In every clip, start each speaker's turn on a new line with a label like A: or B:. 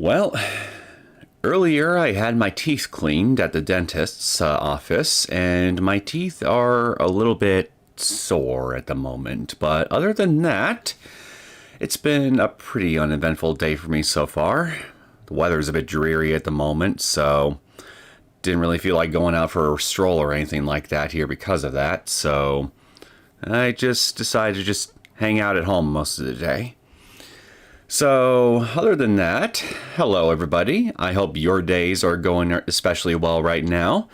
A: Well, earlier I had my teeth cleaned at the dentist's office, and my teeth are a little bit sore at the moment. But other than that, it's been a pretty uneventful day for me so far. The weather's a bit dreary at the moment, so didn't really feel like going out for a stroll or anything like that here because of that. So I just decided to just hang out at home most of the day. So, other than that, hello everybody. I hope your days are going especially well right now.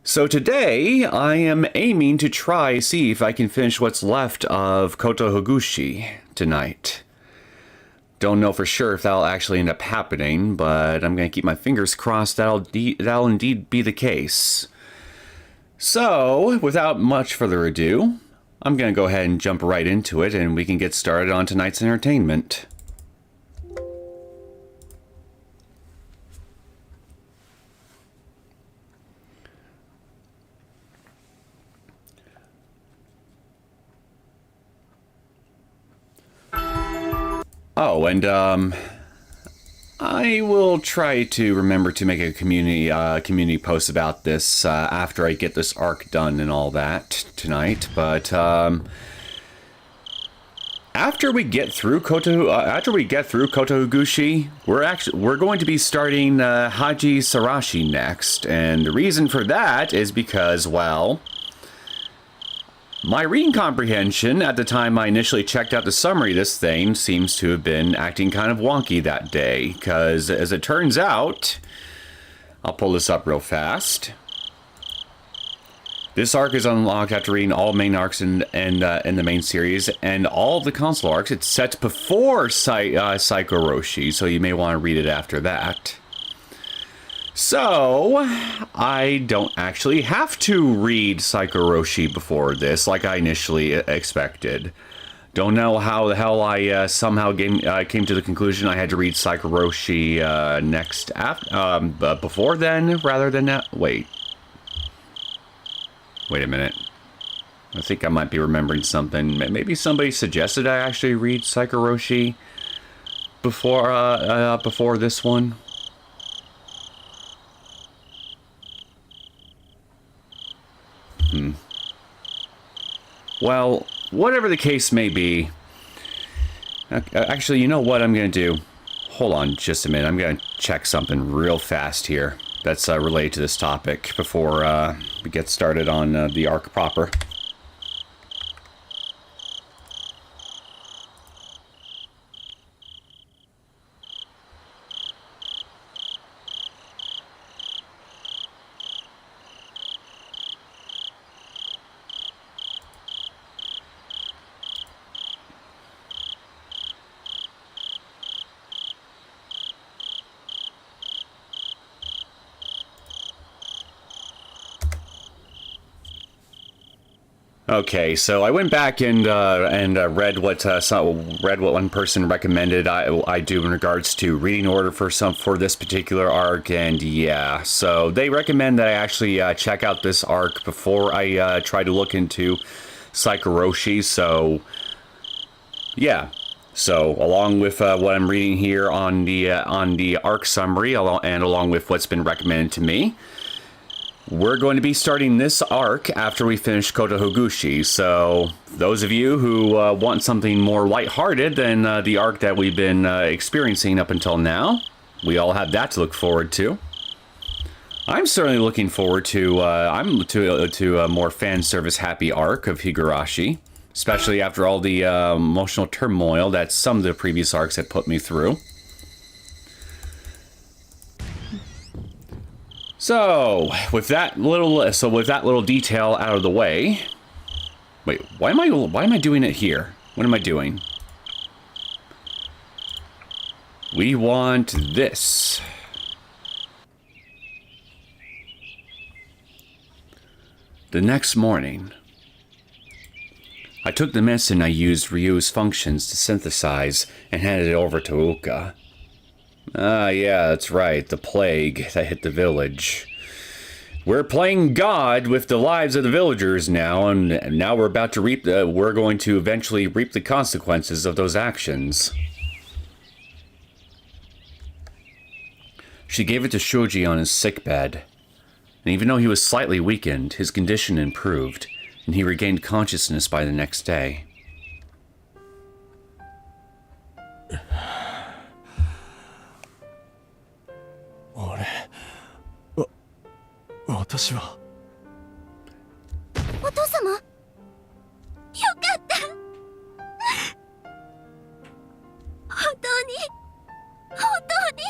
A: So today, I am aiming to see if I can finish what's left of Kotohugushi tonight. Don't know for sure if that'll actually end up happening, but I'm going to keep my fingers crossed that'll indeed be the case. So, without much further ado, I'm going to go ahead and jump right into it, and we can get started on tonight's entertainment. Oh, and I will try to remember to make a community post about this after I get this arc done and all that tonight. But after we get through Kotohugushi, we're going to be starting Higurashi next, and the reason for that is because, well, my reading comprehension at the time I initially checked out the summary of this thing seems to have been acting kind of wonky that day, because as it turns out, I'll pull this up real fast. This arc is unlocked after reading all main arcs in the main series and all of the console arcs. It's set before Higurashi, so you may want to read it after that. So, I don't actually have to read Higurashi before this, like I initially expected. Don't know how the hell I somehow came to the conclusion I had to read Higurashi next before then, rather than that. Wait a minute. I think I might be remembering something. Maybe somebody suggested I actually read Higurashi before this one. Well, whatever the case may be, actually, you know what I'm going to do? Hold on just a minute. I'm going to check something real fast here that's related to this topic before we get started on the arc proper. Okay, so I went back and read what one person recommended I do in regards to reading order for this particular arc, and yeah, so they recommend that I actually check out this arc before I try to look into Higurashi. So yeah, so along with what I'm reading here on the arc summary, and along with what's been recommended to me, we're going to be starting this arc after we finish Kotohugushi, so those of you who want something more lighthearted than the arc that we've been experiencing up until now, we all have that to look forward to. I'm certainly looking forward to a more fan service happy arc of Higurashi, especially after all the emotional turmoil that some of the previous arcs had put me through. So, with that little detail out of the way, wait, why am I doing it here? What am I doing? We want this. The next morning, I took the medicine I used Ryu's functions to synthesize and handed it over to Uka. Ah, yeah, that's right, the plague that hit the village. We're playing God with the lives of the villagers now, and now we're about to we're going to eventually reap the consequences of those actions. She gave it to Shoji on his sickbed, and even though he was slightly weakened, his condition improved, and he regained consciousness by the next day.
B: 私は
C: お父様、よかった。本当に本当に。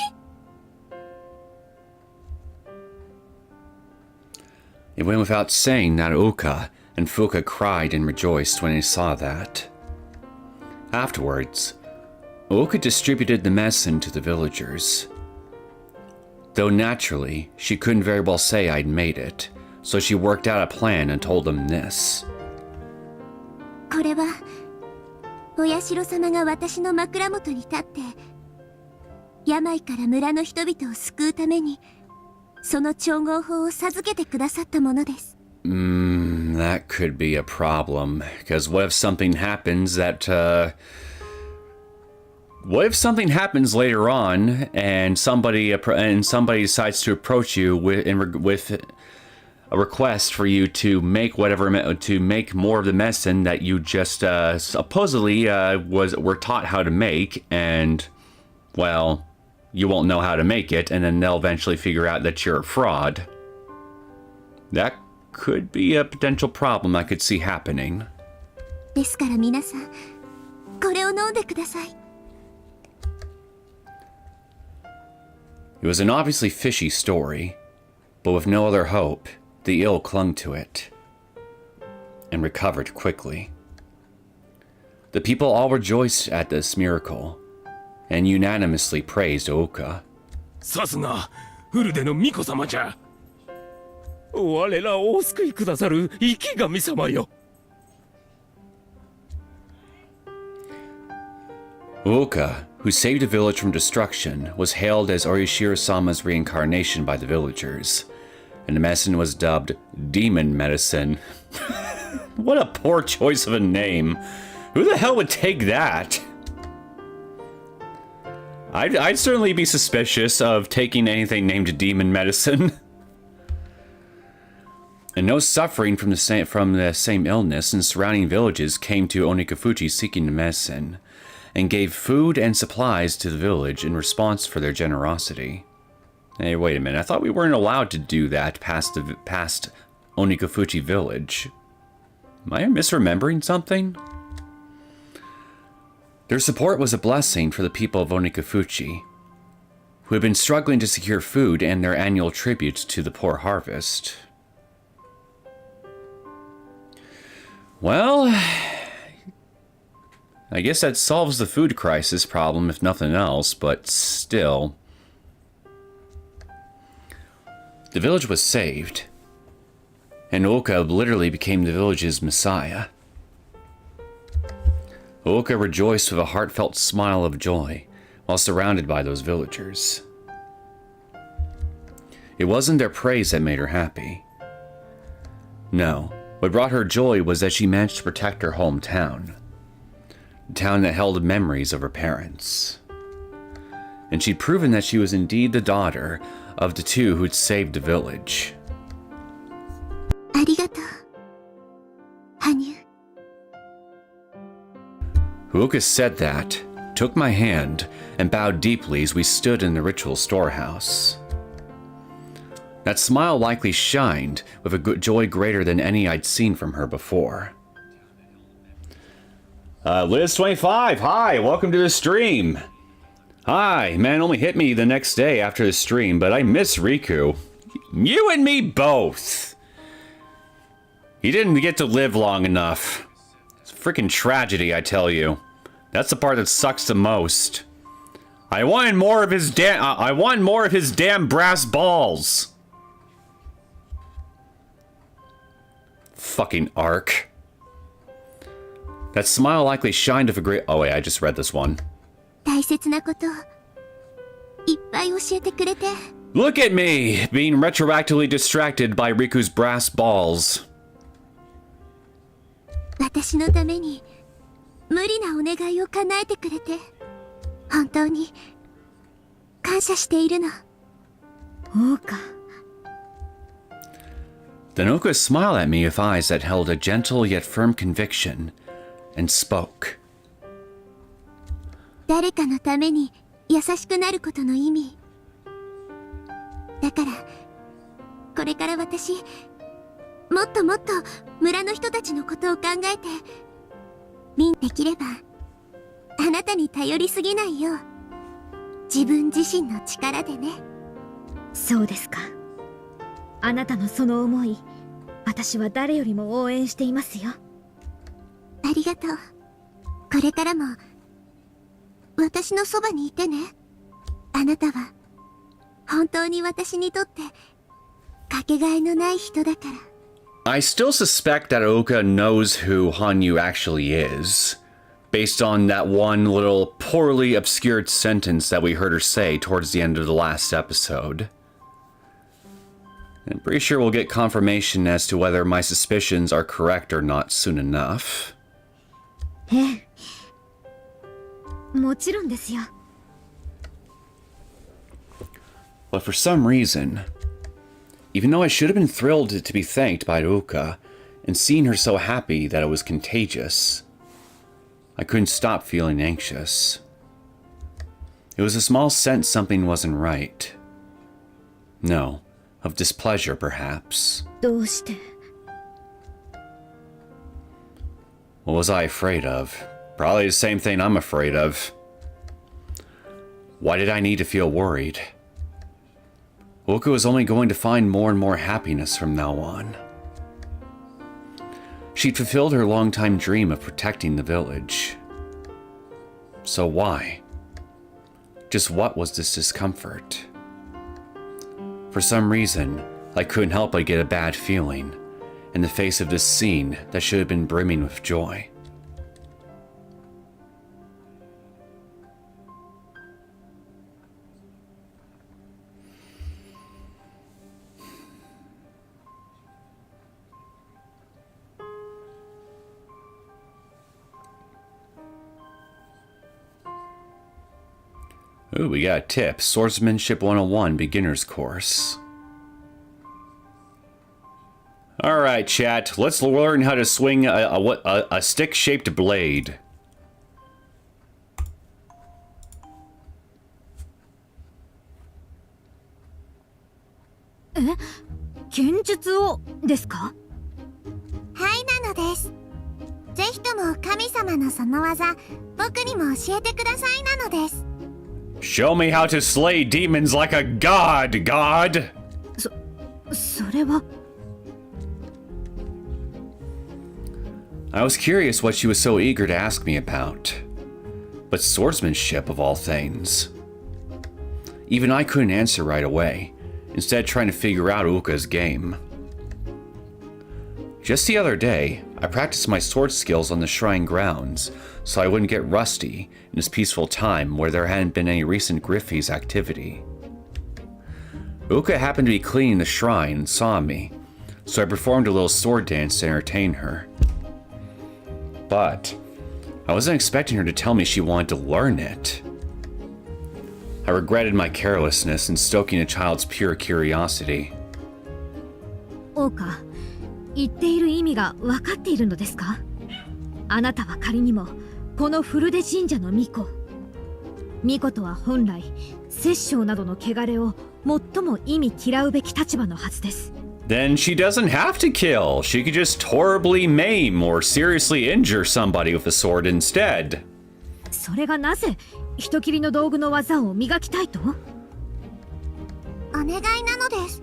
A: It went without saying that Oka and Fuka cried and rejoiced when they saw that. Afterwards, Oka distributed the medicine to the villagers. Though naturally, she couldn't very well say I'd made it, so she worked out a plan and told them this.
C: これはお社様が私の枕元に立って病から村の人々を救うためにその調合法を授けてくださったものです。
A: That could be a problem, because what if something happens what if something happens later on and somebody decides to approach you with a request for you to make more of the medicine that you just supposedly were taught how to make, and well, you won't know how to make it, and then they'll eventually figure out that you're a fraud. That could be a potential problem I could see happening.
C: ですから皆さん、これを飲んでください。
A: It was an obviously fishy story, but with no other hope, the ill clung to it and recovered quickly. The people all rejoiced at this miracle and unanimously praised Oka.
B: さすがフルデの巫女様じゃ。我らをお救いくださる生き神様よ。
A: Oka, who saved a village from destruction, was hailed as Orishiro-sama's reincarnation by the villagers, and the medicine was dubbed Demon Medicine. What a poor choice of a name. Who the hell would take that? I'd certainly be suspicious of taking anything named Demon Medicine. And no suffering from the same illness in surrounding villages came to Onikafuchi seeking the medicine, and gave food and supplies to the village in response for their generosity. Hey, wait a minute, I thought we weren't allowed to do that past Onikafuchi village. Am I misremembering something? Their support was a blessing for the people of Onikafuchi, who had been struggling to secure food and their annual tributes to the poor harvest. Well, I guess that solves the food crisis problem, if nothing else, but still. The village was saved, and Oka literally became the village's messiah. Oka rejoiced with a heartfelt smile of joy while surrounded by those villagers. It wasn't their praise that made her happy. No, what brought her joy was that she managed to protect her hometown. The town that held memories of her parents. And she'd proven that she was indeed the daughter of the two who'd saved the village.
C: ありがとう、羽生。
A: Huoka said that, took my hand, and bowed deeply as we stood in the ritual storehouse. That smile likely shined with a joy greater than any I'd seen from her before. Liz25, hi, welcome to the stream. Hi, man only hit me the next day after the stream, but I miss Riku. You and me both. He didn't get to live long enough. It's a freaking tragedy, I tell you. That's the part that sucks the most. I wanted more of his damn brass balls. Fucking Arc. That smile likely shined of a great... Oh wait, I just read this one.
C: 大切なこといっぱい教えてくれて。
A: Look at me, being retroactively distracted by Riku's brass balls.
C: 私のために無理なお願いを叶えてくれて本当に感謝しているの。
D: そうか。
A: Then Uka smiled at me with eyes that held a gentle yet firm conviction, and spoke.
C: 誰かのために優しくなることの意味。だから、これから私、もっともっと村の人たちのことを考えて、できれば、あなたに頼りすぎないよう、自分自身の力でね。
D: そうですか。あなたのその思い、私は誰よりも応援していますよ。
C: ありがとう。これからも、私のそばにいてね。あなたは、本当に私にとって、かけがえのない人だから。
A: I still suspect that Uka knows who Hanyu actually is, based on that one little poorly obscured sentence that we heard her say towards the end of the last episode. I'm pretty sure we'll get confirmation as to whether my suspicions are correct or not soon enough.
D: ええ。もちろんですよ。
A: But for some reason, even though I should have been thrilled to be thanked by Uka and seeing her so happy that it was contagious, I couldn't stop feeling anxious. It was a small sense something wasn't right. No, of displeasure perhaps.
D: どうして？
A: What was I afraid of? Probably the same thing I'm afraid of. Why did I need to feel worried? Uka was only going to find more and more happiness from now on. She'd fulfilled her long-time dream of protecting the village. So why? Just what was this discomfort? For some reason, I couldn't help but get a bad feeling in the face of this scene that should have been brimming with joy. Ooh, we got a tip. Swordsmanship 101 Beginner's Course. Alright, chat. Let's learn how to swing a stick-shaped blade.
D: え、剣術をですか？
C: はいなのです。ぜひとも神様のその技、僕にも教えてくださいなのです。
A: Show me how to slay demons like a god, god!
D: それは。
A: I was curious what she was so eager to ask me about. But swordsmanship, of all things. Even I couldn't answer right away, instead trying to figure out Uka's game. Just the other day, I practiced my sword skills on the shrine grounds, so I wouldn't get rusty in this peaceful time where there hadn't been any recent Griffey's activity. Uka happened to be cleaning the shrine and saw me, so I performed a little sword dance to entertain her. But I wasn't expecting her to tell me she wanted to learn it. I regretted my carelessness in stoking a child's pure curiosity.
D: 王か、言っている意味が分かっているのですか？あなたは仮にもこの古出神社の巫女。巫女とは本来、殺生などの汚れを最も忌み嫌うべき立場のはずです。
A: Then she doesn't have to kill. She could just horribly maim or seriously injure somebody with a sword instead.
D: それがなぜ人斬りの道具の技を磨きたいと？
C: お願いなのです。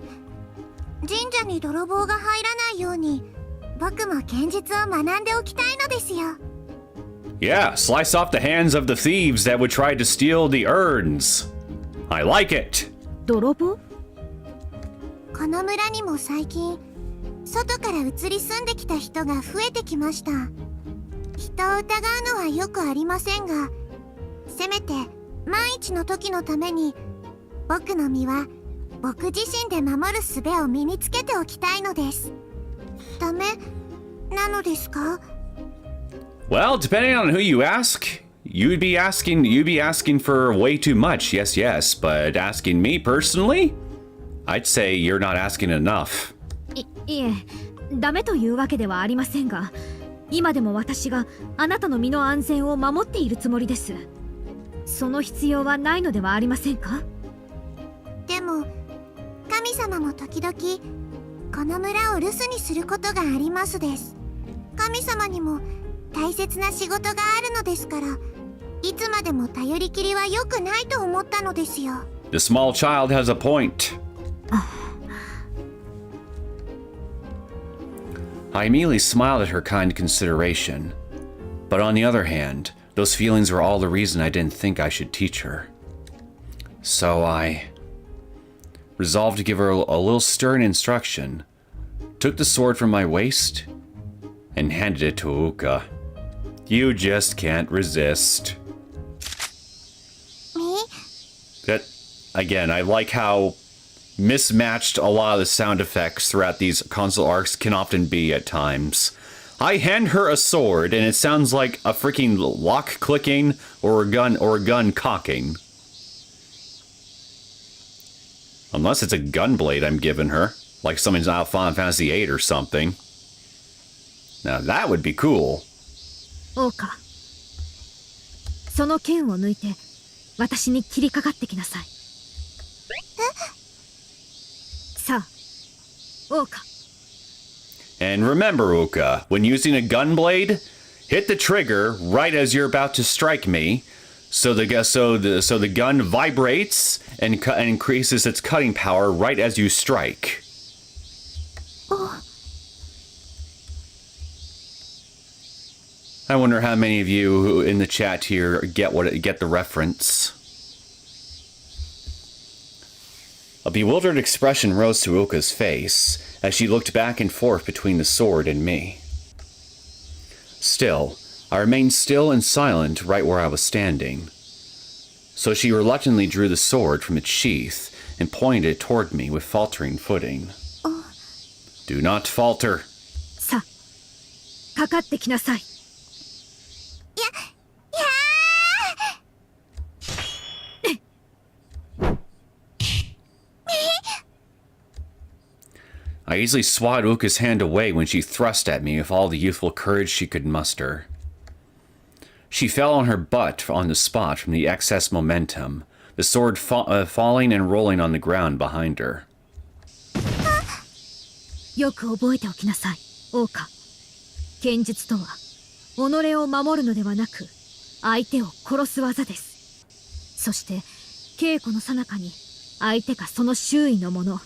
C: 神社に泥棒が入らないように、僕も剣術を学んでおきたいのですよ。
A: Yeah, slice off the hands of the thieves that would try to steal the urns. I like it.
D: 泥棒？
C: この村にも最近、外から移り住んできた人が増えてきました。人を疑うのはよくありませんが、せめて万一の時のために、僕の身は僕自身で守る術を身につけておきたいのです。ダメなのですか？
A: Well, depending on who you ask, you'd be asking for way too much. Yes, but asking me personally, I'd say you're not asking enough.
D: いえ、ダメというわけではありませんが、今でも私があなたの身の安全を守っているつもりです。その必要はないのではありませんか？
C: でも神様も時々この村を留守にすることがありますです。神様にも大切な仕事があるのですから、いつまでも頼りきりは良くないと思ったのですよ。
A: The small child has a point. I immediately smiled at her kind consideration. But on the other hand, those feelings were all the reason I didn't think I should teach her. So I resolved to give her a little stern instruction, took the sword from my waist, and handed it to Uka. You just can't resist.
C: Me?
A: That, again, I like how mismatched a lot of the sound effects throughout these console arcs can often be at times. I hand her a sword, and it sounds like a freaking lock clicking or a gun cocking. Unless it's a gun blade I'm giving her, like something's out of Final Fantasy VIII or something. Now that would be cool.
D: 王か、その剣を抜いて私に切りかかってきなさい。さあ、王か。
A: And remember, Uka, when using a gun blade, hit the trigger right as you're about to strike me, so the gun vibrates and increases its cutting power right as you strike. I wonder how many of you who in the chat here get the reference. A bewildered expression rose to Uka's face as she looked back and forth between the sword and me. Still, I remained still and silent right where I was standing. So she reluctantly drew the sword from its sheath and pointed it toward me with faltering footing. Do not falter.
D: さあ、かかってきなさい。
A: I easily swatted Uka's hand away when she thrust at me with all the youthful courage she could muster. She fell on her butt on the spot from the excess momentum, the sword falling and rolling on the ground behind her.
D: よく覚えておきなさい、王か。剣術とは、己を守るのではなく、相手を殺す技です。そして、稽古の最中に、相手かその周囲のもの、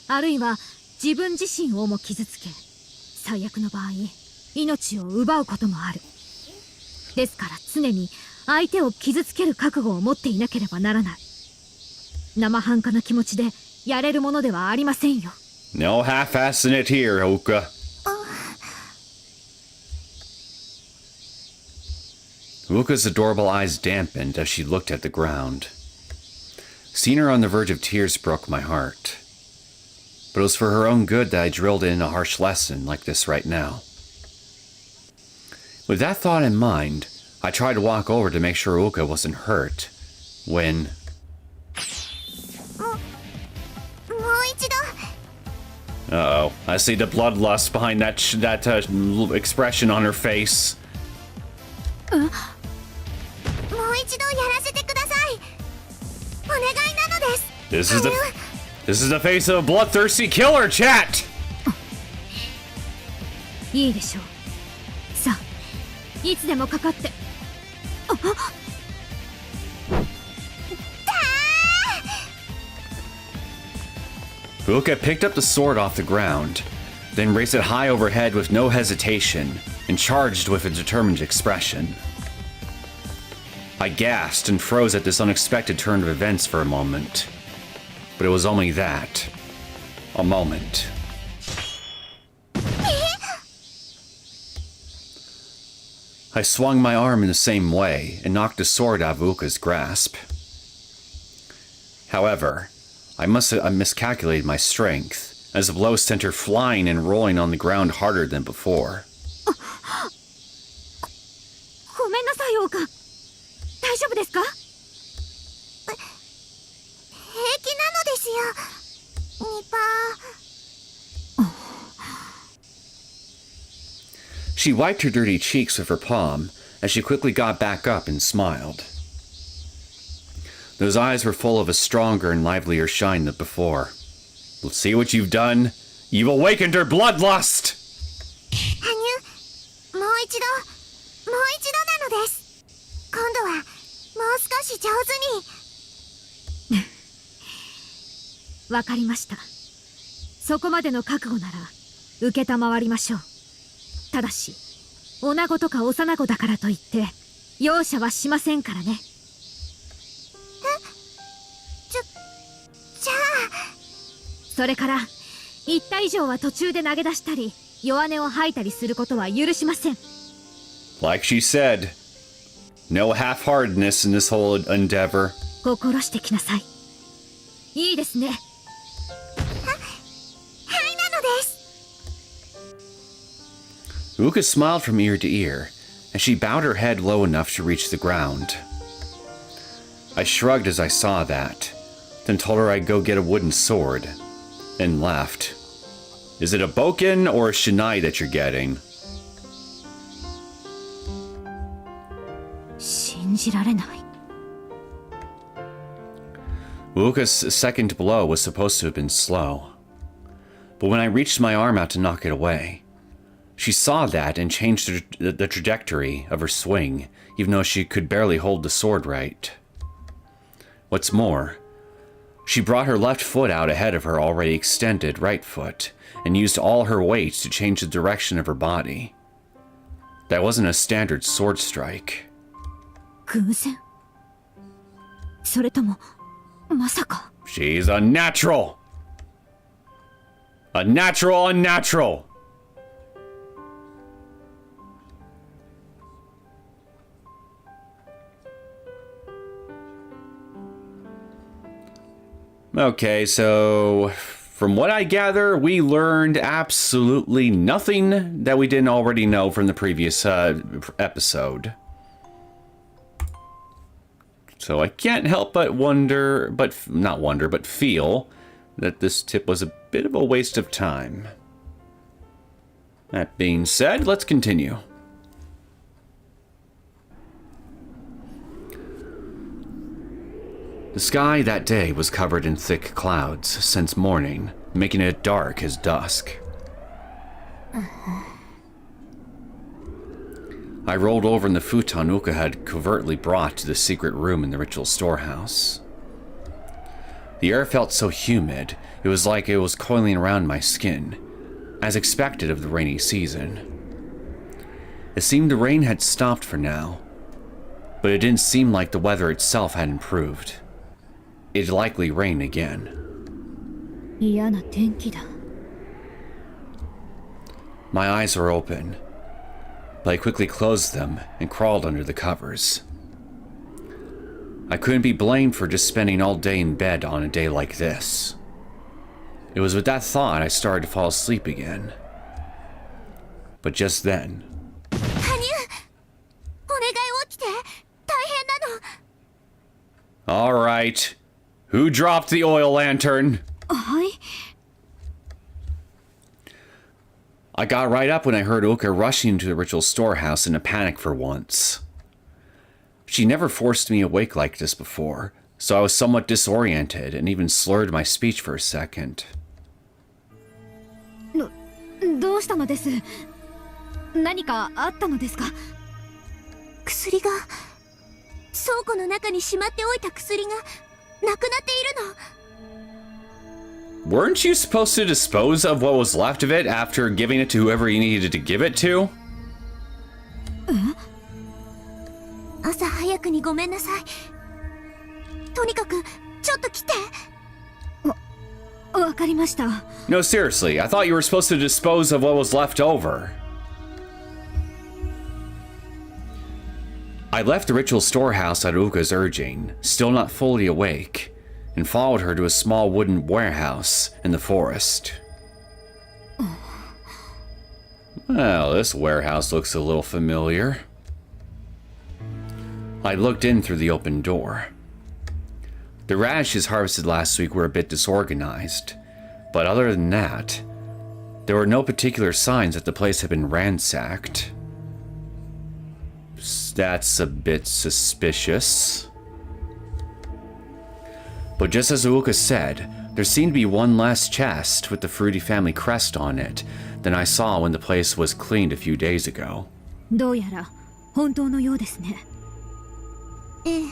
D: あるいは自分自身をも傷つけ、最悪の場合、命を奪うこともある。ですから常に相手を傷つける覚悟を持っていなければならない。生半可な気持ちでやれるものではありませんよ。
A: No half-assing it here, Uka. Uka's adorable eyes dampened as she looked at the ground. Seeing her on the verge of tears broke my heart. But it was for her own good that I drilled in a harsh lesson like this right now. With that thought in mind, I tried to walk over to make sure Uka wasn't hurt, when... Uh-oh, I see the bloodlust behind that expression on her face. This is the face of a bloodthirsty killer, chat!
D: いいでしょう。さあ、いつでもかかって。
A: Uka picked up the sword off the ground, then raised it high overhead with no hesitation, and charged with a determined expression. I gasped and froze at this unexpected turn of events for a moment. But it was only that. A moment. I swung my arm in the same way and knocked the sword out of Uka's grasp. However, I must have miscalculated my strength, as the blow sent her flying and rolling on the ground harder than before.
D: ごめんなさい、王か。大丈夫ですか？
C: 平気なのですよ。
A: She wiped her dirty cheeks with her palm as she quickly got back up and smiled. Those eyes were full of a stronger and livelier shine than before. Let's see what you've done. You've awakened her bloodlust!
C: 羽生、もう一度なのです。今度はもう少し上手に。
D: わかりました。そこまでの覚悟なら承りましょう。ただし、女子とか幼子だからといって容赦はしませんからね。
C: じゃあ。
D: それから言った以上は途中で投げ出したり弱音を吐いたりすることは許しません。
A: Like she said, no half-heartedness in this whole endeavor.
D: 心してきなさい。いいですね。
C: はいなのです。
A: Uka smiled from ear to ear, and she bowed her head low enough to reach the ground. I shrugged as I saw that, then told her I'd go get a wooden sword, and left. Is it a boken or a shinai that you're getting?
D: 信じられない。
A: Uka's second blow was supposed to have been slow. But when I reached my arm out to knock it away, she saw that and changed the trajectory of her swing, even though she could barely hold the sword right. What's more, she brought her left foot out ahead of her already extended right foot, and used all her weight to change the direction of her body. That wasn't a standard sword strike.
D: 偶然？それともまさか。
A: She's unnatural! A natural unnatural! Okay, so from what I gather, we learned absolutely nothing that we didn't already know from the previous episode. So I can't help but feel that this tip was a bit of a waste of time. That being said, let's continue. The sky that day was covered in thick clouds since morning, making it dark as dusk. I rolled over in the futon Uka had covertly brought to the secret room in the ritual storehouse. The air felt so humid, it was like it was coiling around my skin, as expected of the rainy season. It seemed the rain had stopped for now, but it didn't seem like the weather itself had improved. It'd likely rain again.
D: 嫌な天気だ。
A: My eyes were open, but I quickly closed them and crawled under the covers. I couldn't be blamed for just spending all day in bed on a day like this. It was with that thought I started to fall asleep again. But just then...
C: 羽生、お願い起きて。大変なの。
A: Alright. Who dropped the oil lantern?
D: はい。
A: I got right up when I heard Uka rushing into the ritual storehouse in a panic for once. She never forced me awake like this before, so I was somewhat disoriented and even slurred my speech for a second.
D: どうしたのです？何かあったのですか？
C: 薬が、倉庫の中にしまっておいた薬がなくなっているの。
A: Weren't you supposed to dispose of what was left of it after giving it to whoever you needed to give it to?
C: 朝早くにごめんなさい。とにかくちょっと来て。
D: わかりました。
A: No, seriously, I thought you were supposed to dispose of what was left over. I left the ritual storehouse at Uka's urging, still not fully awake, and followed her to a small wooden warehouse in the forest. Well, this warehouse looks a little familiar. I looked in through the open door. The radishes harvested last week were a bit disorganized, but other than that, There were no particular signs that the place had been ransacked. That's a bit suspicious. But just as Uuka said, there seemed to be one less chest with the Fruity family crest on it than I saw when the place was cleaned a few days ago.
D: どうやら本当のようですね。
C: ええ、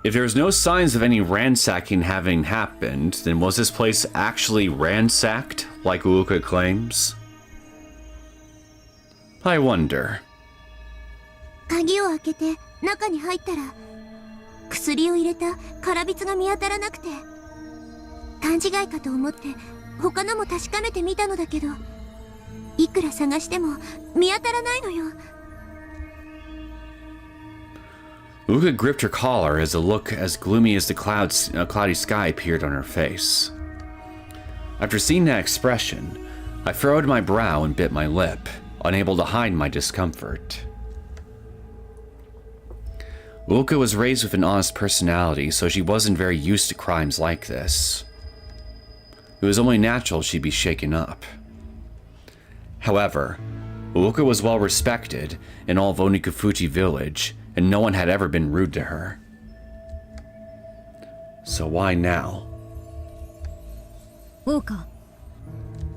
A: If there was no signs of any ransacking having happened, then was this place actually ransacked, like Uuka claims? I wonder.
C: 鍵を開けて中に入ったら薬を入れた空びつが見当たらなくて、勘違いかと思って他のも確かめてみたのだけど、いくら探しても見当たらないのよ。
A: Uuka gripped her collar as a look as gloomy as the cloudy sky appeared on her face. After seeing that expression, I furrowed my brow and bit my lip, unable to hide my discomfort. Uuka was raised with an honest personality, so she wasn't very used to crimes like this. It was only natural she'd be shaken up. However, Uuka was well respected in all of Onikufuji village, and no one had ever been rude to her. So why now?
D: オーカ、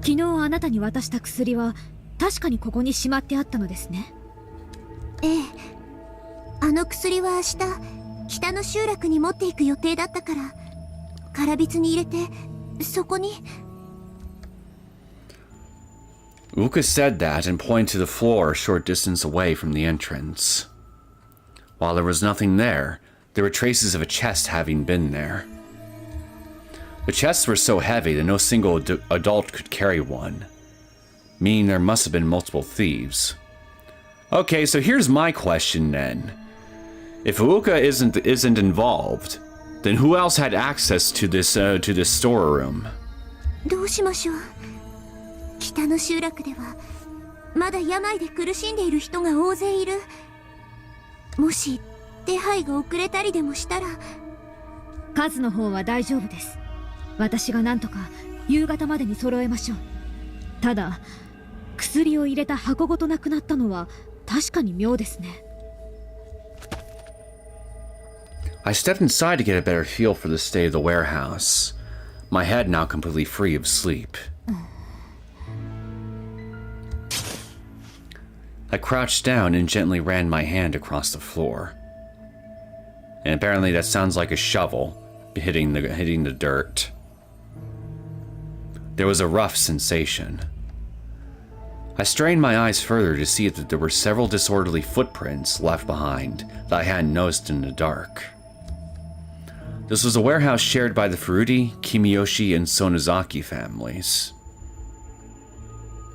D: 昨日あなたに渡した薬は確かにここにしまってあったのですね。
C: ええ、あの薬は明日北の集落に持っていく予定だったから、空びつに入れてそこに。
A: Uuka said that and pointed to the floor a short distance away from the entrance. While there was nothing there, there were traces of a chest having been there. The chests were so heavy that no single adult could carry one, meaning there must have been multiple thieves. Okay, so here's my question then. If Uuka isn't involved, then who else had access to this storeroom?
C: どうしましょう。北の集落ではまだ病で苦しんでいる人が大勢いる。もし手配が遅れたりでもしたら。
D: 数の方は大丈夫です。私がなんとか夕方までに揃えましょう。ただ薬を入れた箱ごとなくなったのは確かに妙ですね。
A: I stepped inside to get a better feel for the state of the warehouse, my head now completely free of sleep. I crouched down and gently ran my hand across the floor. And apparently that sounds like a shovel hitting the dirt. There was a rough sensation. I strained my eyes further to see that there were several disorderly footprints left behind that I hadn't noticed in the dark. This was a warehouse shared by the Furuti, Kimiyoshi, and Sonozaki families.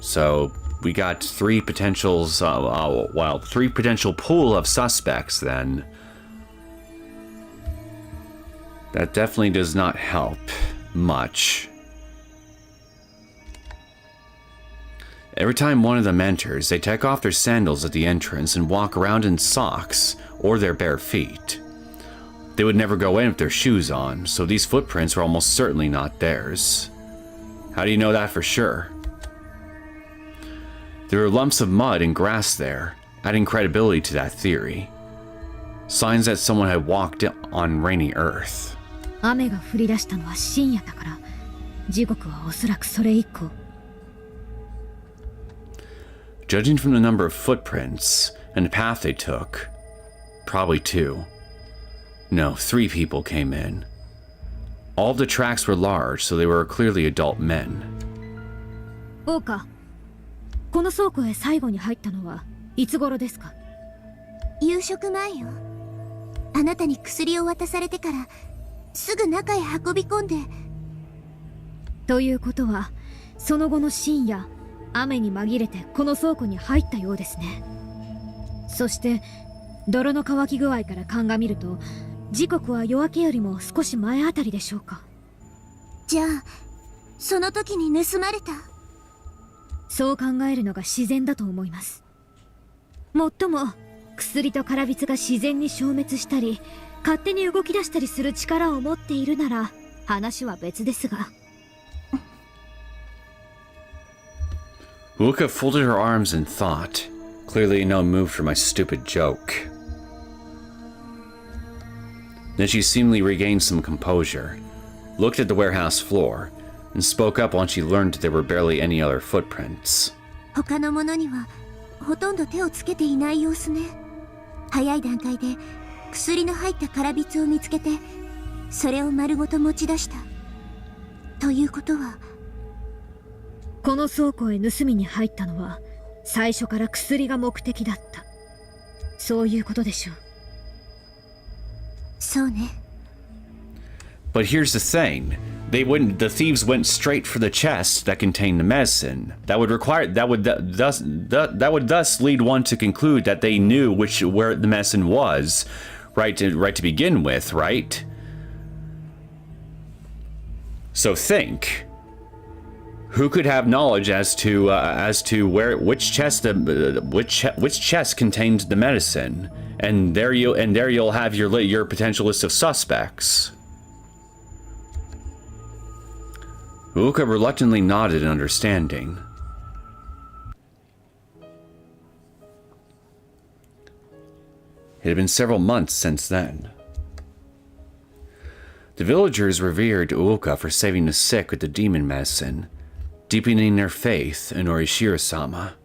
A: So we got three potential pool of suspects then. That definitely does not help much. Every time one of them enters, they take off their sandals at the entrance and walk around in socks or their bare feet. They would never go in with their shoes on, so these footprints were almost certainly not theirs. How do you know that for sure? There were lumps of mud and grass there, adding credibility to that theory. Signs that someone had walked on rainy earth.
D: 雨が降り出したのは深夜だから、時刻はおそらくそれ以降。
A: Judging from the number of footprints and the path they took, probably two. No, 3 people came in. All of the tracks were large, so they were clearly adult men.
D: オーカ、この倉庫へ最後に入ったのはいつ頃ですか？
C: 夕食前よ。あなたに薬を渡されてからすぐ中へ運び込んで。
D: ということは、その後の深夜、雨に紛れてこの倉庫に入ったようですね。そして泥の乾き具合から鑑みると、時刻は夜明けよりも少し前あたりでしょうか。
C: じゃあその時に盗まれた。
D: そう考えるのが自然だと思います。もっとも薬とカラビツが自然に消滅したり勝手に動き出したりする力を持っているなら話は別ですが。
A: Uuka folded her arms in thought, clearly no mood for my stupid joke. Then she seemingly regained some composure, looked at the warehouse floor, and spoke up once she learned there were barely any other footprints.
C: 他のものにはほとんど手をつけていない様子ね。早い段階で薬の入った空びつを見つけて、それを丸ごと持ち出した。ということは、
D: この倉庫へ盗みに入ったのは最初から薬が目的だった。そういうことでしょう。
C: そうね。
A: But here's the thing. The thieves went straight for the chest that contained the medicine. That would thus lead one to conclude that they knew where the medicine was, right to begin with, right? So think, who could have knowledge as to which chest contained the medicine, and there you'll have your potential list of suspects. Uuka reluctantly nodded in understanding. It had been several months since then. The villagers revered Uuka for saving the sick with the demon medicine, deepening their faith in Orishiro-sama.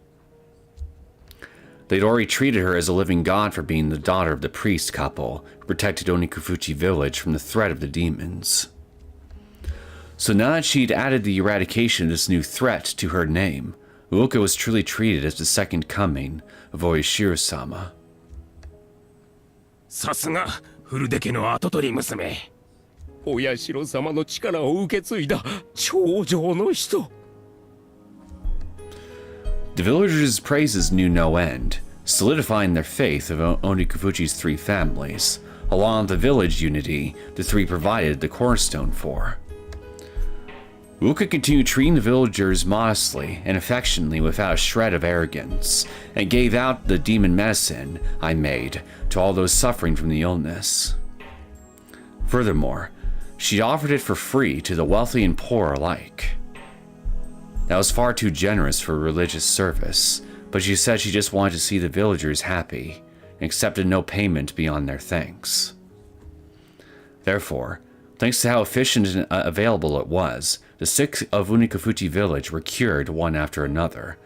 A: They'd already treated her as a living god for being the daughter of the priest couple who protected Onikufuchi village from the threat of the demons. So now that she'd added the eradication of this new threat to her name, Uuka was truly treated as the second coming of Orishiro-sama.
B: さすがフルデ家の跡取り娘。お社様の力を受け継いだ頂上の人。
A: The villagers' praises knew no end, solidifying their faith of Onikufuchi's three families, along with the village unity the three provided the cornerstone for. Uuka continued treating the villagers modestly and affectionately without a shred of arrogance, and gave out the demon medicine I made to all those suffering from the illness. Furthermore, she offered it for free to the wealthy and poor alike. That was far too generous for religious service, but she said she just wanted to see the villagers happy, and accepted no payment beyond their thanks. Therefore, thanks to how efficient and available it was, the sick of Onikufuchi village were cured one after another,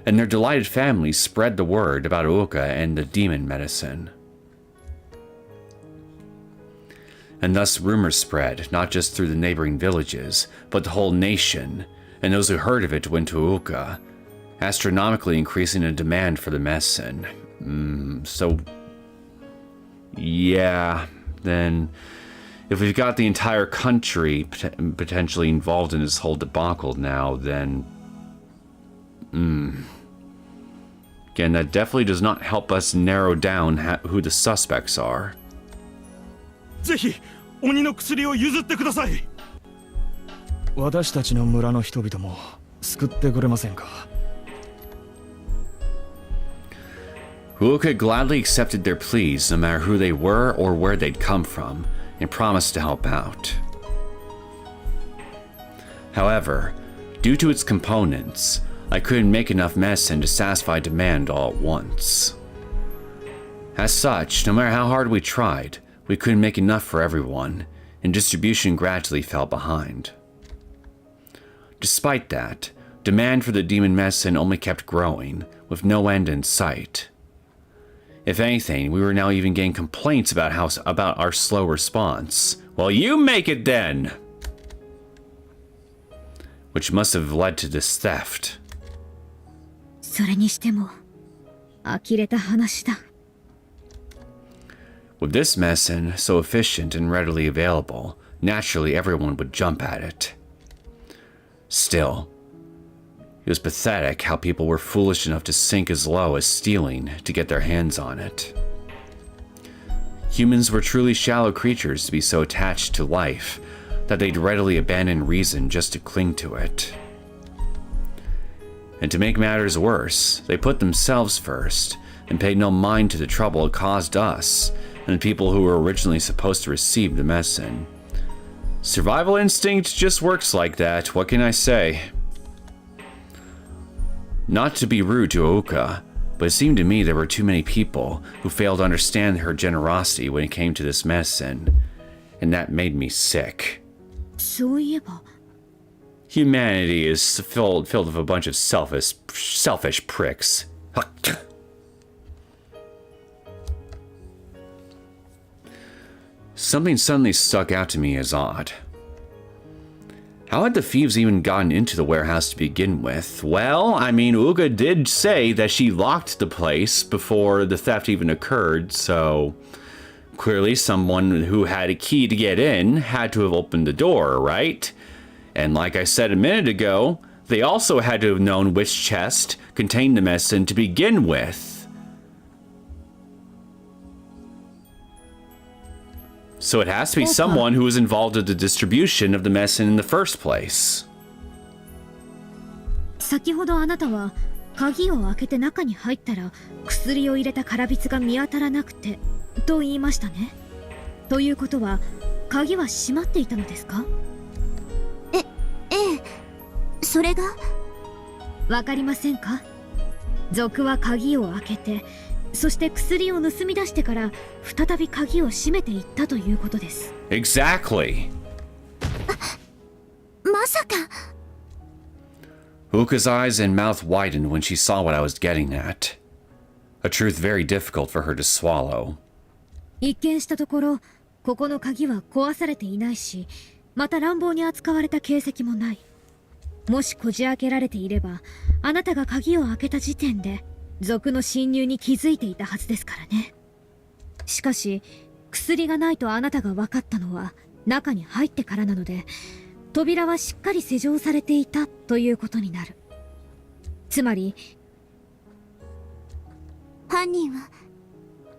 A: and their delighted families spread the word about Uuka and the demon medicine. And thus rumors spread, not just through the neighboring villages, but the whole nation, and those who heard of it went to Uuka, astronomically increasing the demand for the medicine. So, yeah, then if we've got the entire country potentially involved in this whole debacle now, then again, that definitely does not help us narrow down who the suspects are.
E: ぜひ鬼の薬を譲ってください。私たちの村の人々も救ってくれませんか。
A: Uuka gladly accepted their pleas no matter who they were or where they'd come from, and promised to help out. However, due to its components, I couldn't make enough medicine to satisfy demand all at once. As such, no matter how hard we tried, we couldn't make enough for everyone, and distribution gradually fell behind. Despite that, demand for the demon medicine only kept growing, with no end in sight. If anything, we were now even getting complaints about our slow response. Well, you make it then! Which must have led to this theft.
D: それにしても呆れた話だ。
A: With this medicine so efficient and readily available, naturally everyone would jump at it. Still, it was pathetic how people were foolish enough to sink as low as stealing to get their hands on it. Humans were truly shallow creatures to be so attached to life that they'd readily abandon reason just to cling to it. And to make matters worse, they put themselves first and paid no mind to the trouble it caused us and the people who were originally supposed to receive the medicine. Survival instinct just works like that, what can I say? Not to be rude to Oka, but it seemed to me there were too many people who failed to understand her generosity when it came to this medicine, and that made me sick.
D: そういえば
A: Humanity is filled with a bunch of selfish pricks. Something suddenly stuck out to me as odd. How had the thieves even gotten into the warehouse to begin with? Well, I mean, Uga did say that she locked the place before the theft even occurred, so clearly someone who had a key to get in had to have opened the door, right? And like I said a minute ago, they also had to have known which chest contained the medicine to begin with. So it has to be someone who was involved in the distribution of the medicine in the first place.
D: 先ほどあなたは鍵を開けて中に入ったら薬を入れた空びつが見当たらなくてと言いましたね。ということは鍵は閉まっていたのですか？
C: ええ、それが
D: わかりませんか？賊は鍵を開けて、そして薬を盗み出してから再び鍵を閉めていったということです。
A: Exactly.
C: まさか。
A: Uka's eyes and mouth widened when she saw what I was getting at. A truth very difficult for her to swallow.
D: 一見したところ、ここの鍵は壊されていないし、また乱暴に扱われた形跡もない。もしこじ開けられていれば、あなたが鍵を開けた時点で賊の侵入に気づいていたはずですからね。しかし薬がないとあなたが分かったのは中に入ってからなので、扉はしっかり施錠されていたということになる。つまり
C: 犯人は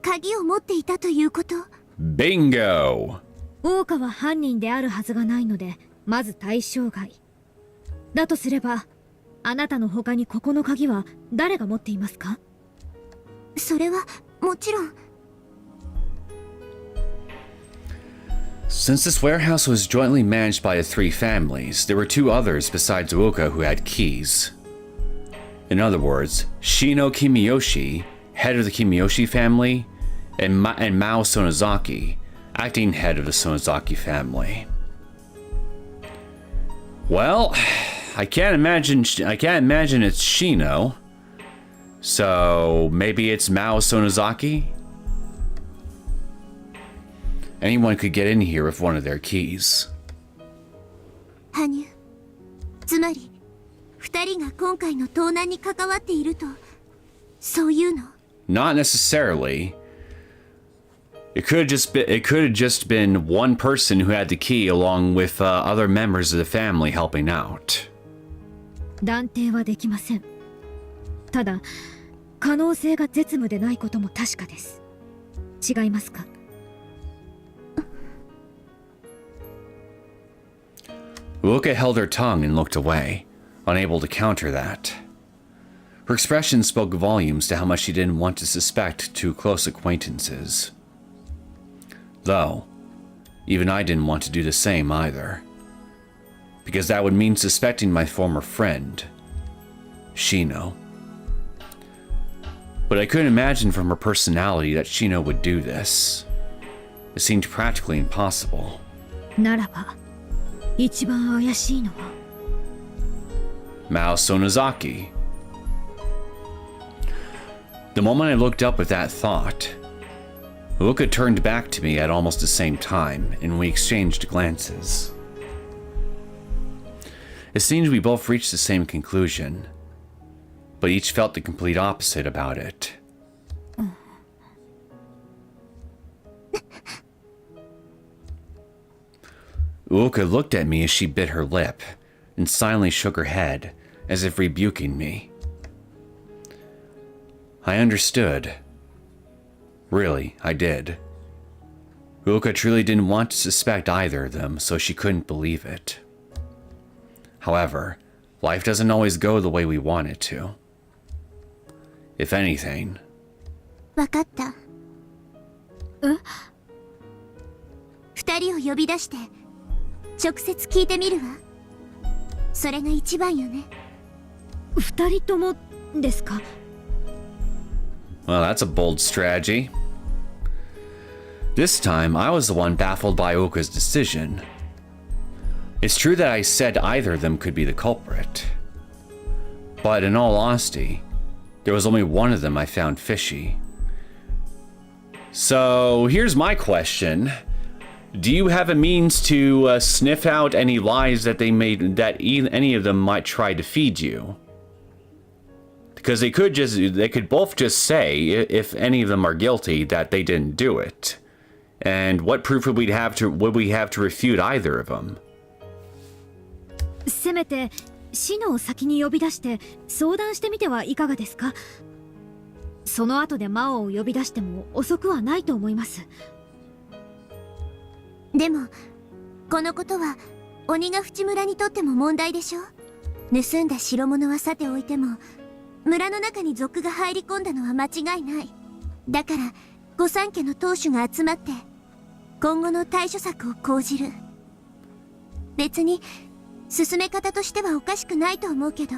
C: 鍵を持っていたということ？
A: Bingo!
D: 大川は犯人であるはずがないので、まず対象外だとすれば、あなたの他にここの鍵は誰が持っていますか？
C: それはもちろん。
A: Since this warehouse was jointly managed by the three families, there were two others besides Uka who had keys. In other words, Shino Kimiyoshi, head of the Kimiyoshi family, and Mao Sonozaki, acting head of the Sonozaki family. Well, I can't imagine it's Shino. So maybe it's Mao Sonozaki? Anyone could get in here with one of their keys.
C: 羽生、つまり二人が今回の盗難に関わっていると、そういうの？
A: Not necessarily. It could have just been one person who had the key along with other members of the family helping out.
D: 断定はできません。ただ可能性が絶無でないことも確かです。違いますか
A: Uka held her tongue and looked away, unable to counter that. Her expression spoke volumes to how much she didn't want to suspect two close acquaintances. Though, even I didn't want to do the same either. Because that would mean suspecting my former friend, Shino. But I couldn't imagine from her personality that Shino would do this. It seemed practically impossible.
D: ならば一番怪しいのは
A: Mao Sonozaki. The moment I looked up with that thought, Uka turned back to me at almost the same time, and we exchanged glances. It seemed we both reached the same conclusion, but each felt the complete opposite about it. Uka looked at me as she bit her lip, and silently shook her head, as if rebuking me. I understood. Really, I did. Uka truly didn't want to suspect either of them, so she couldn't believe it. However, life doesn't always go the way we want it to. If anything...
C: わかった。二人を呼び出して直接聞いてみるわ。それが一番よね。
D: 二人ともっですか？
A: Well, that's a bold strategy. This time, I was the one baffled by Oka's decision. It's true that I said either of them could be the culprit. But in all honesty, there was only one of them I found fishy. So, here's my question. Do you have a means to sniff out any lies that any of them might try to feed you? Because they could both just say, if any of them are guilty, that they didn't do it. And what proof would we have to refute either of them?
D: せめてシノを先に呼び出して相談してみてはいかがですか？その後で魔王を呼び出しても遅くはないと思います。
C: でもこのことは鬼ヶ淵村にとっても問題でしょ。盗んだ代物はさておいても村の中に賊が入り込んだのは間違いない。だから御三家の当主が集まって今後の対処策を講じる。別に進め方としてはおかしくないと思うけど。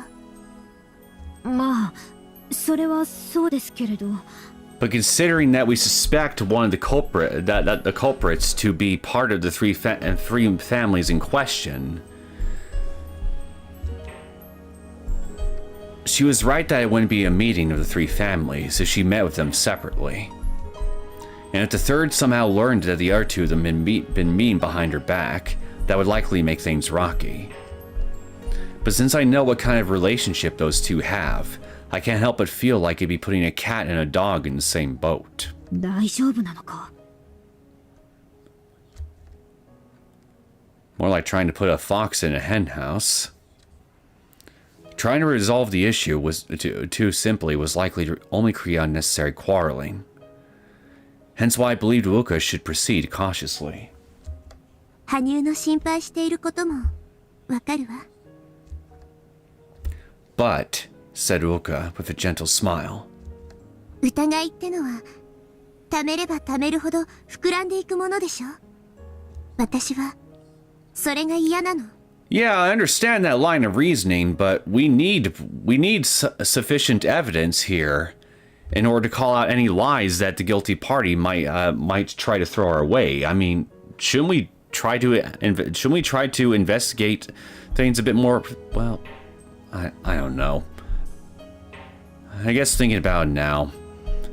D: まあそれはそうですけれど。
A: But considering that we suspect one of the culprits to be part of the three families in question, she was right that it wouldn't be a meeting of the three families if she met with them separately. And if the third somehow learned that the other two of them been mean behind her back, that would likely make things rocky. But since I know what kind of relationship those two have, I can't help but feel like it'd be putting a cat and a dog in the same boat.
D: 大丈夫なのか？
A: More like trying to put a fox in a hen house. Trying to resolve the issue was too simply was likely to only create unnecessary quarreling. Hence why I believed Uka should proceed cautiously.
C: 羽生の心配していることもわかるわ。
A: But, said Uka with a gentle smile,
C: 疑いってのは貯めれば貯めるほど膨らんでいくものでしょ。私はそれが嫌なの。
A: Yeah, I understand that line of reasoning, but we need sufficient evidence here in order to call out any lies that the guilty party might try to throw our way. I mean, shouldn't we try to investigate things a bit more? Well, I don't know. I guess thinking about it now,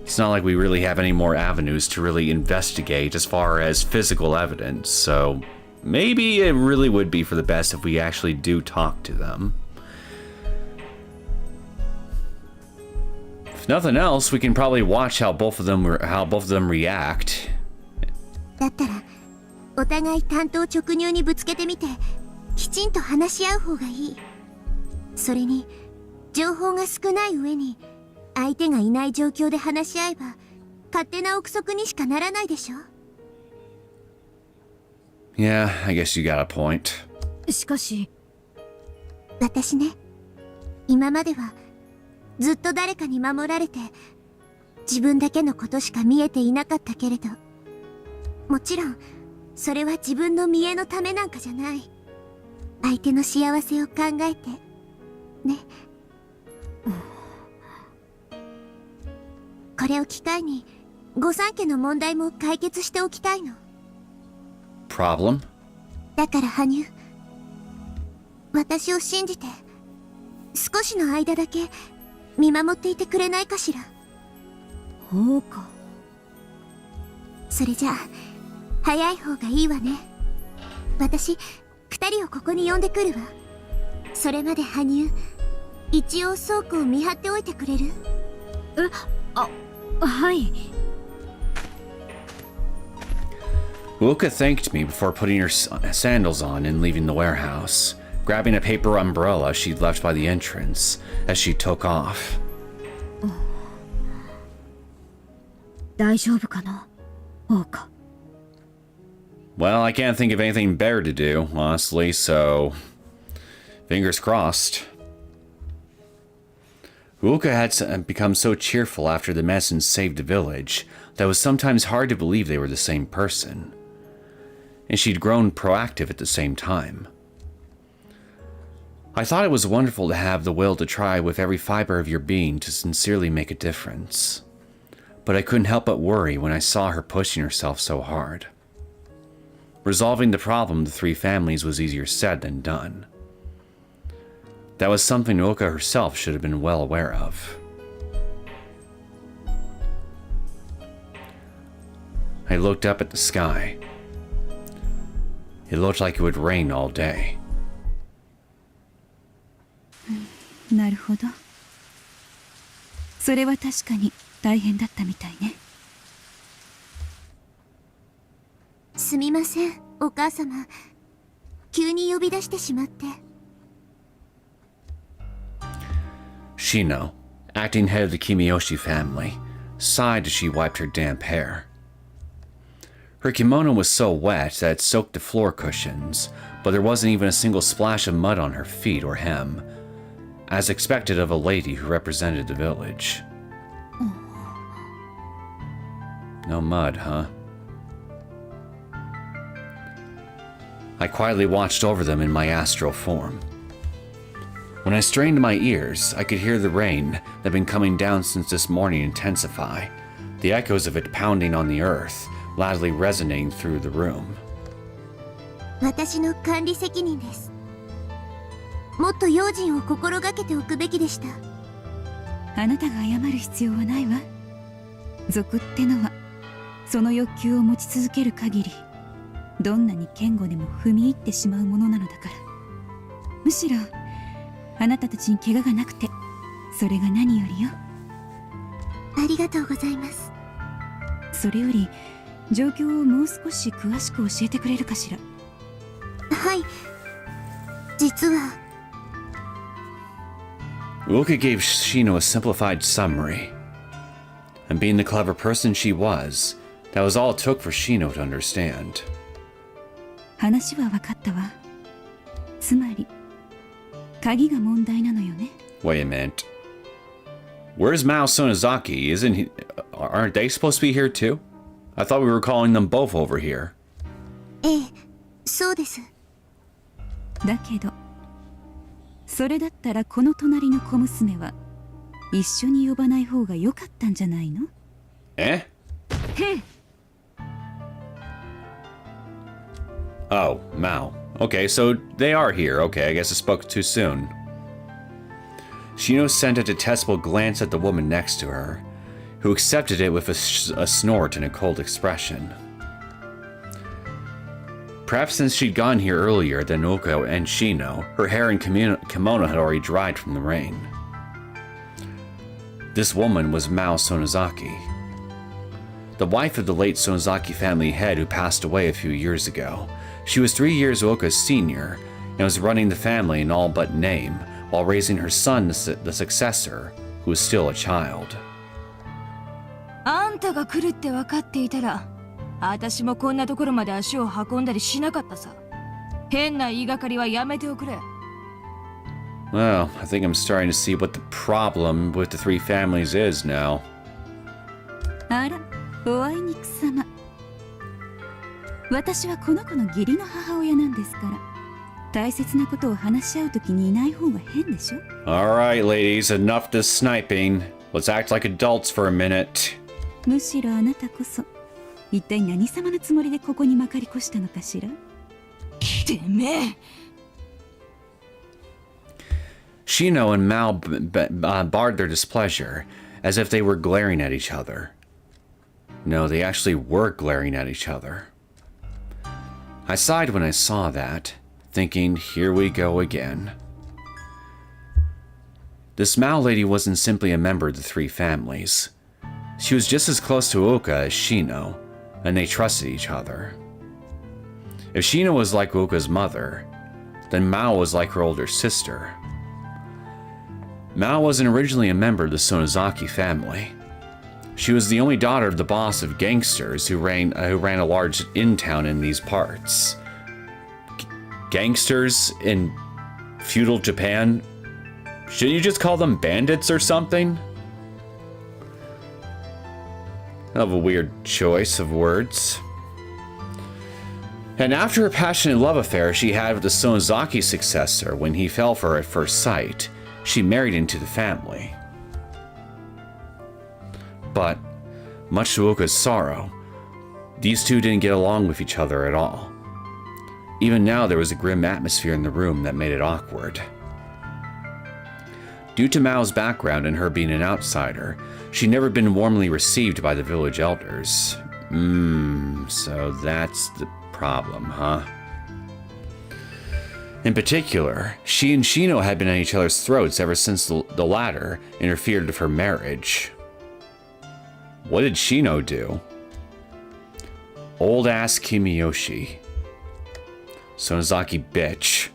A: it's not like we really have any more avenues to really investigate as far as physical evidence, so maybe it really would be for the best if we actually do talk to them. If nothing else, we can probably watch how both of them react.
C: だったらお互い単刀直入にぶつけてみてきちんと話し合う方がいい。それに情報が少ない上に相手がいない状況で話し合えば勝手な憶測にしかならないでしょ。
A: Yeah, I guess you got a point.
D: しかし
C: 私ね、今まではずっと誰かに守られて自分だけのことしか見えていなかったけれど、もちろんそれは自分の見栄のためなんかじゃない。相手の幸せを考えてね。これを機会に御三家の問題も解決しておきたいの。
A: Problem?
C: だから羽生、私を信じて少しの間だけ見守っていてくれないかしら。
D: そうか。
C: それじゃあ早い方がいいわね。私二人をここに呼んでくるわ。それまで羽生、一応倉庫を見張っておいてくれる？
D: はい。
A: Uka thanked me before putting her sandals on and leaving the warehouse, grabbing a paper umbrella she'd left by the entrance as she took off.
D: 大丈夫かな、王か。
A: Well, I can't think of anything better to do, honestly, so fingers crossed. Uka had become so cheerful after the medicine saved the village that it was sometimes hard to believe they were the same person. And she'd grown proactive at the same time. I thought it was wonderful to have the will to try with every fiber of your being to sincerely make a difference. But I couldn't help but worry when I saw her pushing herself so hard. Resolving the problem of the three families was easier said than done. That was something Oka herself should have been well aware of. I looked up at the sky. It looked like it would rain all day.
F: なるほど。それは確かに大変だったみたいね。
C: すみません、お母様。急に呼び出してしまって。
A: Shino, acting head of the Kimiyoshi family, sighed as she wiped her damp hair. Her kimono was so wet that it soaked the floor cushions, but there wasn't even a single splash of mud on her feet or hem, as expected of a lady who represented the village. No mud, huh? I quietly watched over them in my astral form. When I strained my ears, I could hear the rain that had been coming down since this morning intensify, the echoes of it pounding on the earth, loudly resonating through the room.
C: 私の管理責任です。もっと用心を心がけておくべきでした。
F: あなたが謝る必要はないわ。俗ってのはその欲求を持ち続ける限り、どんなに堅固でも踏み入ってしまうものなのだから。むしろあなたたちに怪我がなくて、それが何よりよ。
C: ありがとうございます。
F: それより状況をもう少し詳しく教えてくれるかしら。
C: はい、実は。
A: Uoka gave Shino a simplified summary. And being the clever person she was, that was all it took for Shino to understand.
F: 話は分かったわ。つまり鍵が問題なのよね。
A: Wait a minute. Where's Mao Sonozaki? Aren't they supposed to be here too? I thought we were calling them both over here.
C: ええ、そうです。
F: だけど、それだったらこの隣の小娘は一緒に呼ばない方が良かったんじゃないの
A: ？Eh? Oh, Mao. Okay, so they are here. Okay, I guess I spoke too soon. Shino sent a detestable glance at the woman next to her, who accepted it with a snort and a cold expression. Perhaps since she'd gone here earlier than Uoka and Shino, her hair and kimono had already dried from the rain. This woman was Mao Sonozaki, the wife of the late Sonozaki family head who passed away a few years ago. She was 3 years Uoka's senior and was running the family in all but name, while raising her son, the successor, who was still a child.
G: あんたが来るって分かっていたら、私もこんなところまで足を運んだりしなかったさ。変な言いがかりはやめておくれ。
A: Well, I think I'm starting to see what the problem with the three families is now.
F: あら、おあいにくさま。私はこの子の義理の母親なんですから、大切なことを話し合うときにいない方が変でしょ。
A: Alright, ladies, enough this sniping. Let's act like adults for a minute.
F: むしろあなたこそ、一体何様のつもりでここにまかり越したのかしら。
G: てめえ。
A: Shino and Mao barred their displeasure, as if they were glaring at each other. No, they actually were glaring at each other. I sighed when I saw that, thinking, here we go again. This Mao lady wasn't simply a member of the three families. She was just as close to Uoka as Shino, and they trusted each other. If Shino was like Uoka's mother, then Mao was like her older sister. Mao wasn't originally a member of the Sonozaki family. She was the only daughter of the boss of gangsters who ran a large inn town in these parts. Gangsters in feudal Japan? Shouldn't you just call them bandits or something? Kind of a weird choice of words. And after a passionate love affair she had with the Sonozaki successor when he fell for her at first sight, she married into the family. But, much to Uka's sorrow, these two didn't get along with each other at all. Even now there was a grim atmosphere in the room that made it awkward. Due to Mao's background and her being an outsider, she'd never been warmly received by the village elders. So that's the problem, huh? In particular, she and Shino had been at each other's throats ever since the latter interfered with her marriage. What did Shino do? Old ass Kimiyoshi. Sonozaki bitch.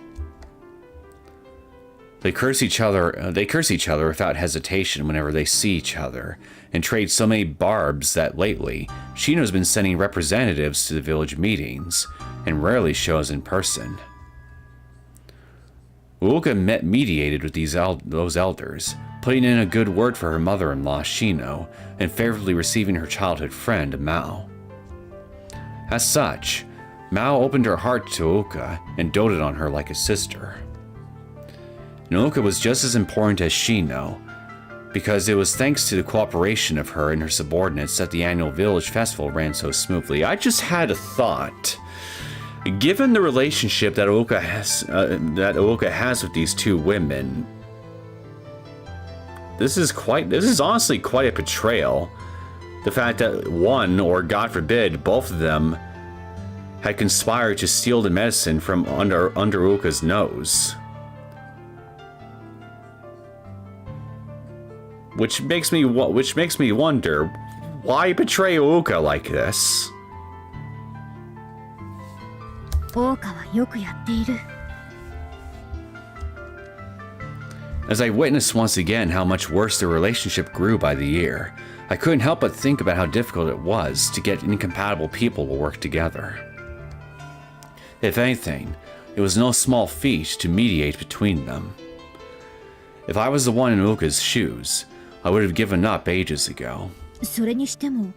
A: They curse each other without hesitation whenever they see each other, and trade so many barbs that lately, Shino's been sending representatives to the village meetings, and rarely shows in person. Uoka mediated with those elders, putting in a good word for her mother-in-law Shino, and favorably receiving her childhood friend Mao. As such, Mao opened her heart to Uoka and doted on her like a sister. And Uoka was just as important as Shino, because it was thanks to the cooperation of her and her subordinates that the annual village festival ran so smoothly. I just had a thought. Given the relationship that Uoka has with these two women, this is honestly quite a betrayal. The fact that one, or God forbid, both of them, had conspired to steal the medicine from under Uoka's nose. Which makes me wonder, why betray Uoka like this?
D: オーカはよくやっている。
A: As I witnessed once again how much worse their relationship grew by the year, I couldn't help but think about how difficult it was to get incompatible people to work together. If anything, it was no small feat to mediate between them. If I was the one in Uoka's shoes, I would have given up ages ago.
D: それにしても、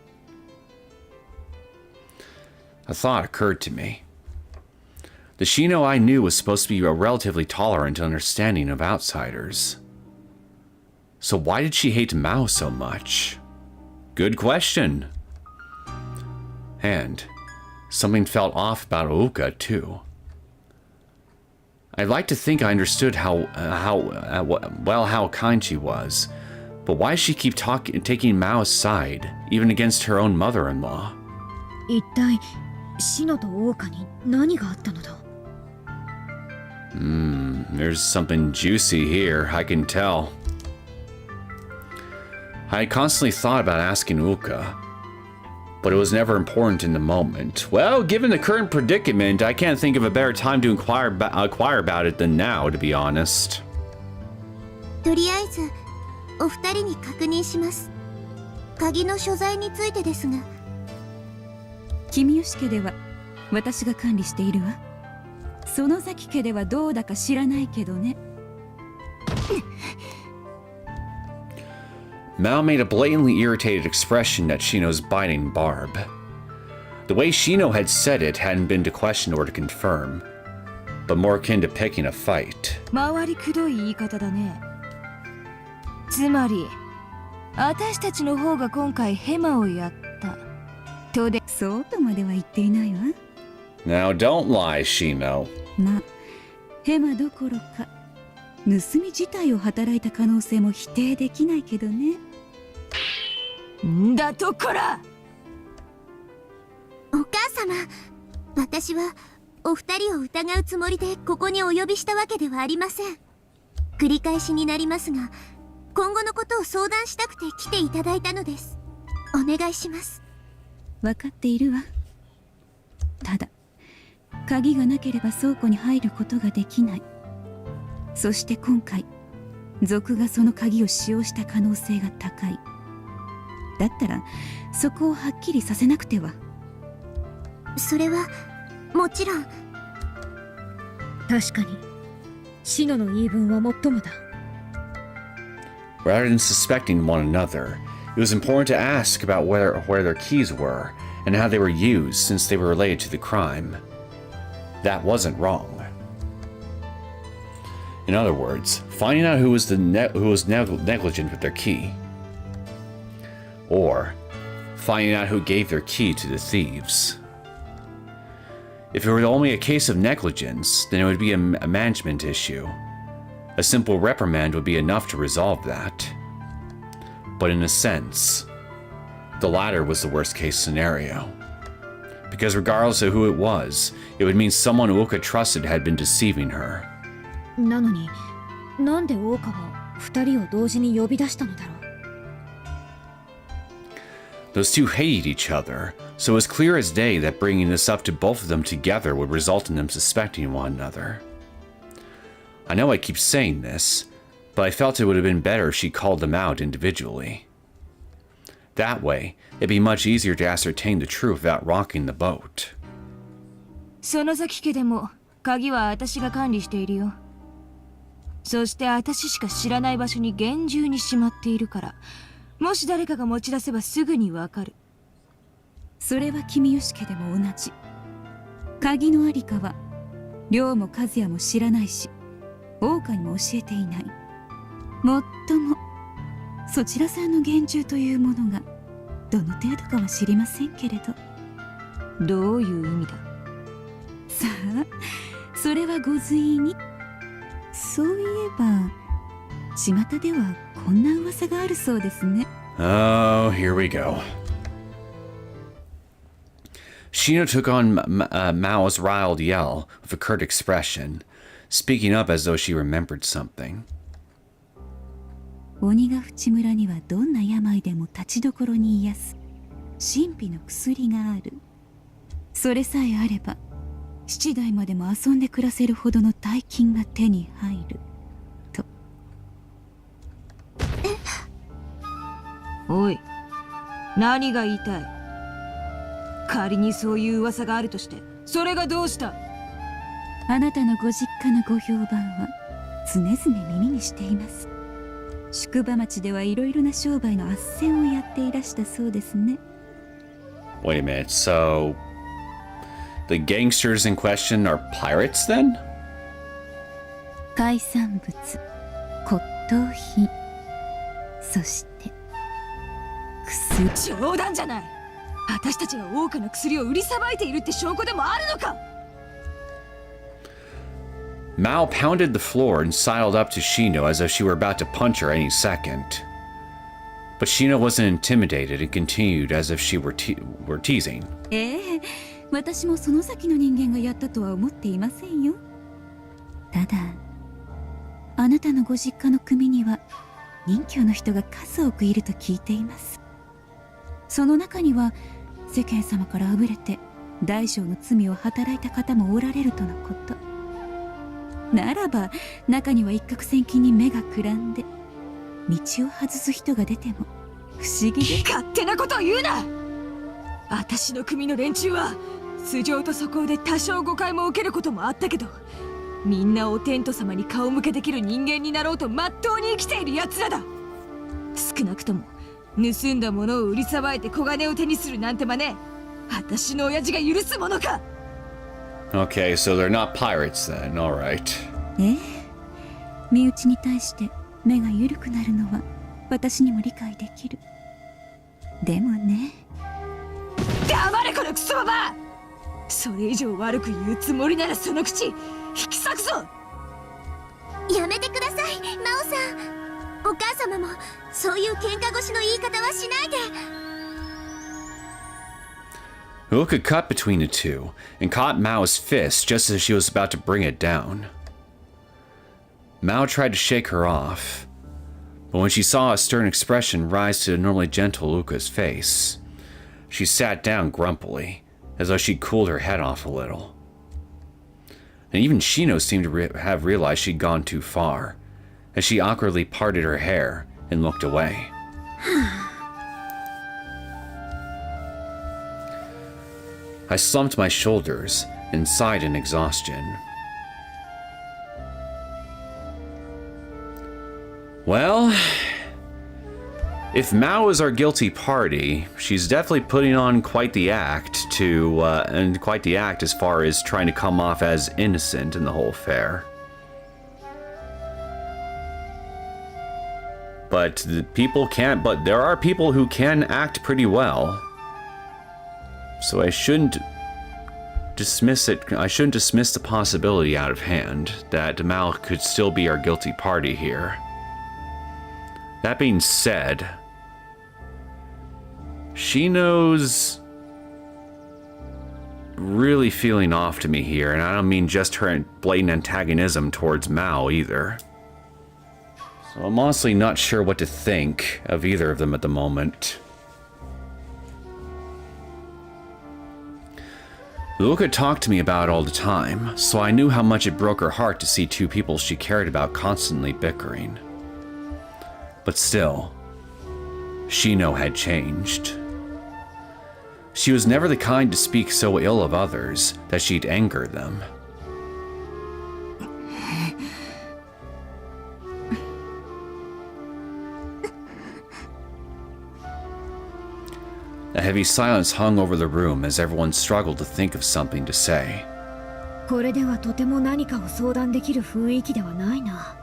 A: A thought occurred to me. The Shino I knew was supposed to be relatively tolerant and understanding of outsiders. So why did she hate Mao so much? Good question. And something felt off about Uoka too. I'd like to think I understood how kind she was, but why does she keep taking Mao's side, even against her own mother-in-law?
D: 一体シノとオーカに何があったのだ。
A: There's something juicy here, I can tell. I had constantly thought about asking Uoka, but it was never important in the moment. Well, given the current predicament, I can't think of a better time to inquire about it than now, to be honest.
C: とりあえずお二人に確認します。鍵の所在についてですが。
F: 君吉家では私が管理しているわ。園崎家ではどうだか知らないけどね。
A: Mao made a blatantly irritated expression at Shino's biting barb. The way Shino had said it hadn't been to question or to confirm, but more akin to picking a fight.
G: 回りくどい言い方だね。つまり私たちの方が今回ヘマをやったとで。
F: そうとまでは言っていないわ。
A: Now don't lie, Shino.
F: まあヘマどころか盗み自体を働いた可能性も否定できないけどね。
G: んだとこら。
C: お母様、私はお二人を疑うつもりでここにお呼びしたわけではありません。繰り返しになりますが、今後のことを相談したくて来ていただいたのです。お願いします。
F: 分かっているわ。ただ鍵がなければ倉庫に入ることができない。そして今回族がその鍵を使用した可能性が高い。だったらそこをはっきりさせなくては。
C: それはもちろん。
D: 確かにシノの言い分はもっともだ。
A: Rather than suspecting one another, it was important to ask about where their keys were and how they were used since they were related to the crime. that wasn't wrong. In other words, finding out who was negligent with their key, or finding out who gave their key to the thieves. If it were only a case of negligence, then it would be a management issue. A simple reprimand would be enough to resolve that. But in a sense, the latter was the worst case scenario. Because regardless of who it was, it would mean someone Uka trusted had been deceiving her.
D: なのに、なんでオーカは二人を同時に呼び出したのだろう。
A: Those two hated each other, so it was clear as day that bringing this up to both of them together would result in them suspecting one another. I know I keep saying this, but I felt it would have been better if she called them out individually. That way, it'd be much easier to ascertain the truth without rocking the boat.
G: 園崎家でも鍵は私が管理しているよ。そして私しか知らない場所に厳重にしまっているから、もし誰かが持ち出せばすぐにわかる。
F: それは君吉家でも同じ。鍵のありかは亮も和也も知らないし、大岡にも教えていない。もっともそちらさんの厳重というものがどの程度かは知りませんけれど。
G: どういう意味だ。
F: さあ、それはご随意に。そういえば巷ではこんな噂があるそうですね。
A: Oh, here we go. Shino took on Mao's riled yell with a curt expression, speaking up as though she remembered something.
F: 鬼ヶ淵村にはどんな病でも立ちどころに癒す神秘の薬がある。それさえあれば7代までも遊んで暮らせるほどの大金が手に入ると。
G: おい、何が言いたい。仮にそういう噂があるとしてそれがどうした。
F: あなたのご実家のご評判は常々耳にしています。宿場町ではいろいろな商売の斡旋をやっていらしたそうですね。
A: Wait a minute, so the gangsters in question are pirates then?
F: 海産物、骨董品、そして薬。
G: 冗談じゃない。私たちが多くの薬を売りさばいているって証拠でもあるのか。
A: Mao pounded the floor and sidled up to Shino as if she were about to punch her any second. But Shino wasn't intimidated and continued as if she were teasing.
F: 私もその先の人間がやったとは思っていませんよ。ただ、あなたのご実家の組には任侠の人が数多くいると聞いています。その中には世間様からあぶれて大小の罪を働いた方もおられるとのこと。ならば中には一攫千金に目がくらんで道を外す人が出ても不思議で。
G: 勝手なことを言うな。私の組の連中は素性と素行で多少誤解も受けることもあったけど、みんなお天道様に顔向けできる人間になろうとまっとうに生きている奴らだ。少なくとも盗んだものを売りさばいて小金を手にするなんて真似、私の親父が許すものか。
A: Okay, so they're not pirates then, alright.
F: 身内に対して目が緩くなるのは私にも理解できる。でもね。
G: 黙れこのクソババア。それ以上悪く言うつもりならその口引き裂くぞ。
C: やめてください、マオさん。お母様もそういう喧嘩腰の言い方はしないで。
A: Uka cut between the two and caught Mao's fist just as she was about to bring it down. Mao tried to shake her off, but when she saw a stern expression rise to the normally gentle Uka's face, she sat down grumpily, as though she'd cooled her head off a little. And even Shino seemed to have realized she'd gone too far, as she awkwardly parted her hair and looked away. I slumped my shoulders and sighed in exhaustion. Well, If Mao is our guilty party, she's definitely putting on quite the act as far as trying to come off as innocent in the whole affair. But there are people who can act pretty well. So I shouldn't dismiss the possibility out of hand that Mao could still be our guilty party here. That being said, Shino's really feeling off to me here, and I don't mean just her blatant antagonism towards Mao either. So I'm honestly not sure what to think of either of them at the moment. Luca talked to me about it all the time, so I knew how much it broke her heart to see two people she cared about constantly bickering. But still, Shino had changed. She was never the kind to speak so ill of others that she'd anger them. A heavy silence hung over the room as everyone struggled to think of something to say.
D: これではとても何かを相談できる雰囲気ではないな。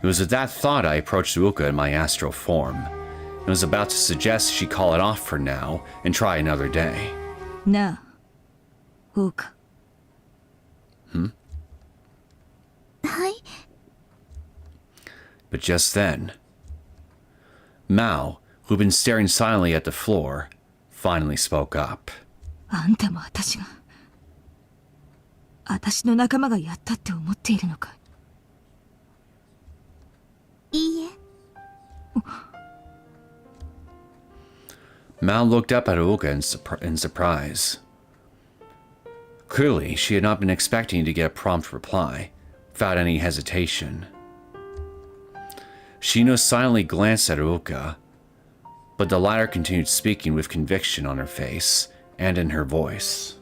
A: It was with that thought I approached Uka in my astral form, and was about to suggest she call it off for now and try another day.
G: なあ、オーカ。
C: はい。
A: But just then, Mao, who'd been staring silently at the floor, finally spoke up.
G: あんたも私の仲間がやったって思っているのか。
C: いいえ。
A: Mao looked up at Uka in surprise. Clearly, she had not been expecting to get a prompt reply, without any hesitation. Shino silently glanced at Uka, but the latter continued speaking with conviction on her face and in her voice.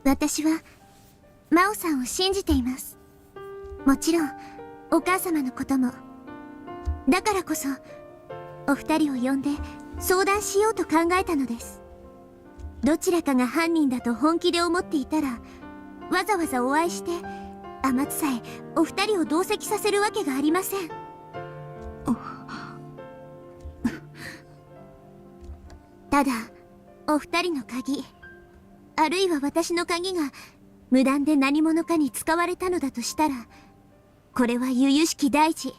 C: 私は真央さんを信じています。もちろんお母様のことも。だからこそお二人を呼んで相談しようと考えたのです。どちらかが犯人だと本気で思っていたら、わざわざお会いして天津さえお二人を同席させるわけがありません。ただお二人の鍵、あるいは私の鍵が無断で何者かに使われたのだとしたら、これは由々しき大事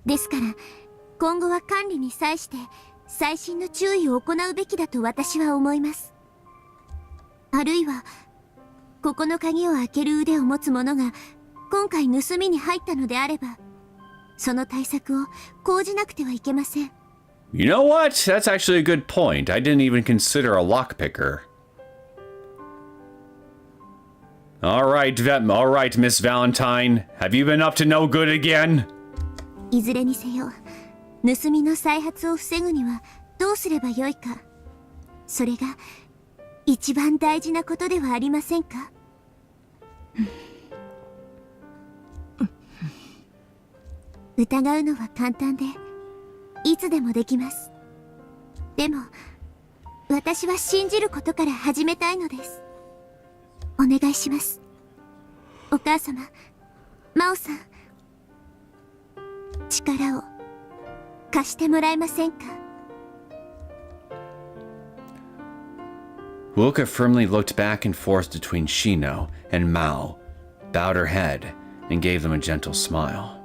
C: ですから、今後は管理に際して細心の注意を行うべきだと私は思います。あるいはここの鍵を開ける腕を持つ者が今回盗みに入ったのであれば、その対策を講じなくてはいけません。
A: You know what? That's actually a good point. I didn't even consider a lockpicker. All right, Miss Valentine. Have you been up to no good again?
C: いずれにせよ、盗みの再発を防ぐにはどうすればよいか。それが一番大事なことではありませんか。疑うのは簡単で、いつでもできます。でも、私は信じることから始めたいのです。お願いします。お母様、真央さん、力を貸してもらえませんか。
A: Wilka firmly looked back and forth between Shino and Mao, bowed her head, and gave them a gentle smile.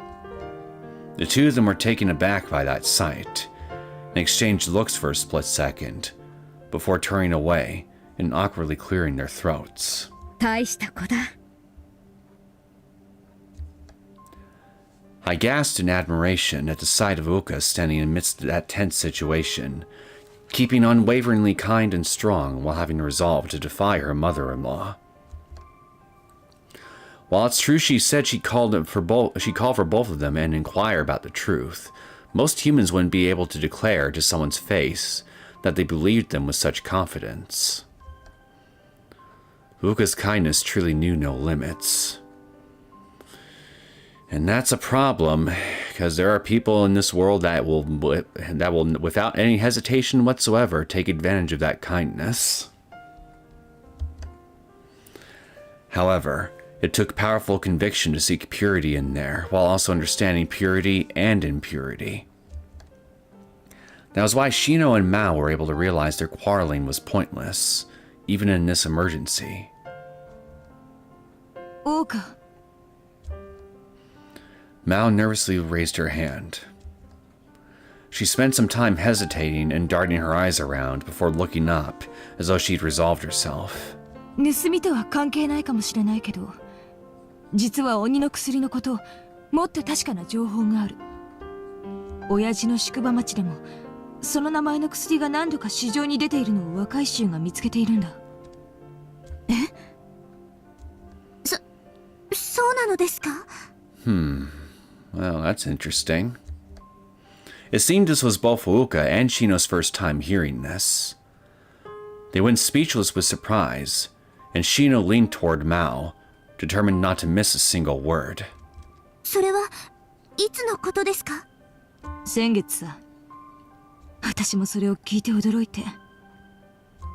A: The two of them were taken aback by that sight, and exchanged looks for a split second, before turning away and awkwardly clearing their throats.
D: 大した子だ。
A: I gasped in admiration at the sight of Uka standing amidst that tense situation, keeping unwaveringly kind and strong while having resolved to defy her mother-in-law. While it's true she said she called for both of them and inquire about the truth, most humans wouldn't be able to declare to someone's face that they believed them with such confidence. Uka's kindness truly knew no limits. And that's a problem, because there are people in this world that will, without any hesitation whatsoever, take advantage of that kindness. However, it took powerful conviction to seek purity in there, while also understanding purity and impurity. That was why Shino and Mao were able to realize their quarreling was pointless, even in this emergency.
G: Oka.
A: Mao nervously raised her hand. She spent some time hesitating and darting her eyes around before looking up, as though she'd resolved herself.
G: 盗みとは関係ないかもしれないけど、実は鬼の薬のこと、もっと確かな情報がある。親父の宿場町でも、その名前の薬が何度か市場に出ているのを若い衆が見つけているんだ。え？
C: そうなのですか？
A: Well, that's interesting. It seemed this was both Fuuka and Shino's first time hearing this. They went speechless with surprise, and Shino leaned toward Mao, determined not to miss a single word.
C: それはいつのことですか？
G: 先月さ。私もそれを聞いて驚いて。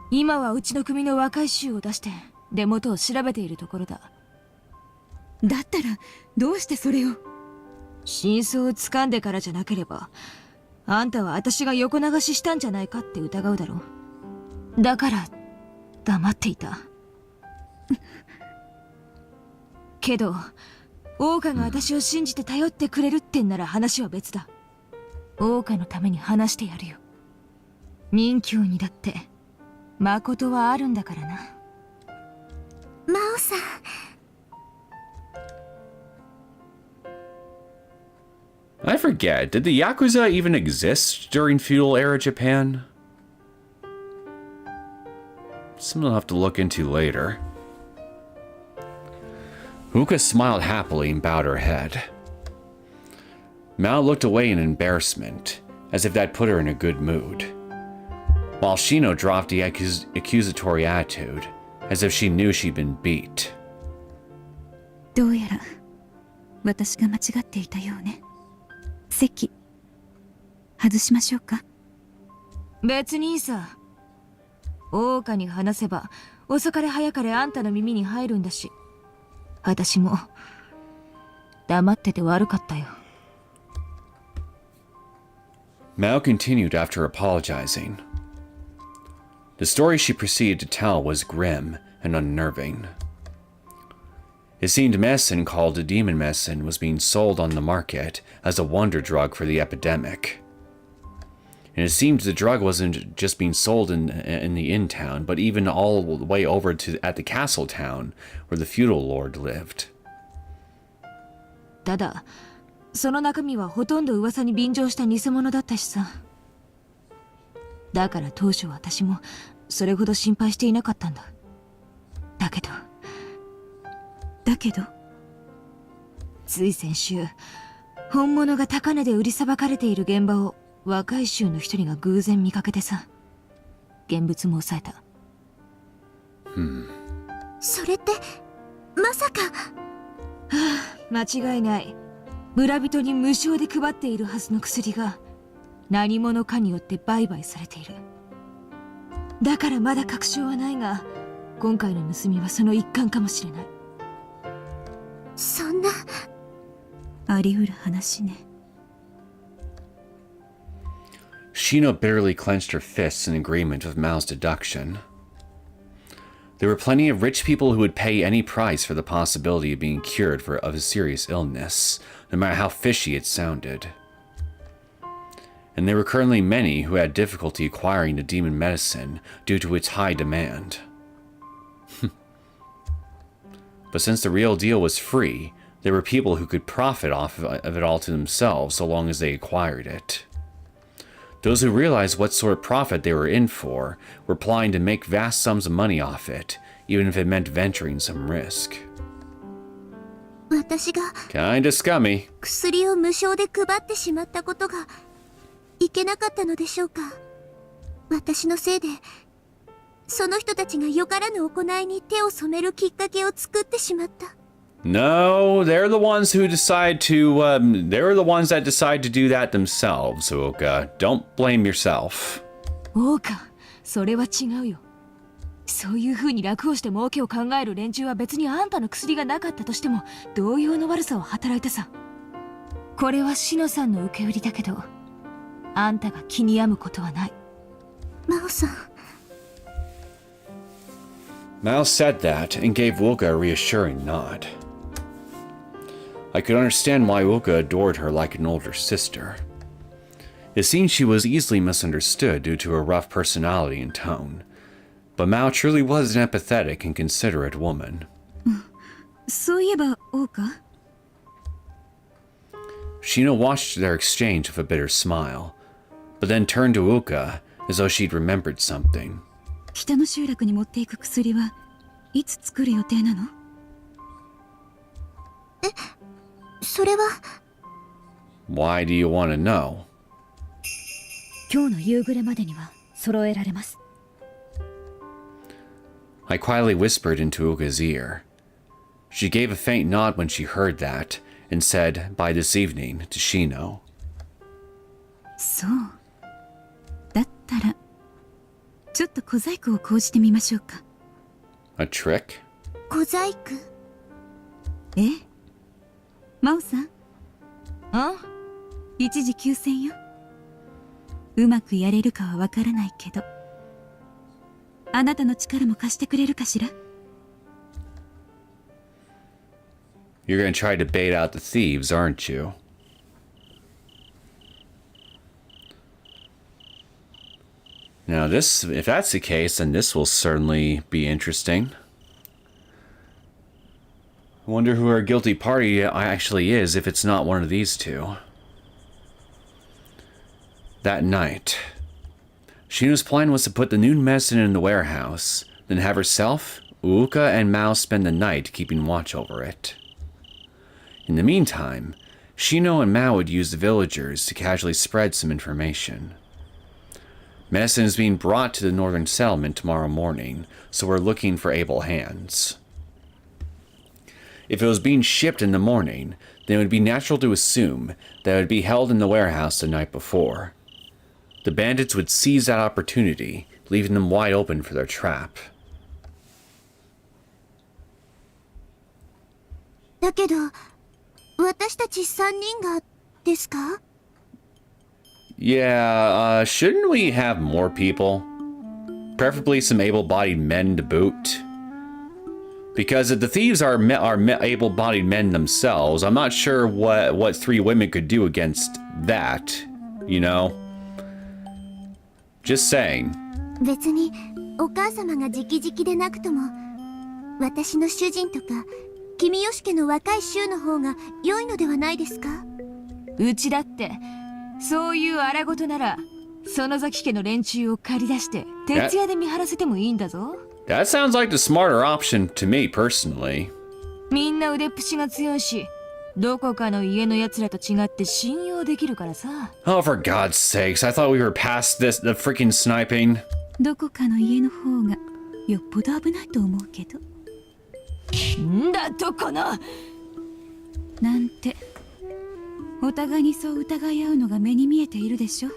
G: 今はうちの組の若い衆を出して出元を調べているところだ。
F: だったらどうしてそれを？
G: 真相を掴んでからじゃなければ、あんたは私が横流ししたんじゃないかって疑うだろう。だから黙っていた。けどオオカが私を信じて頼ってくれるってんなら話は別だ。オオカのために話してやるよ。任侠にだって誠はあるんだからな。
C: 真央さん。
A: I forget, did the Yakuza even exist during feudal era Japan? Something I'll have to look into later. Fuuka smiled happily and bowed her head. Mao looked away in embarrassment, as if that put her in a good mood, while Shino dropped the accusatory attitude, as if she knew she'd been beat.
F: どうやら私が間違っていたようね。席外しましょうか。
G: 別にいいさ。オオカに話せば遅かれ早かれあんたの耳に入るんだし、私も黙ってて悪かったよ。
A: Mao continued after apologizing. The story she proceeded to tell was grim and unnerving. It seemed medicine called demon medicine was being sold on the market as a wonder drug for the epidemic. And it seemed the drug wasn't just being sold in the inn-town, but even all the way over to at the castle town where the feudal lord lived.
G: ただ、その中身はほとんど噂に便乗した偽物だったしさ。だから当初私もそれほど心配していなかったんだ。だけどつい先週、本物が高値で売りさばかれている現場を若い衆の一人が偶然見かけてさ、現物も押さえた。
C: それってまさか。
G: 間違いない。村人に無償で配っているはずの薬が何者かによって売買されている。だからまだ確証はないが、今回の盗みはその一環かもしれない。
C: そんな。
F: あり得る話ね。
A: Shino bitterly clenched her fists in agreement with Mao's deduction. There were plenty of rich people who would pay any price for the possibility of being cured of a serious illness, no matter how fishy it sounded. And there were currently many who had difficulty acquiring the demon medicine due to its high demand. But since the real deal was free, there were people who could profit off of it all to themselves so long as they acquired it. Those who realized what sort of profit they were in for were planning to make vast sums of money off it, even if it meant venturing some risk.
C: 私が
A: Kinda scummy.
C: 薬を無償で配ってしまったことがいけなかったのでしょうか。私のせいでその人たちがよからぬ行いに手を染めるきっかけを作ってしまった。
A: No, they're the ones who decide to, they're the ones that decide to do that themselves, Uoka. Don't blame yourself.
G: 王か、それは違うよ。そういう風に楽をして儲けを考える連中は別にあんたの薬がなかったとしても同様の悪さを働いたさ。これはシノさんの受け売りだけど、あんたが気に病むことはない。
C: 真央さん。
A: Mao said that and gave Uoka a reassuring nod. I could understand why Uoka adored her like an older sister. It seemed she was easily misunderstood due to her rough personality and tone, but Mao truly was an empathetic and considerate woman.
F: そういえば王か
A: Shino watched their exchange with a bitter smile, but then turned to Uoka as though she'd remembered something.
F: 北の集落に持っていく薬はいつ作る予定なの？
C: それは。
A: Why do you want to know?
D: 今日の夕暮れまでには揃えられます。
A: I quietly whispered into Uoka's ear. She gave a faint nod when she heard that, and said, by this evening, to Shino.
F: そう。だったら、ちょっと小細工を講じてみましょうか。
A: A trick?
C: 小細工。
F: え？真央さん？
G: あ？
F: 一時休戦よ。うまくやれるかはわからないけど、あなたの力も貸してくれるかしら？
A: You're gonna try to bait out the thieves, aren't you? Now this, if that's the case, then this will certainly be interesting. I wonder who our guilty party actually is if it's not one of these two. That night, Shino's plan was to put the new medicine in the warehouse, then have herself, Uoka, and Mao spend the night keeping watch over it. In the meantime, Shino and Mao would use the villagers to casually spread some information. Medicine is being brought to the northern settlement tomorrow morning, so we're looking for able hands. If it was being shipped in the morning, then it would be natural to assume that it would be held in the warehouse the night before. The bandits would seize that opportunity, leaving them wide open for their trap.
C: だけど、私たち3人がですか？
A: Yeah, shouldn't we have more people? Preferably some able-bodied men to boot. Because if the thieves are able-bodied men themselves, I'm not sure what 3 women could do against that, you know? Just saying.
C: 別にお母様が直々でなくとも、私の主人とか君吉家の若い衆の方が良いのではないですか？
G: うちだってそういう荒事なら園崎家の連中を借り出して徹夜で見張らせてもいいんだぞ。
A: That sounds like the smarter option to me personally.
G: みんな腕っぷしが強いし、どこかの家の奴らと違って信用できるからさ。
A: Oh, for God's sakes, I thought we were past this, the freaking sniping.
F: どこかの家の方がよっぽど危ないと思うけど。
G: んだとこの。
F: なんて、お互いにそう疑い合うのが目に見えているでしょ。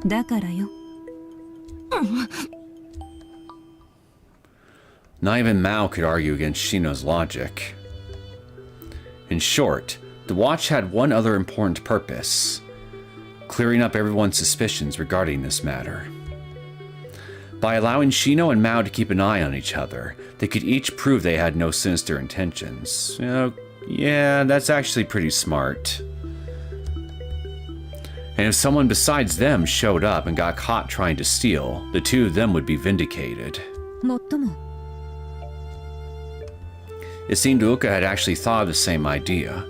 F: だからよ。
A: Not even Mao could argue against Shino's logic. In short, the watch had one other important purpose: clearing up everyone's suspicions regarding this matter. By allowing Shino and Mao to keep an eye on each other, they could each prove they had no sinister intentions. Yeah, that's actually pretty smart. And if someone besides them showed up and got caught trying to steal, the 2 of them would be vindicated.
D: もっとも
A: It seemed Uoka had actually thought of the same idea.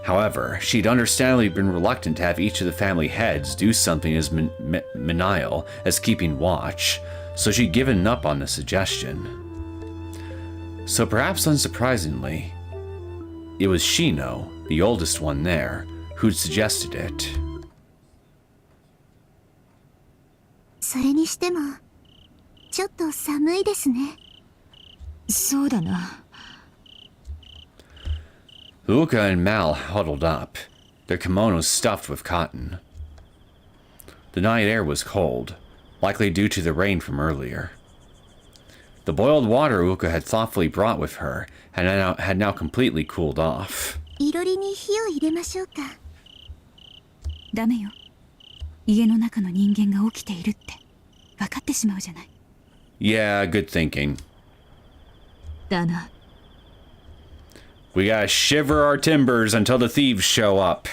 A: However, she'd understandably been reluctant to have each of the family heads do something as menial as keeping watch, so she'd given up on the suggestion. So perhaps unsurprisingly, it was Shino, the oldest one there, who'd suggested it.
C: それにしてもちょっと寒いですね。
G: そうだな。
A: Uka and Mal huddled up, their kimonos stuffed with cotton. The night air was cold, likely due to the rain from earlier. The boiled water Uka had thoughtfully brought with her had now completely cooled off.
C: いろりに火を入れましょうか。
F: ダメよ。家の中の人間が起きているって分かってしまうじゃない。
A: Yeah, good thinking.
G: だな。
A: We gotta shiver our timbers until the thieves show up.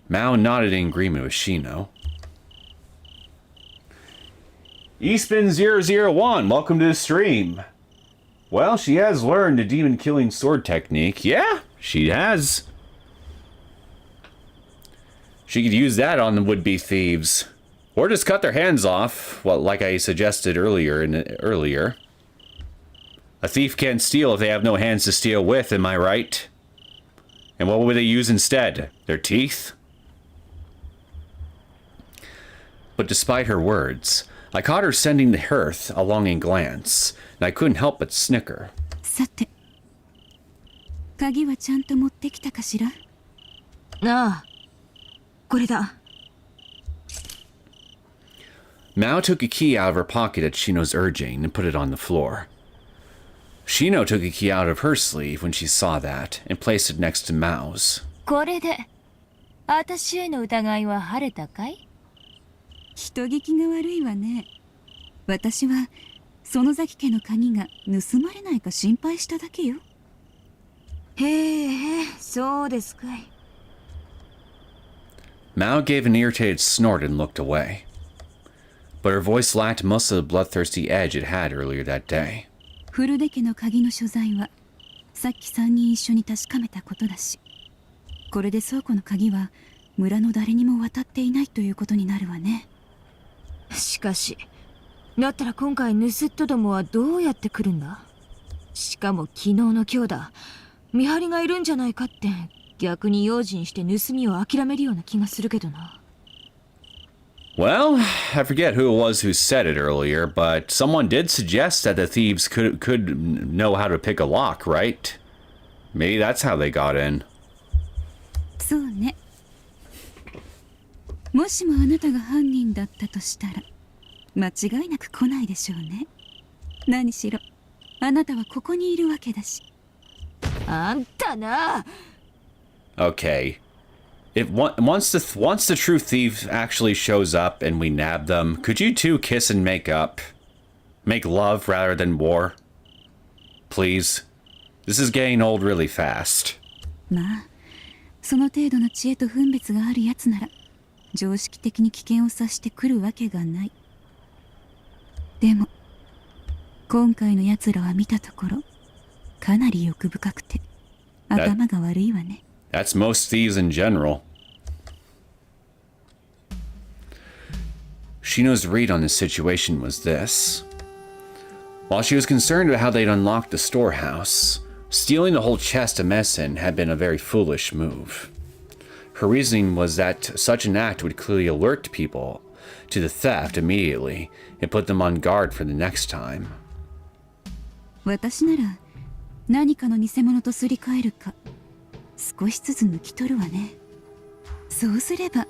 A: Mao nodded in agreement with Shino. Eastman001, welcome to the stream. Well, she has learned the demon-killing sword technique. Yeah, she has. She could use that on the would-be thieves. Or just cut their hands off, well, like I suggested earlier. A thief can't steal if they have no hands to steal with, am I right? And what would they use instead? Their teeth? But despite her words, I caught her sending the hearth a longing glance, and I couldn't help but snicker.
F: さて、鍵はちゃんと持ってきたかしら？
G: ああ、これだ。
A: Mao took a key out of her pocket at Shino's urging and put it on the floor. Shino took a key out of her sleeve when she saw that and placed it next to Mao's.
G: これで、私への疑いは晴れたかい？
F: 人聞きが悪いわね。私は園崎家の鍵が盗まれないか心配しただけよ。
G: へえ、そうですかい。
A: Mao gave an irritated snort and looked away. But her voice lacked most of the bloodthirsty edge it had earlier that day.
F: 古出家の鍵の所在はさっき3人一緒に確かめたことだし、これで倉庫の鍵は村の誰にも渡っていないということになるわね。
G: しかし、だったら今回盗人どもはどうやって来るんだ？しかも昨日の今日だ。見張りがいるんじゃないかって逆に用心して盗みを諦めるような気がするけどな。
A: Well, I forget who it was who said it earlier, but someone did suggest that the thieves could know how to pick a lock, right? Maybe that's how they got in.
F: そうね。もしもあなたが犯人だったとしたら間違いなく来ないでしょうね。何しろあなたはここにいるわけだし。
G: あんたな。
A: Okay. Once the true thief actually shows up and we nab them, could you two kiss and make up? Make love rather than war? Please? This is getting old really fast.
F: まあ、その程度の知恵と分別があるやつなら常識的に危険を察してくるわけがない。でも今回の奴らは見たところかなり欲深くて頭が悪いわね。
A: That's most thieves in general. Shino's read on this situation was this. While she was concerned about how they'd unlocked the storehouse, stealing the whole chest of medicine had been a very foolish move. Her reasoning was that such an act would clearly alert people to the theft immediately and put them on guard for the next time.
F: 私なら何かの偽物とすり替えるか少しずつ抜き取るわね。そうすれば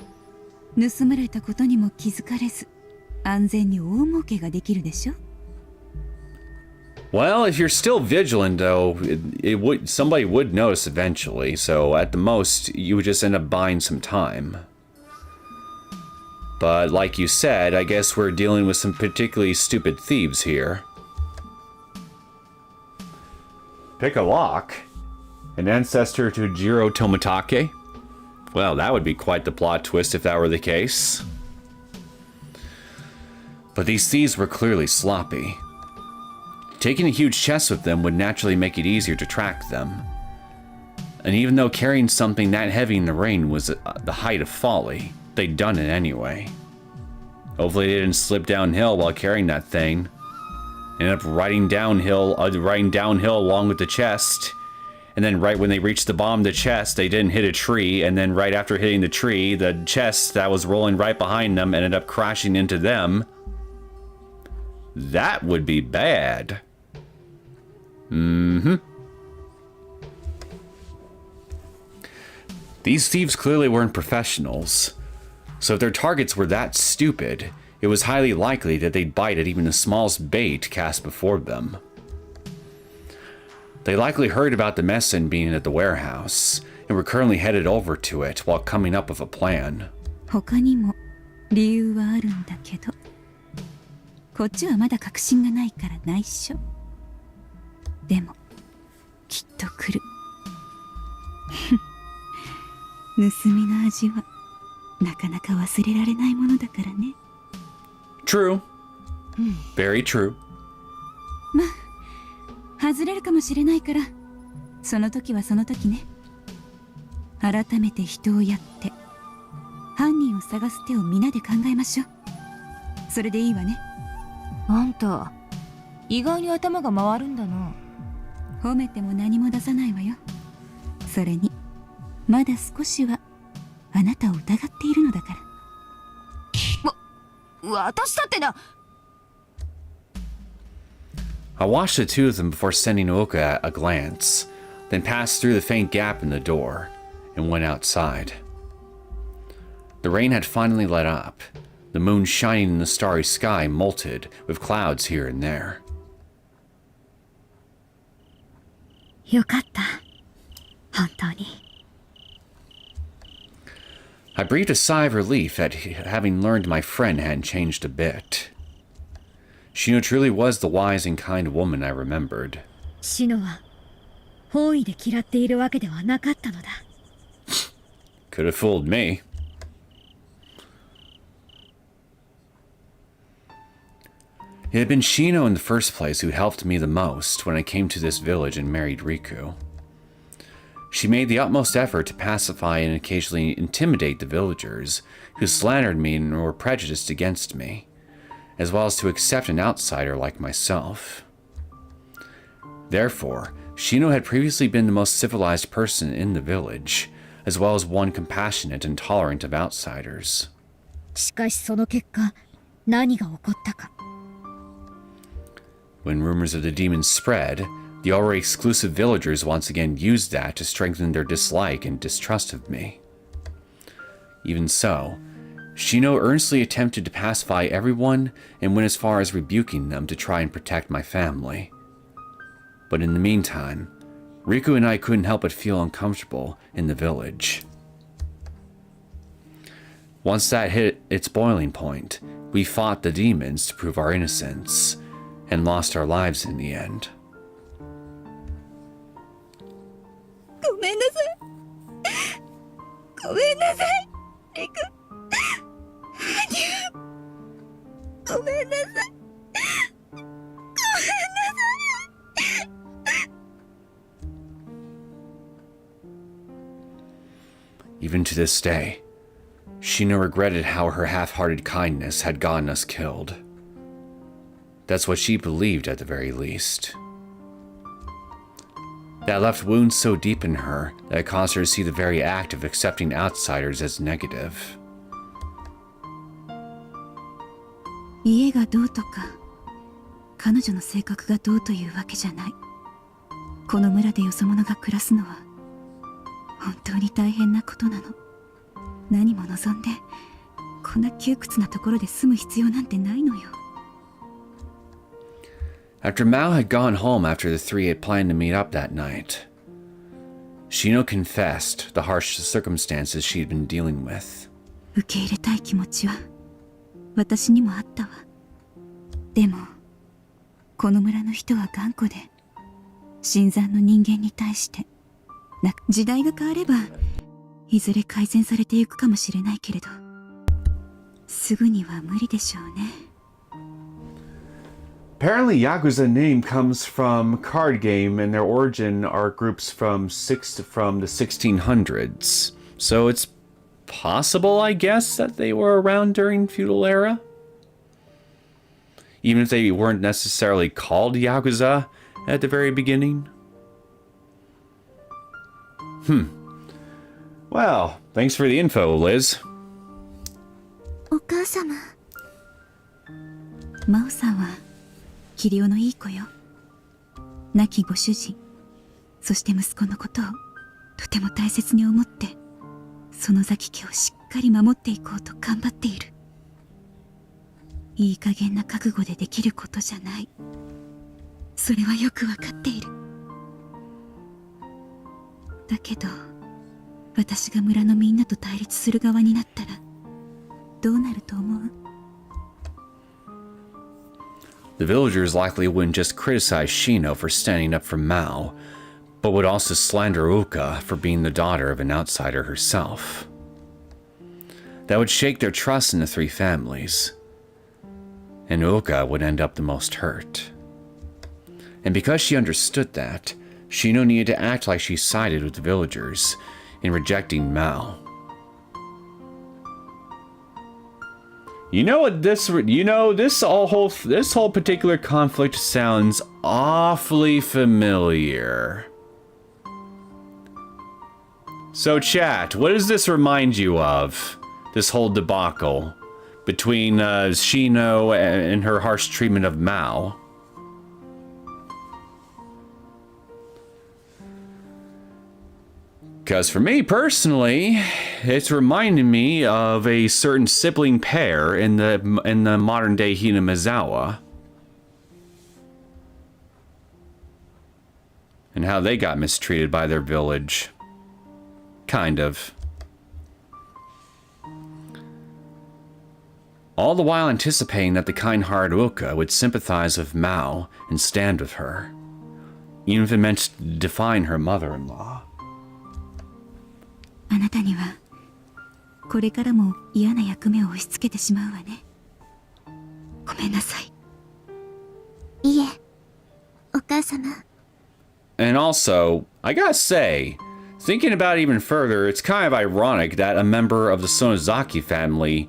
F: 盗まれたことにも気づかれず安全に大儲けができるでしょ。
A: Well, if you're still vigilant, though, somebody would notice eventually. So at the most, you would just end up buying some time. But like you said, I guess we're dealing with some particularly stupid thieves here. Pick a lock. An ancestor to Jiro Tomitake? Well, that would be quite the plot twist if that were the case. But these thieves were clearly sloppy. Taking a huge chest with them would naturally make it easier to track them. And even though carrying something that heavy in the rain was the height of folly, they'd done it anyway. Hopefully they didn't slip downhill while carrying that thing. Ended up riding downhill along with the chest. And then right when they reached the bottom of the chest, they didn't hit a tree. And then right after hitting the tree, the chest that was rolling right behind them ended up crashing into them. That would be bad. Mm-hmm. These thieves clearly weren't professionals. So if their targets were that stupid, it was highly likely that they'd bite at even the smallest bait cast before them. They likely heard about the Messen being at the warehouse, and were currently headed over to it while coming up with a plan.
F: 他にも理由はあるんだけど、こっちはまだ確信がないから内緒。でもきっと来る。盗みの味はなかなか忘れられないものだからね。
A: True. Very true.
F: まあ外れるかもしれないから、その時はその時ね。改めて人をやって犯人を探す手を皆で考えましょう。それでいいわね。
G: あんた意外に頭が回るんだな。
F: 褒めても何も出さないわよ。それにまだ少しはあなたを疑っているのだから。
G: 私だってな。
A: I watched the two of them before sending Oka a glance, then passed through the faint gap in the door and went outside. The rain had finally let up, the moon shining in the starry sky molted with clouds here and there.
D: よかった。本当に。
A: I breathed a sigh of relief at having learned my friend hadn't changed a bit. Shino truly was the wise and kind woman I remembered.
D: シノは方位で嫌っているわけではなかったのだ。
A: Could have fooled me. It had been Shino in the first place who helped me the most when I came to this village and married Riku. She made the utmost effort to pacify and occasionally intimidate the villagers who slandered me and were prejudiced against me, as well as to accept an outsider like myself. Therefore, Shino had previously been the most civilized person in the village, as well as one compassionate and tolerant of outsiders.
D: しかしその結果、何が起こったか。
A: When rumors of the demons spread, the already exclusive villagers once again used that to strengthen their dislike and distrust of me. Even so, Shino earnestly attempted to pacify everyone and went as far as rebuking them to try and protect my family. But in the meantime, Riku and I couldn't help but feel uncomfortable in the village. Once that hit its boiling point, we fought the demons to prove our innocence, and lost our lives in the end.
F: ごめんなさい。ごめんなさい。リク。ごめんなさい。ごめんなさい。
A: Even to this day, Shino regretted how her half-hearted kindness had gotten us killed. That's what she believed at the very least. That left wounds so deep in her that it caused her to see the very act of accepting outsiders as negative.
F: 家がどうとか、彼女の性格がどうというわけじゃない。この村でよそ者が暮らすのは本当に大変なことなの。何も望んでこんな窮屈なところで住む必要なんてないのよ。
A: After Mao had gone home after the three had planned to meet up that night, Shino confessed the harsh circumstances she had been dealing with.
F: 受け入れたい気持ちは私にもあったわ。でもこの村の人は頑固で新参の人間に対して時代が変わればいずれ改善されていくかもしれないけれど、すぐには無理でしょうね。
A: Apparently, Yakuza name comes from card game, and their origin are groups from the 1600s. So it's possible, I guess, that they were around during feudal era, even if they weren't necessarily called Yakuza at the very beginning. Well, thanks for the info, Liz.
C: お母様。
F: 真央さんは器量のいい子よ。亡きご主人、そして息子のことをとても大切に思ってその崎家をしっかり守っていこうと頑張っている。いい加減な覚悟でできることじゃない。それはよくわかっている。だけど私が村のみんなと対立する側になったらどうなると思う？
A: The villagers likely wouldn't just criticize Shino for standing up for Mao, but would also slander Uka for being the daughter of an outsider herself. That would shake their trust in the three families, and Uka would end up the most hurt. And because she understood that, Shino needed to act like she sided with the villagers in rejecting Mao. You know what this whole particular conflict sounds awfully familiar. So chat, what does this remind you of? This whole debacle between Shino and her harsh treatment of Mao. Because for me personally, it's reminding me of a certain sibling pair in the modern day Hinamizawa. And how they got mistreated by their village. Kind of. All the while anticipating that the kind-hearted Uka would sympathize with Mao and stand with her. Even if it meant to define her mother-in-law.
F: あなたにはこれからも嫌な役目を押し付けてしまうわね。ごめんなさい。
C: いえ、お母様。
A: And also, I gotta say, thinking about it even further, it's kind of ironic that a member of the Sonozaki family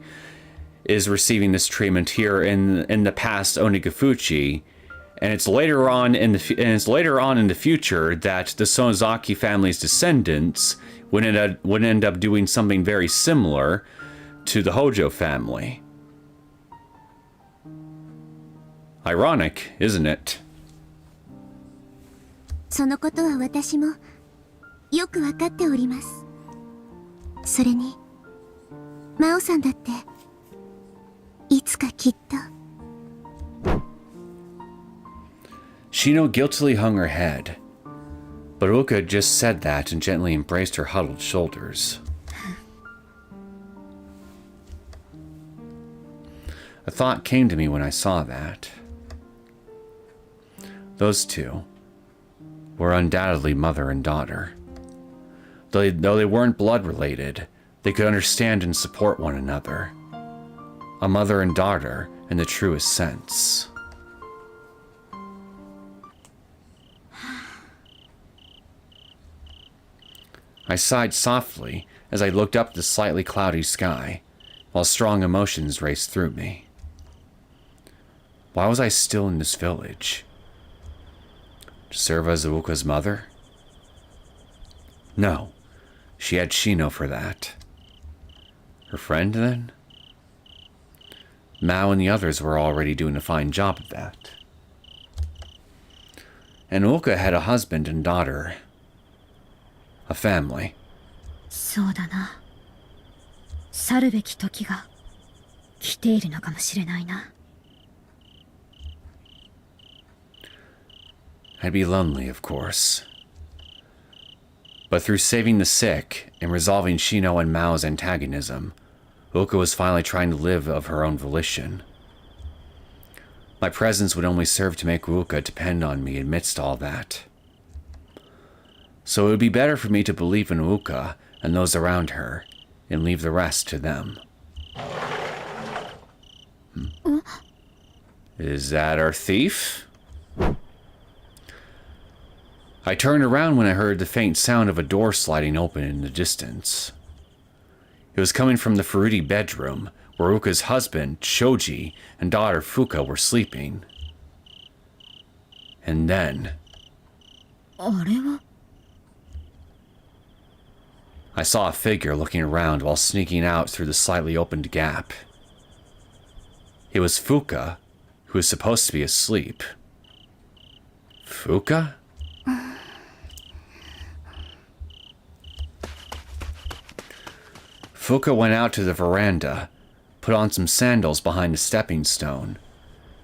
A: is receiving this treatment here in the past Onigafuchi, and it's later on in the future that the Sonozaki family's descendants would end up doing something very similar to the Hojo family. Ironic, isn't it?
C: そのことは私もよくわかっております。それに、真央さんだっていつかきっと。
A: Shino guiltily hung her head, but Uka just said that and gently embraced her huddled shoulders. A thought came to me when I saw that. Those two were undoubtedly mother and daughter. Though they weren't blood related, they could understand and support one another. A mother and daughter in the truest sense. I sighed softly as I looked up at the slightly cloudy sky, while strong emotions raced through me. Why was I still in this village? To serve as Uka's mother? No, she had Shino for that. Her friend, then? Mao and the others were already doing a fine job of that. And Uka had a husband and daughter. A family.
D: そうだな。去るべき時が来ているのかもしれないな。
A: I'd be lonely, of course. But through saving the sick and resolving Shino and Mao's antagonism, Uka was finally trying to live of her own volition. My presence would only serve to make Uka depend on me amidst all that. So it would be better for me to believe in Uka and those around her, and leave the rest to them. Is that our thief? I turned around when I heard the faint sound of a door sliding open in the distance. It was coming from the Furuti bedroom, where Uka's husband, Shoji, and daughter Fuka were sleeping. And then...
D: あれは
A: I saw a figure looking around while sneaking out through the slightly opened gap. It was Fuka, who was supposed to be asleep. Fuka? Fuka went out to the veranda, put on some sandals behind a stepping stone,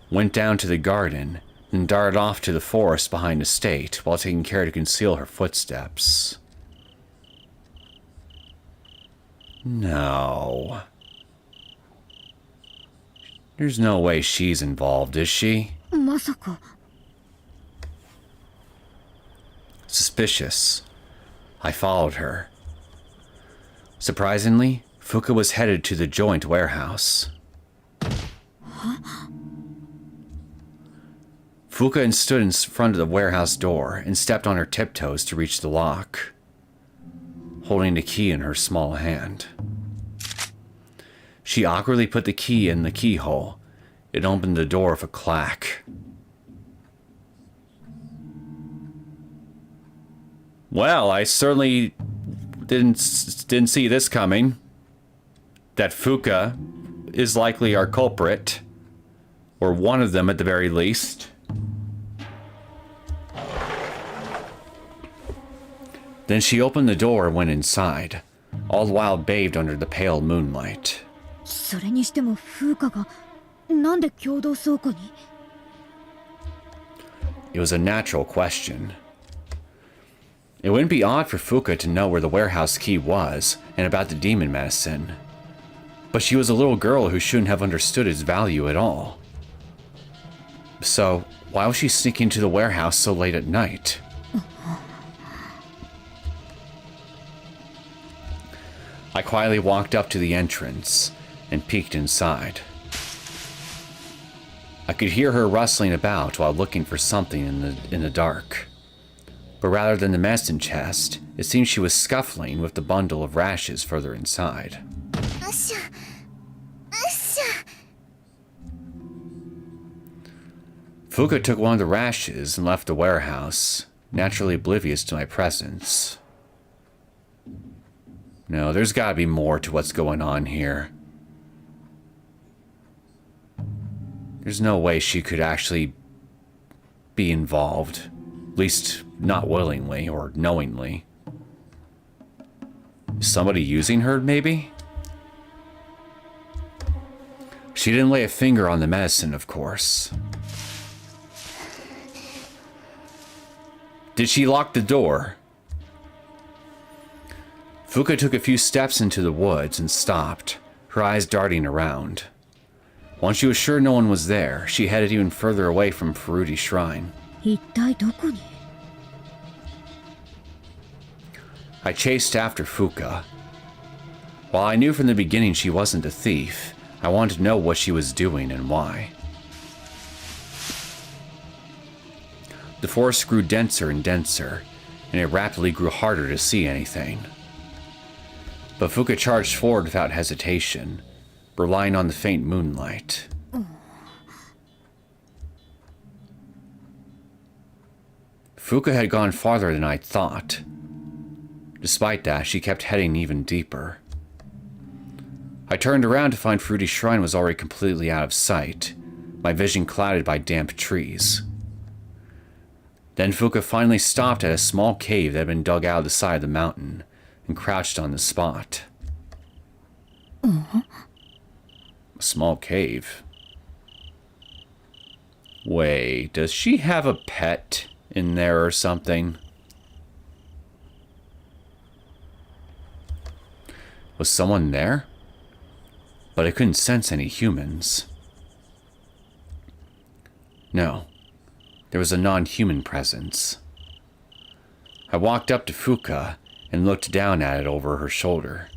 A: went down to the garden, and darted off to the forest behind the estate while taking care to conceal her footsteps. No. There's no way she's involved, is she?
D: まさか
A: Suspicious. I followed her. Surprisingly, Fuka was headed to the joint warehouse. Fuka stood in front of the warehouse door and stepped on her tiptoes to reach the lock, holding the key in her small hand. She awkwardly put the key in the keyhole. It opened the door with a clack. Well, I certainly didn't see this coming. That Fuka is likely our culprit, or one of them at the very least. Then she opened the door and went inside, all the while bathed under the pale moonlight.
D: それにしても風花がなんで共同倉庫に
A: It was a natural question. It wouldn't be odd for Fuka to know where the warehouse key was and about the demon medicine. But she was a little girl who shouldn't have understood its value at all. So, why was she sneaking into the warehouse so late at night? I quietly walked up to the entrance and peeked inside. I could hear her rustling about while looking for something in the dark. But rather than the medicine chest, it seemed she was scuffling with the bundle of rashes further inside. Fuka took one of the rashes and left the warehouse, naturally oblivious to my presence. No, there's gotta be more to what's going on here. There's no way she could actually be involved. At least, not willingly or knowingly. Is somebody using her, maybe? She didn't lay a finger on the medicine, of course. Did she lock the door? Fuka took a few steps into the woods and stopped, her eyes darting around. Once she was sure no one was there, she headed even further away from Furudi's shrine.
D: 一体どこに
A: I chased after Fuka. While I knew from the beginning she wasn't a thief, I wanted to know what she was doing and why. The forest grew denser and denser, and it rapidly grew harder to see anything. But Fuka charged forward without hesitation, relying on the faint moonlight. Fuka had gone farther than I'd thought. Despite that, she kept heading even deeper. I turned around to find Furudi's shrine was already completely out of sight, my vision clouded by damp trees. Then Fuka finally stopped at a small cave that had been dug out of the side of the mountain, and crouched on the spot. A small cave. Wait, does she have a pet in there or something? Was someone there? But I couldn't sense any humans. No, there was a non-human presence. I walked up to Fuka and looked down at it over her shoulder.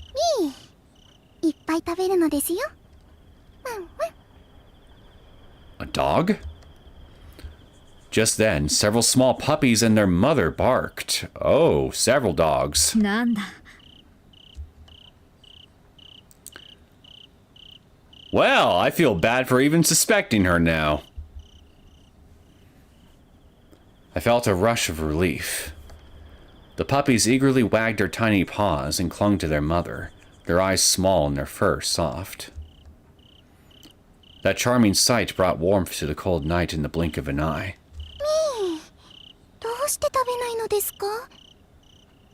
A: A dog? Just then, several small puppies and their mother barked. Oh, several dogs.
D: なんだ
A: Well, I feel bad for even suspecting her now. I felt a rush of relief. The puppies eagerly wagged their tiny paws and clung to their mother, their eyes small and their fur soft. That charming sight brought warmth to the cold night in the blink of an eye.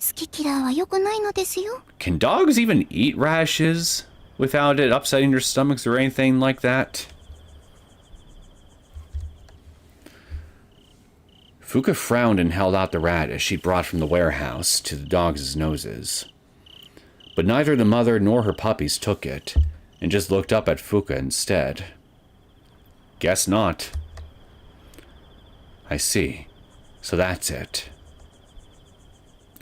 C: 好き嫌いは良くないのですよ。
A: Can dogs even eat rashes without it upsetting their stomachs or anything like that? Fuka frowned and held out the radish she'd brought from the warehouse to the dogs' noses. But neither the mother nor her puppies took it, and just looked up at Fuka instead. Guess not. I see. So that's it.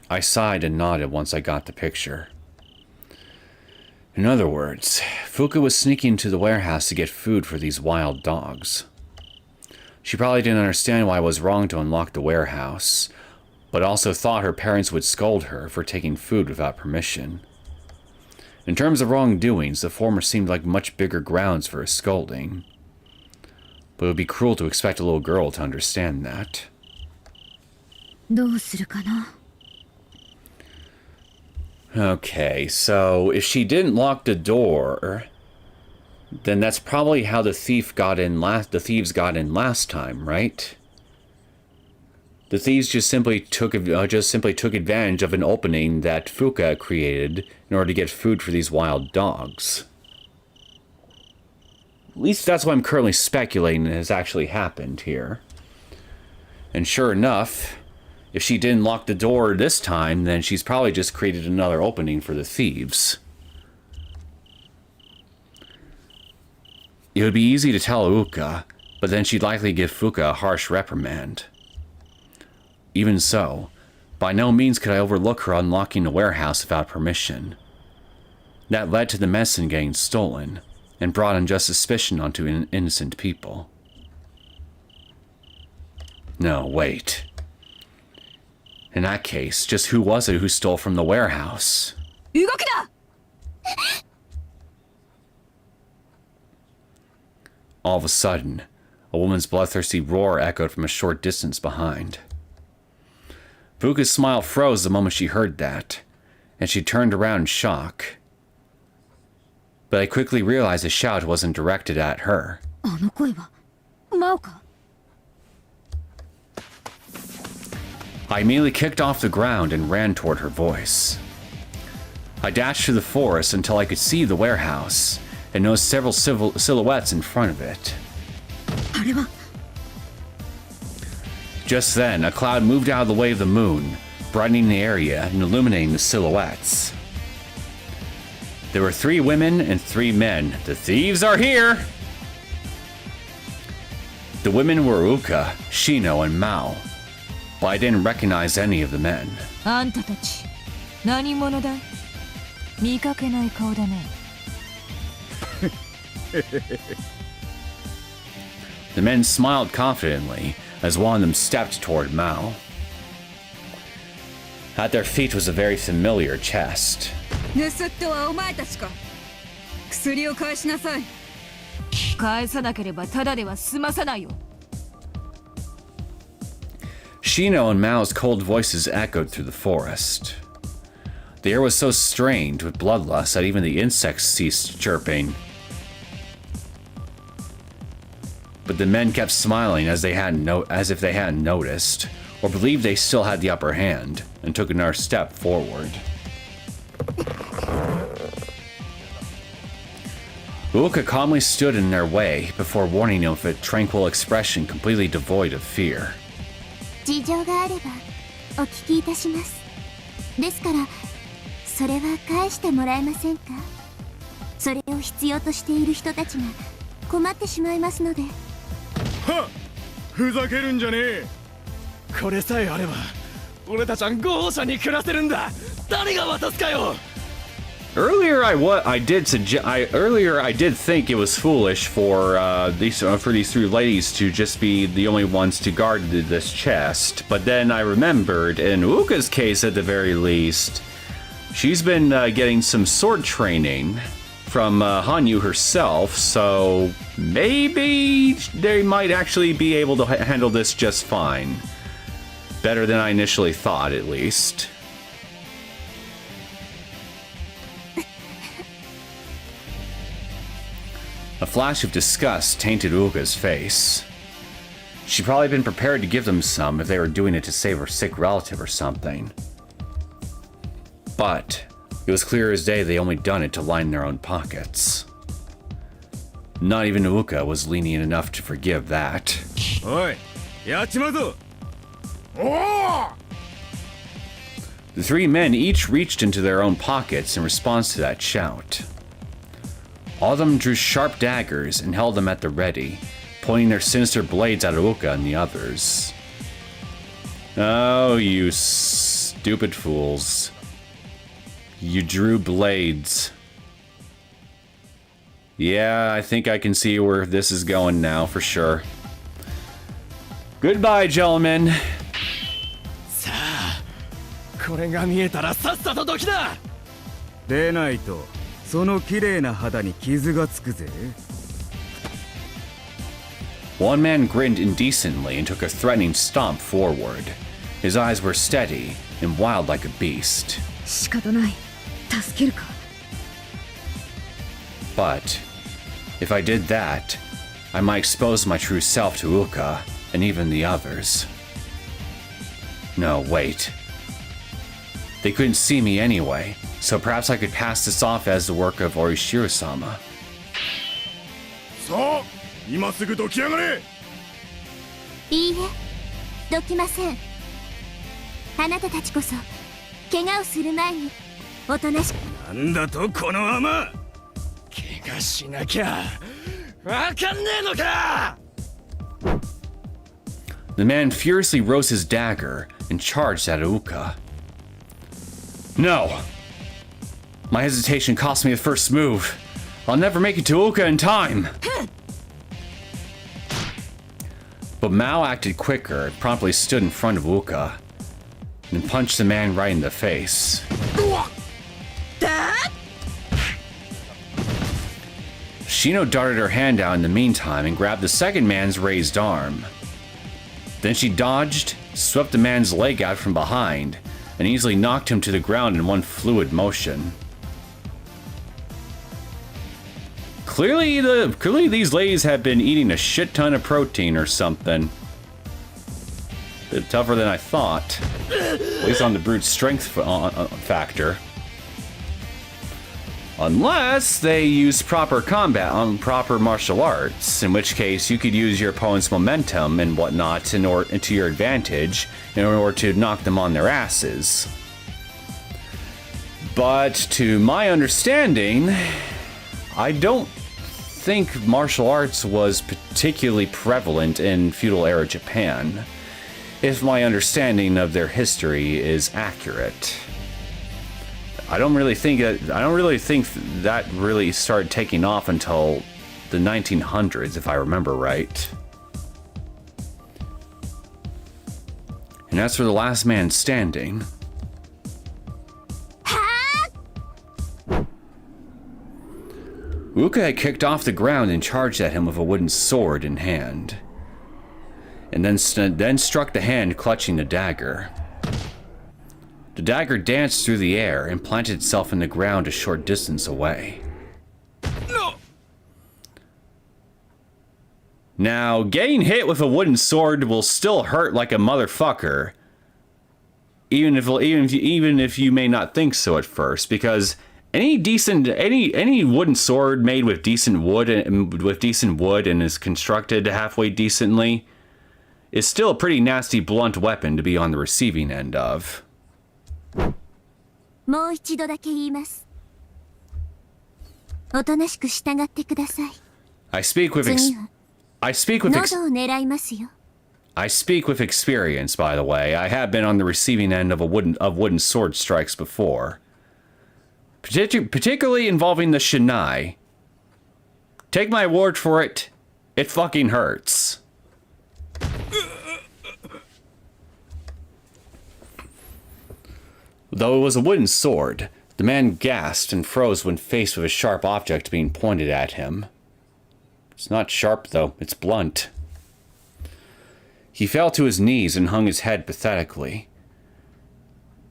A: I sighed and nodded once I got the picture. In other words, Fuka was sneaking into the warehouse to get food for these wild dogs. She probably didn't understand why it was wrong to unlock the warehouse, but also thought her parents would scold her for taking food without permission. In terms of wrongdoings, the former seemed like much bigger grounds for a scolding. But it would be cruel to expect a little girl to understand that.
D: どうするかな。
A: Okay, so if she didn't lock the door, then that's probably how the thieves got in last time, right? The thieves just simply took advantage of an opening that Fuka created in order to get food for these wild dogs. At least that's what I'm currently speculating has actually happened here. And sure enough, if she didn't lock the door this time, then she's probably just created another opening for the thieves. It would be easy to tell Uka, but then she'd likely give Fuka a harsh reprimand. Even so, by no means could I overlook her unlocking the warehouse without permission. That led to the medicine getting stolen, and brought unjust suspicion onto innocent people. No, wait. In that case, just who was it who stole from the warehouse?
G: 動くな。
A: All of a sudden, a woman's bloodthirsty roar echoed from a short distance behind. Fuka's smile froze the moment she heard that, and she turned around in shock. But I quickly realized the shout wasn't directed at her.
D: あの声はマオか。
A: I immediately kicked off the ground and ran toward her voice. I dashed through the forest until I could see the warehouse and noticed several silhouettes in front of it.
D: あれは。
A: Just then, a cloud moved out of the way of the moon, brightening the area and illuminating the silhouettes. There were 3 women and 3 men. The thieves are here! The women were Uka, Shino, and Mao, but I didn't recognize any of the men.
G: あんたたち何者だい。見かけない顔だね。
A: The men smiled confidently as one of them stepped toward Mao. At their feet was a very familiar chest.
F: 盗人はお前たちか。薬を返しなさい。
G: 返さなければただでは済まさないよ。
A: Shino and Mao's cold voices echoed through the forest. The air was so strained with bloodlust that even the insects ceased chirping. But the men kept smiling as if they hadn't noticed, or believed they still had the upper hand, and took another step forward. Uka calmly stood in their way before warning them with a tranquil expression completely devoid of fear.
C: 事情があればお聞きいたします。ですからそれは返してもらえませんか。それを必要としている人たちが困ってしまいますので。
E: はっ、ふざけるんじゃねえ。これさえあれば俺たちは合法者に暮らせるんだ。誰が渡すかよ。
A: Earlier, I did think it was foolish for these 3 ladies to just be the only ones to guard this chest. But then I remembered, in Uka's case at the very least, she's been getting some sword training from Hanyu herself, so maybe they might actually be able to handle this just fine. Better than I initially thought, at least. A flash of disgust tainted Uga's face. She'd probably been prepared to give them some if they were doing it to save her sick relative or something. but it was clear as day they only done it to line their own pockets. Not even Uka was lenient enough to forgive that.
E: おい、やっちまうぞ。
A: The three men each reached into their own pockets in response to that shout. All of them drew sharp daggers and held them at the ready, pointing their sinister blades at Uka and the others. Oh, you stupid fools. You drew blades. Yeah, I think I can see where this is going now, for sure. Goodbye, gentlemen.
B: さあ、これが見えたらさっさとどきだ。
E: でないと、その綺麗な肌に傷がつくぜ。
A: One man grinned indecently and took a threatening stomp forward. His eyes were steady and wild like a beast.
D: 仕方ない。助けるか。
A: But if I did that, I might expose my true self to Uka and even the others. No, wait. They couldn't see me anyway, so perhaps I could pass this off as the work of Orishiro-sama.
E: さあ、今すぐどきやがれ。
C: いいえ、どきません。あなたたちこそ怪我をする前におとなしく。
E: なんだとこの甘。
B: 怪我しなきゃわかんねえのか。
A: The man furiously rose his dagger and charged at Uka. No! My hesitation cost me the first move. I'll never make it to Uka in time! But Mao acted quicker and promptly stood in front of Uka and punched the man right in the face. Shino darted her hand out in the meantime and grabbed the second man's raised arm. Then she dodged, swept the man's leg out from behind, and easily knocked him to the ground in one fluid motion. Clearly these ladies have been eating a shit ton of protein or something. Bit tougher than I thought, at least on the brute strength factor. Unless they use proper combat on proper martial arts, in which case you could use your opponent's momentum and whatnot to your advantage in order to knock them on their asses. But to my understanding, I don't think martial arts was particularly prevalent in feudal era Japan, if my understanding of their history is accurate. I don't really think that really started taking off until the 1900s, if I remember right. And as for the last man standing, Uka had kicked off the ground and charged at him with a wooden sword in hand, and then struck the hand clutching the dagger. The dagger danced through the air and planted itself in the ground a short distance away.
B: No.
A: Now, getting hit with a wooden sword will still hurt like a motherfucker, even if you may not think so at first, because any wooden sword made with decent wood and is constructed halfway decently is still a pretty nasty blunt weapon to be on the receiving end of.
C: もう一度だけ言います。おとなしく従ってください。
A: I speak with
C: 喉を狙いますよ。
A: I speak with experience, by the way. I have been on the receiving end of wooden sword strikes before. Particularly involving the Shinai. Take my word for it, it fucking hurts. Though it was a wooden sword, the man gasped and froze when faced with a sharp object being pointed at him. It's not sharp, though. It's blunt. He fell to his knees and hung his head pathetically.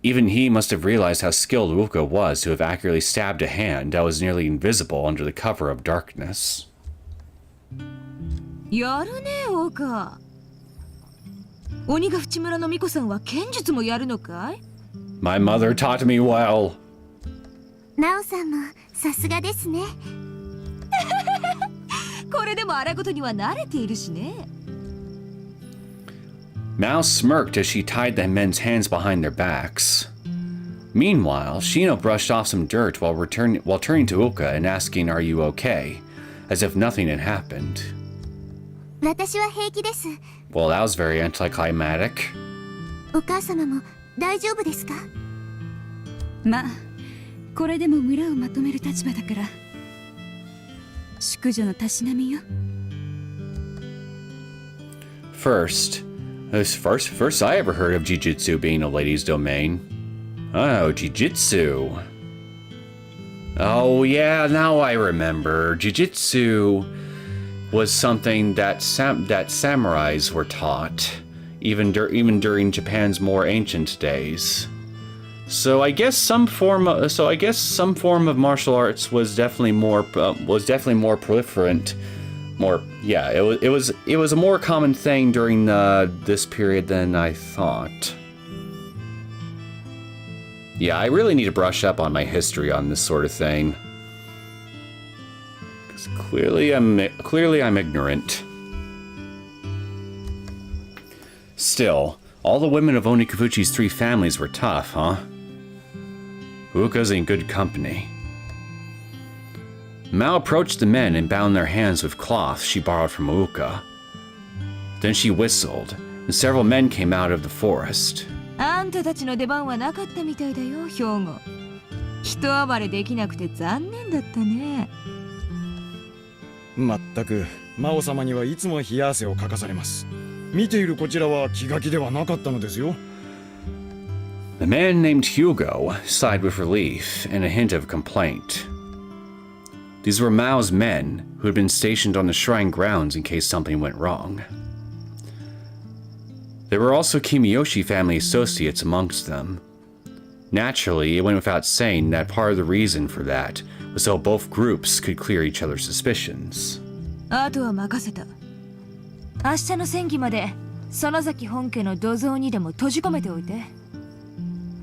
A: Even he must have realized how skilled Uka was to have accurately stabbed a hand that was nearly invisible under the cover of darkness.
G: やるねえ、オカ。鬼ヶ淵村の巫女さんは剣術もやるのかい？
A: My mother taught me well.
C: ナオさんもさすがですね。
G: これでも荒事には慣れているしね。
A: Mao smirked as she tied the men's hands behind their backs. Meanwhile, Shino brushed off some dirt while turning to Uka and asking, "Are you okay?" as if nothing had happened.
C: 私は平気です。
A: Well, that was very anticlimactic.
C: お母様も大丈夫ですか？
F: まあこれでも村をまとめる立場だから淑女のたしなみよ。
A: First I ever heard of Jiu-Jitsu being a lady's domain. Oh, Jiu-Jitsu. Oh yeah, now I remember. Jiu-Jitsu was something that samurais were taught, even during Japan's more ancient days. So I guess some form of martial arts was definitely more proliferant. It was a more common thing during this period than I thought. Yeah, I really need to brush up on my history on this sort of thing. Because clearly I'm ignorant. Still, all the women of Onikafuchi's 3 families were tough, huh? Uka's in good company. Mao approached the men and bound their hands with cloth she borrowed from Uka. Then she whistled, and several men came out of the forest.
G: あんたたちの出番はなかったみたいだよ、兵庫。人暴れできなくて残念だったね。
E: まったく魔王様にはいつも冷や汗をかかされます。見ているこちらは気が気ではなかったのですよ。
A: The man named Hugo sighed with relief and a hint of complaint. These were Mao's men who had been stationed on the shrine grounds in case something went wrong. There were also Kimiyoshi family associates amongst them. Naturally, it went without saying that part of the reason for that was so both groups could clear each other's suspicions.
G: あとは任せた。明日の戦記まで園崎本家の土蔵にでも閉じ込めておいて。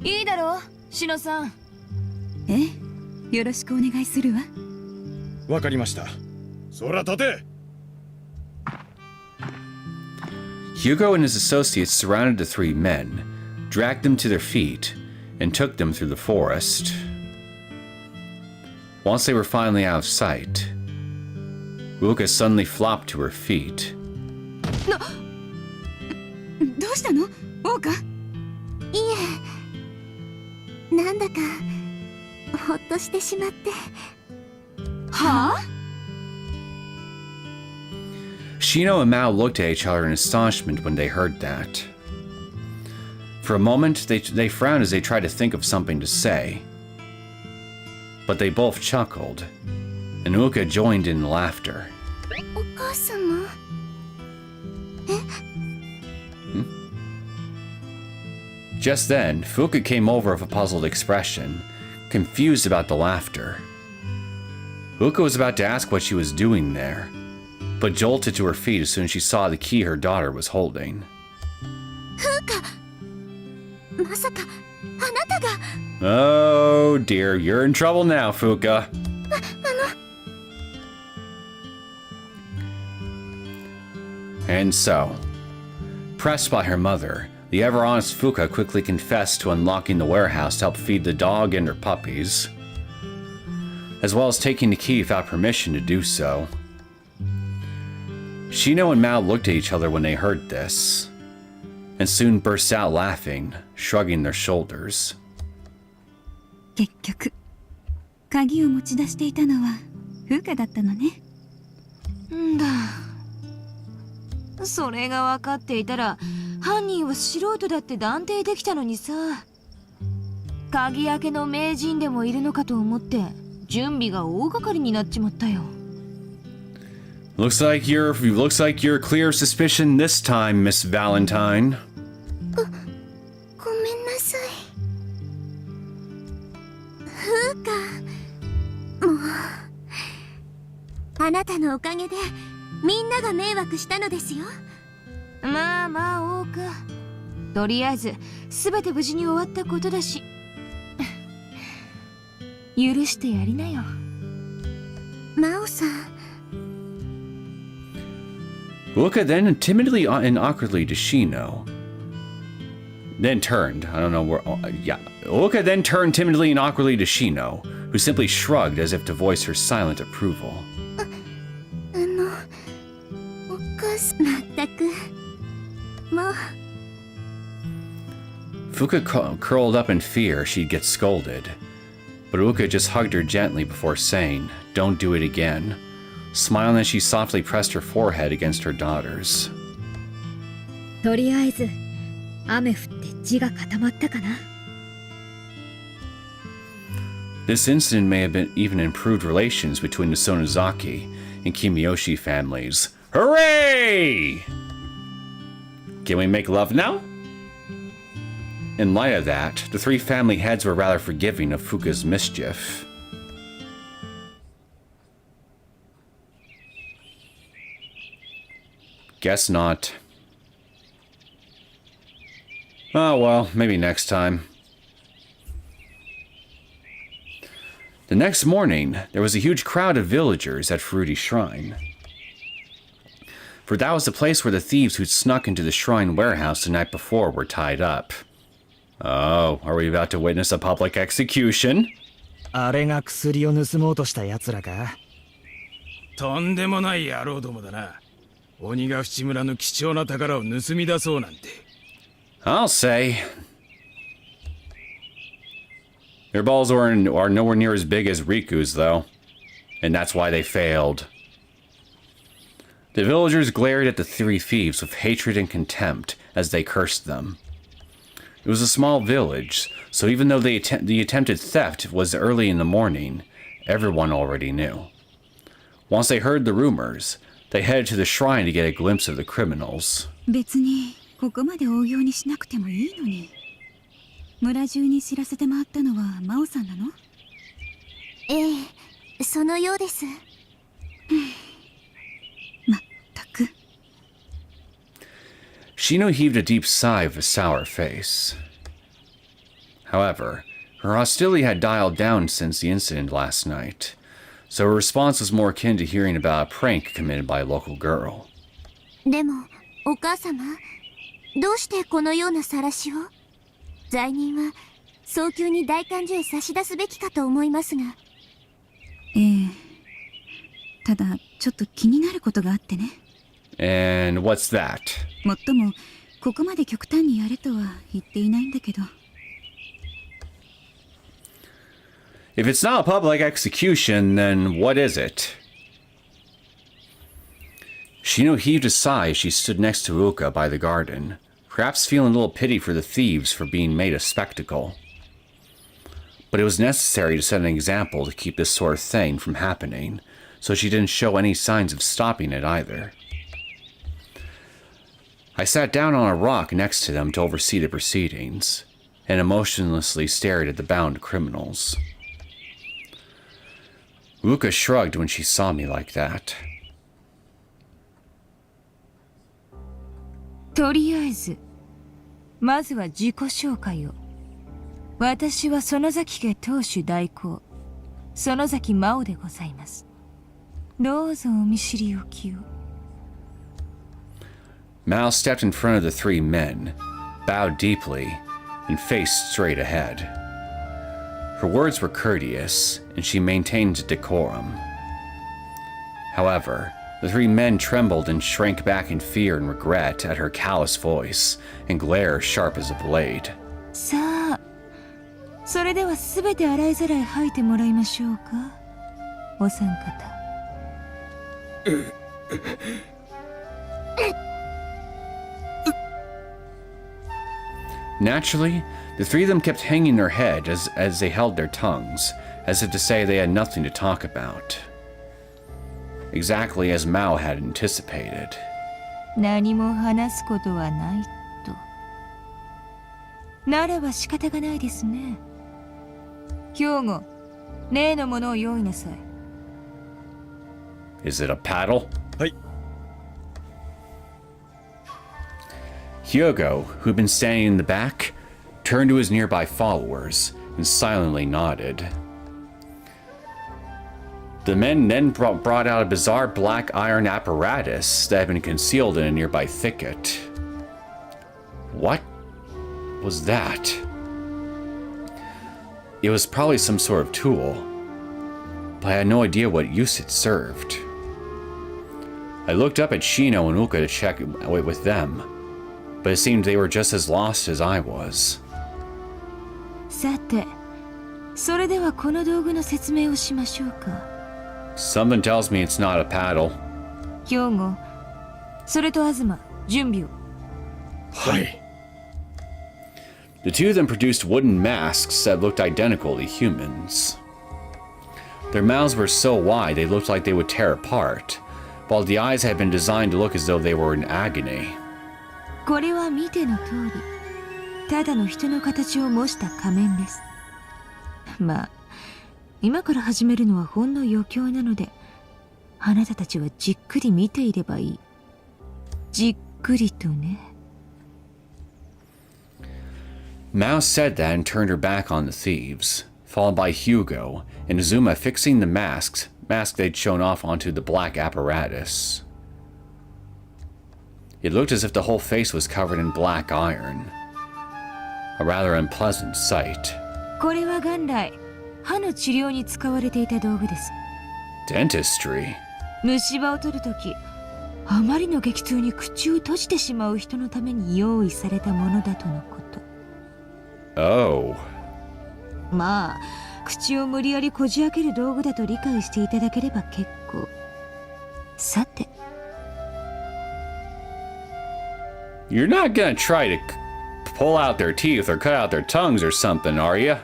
G: いいだろう、篠さん。
F: よろしくお願いするわ。
E: わかりました。空立て。
A: Hugo and his associates surrounded the 3 men, dragged them to their feet, and took them through the forest. Once they were finally out of sight, Uka suddenly flopped to her feet.
F: どうしたの？王か？
C: いえ、なんだかほっとしてしまって。
G: はあ？
A: Shino and Mao looked at each other in astonishment when they heard that. For a moment, they frowned as they tried to think of something to say. But they both chuckled, and Uka joined in laughter.
C: お母様。
A: Just then, Fuka came over with a puzzled expression, confused about the laughter. Uka was about to ask what she was doing there, but jolted to her feet as soon as she saw the key her daughter was holding.
C: まさかあなたが。
A: Oh dear, you're in trouble now, Fuka. And so, pressed by her mother, the ever-honest Fuka quickly confessed to unlocking the warehouse to help feed the dog and her puppies, as well as taking the key without permission to do so. Shino and Mao looked at each other when they heard this, and soon burst out laughing, shrugging their shoulders.
F: 結局鍵を持ち出していたのは風花だったのね。
G: んだ。それが分かっていたら犯人は素人だって断定できたのにさ。鍵開けの名人でもいるのかと思って準備が大掛かりになっちまったよ。
A: Looks like you're clear of suspicion this time, Miss Valentine.
C: ごめんなさい。ふうか。もうあなたのおかげでみんなが迷惑したのですよ。
G: まあまあ王か。とりあえず全て無事に終わったことだし。許してやりなよ。
C: 真央さん。
A: Uka then timidly and awkwardly to Shino. Then turned. I don't know where. Yeah. Uka then turned timidly and awkwardly to Shino, who simply shrugged as if to voice her silent approval.
C: お母さん。まったく。もう。
A: Fuka curled up in fear she'd get scolded, but Uka just hugged her gently before saying, "Don't do it again," smiling as she softly pressed her forehead against her daughter's.
D: とりあえず雨降って地が固まったかな。
A: This incident may have even improved relations between the Sonozaki and Kimiyoshi families. Hooray! Can we make love now? In light of that, the three family heads were rather forgiving of Fuka's mischief. Guess not. Oh well, maybe next time. The next morning, there was a huge crowd of villagers at Furuti Shrine. For that was the place where the thieves who'd snuck into the shrine warehouse the night before were tied up. Oh, are we about to witness a public execution?
E: あれが薬を盗もうとした奴らか。
B: とんでもない野郎どもだな。鬼ヶ淵村の貴重な宝を盗み出そうなんて。
A: I'll say. Their balls are nowhere near as big as Riku's, though. And that's why they failed. The villagers glared at the three thieves with hatred and contempt as they cursed them. It was a small village, so even though the attempted theft was early in the morning, everyone already knew. Once they heard the rumors, they headed to the shrine to get a glimpse of the criminals.
F: 別にここまで大行にしなくてもいいのに。村中に知らせて回ったのは真央さんなの？
C: ええ、そのようです。
F: まったく。
A: Shino heaved a deep sigh with a sour face. However, her hostility had dialed down since the incident last night, so her response was more akin to hearing about a prank committed by a local girl.
C: でも、お母様、どうしてこのような晒しを？罪人は早急に代官所へ差し出すべきかと思いますが。
F: ええ。ただちょっと気になることがあってね。
A: And what's that?
F: もっともここまで極端にやれとは言っていないんだけど。
A: If it's not a public execution, then what is it? Shino heaved a sigh as she stood next to Uka by the garden, perhaps feeling a little pity for the thieves for being made a spectacle. But it was necessary to set an example to keep this sort of thing from happening, so she didn't show any signs of stopping it either. I sat down on a rock next to them to oversee the proceedings, and emotionlessly stared at the bound criminals. Uka shrugged when she saw me like that.
G: とりあえずまずは自己紹介を。私は園崎家当主代行園崎真央でございます。どうぞお見知りおきを。
A: Mao stepped in front of the three men, bowed deeply, and faced straight ahead. Her words were courteous, and she maintained decorum. However, the three men trembled and shrank back in fear and regret at her callous voice and glare sharp as a blade.
G: さあ、それではすべて洗いざらい吐いてもらいましょうか。お三方。
A: Naturally, the three of them kept hanging their head as they held their tongues, as if to say they had nothing to talk about. Exactly as Mao had anticipated.
G: 何も話すことはないと。ならば仕方がないですね。兵庫、例のものを用意なさい。
A: Is it a paddle?
E: はい。
A: Hyogo, who'd been standing in the back, turned to his nearby followers and silently nodded. The men then brought out a bizarre black iron apparatus that had been concealed in a nearby thicket. What was that? It was probably some sort of tool, but I had no idea what use it served. I looked up at Shino and Uka to check with them, but it seemed they were just as lost as I was.
G: さて、それではこの道具の説明をしましょうか。
A: Something tells me it's not a paddle.
G: 兵庫、それと東、準備を。
B: はい。
A: The two of them produced wooden masks that looked identical to humans. Their mouths were so wide they looked like they would tear apart, while the eyes had been designed to look as though they were in agony.
G: これは見ての通り、ただの人の形を模した仮面です。まあ、今から始めるのはほんの余興なので、あなたたちはじっくり見ていればいい。じっくりとね。
A: Mouse said that and turned her back on the thieves, followed by Hugo and Azuma fixing the mask they'd shown off onto the black apparatus. It looked as if the whole face was covered in black iron. A rather unpleasant sight.
G: これは元来、歯の治療に使われていた道具です。
A: Dentistry?
G: 虫歯を取るとき、あまりの激痛に口を閉じてしまう人のために用意されたものだとのこと。
A: Oh.
G: まあ、口を無理やりこじ開ける道具だと理解していただければ結構。さて。
A: You're not gonna try to pull out their teeth or cut out their tongues or something, are you?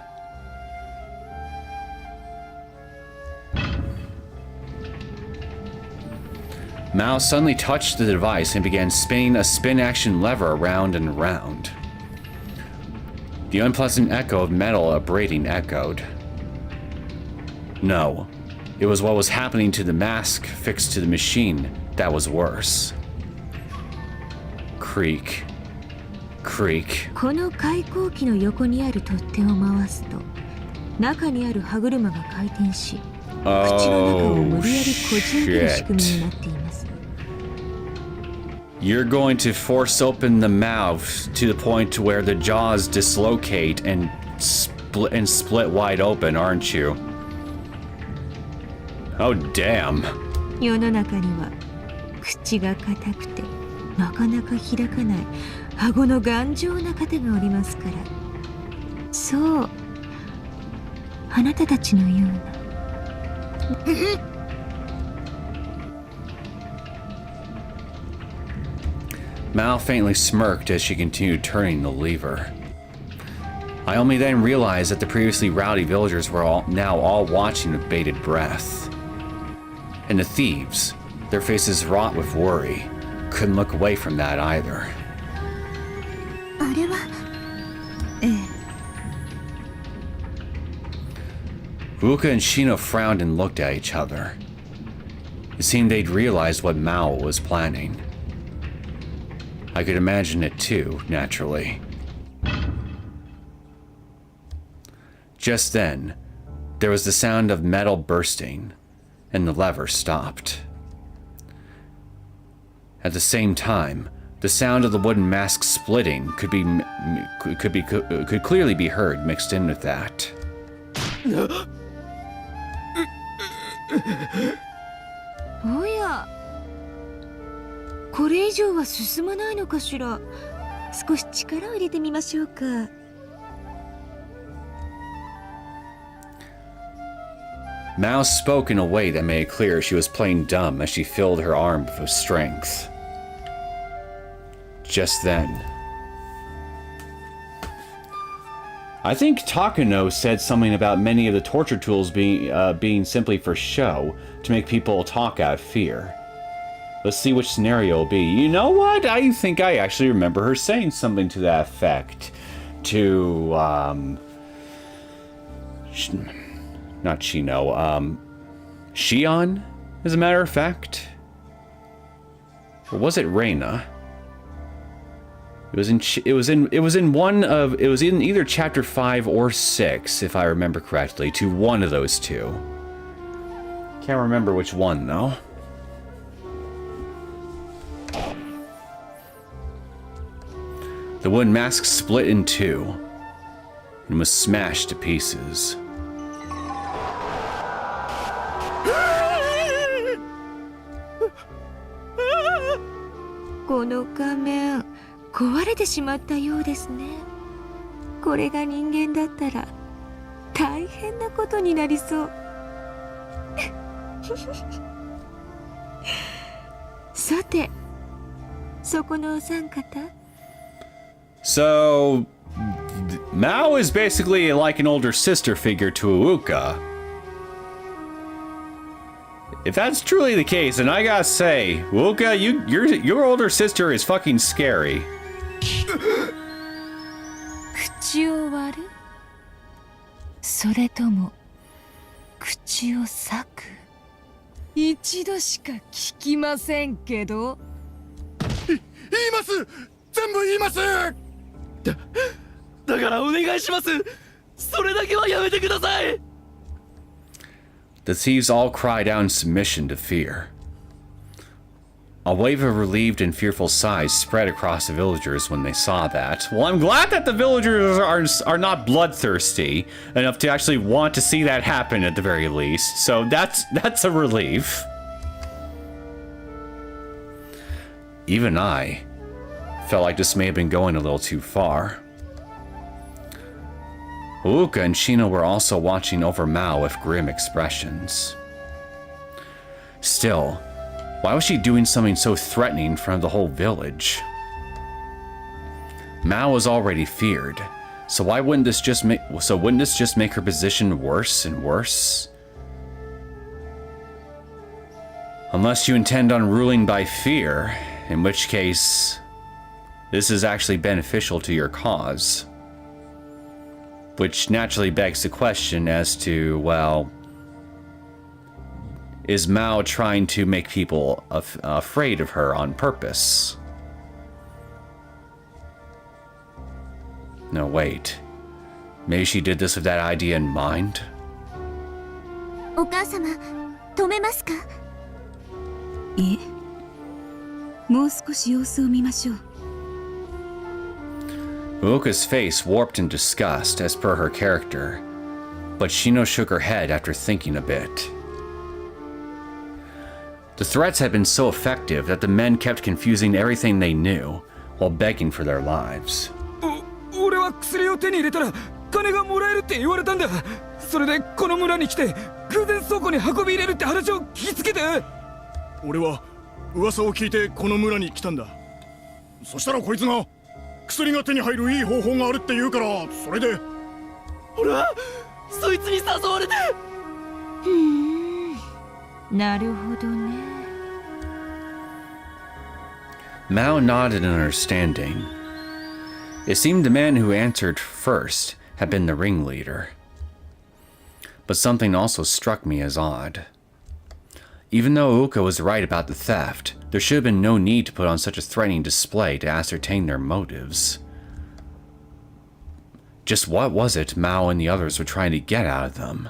A: Mao suddenly touched the device and began spinning a spin-action lever around and around. The unpleasant echo of metal abrading echoed. No, it was what was happening to the mask fixed to the machine that was worse. Creak. Creak.
G: この開口器の横にある取っ手を回すと、中にある歯車が回転し、口の中を無理やりこじ開ける仕組みになっています。
A: You're going to force open the mouth to the point where the jaws dislocate and split wide open, aren't you? Oh, damn.
G: 世の中には口が硬くてなかなか開かない顎の頑丈な方がおりますから。そう、あなたたちのような。
A: Mal faintly smirked as she continued turning the lever. I only then realized that the previously rowdy villagers were now all watching with bated breath. And the thieves, their faces wrought with worry, couldn't look away from that either.
C: あれは。
A: Uka and Shino frowned and looked at each other. It seemed they'd realized what Mao was planning. I could imagine it too, naturally. Just then, there was the sound of metal bursting, and the lever stopped. At the same time, the sound of the wooden mask splitting could clearly be heard mixed in with that.
G: おや、これ以上は進まないのかしら。少し力を入れてみましょうか。
A: Mao spoke in a way that made it clear she was playing dumb as she filled her arm with strength. Just then, I think Takano said something about many of the torture tools being simply for show, to make people talk out of fear. Let's see which scenario will be. You know what? I think I actually remember her saying something to that effect. To, not Shino, Shion, as a matter of fact. Or was it Reina? It was in either chapter 5 or 6, if I remember correctly, to one of those two. Can't remember which one, though. The wooden mask split in two and was smashed to pieces.
G: この仮面壊れてしまったようですね。これが人間だったら大変なことになりそう。さて、そこのお三方。
A: So, Mao is basically like an older sister figure to Uuka. If that's truly the case, then I gotta say, Uuka, your older sister is fucking scary.
G: 口を割る？それとも口を裂く？一度しか聞きませんけど。
E: 言います。全部言います。だからお願いします。それだけはやめてください。
A: The thieves all cried out in submission to fear. A wave of relieved and fearful sighs spread across the villagers when they saw that. Well, I'm glad that the villagers are not bloodthirsty enough to actually want to see that happen at the very least. So that's a relief. Even I felt like this may have been going a little too far. Uuka and Shino were also watching over Mao with grim expressions. Still, why was she doing something so threatening in front of the whole village? Mao was already feared, so wouldn't this just make her position worse and worse? Unless you intend on ruling by fear, in which case this is actually beneficial to your cause. Which naturally begs the question as to, well, is Mao trying to make people afraid of her on purpose? No, wait. Maybe she did this with that idea in mind?
C: お母様、止めますか？
F: いえ、もう少し様子を見ましょう。
A: Uuka's face warped in disgust as per her character, but Shino shook her head after thinking a bit. The threats had been so effective that the men kept confusing everything they knew while begging for their lives.
B: 俺は薬を手に入れたら金がもらえるって言われたんだ。それでこの村に来て偶然倉庫に運び入れるって話を聞きつけて。
E: 俺は噂を聞いてこの村に来たんだ。そしたらこいつが薬が手に入るいい方法があるって言うから、それで。
B: 俺はそいつに誘われて。
G: なるほどね。
A: Mao nodded in understanding. It seemed the man who answered first had been the ringleader. But something also struck me as odd. Even though Uuka was right about the theft, there should have been no need to put on such a threatening display to ascertain their motives. Just what was it Mao and the others were trying to get out of them?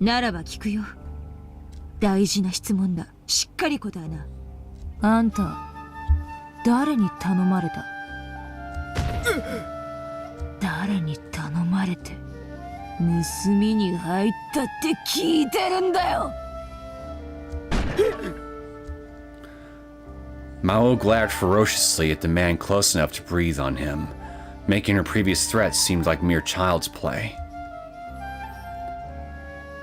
G: ならば聞くよ。大事な質問だ。しっかり答えな。あんた、誰に頼まれた？誰に頼まれて盗みに入ったって聞いてるんだよ。
A: Mao glared ferociously at the man close enough to breathe on him, making her previous threats seem like mere child's play.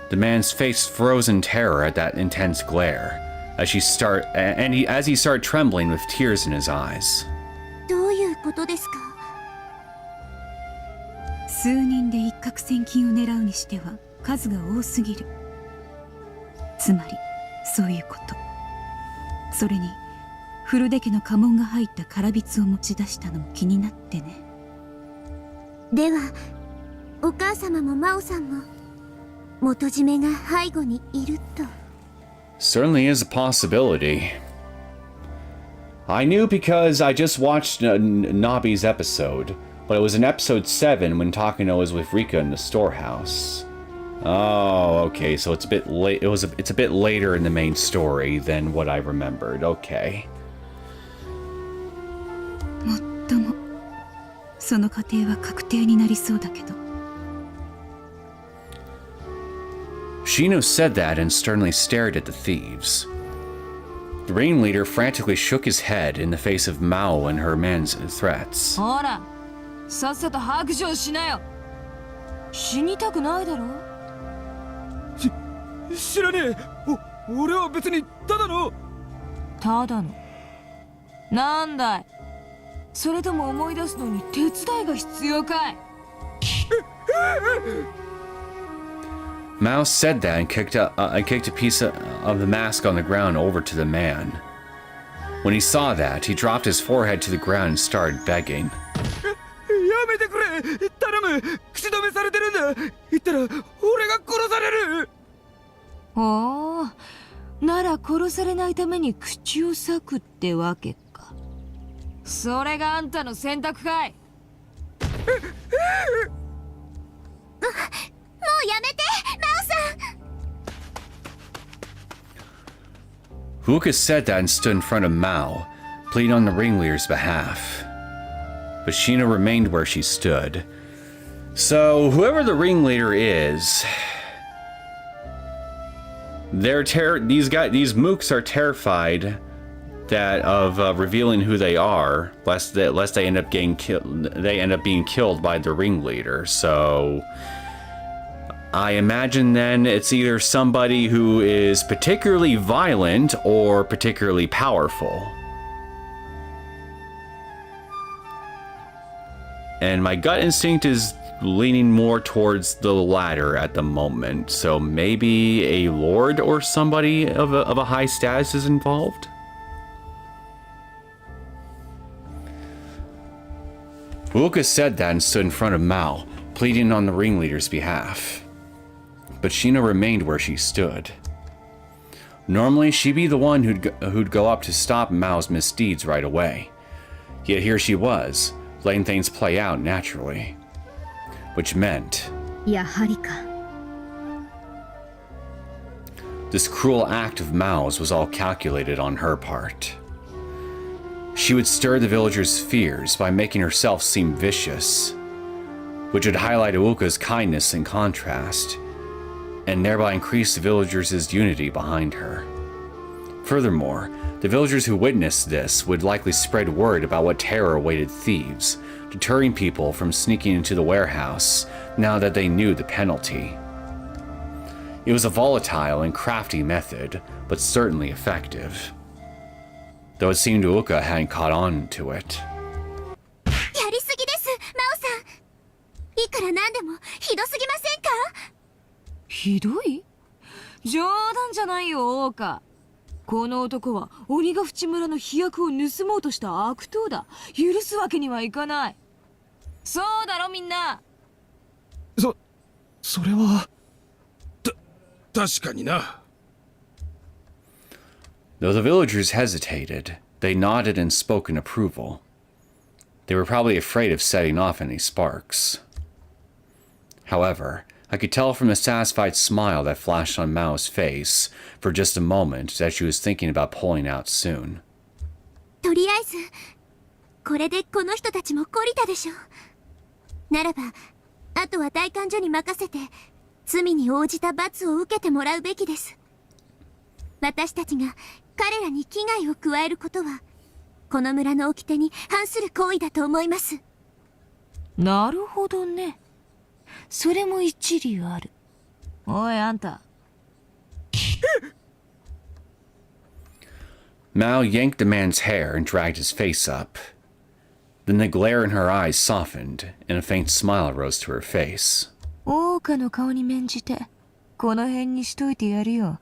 A: The man's face froze in terror at that intense glare, as he started trembling with tears in his eyes.
C: どういうことですか？
F: 数人で一攫千金を狙うにしては数が多すぎる。つまりそういうこと。それに古出家の家紋が入った唐びつを持ち出したのも気になってね。
C: では、お母様も真央さんも元締めが背後にいると。
A: Certainly is a possibility. I knew because I just watched Nabi's episode, but it was in episode 7 when Takano was with Rika in the storehouse. Oh, okay, so it's a bit late. It's a bit later in the main story than what I remembered. Okay.
F: もっともその過程は確定になりそうだけど。
A: Shino said that and sternly stared at the thieves. The ringleader frantically shook his head in the face of Mao and her man's threats.
G: ほら、さっさと白状しなよ。死にたくないだろ。
B: 知らねえ。俺は別にただの。
G: ただの。なんだい。それとも思い出すのに手伝いが必要かい。
A: Mao said that and kicked a piece of the mask on the ground over to the man. When he saw that, he dropped his forehead to the ground and started begging.
B: やめてくれ。頼む。口止めされてるんだ。言ったら俺が殺される。
G: おお、なら殺されないために口を裂くってわけか。それがあんたの選択かい。も
C: うやめて、マオさん。
A: Huka said that and stood in front of Mao, pleading on the ringleader's behalf. But Shino remained where she stood. So, whoever the ringleader is, these mooks are terrified of revealing who they are, lest they end up getting killed. They end up being killed by the ringleader. So, I imagine then it's either somebody who is particularly violent or particularly powerful. And my gut instinct is leaning more towards the latter at the moment. So maybe a lord or somebody of a high status is involved? Uka said that and stood in front of Mao, pleading on the ringleader's behalf. But Shino remained where she stood. Normally, she'd be the one who'd go up to stop Mao's misdeeds right away. Yet here she was, letting things play out naturally. Which meant...
D: やはりか。
A: This cruel act of Mao's was all calculated on her part. She would stir the villagers' fears by making herself seem vicious, which would highlight Uka's kindness in contrast, and thereby increase the villagers' unity behind her. Furthermore, the villagers who witnessed this would likely spread word about what terror awaited thieves, deterring people from sneaking into the warehouse now that they knew the penalty. It was a volatile and crafty method, but certainly effective. Though it seemed Uka hadn't caught on to it.
C: やりすぎです、マオさん。いくらなんでもひどすぎませんか？
G: ひどい？冗談じゃないよ、オオカ。この男は鬼ヶ淵村の飛躍を盗もうとした悪党だ。許すわけにはいかない。そうだろみんな。
B: それは確かにな。
A: Though the villagers hesitated, they nodded and spoke in approval. They were probably afraid of setting off any sparks. However, I could tell from the satisfied smile that flashed on Mao's face for just a moment that she was thinking about pulling out soon.
C: とりあえずこれでこの人たちも懲りたでしょ。ならばあとは代官所に任せて罪に応じた罰を受けてもらうべきです。私たちが彼らに危害を加えることはこの村の掟に反する行為だと思います。
G: なるほどね。それも一理ある。おいあんた。
A: Mao yanked the man's hair and dragged his face up. Then the glare in her eyes softened, and a faint smile rose to her face.
G: オオカの顔に免じてこの辺にしといてやるよ。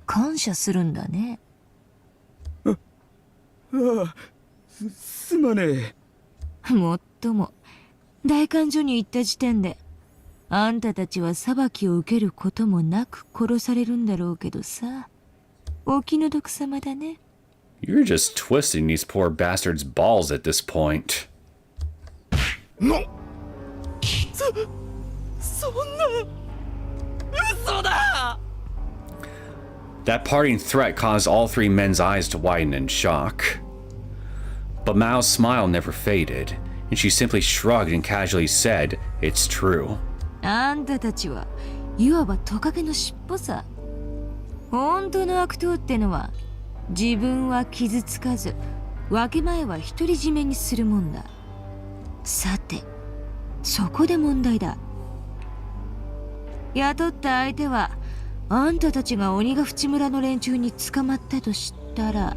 G: 感謝するんだね。
B: すまねえ。
G: もっとも代官所に行った時点であんたたちは裁きを受けることもなく殺されるんだろうけどさ。お気の毒様だね。
A: You're just twisting these poor bastards' balls at this point.
B: そんな。嘘だ。
A: That parting threat caused all three men's eyes to widen in shock. But Mao's smile never faded, and she simply shrugged and casually said, "It's true."
G: あんたたちはいわばトカゲの尻尾さ。本当の悪党ってのは自分は傷つかず分け前は独り占めにするもんだ。さてそこで問題だ。雇った相手はあんたたちが鬼ヶ淵村の連中に捕まったと知ったら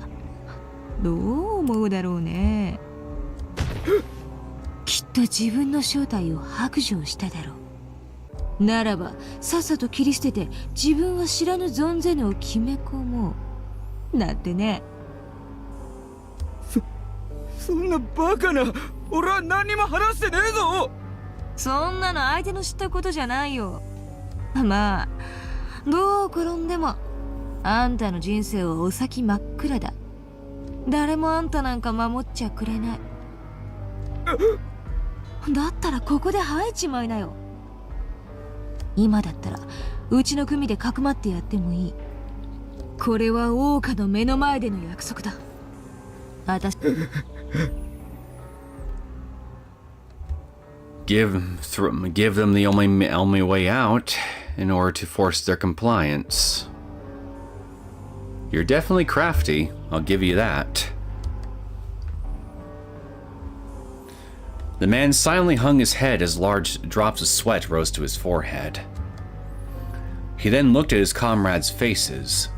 G: どう思うだろうね。きっと自分の正体を白状しただろう。ならばさっさと切り捨てて自分は知らぬ存ぜぬを決め込もうなんてね。
B: そんなバカな。俺は何にも話してねえぞ。
G: そんなの相手の知ったことじゃないよ。まあどう転んでもあんたの人生はお先真っ暗だ。誰もあんたなんか守っちゃくれない。だったらここで生えちまいなよ。今だったらうちの組でかくまってやってもいい。これは王家の目の前での約束だ。私
A: Give them the only way out in order to force their compliance. You're definitely crafty, I'll give you that. The man silently hung his head as large drops of sweat rose to his forehead. He then looked at his comrades' faces,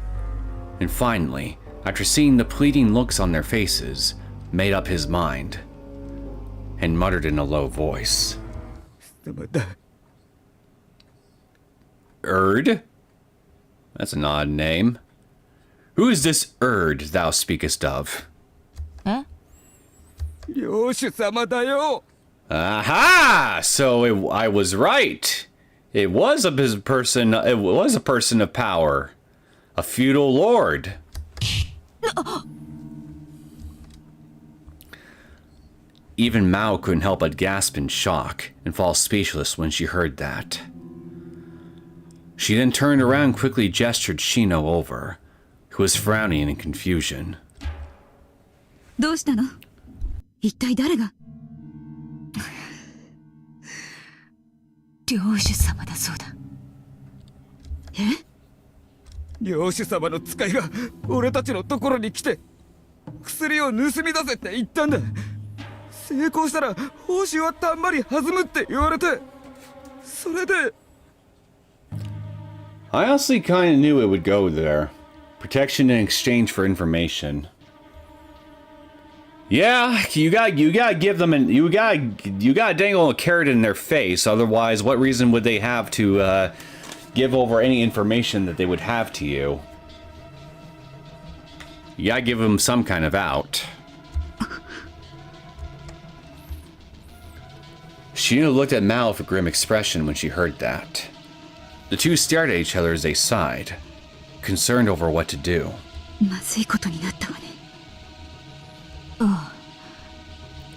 A: and finally, after seeing the pleading looks on their faces, made up his mind, and muttered in a low voice. Erd? That's an odd name. Who is this Erd thou speakest of?
G: え？
B: 領主様だよ。
A: Aha! So I was right. It was a person. It was a person of power, a feudal lord. Even Mao couldn't help but gasp in shock and fall speechless when she heard that. She then turned around and quickly gestured Shino over, who was frowning in confusion.
F: どうしたの？一体誰が？
G: 領主様だそうだ。
F: え？
B: 領主様の使いが俺たちのところに来て薬を盗み出せって言ったんだ。成功したら報酬はたんまり弾むって言われて、それで。
A: I honestly kind of knew it would go there. Protection in exchange for information. Yeah, you gotta give them an you gotta dangle a carrot in their face. Otherwise, what reason would they have to give over any information that they would have to you? You gotta give them some kind of out. Shino looked at Mao with a grim expression when she heard that. The two stared at each other as they sighed, concerned over what to do.
F: まずいことになったわね。ああ、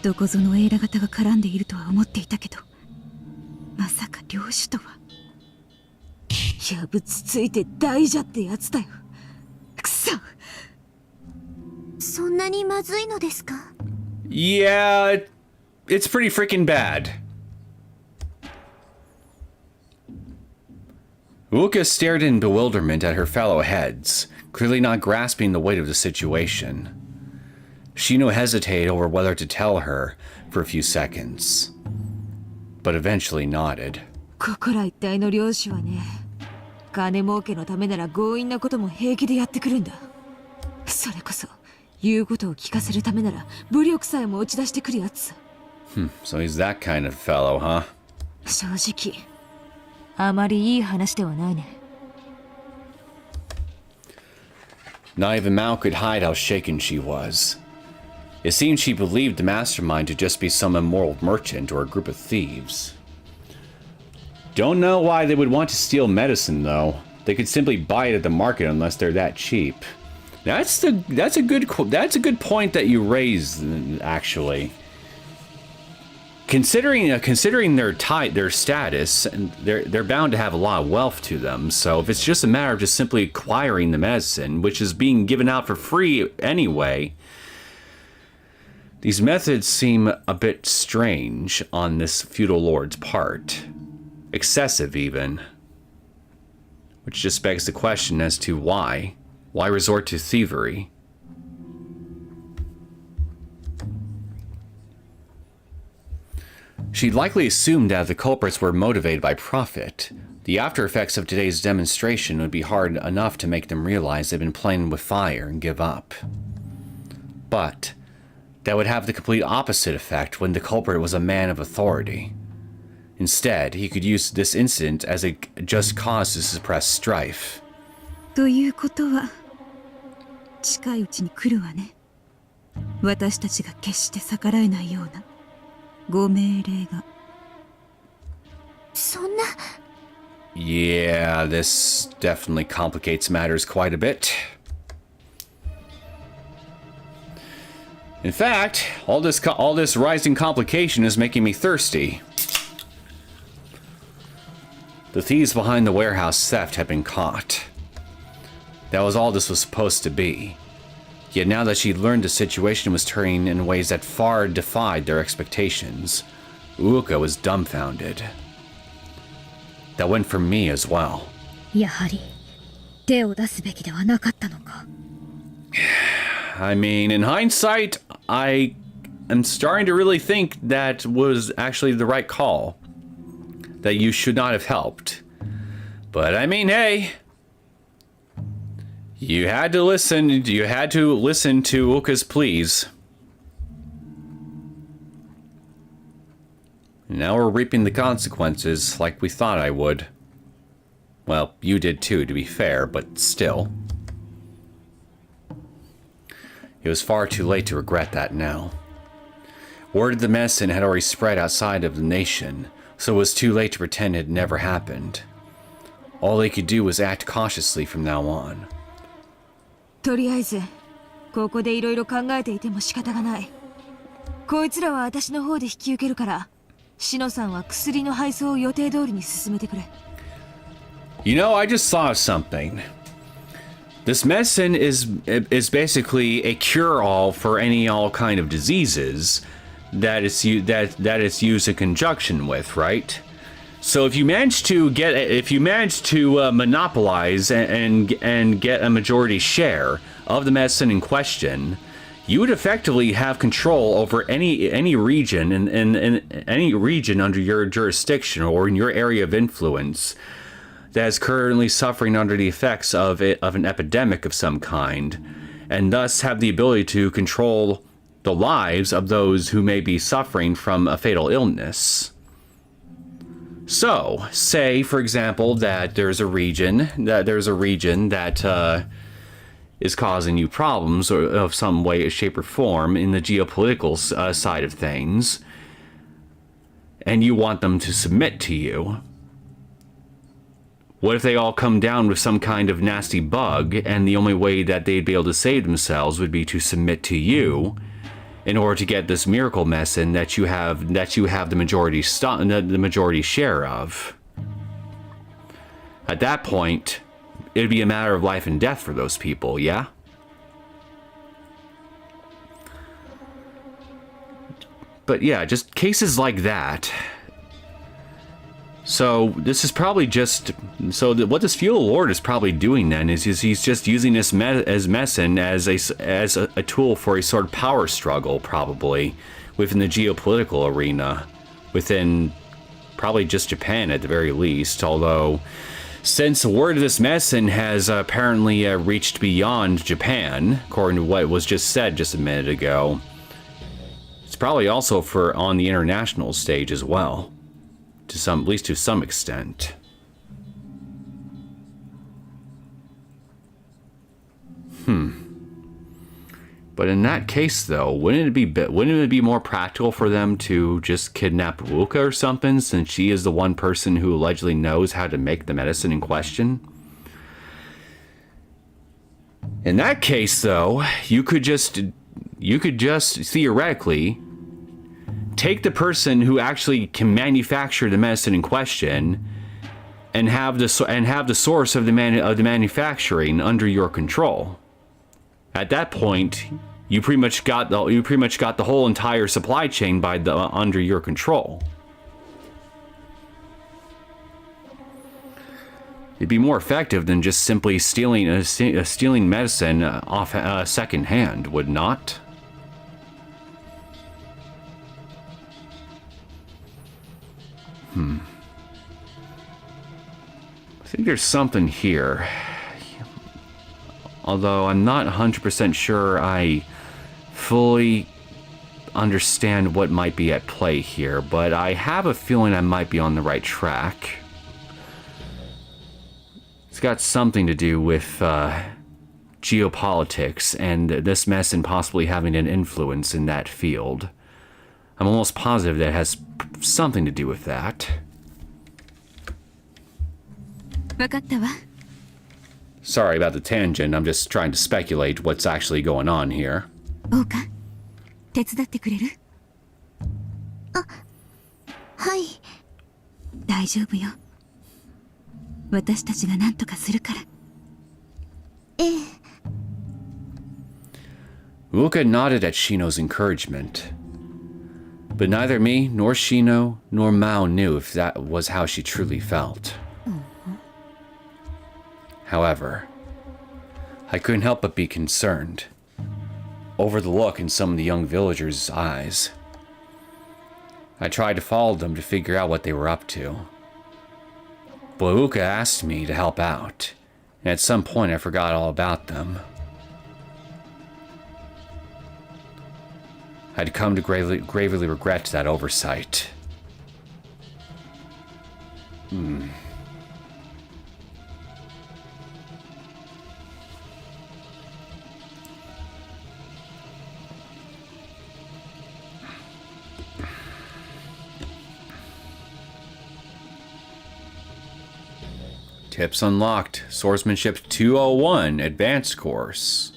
F: どこぞのエイラ型が絡んでいるとは思っていたけど、まさか領主とは。
G: やぶつついて大蛇ってやつだよ。くそ。
C: そんなにまずいのですか？
A: Yeah, it's pretty freaking bad. Uka stared in bewilderment at her fellow heads, clearly not grasping the weight of the situation. Shino hesitated over whether to tell her for a few seconds, but eventually nodded.
G: ここら一帯の領主はね、金儲けのためなら強引なことも平気でやってくるんだ。それこそ言うことを聞かせるためなら武力さえも打ち出してくるやつさ。
A: So he's that kind of fellow, huh?
G: 正直あまりいい話ではないね。
A: Not even Mao could hide how shaken she was. It seemed she believed the mastermind to just be some immoral merchant or a group of thieves. Don't know why they would want to steal medicine, though. They could simply buy it at the market unless they're that cheap. That's a good point that you raised, actually. considering their status, and they're bound to have a lot of wealth to them. So if it's just a matter of just simply acquiring the medicine, which is being given out for free anyway, these methods seem a bit strange on this feudal lord's part. Excessive, even. Which just begs the question as to why. Why resort to thievery? She'd likely assumed that the culprits were motivated by profit. The after effects of today's demonstration would be hard enough to make them realize they'd been playing with fire and give up. But that would have the complete opposite effect when the culprit was a man of authority. Instead, he could use this incident as a just cause to suppress strife.
F: ということは近いうちに来るわね。私たちが決して逆らえないようなご命令が。
C: そんな。
A: Yeah, this definitely complicates matters quite a bit. In fact, all this rising complication is making me thirsty. The thieves behind the warehouse theft had been caught. That was all this was supposed to be. Yet now that she'd learned the situation was turning in ways that far defied their expectations, Uuka was dumbfounded. That went for me as well.
D: やはり手を出すべきではなかったのか。
A: I mean, in hindsight, I am starting to really think that was actually the right call. That you should not have helped. But I mean, hey, you had to listen to Uuka's pleas. And now we're reaping the consequences like we thought I would. Well, you did too, to be fair, but still. It was far too late to regret that now. Word of the medicine had already spread outside of the nation, so it was too late to pretend it never happened. All they could do was act cautiously from now on.
G: とりあえずここでいろいろ考えていても仕方がない。こいつらは私の方で引き受けるから、シノさんは薬の配送を予定通りに進めてくれ。
A: You know, I just thought of something. This medicine is basically a cure-all for all kind of diseases that it's used in conjunction with, right? So if you manage to monopolize and get a majority share of the medicine in question, you would effectively have control over any region in any region under your jurisdiction or in your area of influence that is currently suffering under the effects of an epidemic of some kind, and thus have the ability to control the lives of those who may be suffering from a fatal illness. So, say, for example, that there's a region that is causing you problems of some way, shape, or form in the geopolitical side of things, and you want them to submit to you. What if they all come down with some kind of nasty bug, and the only way that they'd be able to save themselves would be to submit to you, in order to get this miracle medicine that you have the majority share of? At that point, it'd be a matter of life and death for those people, yeah? But yeah, just cases like that. So this is probably just what this feudal lord is probably doing then is he's just using this medicine as a tool for a sort of power struggle, probably within the geopolitical arena, within probably just Japan at the very least. Although, since the word of this medicine has apparently reached beyond Japan, according to what was just said just a minute ago, it's probably also on the international stage as well. At least to some extent. But in that case, though, wouldn't it be more practical for them to just kidnap Uuka or something, since she is the one person who allegedly knows how to make the medicine in question? In that case, though, you could just theoretically take the person who actually can manufacture the medicine in question and have the source of the manufacturing under your control. At that point, you pretty much got the whole entire supply chain under your control. It'd be more effective than just simply stealing medicine off second hand, would not? I think there's something here. Although I'm not 100% sure I fully understand what might be at play here, but I have a feeling I might be on the right track. It's got something to do with geopolitics and this medicine possibly having an influence in that field. I'm almost positive that it has something to do with that.
F: わかったわ。
A: Sorry about the tangent, I'm just trying to speculate what's actually going on here.
F: オウカ、手伝ってくれる？
C: はい。
F: 大丈夫よ。私たちが何とかするから。
C: ええ。
A: Uka nodded at Shino's encouragement. But neither me, nor Shino, nor Mao knew if that was how she truly felt. However, I couldn't help but be concerned over the look in some of the young villagers' eyes. I tried to follow them to figure out what they were up to. But Uka asked me to help out, and at some point I forgot all about them. I'd come to gravely regret that oversight. Tips unlocked. Swordsmanship 201 Advanced Course.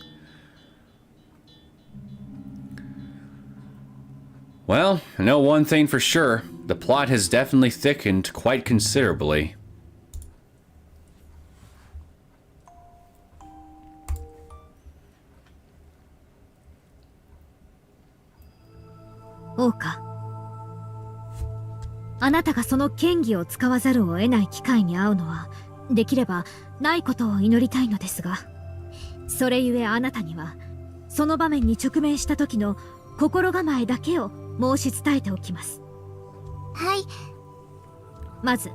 A: Well, I know one thing for sure. The plot has definitely thickened quite considerably.
D: Oka, あなたがその剣技を使わざるを得ない機会に会うのはできればないことを祈りたいのですが、それゆえあなたにはその場面に直面した時の心構えだけを申し伝えておきます。
C: はい。
D: まず、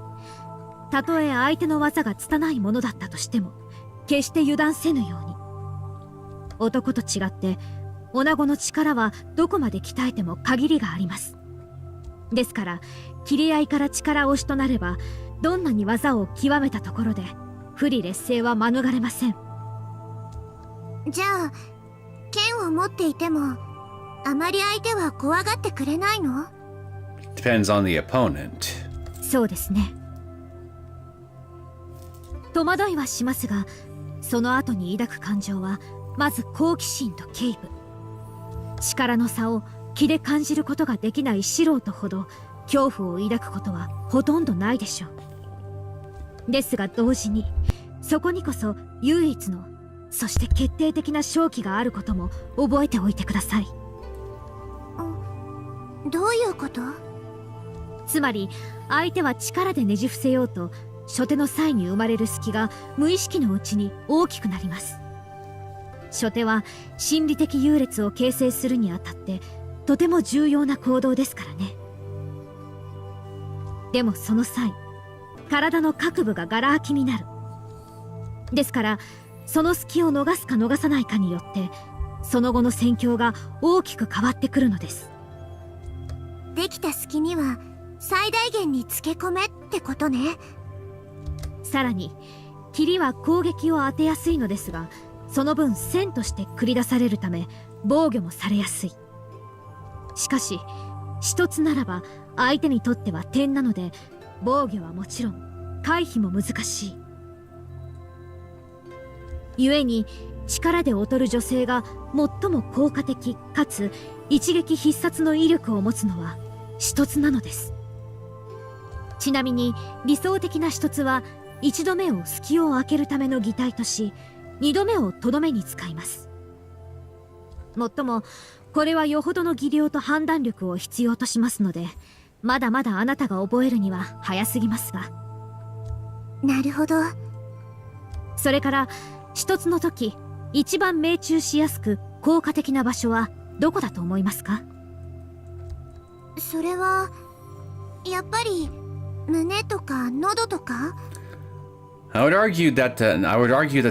D: たとえ相手の技が拙いものだったとしても決して油断せぬように。男と違って女子の力はどこまで鍛えても限りがあります。ですから切り合いから力押しとなれば、どんなに技を極めたところで不利劣勢は免れません。
C: じゃあ剣を持っていてもあまり相手は怖がってくれないの？
A: Depends on the opponent.
D: そうですね。戸惑いはしますが、その後に抱く感情はまず好奇心と敬意。力の差を気で感じることができない素人ほど恐怖を抱くことはほとんどないでしょう。ですが同時にそこにこそ唯一の、そして決定的な勝機があることも覚えておいてください。
C: どういうこと？
D: つまり相手は力でねじ伏せようと初手の際に生まれる隙が無意識のうちに大きくなります。初手は心理的優劣を形成するにあたってとても重要な行動ですからね。でもその際、体の各部がガラ空きになる。ですからその隙を逃すか逃さないかによってその後の戦況が大きく変わってくるのです。
C: できた隙には最大限につけ込めってことね。
D: さらに霧は攻撃を当てやすいのですが、その分線として繰り出されるため防御もされやすい。しかし一つならば相手にとっては点なので、防御はもちろん回避も難しい。故に力で劣る女性が最も効果的かつ一撃必殺の威力を持つのは死突なのです。ちなみに理想的な死突は一度目を隙を開けるための擬態とし、二度目をとどめに使います。もっともこれはよほどの技量と判断力を必要としますので、まだまだあなたが覚えるには早すぎますが。
C: なるほど。
D: それから死突の時、一番命中しやすく効果的な場所はどこだと思いますか？
C: それはやっぱり胸とか喉とか？
A: I would argue that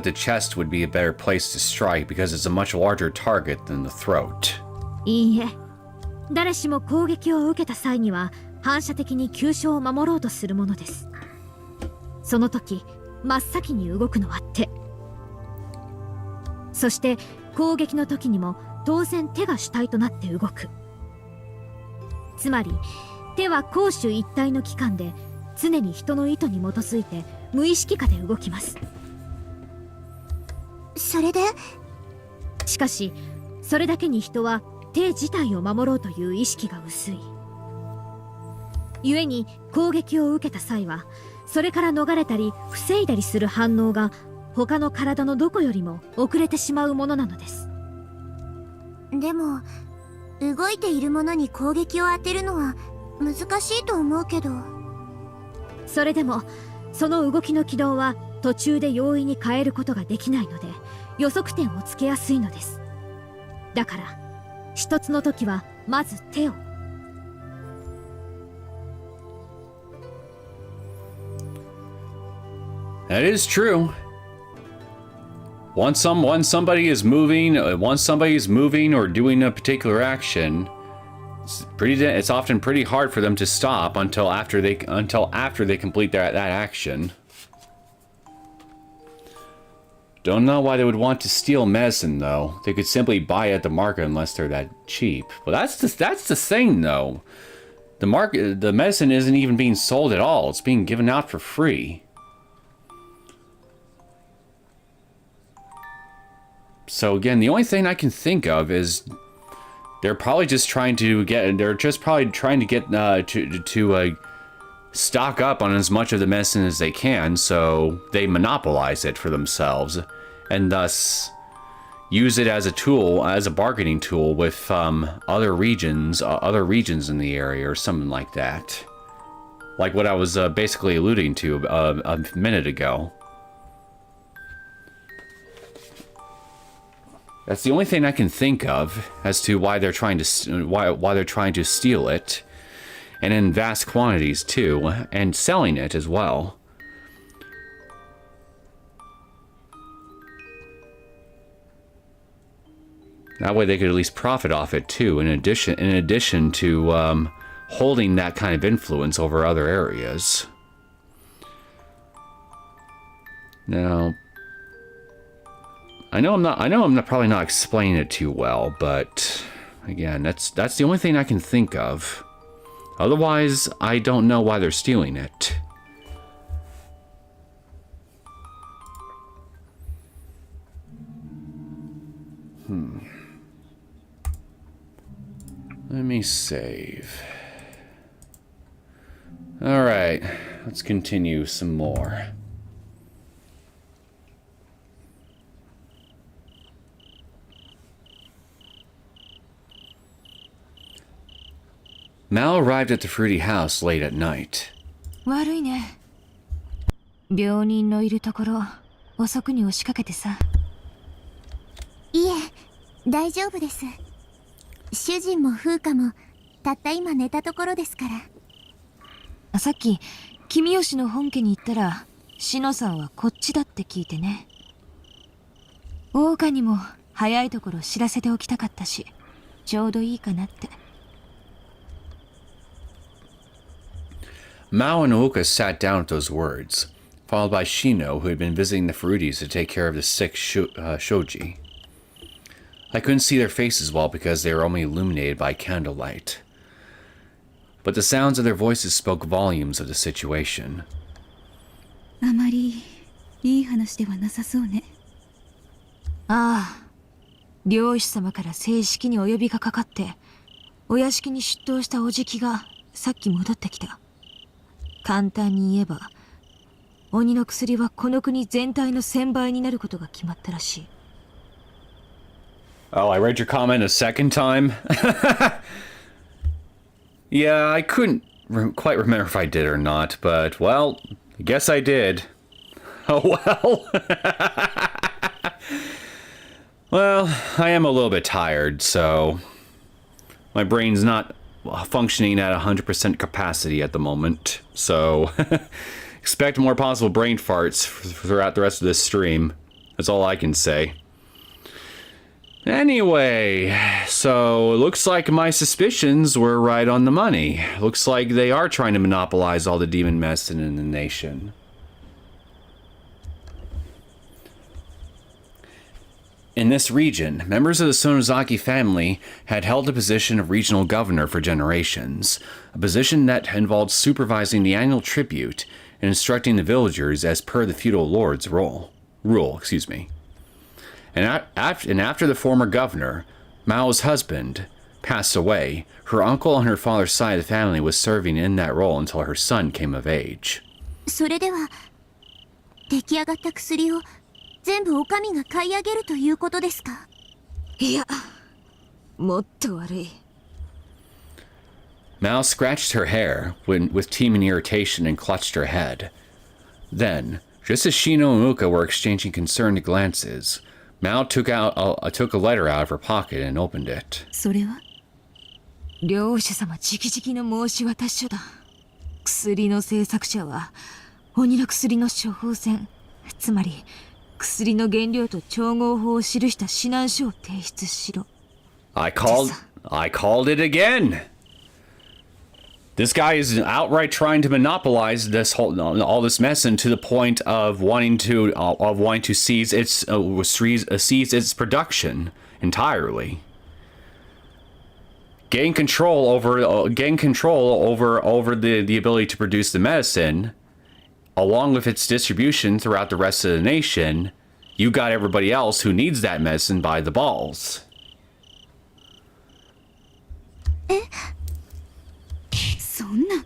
A: the chest would be a better place to strike because it's a much larger target than the throat.
D: いいえ、誰しも攻撃を受けた際には反射的に急所を守ろうとするものです。その時真っ先に動くのは手。そして攻撃の時にも当然手が主体となって動く。つまり手は攻守一体の器官で、常に人の意図に基づいて無意識下で動きます。
C: それで？
D: しかしそれだけに人は手自体を守ろうという意識が薄い。故に攻撃を受けた際は、それから逃れたり防いだりする反応が他の体のどこよりも遅れてしまうものなのです。
C: でも動いているものに攻撃を当てるのは難しいと思うけど。
D: それでもその動きの軌道は途中で容易に変えることができないので、予測点をつけやすいのです。だから一つの時はまず手を。
A: That is true. Once somebody is moving or doing a particular action, it's often pretty hard for them to stop until after they complete that action. Don't know why they would want to steal medicine though. They could simply buy it at the market unless they're that cheap. Well, that's the thing though. The medicine isn't even being sold at all. It's being given out for free. So again, the only thing I can think of is they're probably just trying to get stock up on as much of the medicine as they can, so they monopolize it for themselves, and thus use it as a tool, as a bargaining tool with other regions in the area or something like that. Like what I was basically alluding to a minute ago. That's the only thing I can think of as to why they're trying to steal it, and in vast quantities too, and selling it as well. That way they could at least profit off it too, in addition to holding that kind of influence over other areas. Now, I know I'm not probably not explaining it too well, but again, that's the only thing I can think of. Otherwise, I don't know why they're stealing it. Let me save. All right, let's continue some more. Mal arrived at the Fruity house late at night.
G: 悪いね。病人のいるところ遅くに押しかけてさ。
C: いえ、大丈夫です。主人も風花もたった今寝たところですから。
G: さっき君吉の本家に行ったら、志乃さんはこっちだって聞いてね。大岡にも早いところ知らせておきたかったし、ちょうどいいかなって。
A: Mao and Ooka sat down at those words, followed by Shino, who had been visiting the Fruities to take care of the sick Shoji. I couldn't see their faces well because they were only illuminated by candlelight. But the sounds of their voices spoke volumes of the situation.
F: あまりいい話ではなさそうね。
G: ああ、領主様から正式にお呼びがかかって、お屋敷に出頭したおじきがさっき戻ってきた。簡単に言えば鬼の薬はこの国全体の1000倍になることが決まったらしい。
A: Oh, I read your comment a second time? Yeah, I couldn't quite remember if I did or not, but, well, I guess I did. Oh, well. Well, I am a little bit tired, so my brain's not functioning at 100% capacity at the moment, so expect more possible brain farts throughout the rest of this stream. That's all I can say. Anyway, so it looks like my suspicions were right on the money. Looks like they are trying to monopolize all the demon medicine in the nation. In this region, members of the Sonozaki family had held the position of regional governor for generations, a position that involved supervising the annual tribute and instructing the villagers as per the feudal lord's rule. And after the former governor, Mao's husband, passed away, her uncle on her father's side of the family was serving in that role until her son came of age.
C: それでは出来上がった薬を全部お上が買い上げるということですか？
G: いや、もっと悪い。
A: Mao scratched her hair with teeming irritation and clutched her head. Then, just as Shino and Uka were exchanging concerned glances, Mao took a letter out of her pocket and opened it.
F: それは
G: 領主様直々の申し渡し書だ。薬の製作者は鬼の薬の処方箋、つまり薬の原料と調合法を記した指南書を提出しろ。
A: I called it again. This guy is outright trying to monopolize all this medicine to the point of wanting to seize its production entirely. Gain control over the ability to produce the medicine, along with its distribution throughout the rest of the nation. You got everybody else who needs that medicine by the balls.
F: そんな。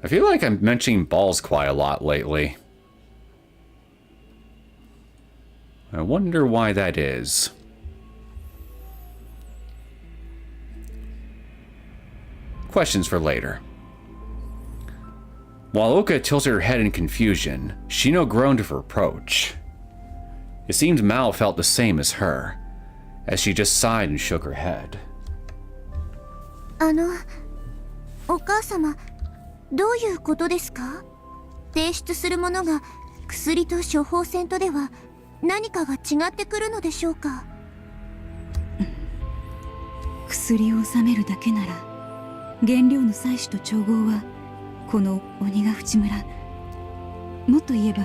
A: I feel like I'm mentioning balls quite a lot lately. I wonder why that is. Questions for later. While Oka tilted her head in confusion, Shino groaned with reproach. It seemed Mao felt the same as her, as she just sighed and shook her head.
C: お母様、どういうことですか？提出するものが薬と処方箋とでは何かが違ってくるのでしょうか？
F: 薬を収めるだけなら原料の採取と調合はこの鬼ヶ淵村、もっと言えば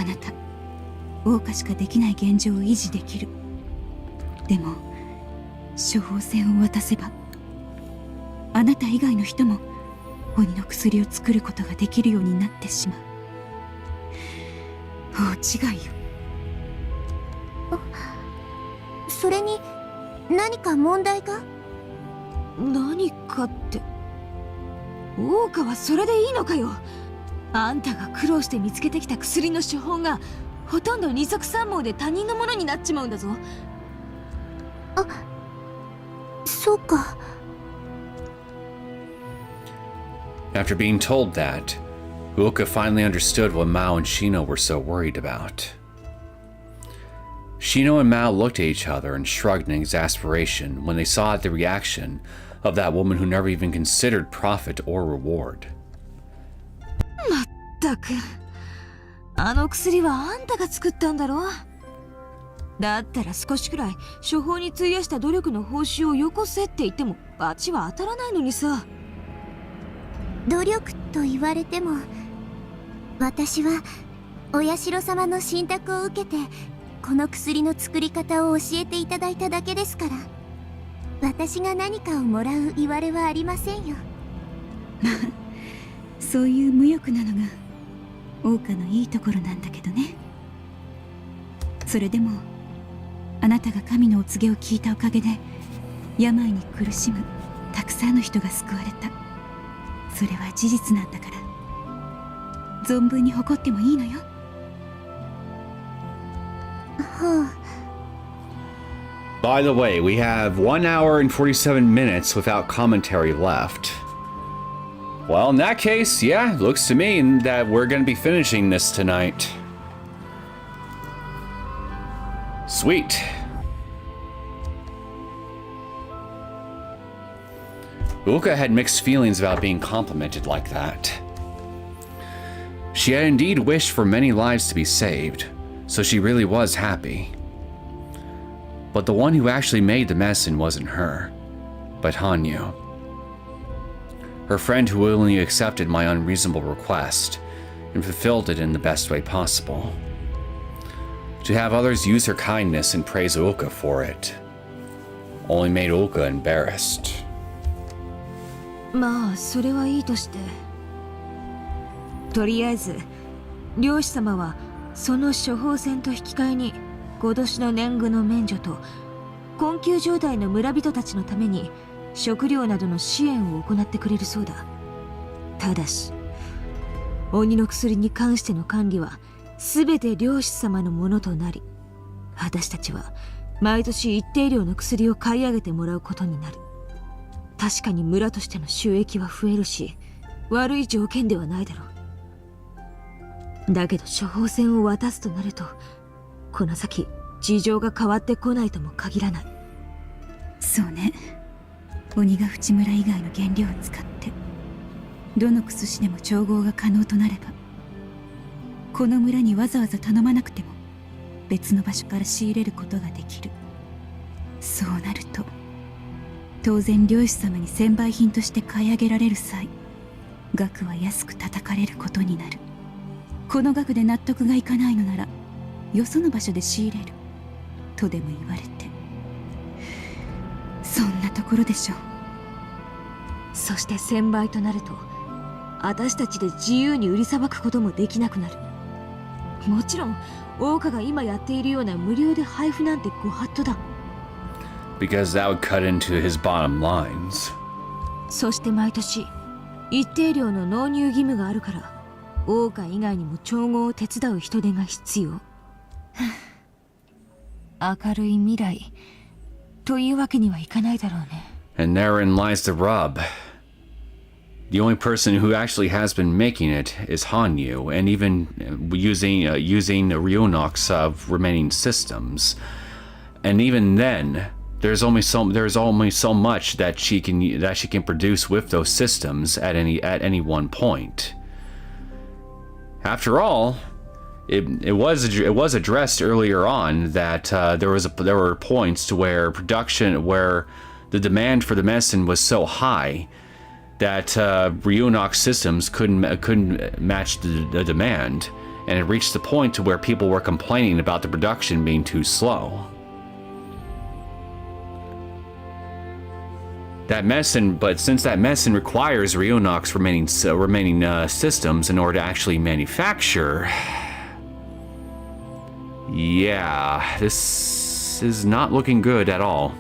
F: あなた桜花しかできない現状を維持できる。でも処方箋を渡せばあなた以外の人も鬼の薬を作ることができるようになってしまう。大違いよ。
C: それに何か問題が？
G: 何かって、桜花はそれでいいのかよ。あんたが苦労して見つけてきた薬の処方がほとんど二足三毛で他人のものになっちまうんだぞ。
C: あ、そうか。
A: After being told that, Uka finally understood what Mao and Shino were so worried about. Shino and Mao looked at each other and shrugged in exasperation when they saw the reaction of that woman who never even considered profit or reward.
G: まったく、あの薬はあんたが作ったんだろ。だったら少しくらい処方に費やした努力の報酬をよこせって言ってもバチは当たらないのにさ。
C: 努力と言われても、私はお社様の信託を受けてこの薬の作り方を教えていただいただけですから、私が何かをもらういわれはありませんよ。
F: まあそういう無欲なのが桜花のいいところなんだけどね。それでもあなたが神のお告げを聞いたおかげで病に苦しむたくさんの人が救われた。それは事実なんだから、存分に誇ってもいいのよ。
C: はあ。
A: By the way, we have 1 hour and 47 minutes without commentary left. Well, in that case, yeah, looks to me that we're going to be finishing this tonight. Sweet. Uka had mixed feelings about being complimented like that. She had indeed wished for many lives to be saved, so she really was happy. But the one who actually made the medicine wasn't her, but Hanyu. Her friend who willingly accepted my unreasonable request and fulfilled it in the best way possible. To have others use her kindness and praise Uka for it only made Uka embarrassed.
G: まあそれはいいとして、とりあえず漁師様はその処方箋と引き換えに今年の年貢の免除と困窮状態の村人たちのために食料などの支援を行ってくれるそうだ。ただし鬼の薬に関しての管理は全て漁師様のものとなり、私たちは毎年一定量の薬を買い上げてもらうことになる。確かに村としての収益は増えるし、悪い条件ではないだろう。だけど処方箋を渡すとなると、この先事情が変わってこないとも限らない。
F: そうね。鬼が淵村以外の原料を使ってどの薬師でも調合が可能となれば、この村にわざわざ頼まなくても別の場所から仕入れることができる。そうなると当然漁師様に専売品として買い上げられる際、額は安く叩かれることになる。この額で納得がいかないのならよその場所で仕入れるとでも言われて、そんなところでしょう。
G: そして1000倍となると私たちで自由に売りさばくこともできなくなる。もちろん桜花が今やっているような無料で配布なんてご法度だ。
A: Because that would cut into his bottom lines.
G: そして毎年一定量の納入義務があるから、桜花以外にも調合を手伝う人手が必要。明るい未来というわけにはいかないだろうね。
A: And therein lies the rub. The only person who actually has been making it is Hanyu, and even using Ryunok's remaining systems. And even then, there's only so much that she can produce with those systems at any one point. After all, it was addressed earlier on that there were points to where the demand for the medicine was so high that Ryunok's systems couldn't match the demand, and it reached the point to where people were complaining about the production being too slow. That medicine, but since that medicine requires Ryunok's remaining systems in order to actually manufacture, yeah, this is not looking good at all.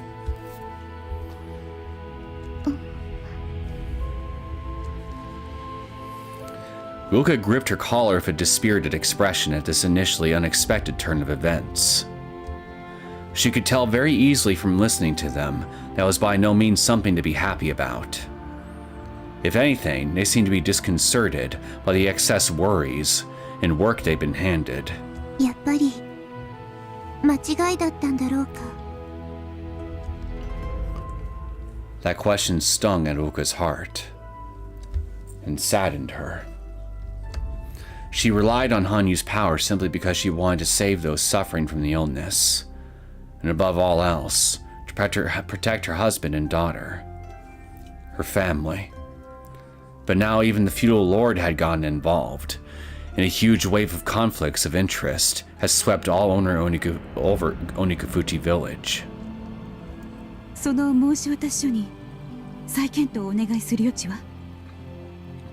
A: Uka gripped her collar with a dispirited expression at this initially unexpected turn of events. She could tell very easily from listening to them that was by no means something to be happy about. If anything, they seemed to be disconcerted by the excess worries and work they'd been handed.
C: やっぱり間違いだったんだろうか。
A: That question stung at Uka's heart and saddened her. She relied on Hanyu's power simply because she wanted to save those suffering from the illness, and above all else, to protect her husband and daughter, her family. But now even the feudal lord had gotten involved, and a huge wave of conflicts of interest has swept all over Onikafuchi village.
F: その申し渡し書に再検討をお願いする余地は？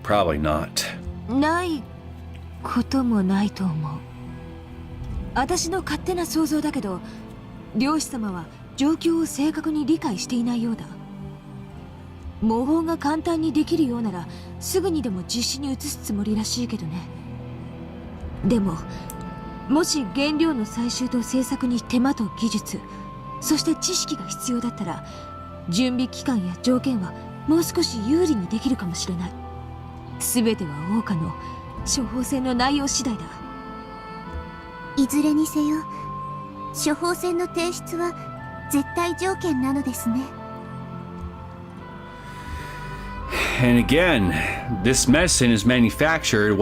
A: Probably not.
G: ないこともないと思う。私の勝手な想像だけど、漁師様は状況を正確に理解していないようだ。模倣が簡単にできるようならすぐにでも実施に移すつもりらしいけどね。でももし原料の採集と製作に手間と技術、そして知識が必要だったら準備期間や条件はもう少し有利にできるかもしれない。全ては桜花の処方箋の内容次第だ。
C: いずれにせよ処方箋の提出は絶対条件なのですね。
A: And again, this medicine is manufactured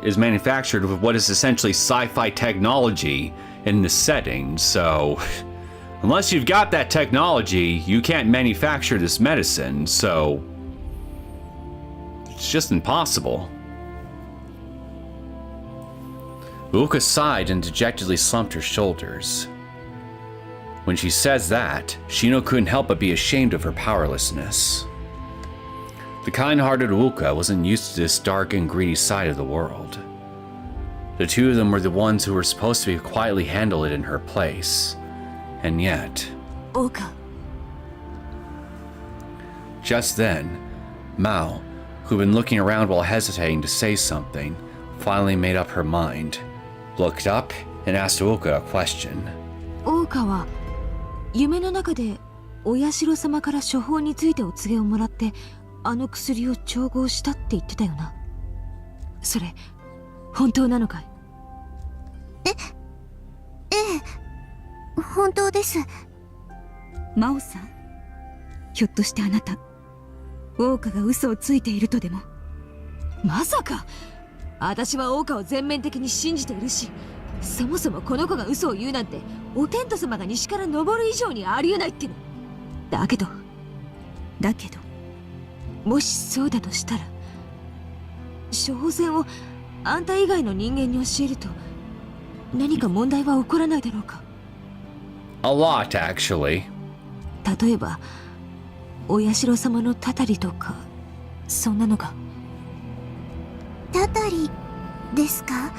A: is manufactured with what is essentially sci-fi technology in this setting. So, unless you've got that technology, you can't manufacture this medicine. So, it's just impossible. Uka sighed and dejectedly slumped her shoulders. When she says that, Shino couldn't help but be ashamed of her powerlessness. The kind-hearted Uka wasn't used to this dark and greedy side of the world. The two of them were the ones who were supposed to quietly handle it in her place. And yet...
G: 桜花。
A: Just then, Mao, who'd been looking around while hesitating to say something, finally made up her mind, looked up, and asked Uka a question.
G: 桜花は夢の中でお社様から処方についてお告げをもらってあの薬を調合したって言ってたよな。それ本当なのかい？
C: ええ、本当です。
F: 真央さん、ひょっとしてあなた桜花が嘘をついているとでも？
G: まさか。私は桜花を全面的に信じているし、そもそもこの子が嘘を言うなんてお天道様が西から昇る以上にありえないっての。だけどもしそうだとしたら処方箋をあんた以外の人間に教えると何か問題は起こらないだろうか？
A: A lot, actually.
G: 例えばお社様のたたりとかそんなのが。
C: たたりですか？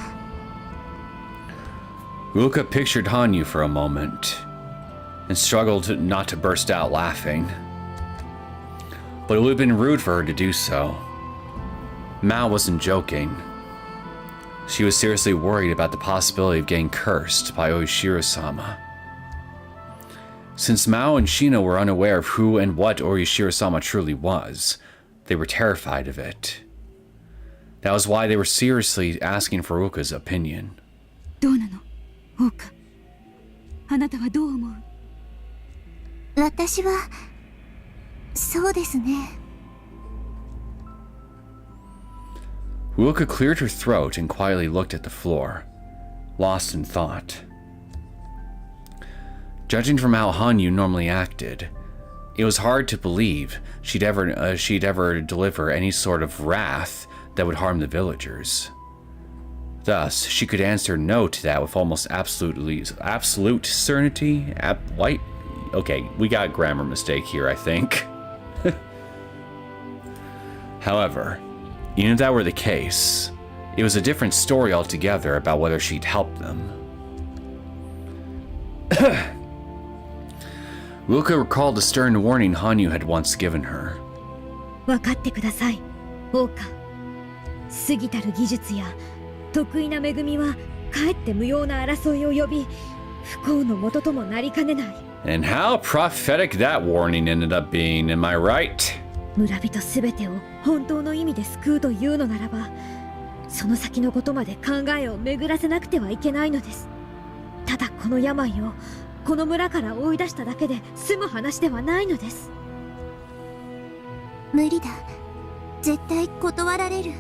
A: Uka pictured Hanyu for a moment and struggled not to burst out laughing. But it would have been rude for her to do so. Mao wasn't joking. She was seriously worried about the possibility of getting cursed by Oishiro-sama. Since Mao and Shino were unaware of who and what Oishiro-sama truly was, they were terrified of it. That was why they were seriously asking for Uka's opinion.
F: どうなの、桜花。あなたはどう思う？
C: 私はそうですね。
A: Uka cleared her throat and quietly looked at the floor, lost in thought. Judging from how Hanyu normally acted, it was hard to believe she'd ever deliver any sort of wrath that would harm the villagers. Thus, she could answer no to that with almost absolute certainty. Okay, we got a grammar mistake here, I think. However, even if that were the case, it was a different story altogether about whether she'd helped them. Uka recalled the stern warning Hanyu had once given her.
D: 分かってください、桜花。過ぎたる技術や得意な恵みはかえって無用な争いを呼び、不幸の元ともなりかねない。
A: And how prophetic that warning ended up being, am I right?
D: 村人すべてを本当の意味で救うというのならば、その先のことまで考えを巡らせなくてはいけないのです。ただこの病をこの村から追い出しただけで済む話ではないのです。
C: 無理だ。絶対断られる。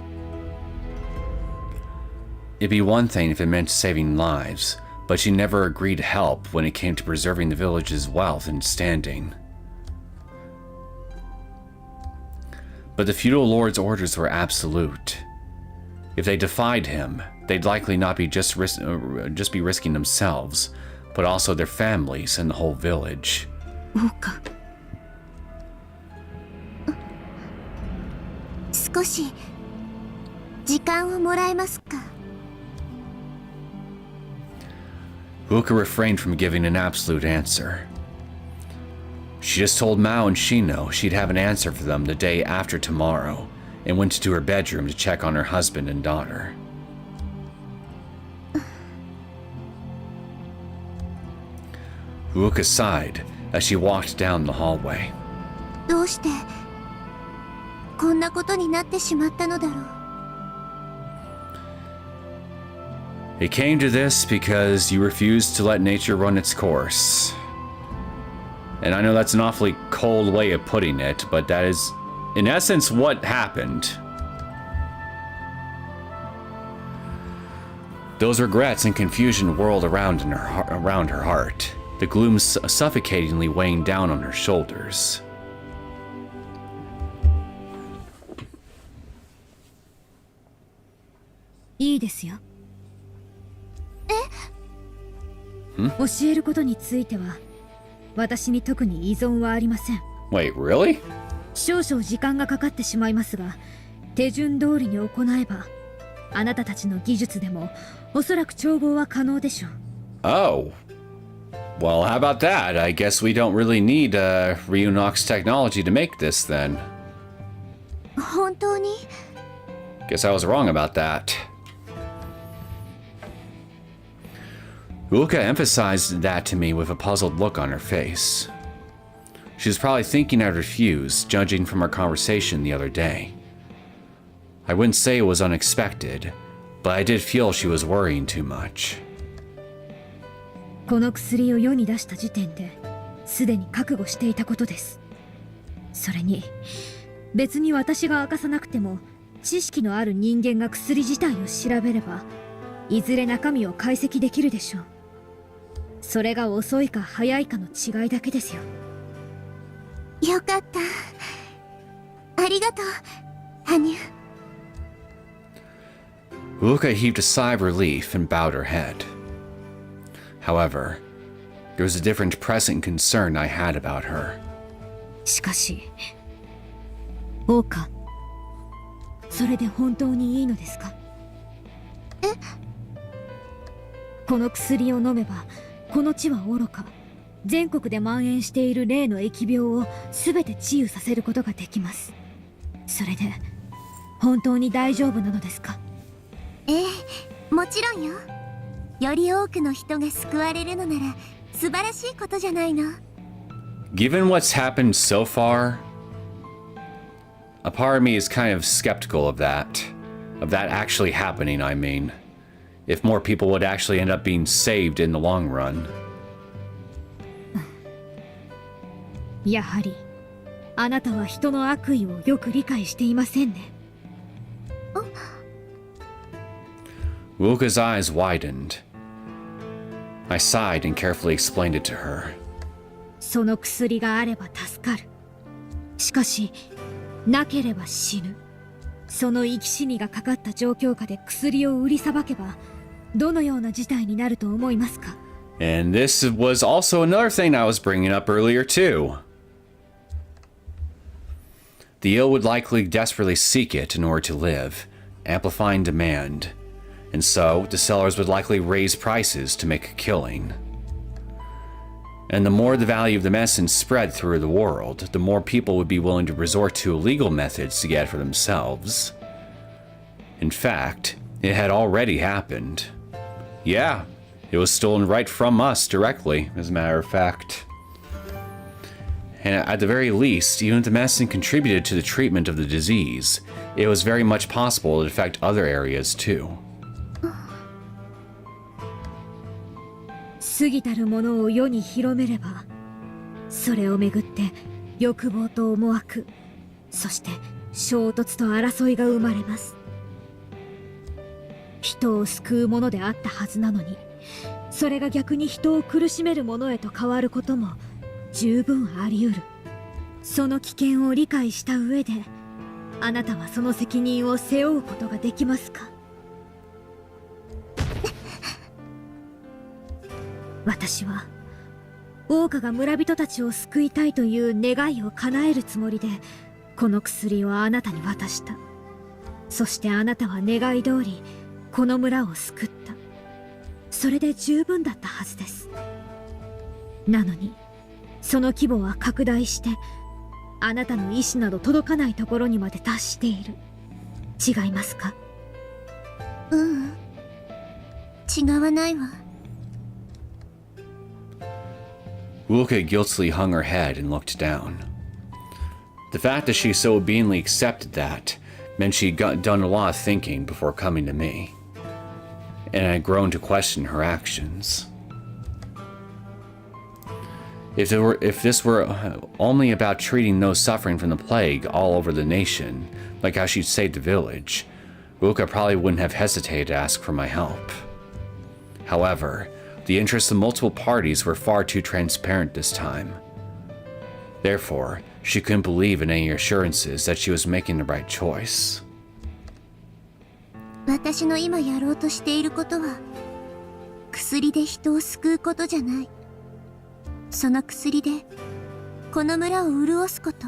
A: It'd be one thing if it meant saving lives, but she never agreed to help when it came to preserving the village's wealth and standing. But the feudal lord's orders were absolute. If they defied him, they'd likely not be just be risking themselves, but also their families and the whole village.
F: 桜花。
C: 少し時間をもらえますか？
A: Uka refrained from giving an absolute answer. She just told Mao and Shino she'd have an answer for them the day after tomorrow, and went to her bedroom to check on her husband and daughter. Uoka sighed as she walked down the hallway.
C: どうしてこんなことになってしまったのだろう。
A: It came to this because you refused to let nature run its course. And I know that's an awfully cold way of putting it, but that is, in essence, what happened. Those regrets and confusion whirled around her heart, the gloom suffocatingly weighing down on her shoulders.
D: Yes. 教えることについては私に特に依存はありません。
A: Wait, really?
D: 少々時間がかかってしまいますが、手順通りに行えばあなたたちの技術でもおそらく調合は可能でしょう。
A: Oh. Well, how about that? I guess we don't really need Ryunox technology to make this then.
C: 本当に
A: Guess I was wrong about that. Uoka emphasized that to me with a puzzled look on her face. She was probably thinking I'd refuse, judging from our conversation the other day. I wouldn't say it was unexpected, but I did feel she was worrying too much.
D: この薬を世に出した時点ですでに覚悟していたことです。それに別に私が明かさなくても知識のある人間が薬自体を調べればいずれ中身を解析できるでしょう。それが遅いか早いかの違いだけですよ。
C: よかった。ありがとう、羽生。
A: Uoka heaved a sigh of relief and bowed her head. However, there was a different pressing concern I had about her.
D: しかし、オーカ、それで本当にいいのですか？
C: え？
D: この薬を飲めば、この地は愚か、全国で蔓延している例の疫病を全て治癒させることができます。それで本当に大丈夫なのですか？
C: ええ、もちろんよ。より多くの人が救われるのなら素晴らしいことじゃないの。
A: Given what's happened so far, a part of me is kind of skeptical of that actually happening, I mean. If more people would actually end up being saved in the long run.
D: やはりあなたは人の悪意をよく理解していませんね。
A: Uoka's eyes widened. I sighed and carefully explained it to her.
D: その薬があれば助かる。しかしなければ死ぬ。その生き死にがかかった状況下で薬を売りさばけばどのような事態になると思いますか？
A: And this was also another thing I was bringing up earlier too. The ill would likely desperately seek it in order to live, amplifying demand. And so, the sellers would likely raise prices to make a killing. And the more the value of the medicine spread through the world, the more people would be willing to resort to illegal methods to get it for themselves. In fact, it had already happened. Yeah, it was stolen right from us directly, as a matter of fact. And at the very least, even if the medicine contributed to the treatment of the disease, it was very much possible to affect other areas too.
D: 過ぎたるものを世に広めれば、それをめぐって欲望と思惑、そして衝突と争いが生まれます。人を救うものであったはずなのに、それが逆に人を苦しめるものへと変わることも十分あり得る。その危険を理解した上で、あなたはその責任を背負うことができますか？私は王家が村人たちを救いたいという願いを叶えるつもりでこの薬をあなたに渡した。そしてあなたは願い通りこの村を救った。それで十分だったはずです。なのにその規模は拡大してあなたの意志など届かないところにまで達している。違いますか？
C: ううん、違わないわ。
A: Uoka guiltily hung her head and looked down. The fact that she so obediently accepted that meant she'd done a lot of thinking before coming to me, and I had grown to question her actions. If this were only about treating those suffering from the plague all over the nation, like how she'd saved the village, Uoka probably wouldn't have hesitated to ask for my help. However, the interests of multiple parties were far too transparent this time. Therefore, she couldn't believe in any assurances that she was making the right choice.
C: 私の今やろうとしていることは薬で人を救うことじゃない。その薬でこの村を潤すこと。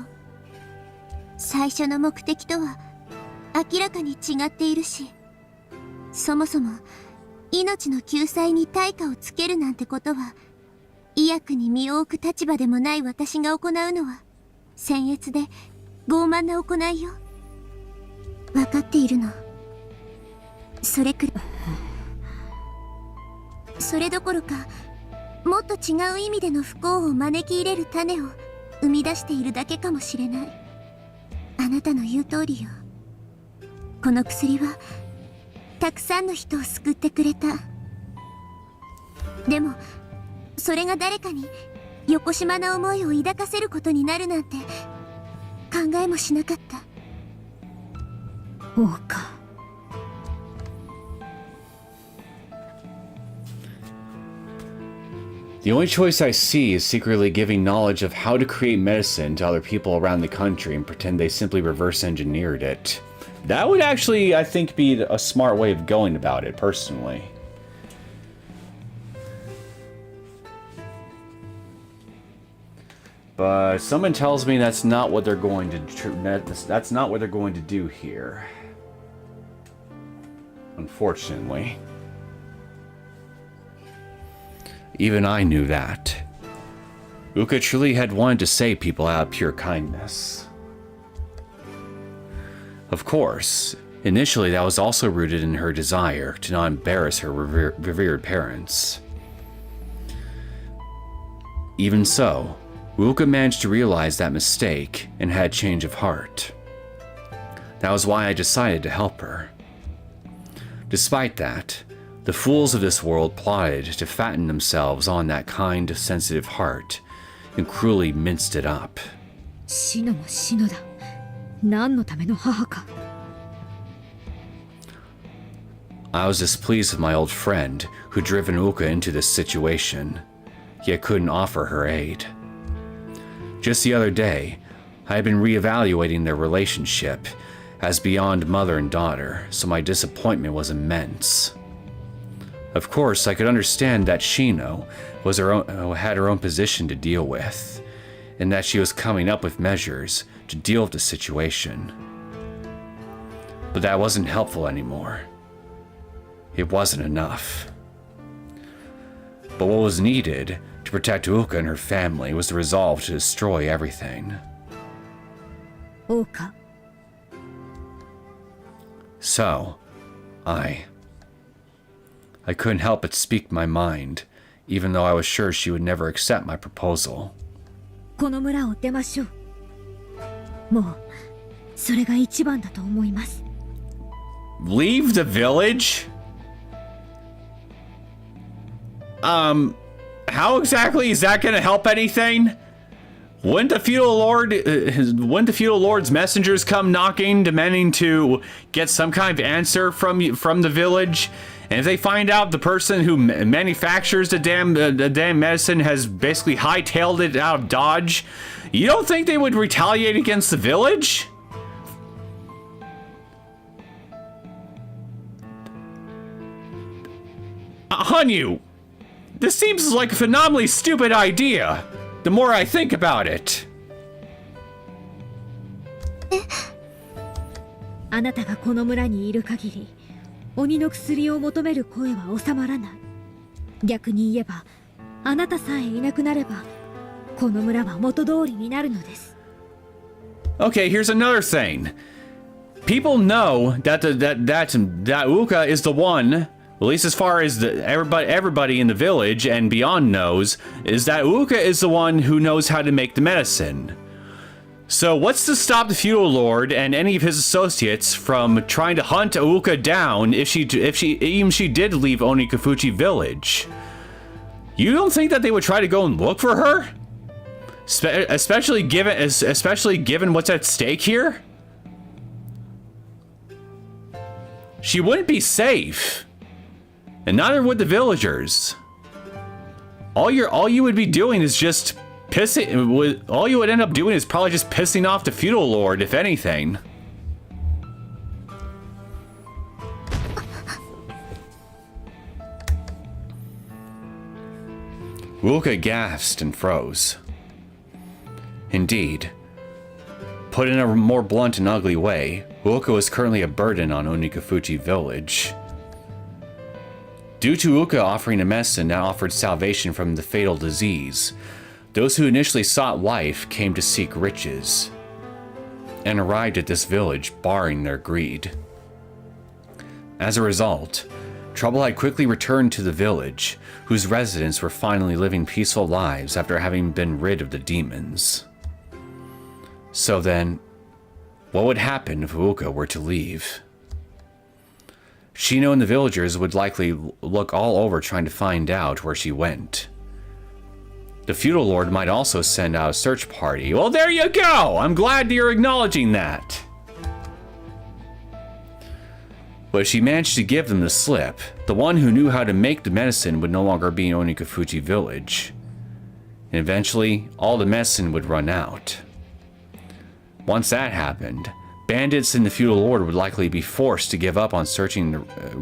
C: 最初の目的とは明らかに違っているし、そもそも命の救済に対価をつけるなんてことは医薬に身を置く立場でもない私が行うのは僭越で傲慢な行いよ。分かっているの。それどころかもっと違う意味での不幸を招き入れる種を生み出しているだけかもしれない。あなたの言う通りよ。この薬はたくさんの人を救ってくれた。でもそれが誰かによこしまな思いを抱かせることになるなんて考えもしなかった。
D: そうか。
A: The only choice I see is secretly giving knowledge of how to create medicine to other people around the country and pretend they simply reverse engineered it. That would actually, I think, be a smart way of going about it, personally. But someone tells me that's not what they're going to do here. Unfortunately. Even I knew that. Uka truly had wanted to save people out of pure kindness. Of course, initially that was also rooted in her desire to not embarrass her revered parents. Even so, Uka managed to realize that mistake and had a change of heart. That was why I decided to help her. Despite that, the fools of this world plotted to fatten themselves on that kind, sensitive heart and cruelly minced it up.
D: シノもシノだ。何のための母か。
A: I was displeased with my old friend who'd driven Uka into this situation, yet couldn't offer her aid. Just the other day, I had been reevaluating their relationship as beyond mother and daughter, so my disappointment was immense. Of course, I could understand that Shino had her own position to deal with, and that she was coming up with measures to deal with the situation. But that wasn't helpful anymore. It wasn't enough. But what was needed to protect Uka and her family was the resolve to destroy everything.
D: Uka.
A: So, I couldn't help but speak my mind, even though I was sure she would never accept my proposal.
D: この村を出ましょう。もうそれが一番だと思います。
A: Leave the village? How exactly is that going to help anything? Wouldn't the feudal lord's messengers come knocking, demanding to get some kind of answer from the village? And if they find out the person who manufactures the damn medicine has basically hightailed it out of Dodge, you don't think they would retaliate against the village? Hanyu, this seems like a phenomenally stupid idea. The more I think about it.
D: あなたがこの村にいる限り、鬼の薬を求める声は収まらない。逆に言えば、あなたさえいなくなれば、この村は元通りになるのです。
A: Okay, here's another thing. People know that that Uka is the one, at least as far as everybody in the village and beyond knows, is that Uka is the one who knows how to make the medicine. So what's to stop the feudal lord and any of his associates from trying to hunt Uka down if she did leave Onikafuchi village? You don't think that they would try to go and look for her? Especially given what's at stake here? She wouldn't be safe. And neither would the villagers. All you would be doing is just all you would end up doing is probably just pissing off the feudal lord, if anything. Wuka gasped and froze. Indeed, put in a more blunt and ugly way, Uka was currently a burden on Onikafuchi village. Due to Uka offering a medicine that offered salvation from the fatal disease, those who initially sought life came to seek riches, and arrived at this village barring their greed. As a result, trouble had quickly returned to the village, whose residents were finally living peaceful lives after having been rid of the demons. So then, what would happen if Uka were to leave? Shino and the villagers would likely look all over trying to find out where she went. The feudal lord might also send out a search party. Well, there you go! I'm glad you're acknowledging that. But if she managed to give them the slip, the one who knew how to make the medicine would no longer be in Onikafuchi village. And eventually, all the medicine would run out. Once that happened, bandits and the feudal lord would likely be forced to give up on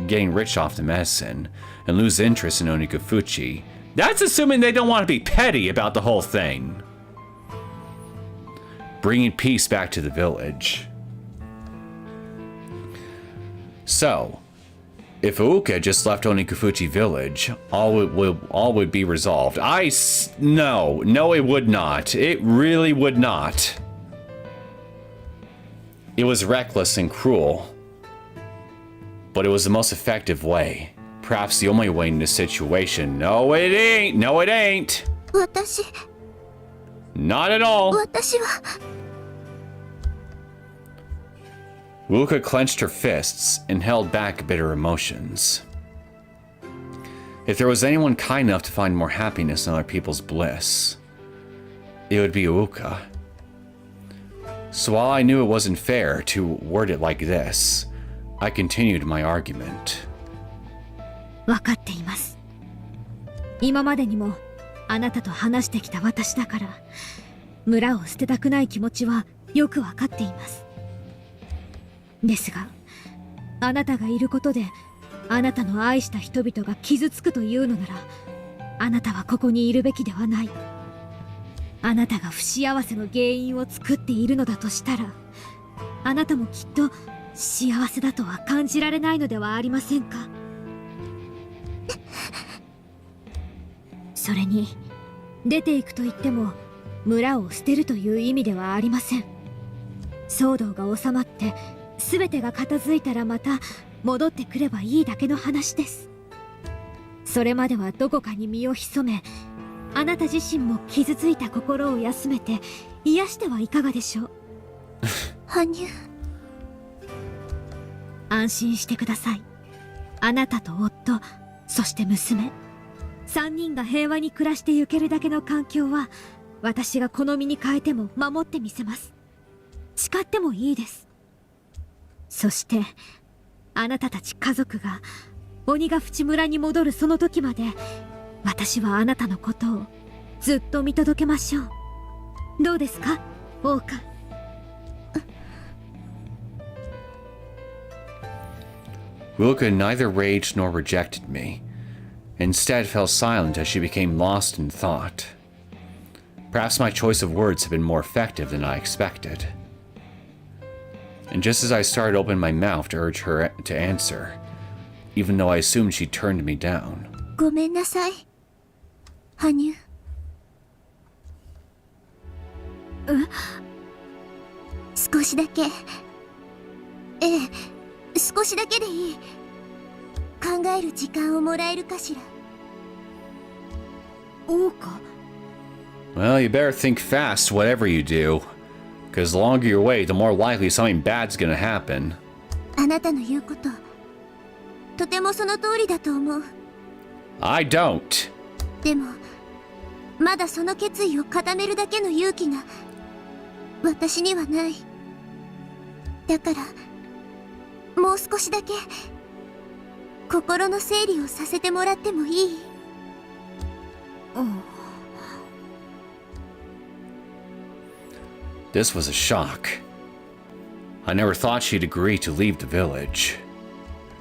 A: getting rich off the medicine, and lose interest in Onikafuchi. That's assuming they don't want to be petty about the whole thing. Bringing peace back to the village. So, if Uka just left Onikafuchi village, all would be resolved. No, it would not. It really would not. It was reckless and cruel, but it was the most effective way. Perhaps the only way in this situation. No, it ain't. No, it ain't.
C: 私
A: Not at all.
C: 私は
A: Wuka clenched her fists and held back bitter emotions. If there was anyone kind enough to find more happiness in other people's bliss, it would be Wuka. So while I knew it wasn't fair to word it like this, I continued my argument.
D: 分かっています。今までにもあなたと話してきた私だから、村を捨てたくない気持ちはよく分かっています。ですが、あなたがいることで、あなたの愛した人々が傷つくというのなら、あなたはここにいるべきではない。あなたが不幸せの原因を作っているのだとしたら、あなたもきっと幸せだとは感じられないのではありませんか。それに、出ていくと言っても村を捨てるという意味ではありません。騒動が収まって全てが片付いたらまた戻ってくればいいだけの話です。それまではどこかに身を潜め、あなた自身も傷ついた心を休めて癒してはいかがでしょう。
C: 羽生
D: 安心してください。あなたと夫、そして娘、3人が平和に暮らしてゆけるだけの環境は、私が好みに変えても守ってみせます。誓ってもいいです。そしてあなたたち家族が鬼ヶ淵村に戻るその時まで、私はあなたのことをずっと見届けましょう。どうですか、王家。
A: Wilka neither raged nor rejected me. Instead fell silent as she became lost in thought. Perhaps my choice of words had been more effective than I expected. And just as I started to open my mouth to urge her to answer, even though I assumed she turned me down.
C: ごめんなさい羽生少しだけ。ええ、少しだけでいい。考える時間をもらえるかしら。
D: 王か？
A: Well, you better think fast, whatever you do. Because the longer you wait, the more likely something bad's gonna happen.
C: あなたの言うこと、とてもその通りだと思う。
A: I don't.
C: でも、まだその決意を固めるだけの勇気が、私にはない。だから、もう少しだけ、心の整理をさせてもらってもいい？This
A: was a shock. I never thought she'd agree to leave the village.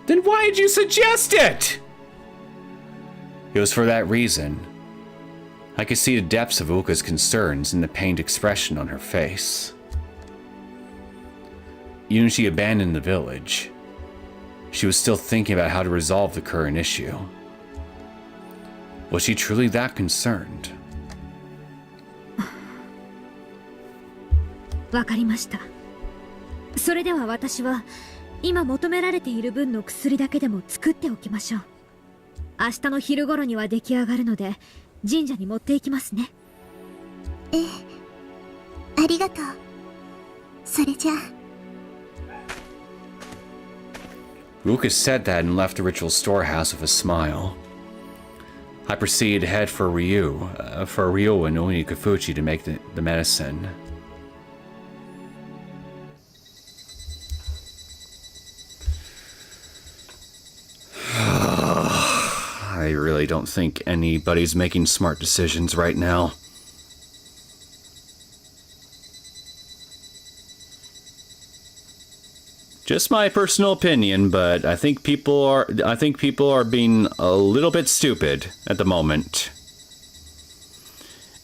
A: Then why did you suggest it? It was for that reason. I could see the depths of Uka's concerns in the pained expression on her face. Even when she abandoned the village, she was still thinking about how to resolve the current issue. Was she truly that concerned?
D: わかりました。それでは私は今求められている分の薬だけでも作っておきましょう。明日の昼頃には出来上がるので神社に持っていきますね。
C: ええ、ありがとう。それじゃあ。
A: Uka said that and left the ritual storehouse with a smile. I proceeded to head for Ryu and Onikafuchi to make the medicine. I really don't think anybody's making smart decisions right now. Just my personal opinion, but I think people are being a little bit stupid at the moment.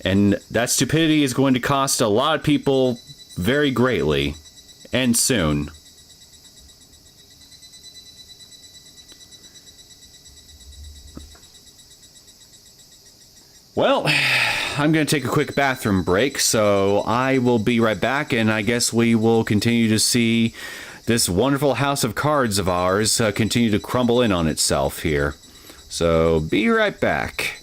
A: And that stupidity is going to cost a lot of people very greatly, and soon. Well, I'm going to take a quick bathroom break, so I will be right back, and I guess we will continue to see this wonderful house of cards of ours continue to crumble in on itself here. So, be right back.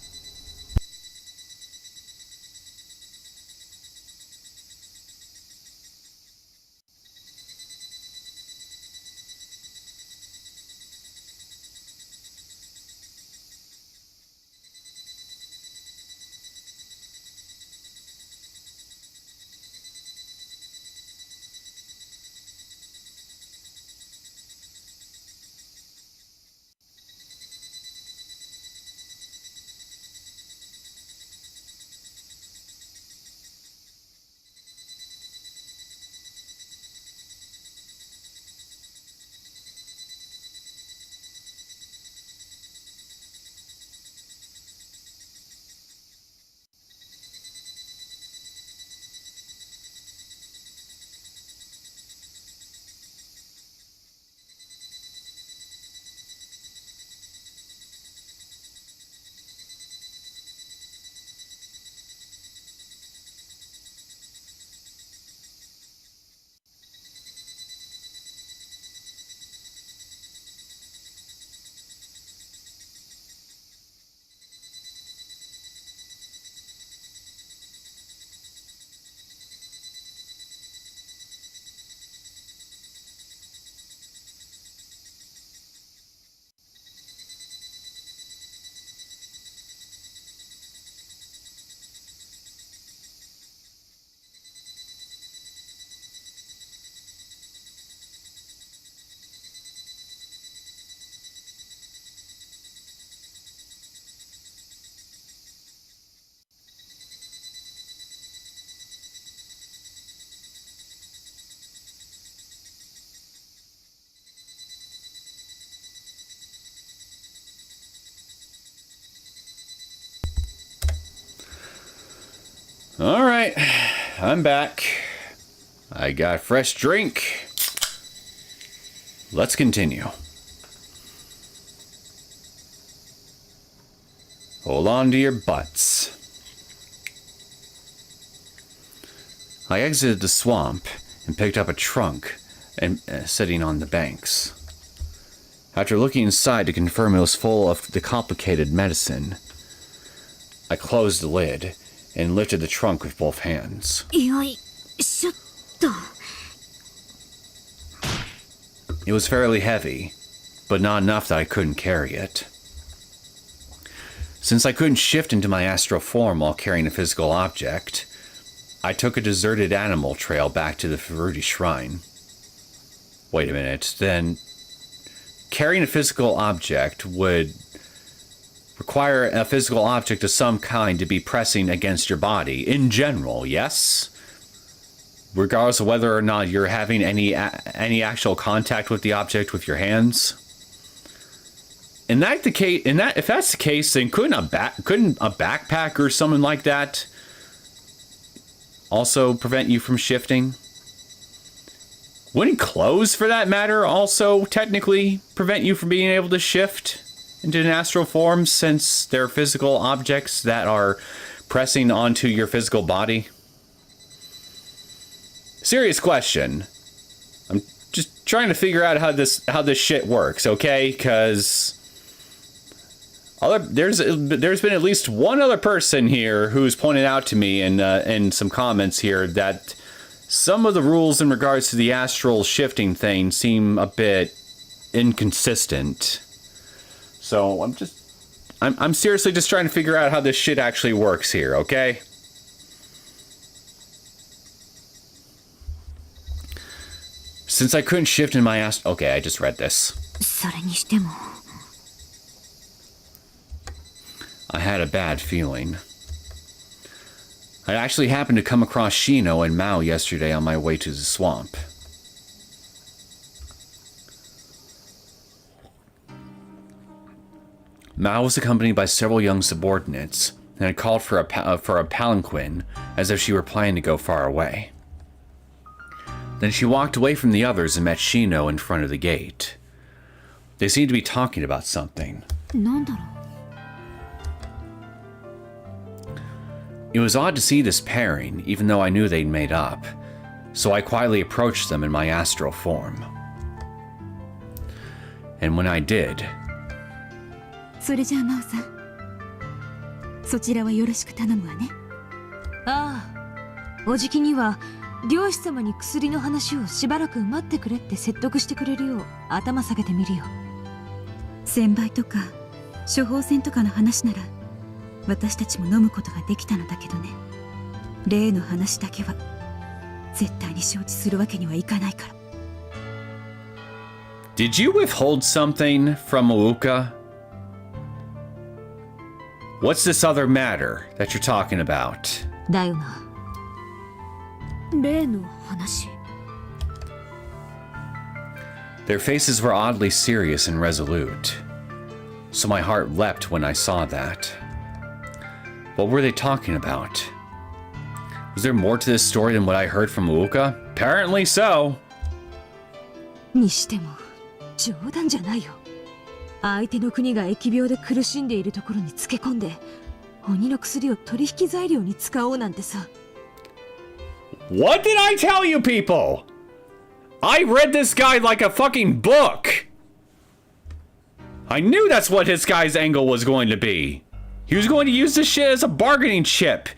A: Alright, I'm back. I got a fresh drink. Let's continue. Hold on to your butts. I exited the swamp and picked up a trunk and sitting on the banks. After looking inside to confirm it was full of the complicated medicine, I closed the lid and lifted the trunk with both hands.
D: よいしょっと。
A: It was fairly heavy, but not enough that I couldn't carry it. Since I couldn't shift into my astral form while carrying a physical object, I took a deserted animal trail back to the Furuji shrine. Wait a minute, then carrying a physical object would require a physical object of some kind to be pressing against your body, in general, yes? Regardless of whether or not you're having any actual contact with the object with your hands. If that's the case, then couldn't a backpack or something like that also prevent you from shifting? Wouldn't clothes, for that matter, also technically prevent you from being able to shift into an astral form, since they're physical objects that are pressing onto your physical body? Serious question. I'm just trying to figure out how this shit works, okay? Because there's been at least one other person here who's pointed out to me in some comments here that some of the rules in regards to the astral shifting thing seem a bit inconsistent. So I'm seriously just trying to figure out how this shit actually works here, okay? Since I couldn't shift in my okay, I just read this.
D: それにしても。
A: I had a bad feeling. I actually happened to come across Shino and Mao yesterday on my way to the swamp. Mao was accompanied by several young subordinates and had called for a palanquin as if she were planning to go far away. Then she walked away from the others and met Shino in front of the gate. They seemed to be talking about something.
D: なんだろう。
A: It was odd to see this pairing, even though I knew they'd made up, so I quietly approached them in my astral form. And when I did...
F: それじゃあマオさん、そちらはよろしく頼むわね。
G: ああ、おじきには漁師様に薬の話をしばらく待ってくれって説得してくれるよう頭下げてみるよ。
F: 専売とか処方箋とかの話なら私たちも飲むことができたのだけどね。例の話だけは絶対に承知するわけにはいかないから。
A: Did you withhold something from Uuka? What's this other matter that you're talking about?
G: だよな。
D: 例の話。
A: Their faces were oddly serious and resolute, so my heart leapt when I saw that. What were they talking about? Was there more to this story than what I heard from Uuka? Apparently so.
G: にしても冗談じゃないよ。相手の国が疫病で苦しんでいるところにつけ込んで鬼の薬を取引材料に使おうなんてさ。
A: What did I tell you people? I read this guy like a fucking book. I knew that's what this guy's angle was going to be. He was going to use this shit as a bargaining chip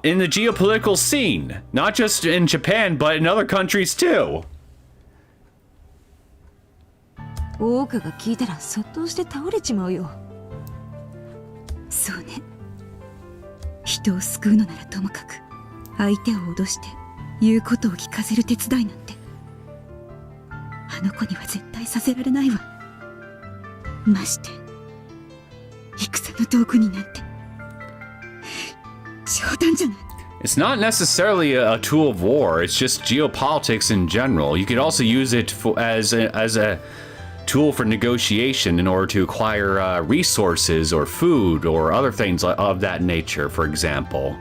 A: in the geopolitical scene, not just in Japan, but in other countries too.
G: 大岡が聞いたらそっとして倒れちまうよ。
F: そうね。人を救うのならともかく、相手を脅して言うことを聞かせる手伝いなんて、あの子には絶対させられないわ。まして戦の道具になんて冗談じゃない。
A: It's not necessarily a tool of war, it's just geopolitics in general. You could also use it as a tool for negotiation in order to acquire resources or food or other things of that nature, for example.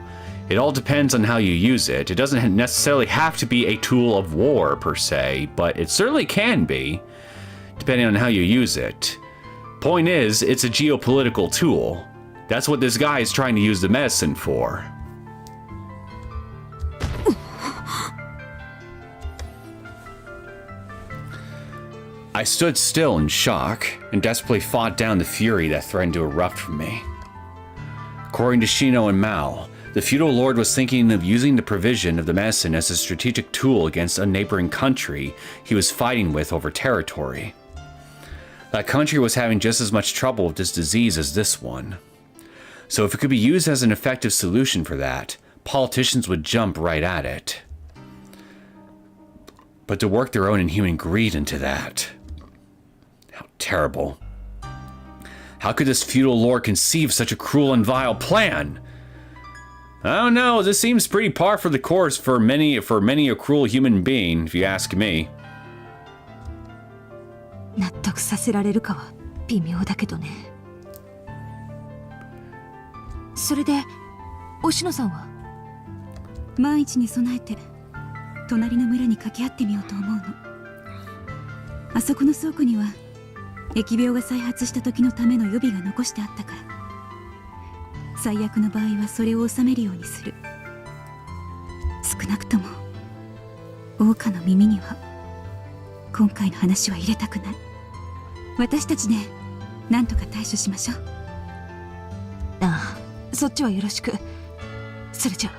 A: It all depends on how you use it. It doesn't necessarily have to be a tool of war per se, but it certainly can be, depending on how you use it. Point is, it's a geopolitical tool. That's what this guy is trying to use the medicine for. I stood still in shock and desperately fought down the fury that threatened to erupt from me. According to Shino and Mao, the feudal lord was thinking of using the provision of the medicine as a strategic tool against a neighboring country he was fighting with over territory. That country was having just as much trouble with this disease as this one. So if it could be used as an effective solution for that, politicians would jump right at it. But to work their own inhuman greed into that... How terrible. How could this feudal lord conceive such a cruel and vile plan? I don't know, this seems pretty par for the course for many a cruel human being, if you ask me.
G: 納得させられるかは微妙だけどね。それで忍野さんは？
F: 万一に備えて隣の村に掛け合ってみようと思うの。あそこの倉庫には疫病が再発した時のための予備が残してあったから、最悪の場合はそれを収めるようにする。少なくとも桜花の耳には今回の話は入れたくない。私たちで何とか対処しましょう。
G: ああ、そっちはよろしく。それじゃ。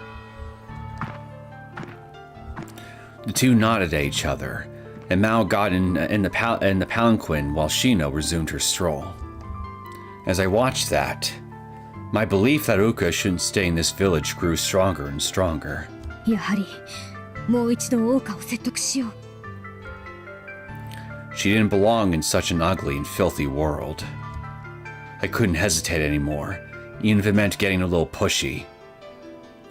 A: The two nodded at each other, and Mao got in the palanquin while Shino resumed her stroll. As I watched that, my belief that Uka shouldn't stay in this village grew stronger and stronger.
D: やはりもう一度桜花を説得しよう。
A: She didn't belong in such an ugly and filthy world. I couldn't hesitate anymore, even if it meant getting a little pushy,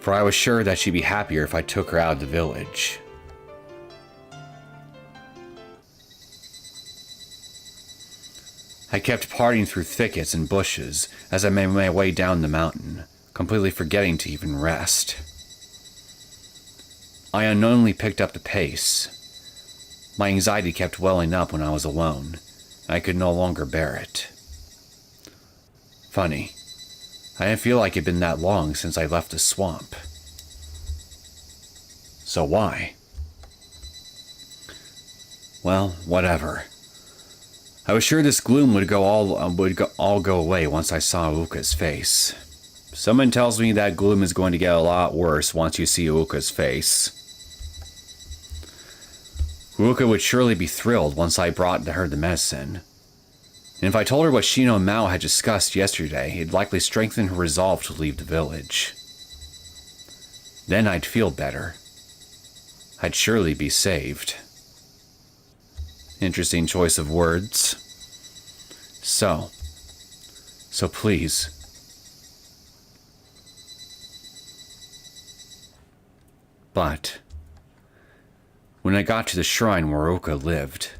A: for I was sure that she'd be happier if I took her out of the village. I kept parting through thickets and bushes as I made my way down the mountain, completely forgetting to even rest. I unknowingly picked up the pace. My anxiety kept welling up when I was alone. I could no longer bear it. Funny, I didn't feel like it'd been that long since I left the swamp. So why? Well, whatever. I was sure this gloom would all go away once I saw Uka's face. Someone tells me that gloom is going to get a lot worse once you see Uka's face. Uka would surely be thrilled once I brought her the medicine. And if I told her what Shino and Mao had discussed yesterday, it'd likely strengthen her resolve to leave the village. Then I'd feel better. I'd surely be saved. Interesting choice of words. So please. But when I got to the shrine where Uka lived,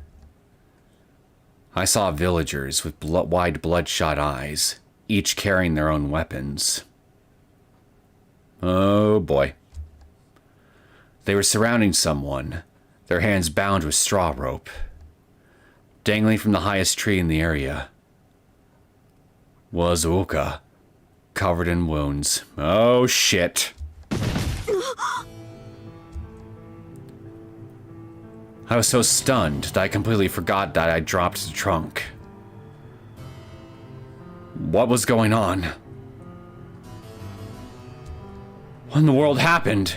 A: I saw villagers with wide bloodshot eyes, each carrying their own weapons. Oh boy. They were surrounding someone, their hands bound with straw rope, dangling from the highest tree in the area. Was Uka, covered in wounds. Oh shit. I was so stunned that I completely forgot that I dropped the trunk. What was going on? What in the world happened?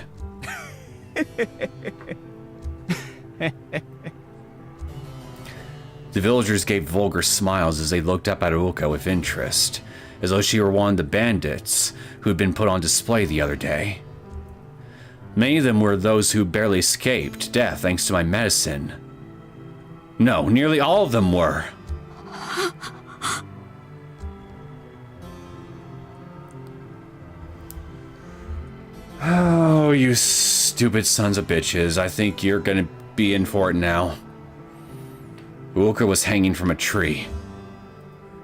A: The villagers gave vulgar smiles as they looked up at Uka with interest, as though she were one of the bandits who had been put on display the other day. Many of them were those who barely escaped death thanks to my medicine. No, nearly all of them were. Oh, you stupid sons of bitches. I think you're gonna be in for it now. Uka was hanging from a tree.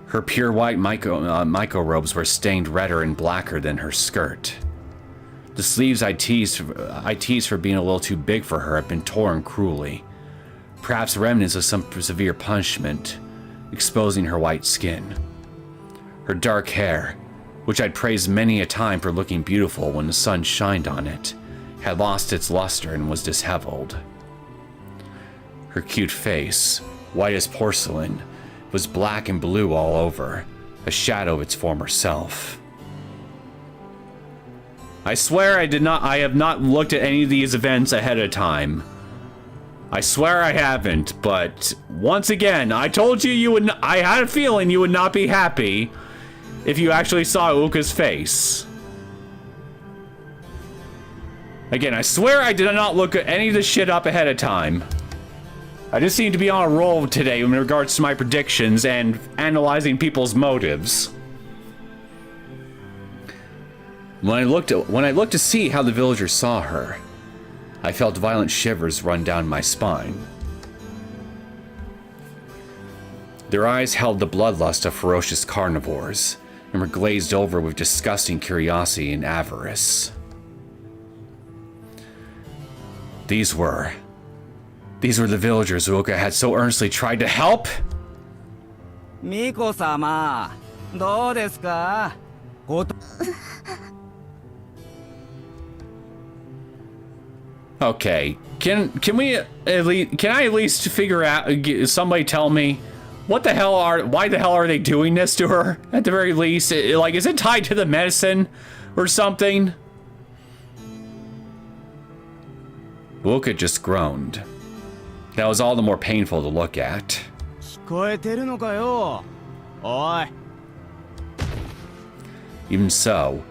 A: Her pure white myco robes were stained redder and blacker than her skirt. The sleeves I teased for being a little too big for her had been torn cruelly, perhaps remnants of some severe punishment, exposing her white skin. Her dark hair, which I'd praised many a time for looking beautiful when the sun shined on it, had lost its luster and was disheveled. Her cute face, white as porcelain. It was black and blue all over, a shadow of its former self. I swear I have not looked at any of these events ahead of time. I swear I haven't, but once again, I told you I had a feeling you would not be happy if you actually saw Uka's face. Again, I swear I did not look at any of this shit up ahead of time. I just seem to be on a roll today in regards to my predictions and analyzing people's motives. When I looked to see how the villagers saw her, I felt violent shivers run down my spine. Their eyes held the bloodlust of ferocious carnivores and were glazed over with disgusting curiosity and avarice. These were the villagers Uka had so earnestly tried to help.
B: Miko-sama, どうですか?
A: Okay, can I at least figure out? Somebody tell me why the hell are they doing this to her? At the very least, is it tied to the medicine or something? Uka just groaned. That was all the more painful to look at.
B: 聞こえてるのかよ? Oi.
A: Even so,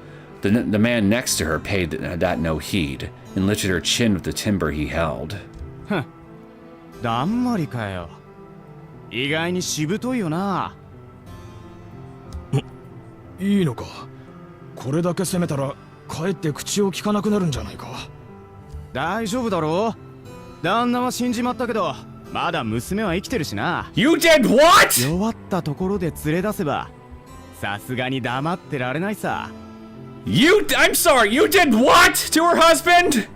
A: the man next to her paid that no heed and lifted her chin with the timber he held.
B: だんまりかよ。意外にしぶといよな。
E: いいのか。これだけ攻めたらかえって口を聞かなくなるんじゃないか。
B: 大丈夫だろう。旦那は死んじまったけど、まだ娘は生きてるしな。
A: You did what?
B: 弱ったところで連れ出せば、さすがに黙ってられないさ。
A: I'm sorry, you did what to her husband?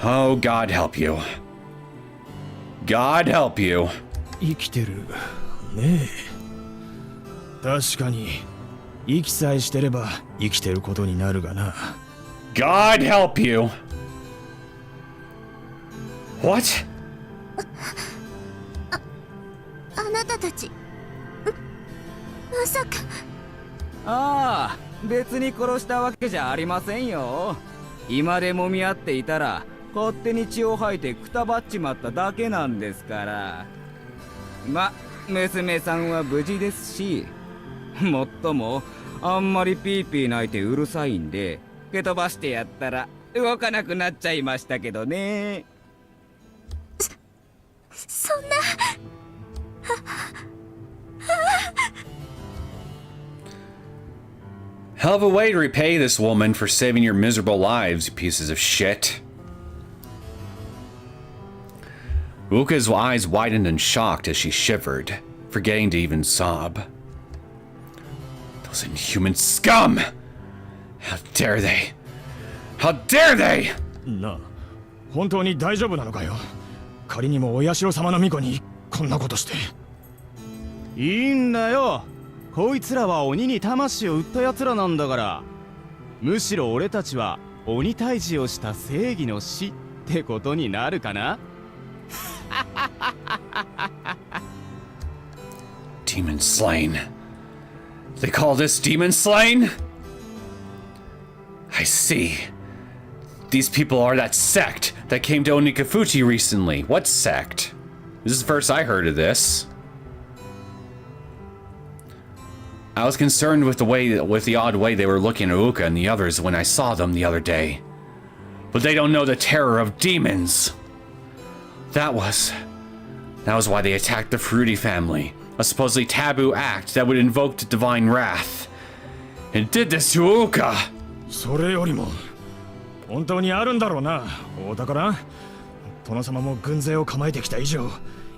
A: Oh, God help you. God help you.
E: 生きてるねえ。確かに息さえしてれば生きてることになるがな。
A: God help you. What?
C: あなたたちまさか。
B: ああ、別に殺したわけじゃありませんよ。今でもみ合っていたら勝手に血を吐いてくたばっちまっただけなんですから。ま、娘さんは無事ですし、もっともあんまりピーピー泣いてうるさいんで蹴飛ばしてやったら動かなくなっちゃいましたけどね。
C: そんな。
A: Hell of a way to repay this woman for saving your miserable lives, you pieces of shit. Uka's eyes widened in shock as she shivered, forgetting to even sob. Those inhuman scum! How dare they? How dare they!
E: なあ、本当に大丈夫なのかよ。仮にもお社様の巫女にこんなことして。
B: いいんだよ。こいつらは鬼に魂を売った奴らなんだから。むしろ俺たちは鬼退治をした正義の死ってことになるかな。
A: Demon slain. They call this demon slain? I see. These people are that sect that came to Onikafuchi recently. What sect? This is the first I heard of this. I was concerned with the odd way they were looking at Uka and the others when I saw them the other day. But they don't know the terror of demons. That was why they attacked the Fruity family, a supposedly taboo act that would invoke the divine wrath, and did this to Uka.
E: それよりも本当にあるんだろうな、お宝。殿様も軍勢を構えてきた以上、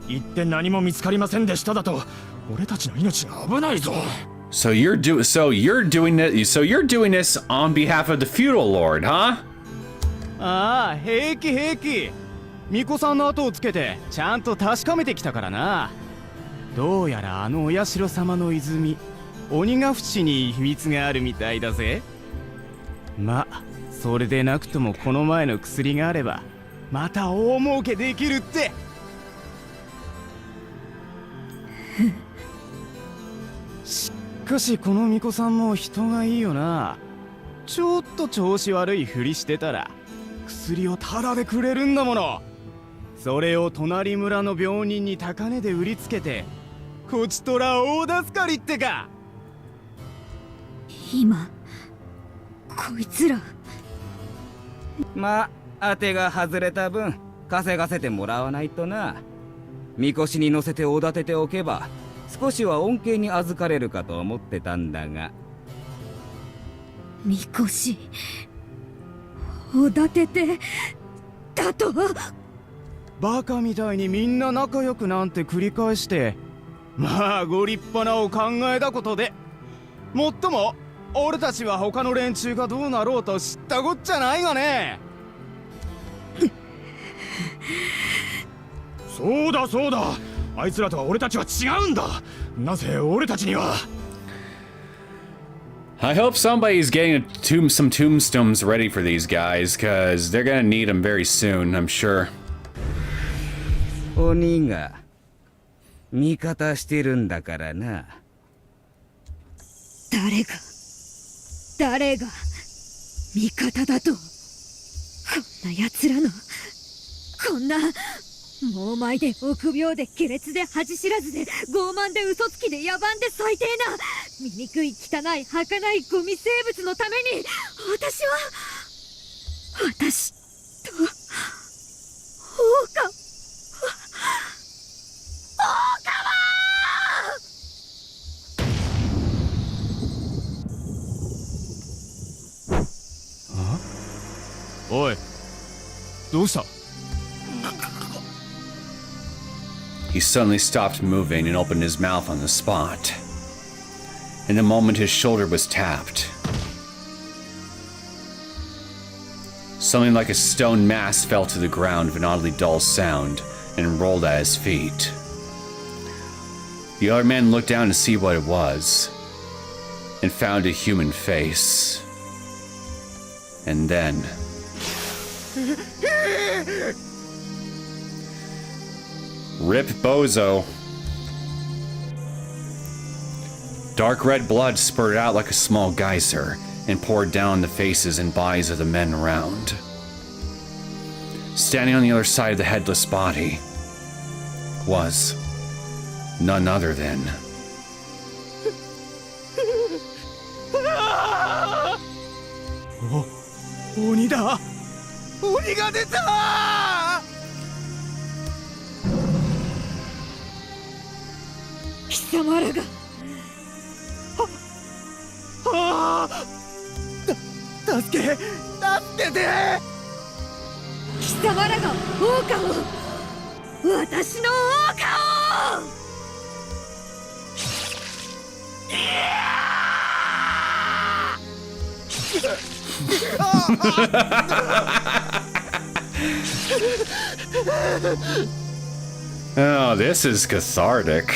E: 一点何も見つかりませんでしただと、俺たちの命が危ないぞ。
A: So you're doing this on behalf of the feudal lord, huh?
B: ああ、平気平気。巫女さんの後をつけてちゃんと確かめてきたからな。どうやらあのお社様の泉、鬼ヶ淵に秘密があるみたいだぜ。ま、
H: それでなくともこの前の薬があればまた大儲けできるって。しかしこの巫女さんも人がいいよな。ちょっと調子悪いふりしてたら薬をタダでくれるんだもの。それを隣村の病人に高値で売りつけてこちとら大助かりってか。
D: 今こいつら
B: まあ当てが外れた分稼がせてもらわないとな。みこしに乗せておだてておけば少しは恩恵に預かれるかと思ってたんだが。
D: みこしおだててだと。
H: バカみたいにみんな仲良くなんて繰り返して、まあご立派なお考えだことで。もっとも俺たちは他の連中がどうなろうと知ったこっちゃないがね。
E: そうだそうだ、あいつらとは俺たちは違うんだ。なぜ俺たちには。
A: I hope somebody's getting some tombstones ready for these guys, because they're gonna need them very soon, I'm sure.
B: 鬼が味方してるんだからな。
D: 誰が味方だと。こんな奴らのこんな猛前で臆病で下劣で恥知らずで傲慢で嘘つきで野蛮で最低な醜い汚い儚いゴミ生物のために私と
E: おい、どうした？
A: He suddenly stopped moving and opened his mouth on the spot. In a moment, his shoulder was tapped. Something like a stone mass fell to the ground with an oddly dull sound and rolled at his feet. The other man looked down to see what it was and found a human face. And then... Rip Bozo. Dark red blood spurted out like a small geyser and poured down the faces and bodies of the men around. Standing on the other side of the headless body was none other than...
H: Oh, 鬼だ！鬼が出た！
D: 貴様らが
H: 助けて！
D: 貴様らが王家を、私の王家を。
A: Oh, this is cathartic.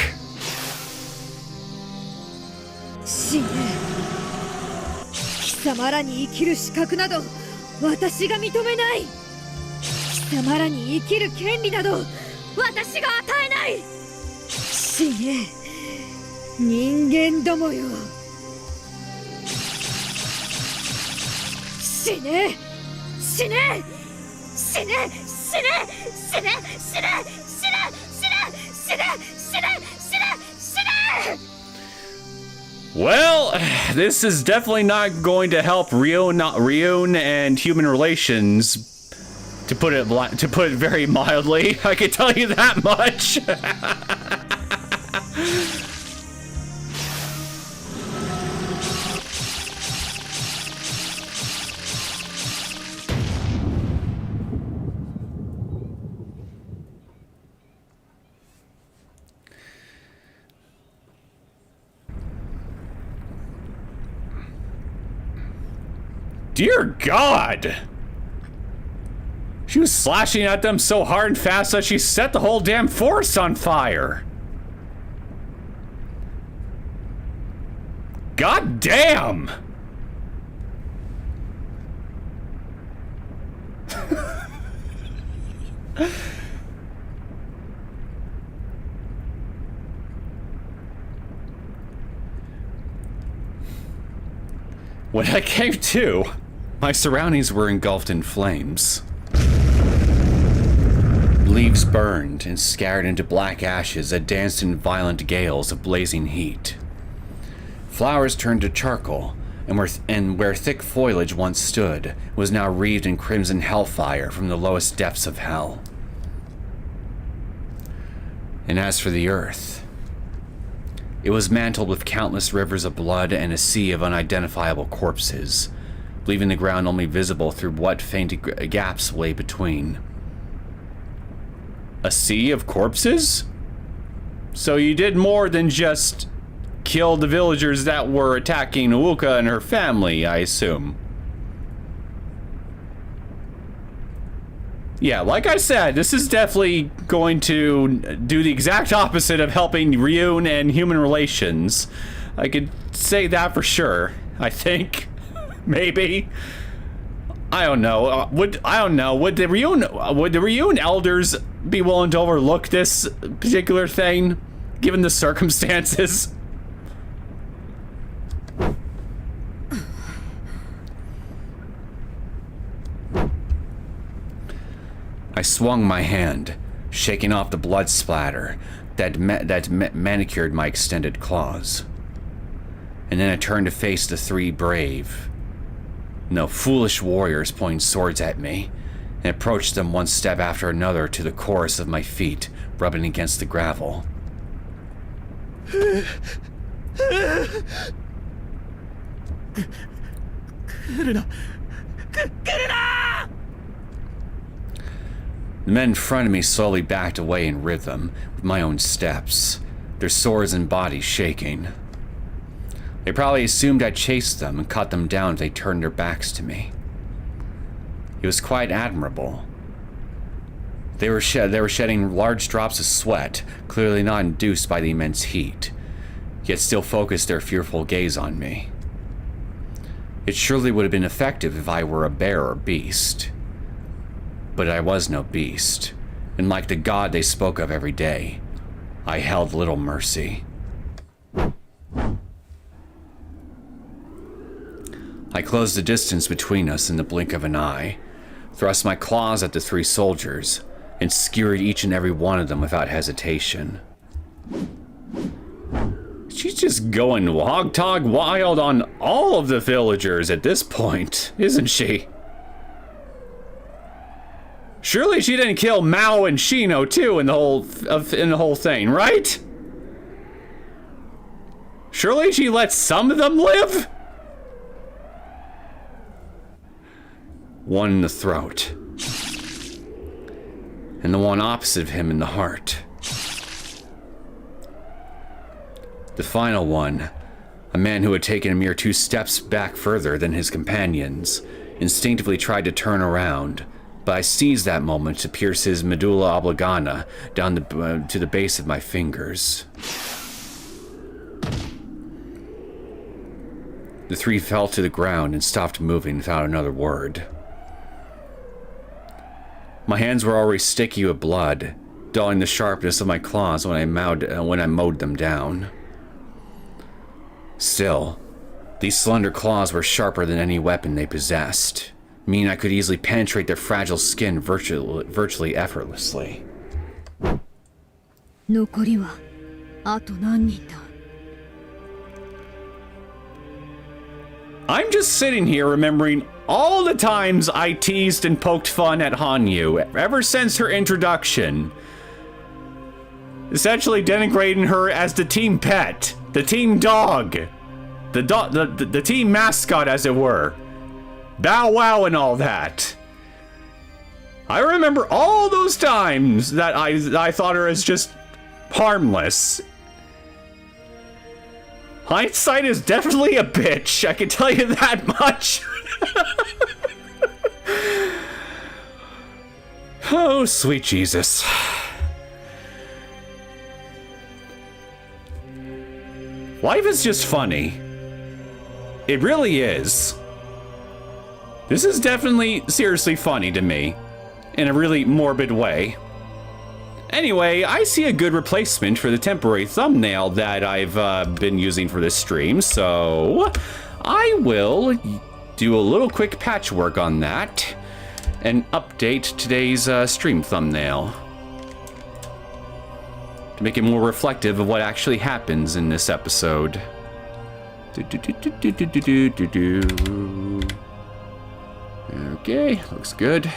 D: 死ね。貴様らに生きる資格など私が認めない。貴様らに生きる権利など私が与えない。死ね、人間どもよ。死ね、死ね、死ね、死ね、死ね、死ね、死ね、死ね、死ね、死ね、死ね。
A: Well, this is definitely not going to help Ryun and human relations. To put it very mildly, I can tell you that much. Dear God! She was slashing at them so hard and fast that she set the whole damn forest on fire. God damn! When I came to, my surroundings were engulfed in flames. Leaves burned and scattered into black ashes that danced in violent gales of blazing heat. Flowers turned to charcoal, and where thick foliage once stood was now wreathed in crimson hellfire from the lowest depths of hell. And as for the earth, it was mantled with countless rivers of blood and a sea of unidentifiable corpses, leaving the ground only visible through what faint gaps lay between. A sea of corpses? So you did more than just kill the villagers that were attacking Uka and her family, I assume. Yeah, like I said, this is definitely going to do the exact opposite of helping Ryun and human relations. I could say that for sure, I think. Maybe. I don't know. Would the Ryun elders be willing to overlook this particular thing, given the circumstances? I swung my hand, shaking off the blood splatter that manicured my extended claws. And then I turned to face the three brave, no, foolish warriors pointing swords at me, and approached them one step after another to the chorus of my feet rubbing against the gravel. The men in front of me slowly backed away in rhythm with my own steps, their swords and bodies shaking. They probably assumed I'd chased them and cut them down if they turned their backs to me. It was quite admirable. They were shedding large drops of sweat, clearly not induced by the immense heat, yet still focused their fearful gaze on me. It surely would have been effective if I were a bear or beast. But I was no beast, and like the god they spoke of every day, I held little mercy. I closed the distance between us in the blink of an eye, thrust my claws at the three soldiers, and skewered each and every one of them without hesitation. She's just going hog-tog wild on all of the villagers at this point, isn't she? Surely she didn't kill Mao and Shino too in the whole thing, right? Surely she let some of them live? One in the throat, and the one opposite of him in the heart. The final one, a man who had taken a mere 2 steps back further than his companions, instinctively tried to turn around, but I seized that moment to pierce his medulla oblongata down to the base of my fingers. The three fell to the ground and stopped moving without another word. My hands were already sticky with blood, dulling the sharpness of my claws when I mowed them down. Still, these slender claws were sharper than any weapon they possessed, meaning I could easily penetrate their fragile skin virtually effortlessly.
D: 残りはあと何人だ?
A: I'm just sitting here remembering all the times I teased and poked fun at Hanyu ever since her introduction. Essentially denigrating her as the team pet, the team dog, the team mascot, as it were. Bow wow and all that. I remember all those times that I thought her as just harmless. Hindsight is definitely a bitch, I can tell you that much. Oh, sweet Jesus. Life is just funny. It really is. This is definitely seriously funny to me, in a really morbid way. Anyway, I see a good replacement for the temporary thumbnail that I've been using for this stream, so I will do a little quick patchwork on that and update today's stream thumbnail to make it more reflective of what actually happens in this episode. Okay, looks good.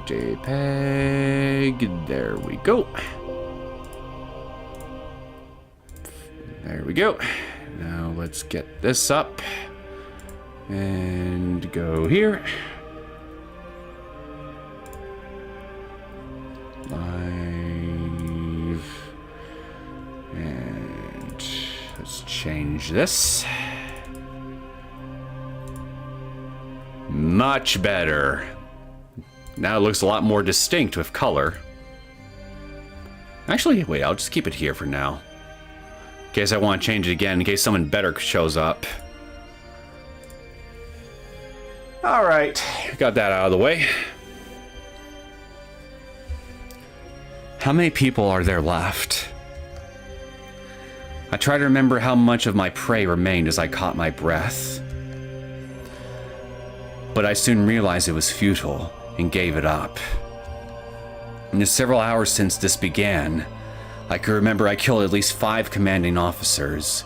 A: JPEG, there we go. There we go. Now let's get this up and go here. Live. And let's change this. Much better. Now it looks a lot more distinct with color. Actually, wait, I'll just keep it here for now. In case I want to change it again, in case someone better shows up. Alright, got that out of the way. How many people are there left? I try to remember how much of my prey remained as I caught my breath. But I soon realized it was futile and gave it up. In the several hours since this began, I could remember I killed at least 5 commanding officers,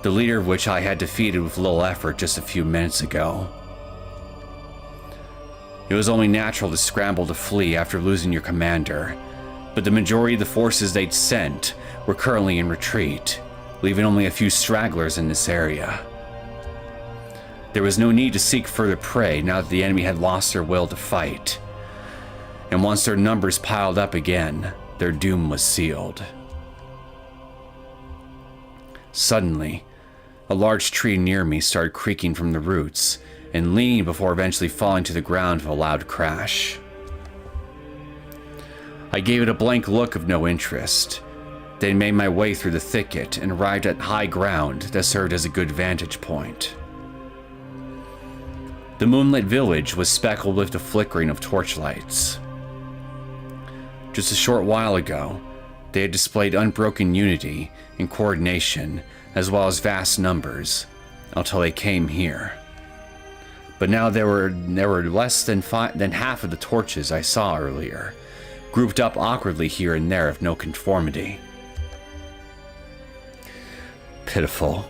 A: the leader of which I had defeated with little effort just a few minutes ago. It was only natural to scramble to flee after losing your commander, but the majority of the forces they'd sent were currently in retreat, leaving only a few stragglers in this area. There was no need to seek further prey now that the enemy had lost their will to fight. And once their numbers piled up again, their doom was sealed. Suddenly, a large tree near me started creaking from the roots and leaning before eventually falling to the ground with a loud crash. I gave it a blank look of no interest, then made my way through the thicket and arrived at high ground that served as a good vantage point. The moonlit village was speckled with the flickering of torchlights. Just a short while ago, they had displayed unbroken unity and coordination, as well as vast numbers, until they came here. But now there were less than half of the torches I saw earlier, grouped up awkwardly here and there with no conformity. Pitiful.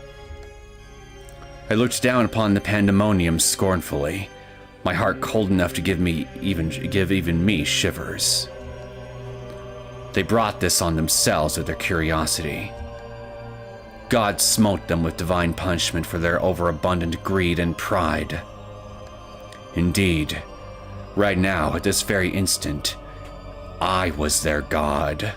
A: I looked down upon the pandemonium scornfully, my heart cold enough to give even me shivers. They brought this on themselves with their curiosity. God smote them with divine punishment for their overabundant greed and pride. Indeed, right now, at this very instant, I was their god.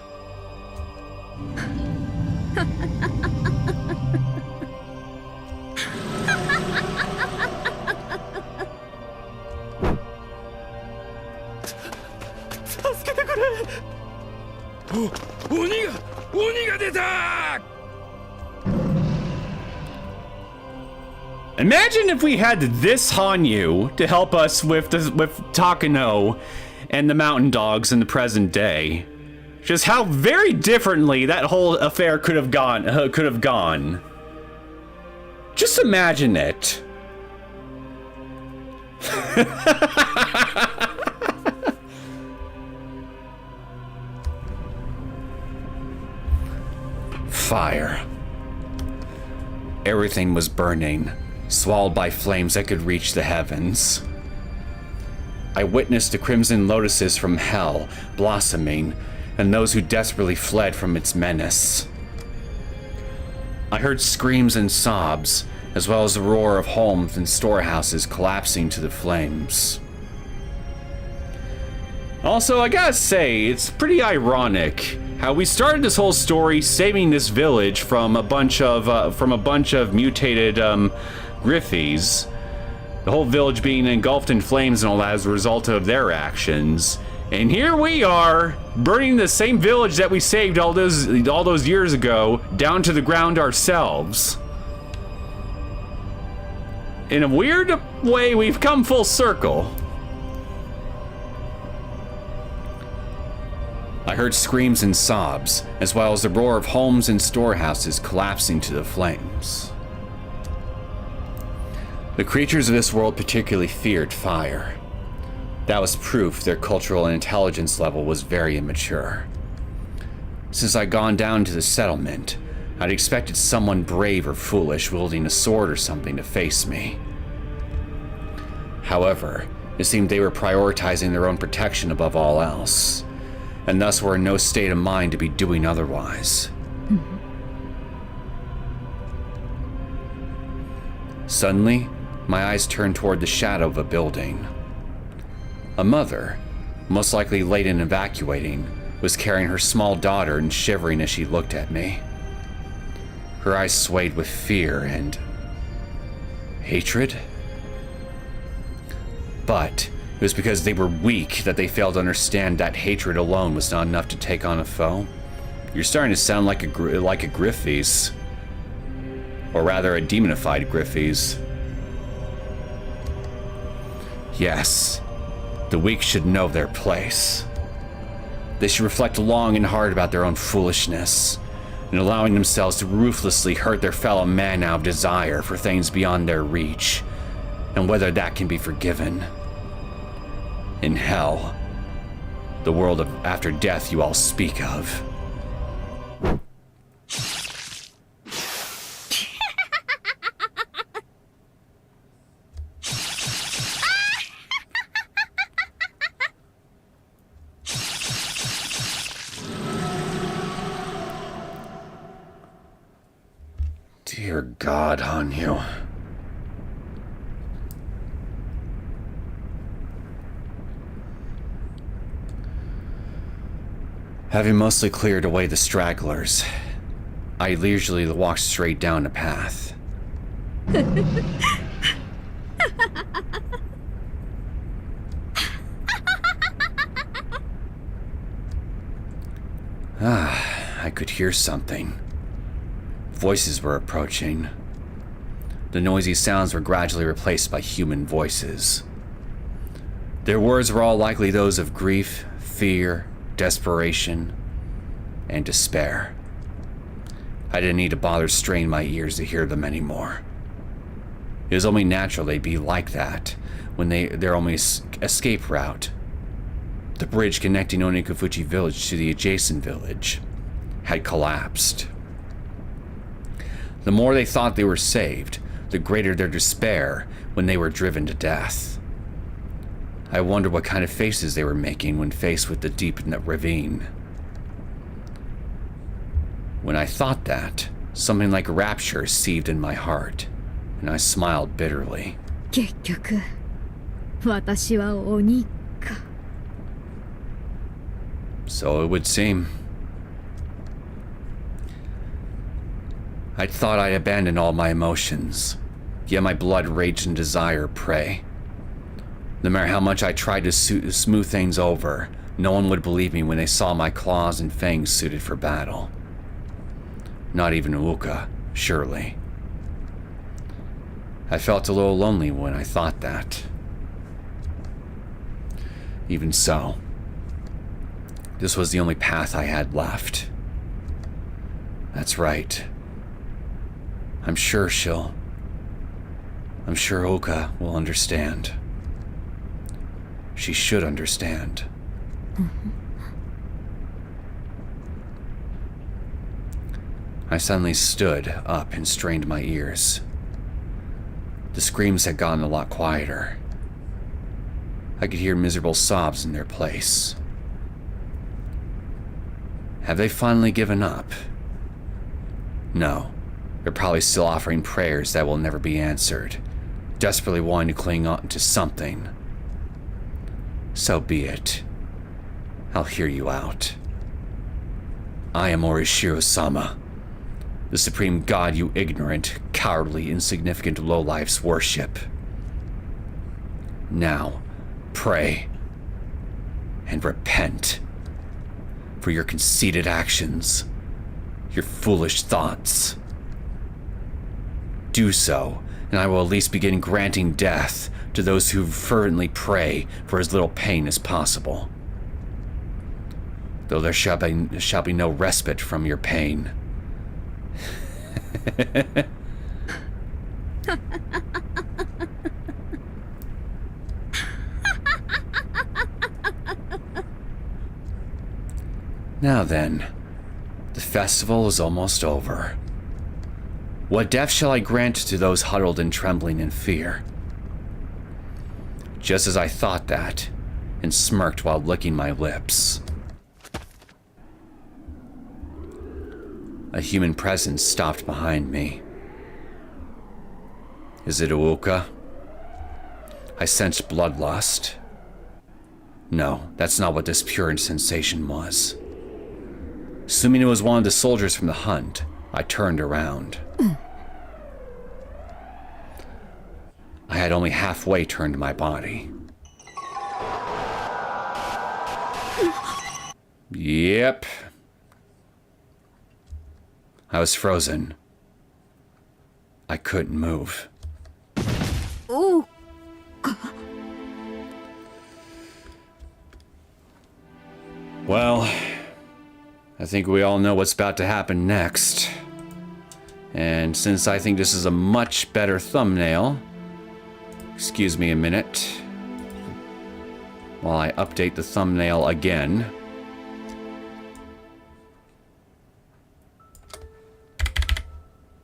A: Imagine if we had this Hanyu to help us with Takano and the mountain dogs in the present day. Just how very differently that whole affair could have gone. Just imagine it. Fire. Everything was burning, swallowed by flames that could reach the heavens. I witnessed the crimson lotuses from hell blossoming, and those who desperately fled from its menace. I heard screams and sobs, as well as the roar of homes and storehouses collapsing to the flames. Also, I gotta say, it's pretty ironic how we started this whole story saving this village from a bunch of mutated Griffies. The whole village being engulfed in flames and all that as a result of their actions. And here we are, burning the same village that we saved all those years ago down to the ground ourselves. In a weird way, we've come full circle. I heard screams and sobs, as well as the roar of homes and storehouses collapsing to the flames. The creatures of this world particularly feared fire. That was proof their cultural and intelligence level was very immature. Since I'd gone down to the settlement, I'd expected someone brave or foolish wielding a sword or something to face me. However, it seemed they were prioritizing their own protection above all else, and thus were in no state of mind to be doing otherwise. Suddenly, my eyes turned toward the shadow of a building. A mother, most likely late in evacuating, was carrying her small daughter and shivering as she looked at me. Her eyes swayed with fear and hatred. But it was because they were weak that they failed to understand that hatred alone was not enough to take on a foe. You're starting to sound like a Griffes. Or rather, a demonified Griffes. Yes, the weak should know their place. They should reflect long and hard about their own foolishness, and allowing themselves to ruthlessly hurt their fellow man out of desire for things beyond their reach, and whether that can be forgiven. In hell, the world of after death you all speak of. Dear God, Hanyu. Having mostly cleared away the stragglers, I leisurely walked straight down the path. I could hear something. Voices were approaching. The noisy sounds were gradually replaced by human voices. Their words were all likely those of grief, fear, desperation, and despair. I didn't need to bother straining my ears to hear them anymore. It was only natural they'd be like that when their only escape route, the bridge connecting Onikafuchi village to the adjacent village, had collapsed. The more they thought they were saved, the greater their despair when they were driven to death. I wondered what kind of faces they were making when faced with the deep ravine. When I thought that, something like rapture seethed in my heart, and I smiled bitterly.
D: 結局、私は鬼か。
A: So it would seem. I'd thought I'd abandoned all my emotions, yet my blood raged in desire of prey. No matter how much I tried to smooth things over, no one would believe me when they saw my claws and fangs suited for battle. Not even Uka, surely. I felt a little lonely when I thought that. Even so, this was the only path I had left. That's right. I'm sure Uka will understand. She should understand. I suddenly stood up and strained my ears. The screams had gotten a lot quieter. I could hear miserable sobs in their place. Have they finally given up? No. They're probably still offering prayers that will never be answered, desperately wanting to cling on to something. So be it. I'll hear you out. I am Orishiro-sama, the supreme god you ignorant, cowardly, insignificant lowlifes worship. Now, pray and repent for your conceited actions, your foolish thoughts. Do so, and I will at least begin granting death to those who fervently pray for as little pain as possible. though there shall be no respite from your pain. Now then, the festival is almost over. What death shall I grant to those huddled and trembling in fear? Just as I thought that, and smirked while licking my lips, a human presence stopped behind me. Is it Uka? I sensed bloodlust. No, that's not what this pure sensation was. Assuming it was one of the soldiers from the hunt, I turned around. I had only halfway turned my body. Yep. I was frozen. I couldn't move.
D: Oh.
A: Well, I think we all know what's about to happen next. And since I think this is a much better thumbnail, excuse me a minute while I update the thumbnail again.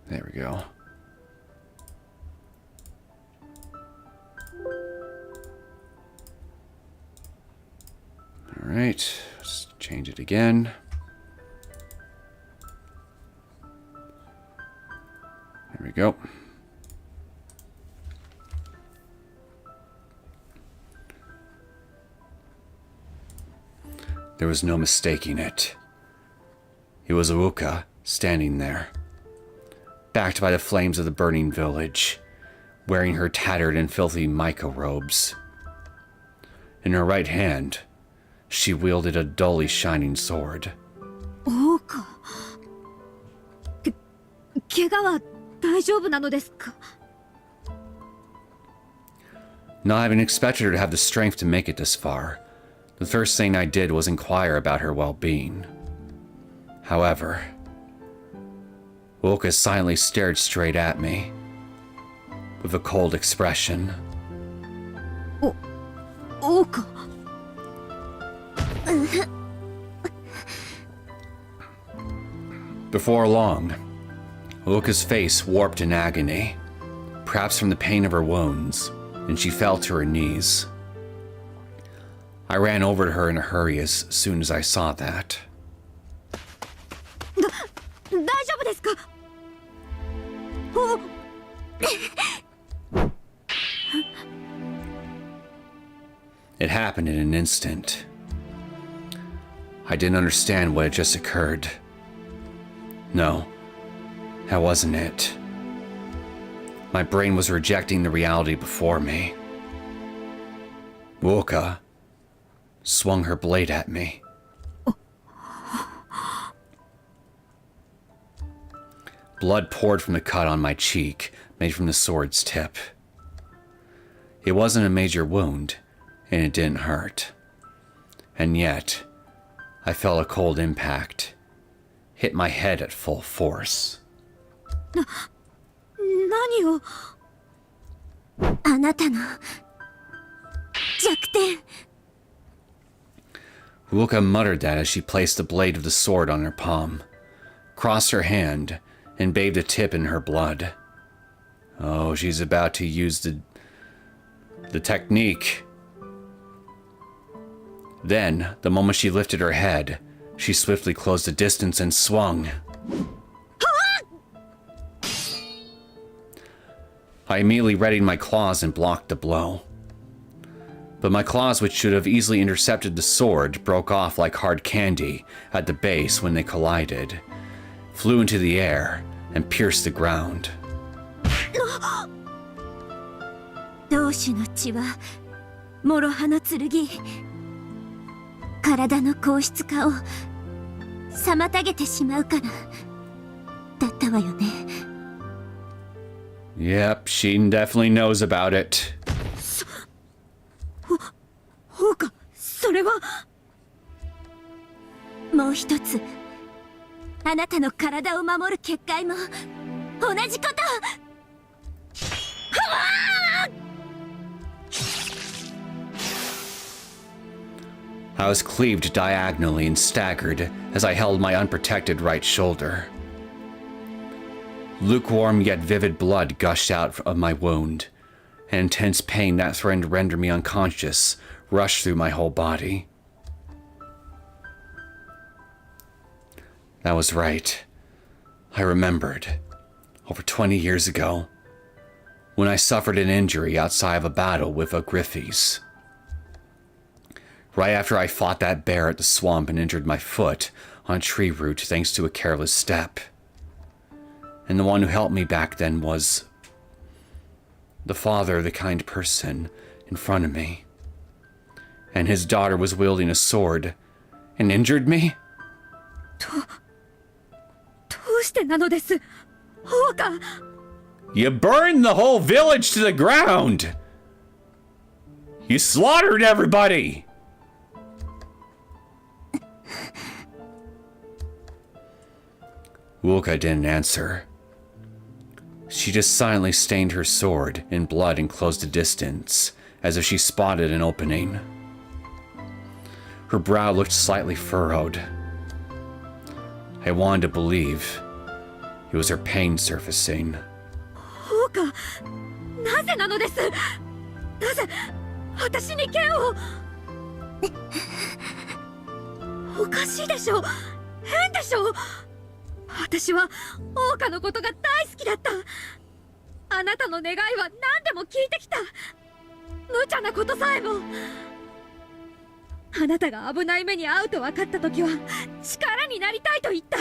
A: There we go. All right, let's change it again. There we go. There was no mistaking it. It was Uka standing there, backed by the flames of the burning village, wearing her tattered and filthy mica robes. In her right hand, she wielded a dully shining sword.
D: 怪我は大丈夫なのですか?
A: Not having expected her to have the strength to make it this far, the first thing I did was inquire about her well-being. However, Uka silently stared straight at me, with a cold expression.
D: Uka.
A: Before long, Uka's face warped in agony, perhaps from the pain of her wounds, and she fell to her knees. I ran over to her in a hurry as soon as I saw that.
D: 大丈夫ですか?
A: It happened in an instant. I didn't understand what had just occurred. No, that wasn't it. My brain was rejecting the reality before me. Uka swung her blade at me. Blood poured from the cut on my cheek, made from the sword's tip. It wasn't a major wound, and it didn't hurt. And yet, I felt a cold impact hit my head at full force.
D: 何を?
C: あなたの弱点.
A: Uka muttered that as she placed the blade of the sword on her palm, crossed her hand, and bathed the tip in her blood. Oh, she's about to use the technique. Then, the moment she lifted her head, she swiftly closed the distance and swung. I immediately readied my claws and blocked the blow. But my claws, which should have easily intercepted the sword, broke off like hard candy at the base when they collided, flew into the air, and pierced the ground.
C: 同種の血は諸刃の剣。体の硬質化を妨げてしまうからだったわよね。
A: Yep, she definitely knows about it.
D: ほうか、それは。
C: もう一つ、あなたの体を守る結界も同じこと。
A: I was cleaved diagonally and staggered as I held my unprotected right shoulder. Lukewarm yet vivid blood gushed out of my wound, and intense pain that threatened to render me unconscious rushed through my whole body. That was right. I remembered. Over 20 years ago, when I suffered an injury outside of a battle with a Griffys. Right after I fought that bear at the swamp and injured my foot on a tree root thanks to a careless step. And the one who helped me back then was the father of the kind person in front of me. And his daughter was wielding a sword and injured me?
D: どうしてなのです、王家。
A: You burned the whole village to the ground! You slaughtered everybody! Wuka didn't answer. She just silently stained her sword in blood and closed the distance, as if she spotted an opening. Her brow looked slightly furrowed. I wanted to believe it was her pain surfacing.
D: 王家、なぜなのです。なぜ私に剣を。おかしいでしょ。変でしょ。私は王家のことが大好きだった。あなたの願いは何でも聞いてきた。無茶なことさえも。あなたが危ない目に遭うと分かった時は力になりたいと言った。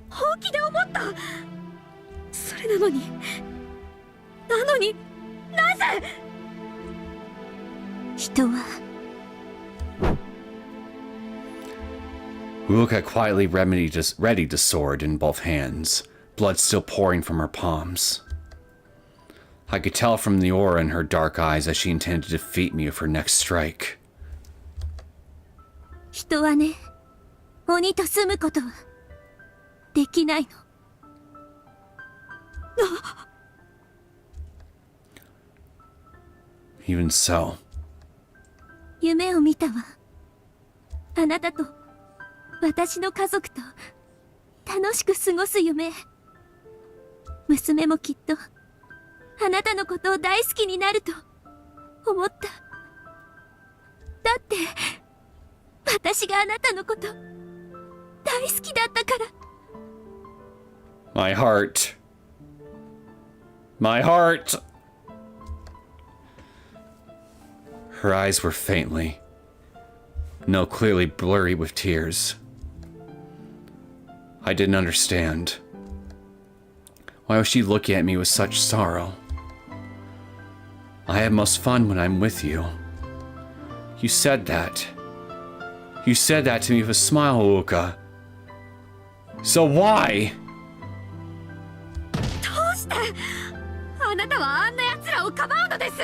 D: 本気で思った。それなのになぜ。
C: 人は
A: Wuka quietly readied the sword in both hands, blood still pouring from her palms. I could tell from the aura in her dark eyes that she intended to defeat me with her next strike.
C: 人はね、鬼と住むことはできないの。
A: Even so.
C: 夢を見たわ。あなたと私の家族と楽しく過ごす夢。娘もきっとあなたのことを大好きになると思った。だって私があなたのこと大好きだったから。
A: My heart. My heart. Her eyes were faintly, no, clearly blurry with tears. I didn't understand. Why was she looking at me with such sorrow? I have most fun when I'm with you. You said that. You said that to me with a smile, Wuka. So why?
D: どうしてあなたはあんな奴らをかばうのです。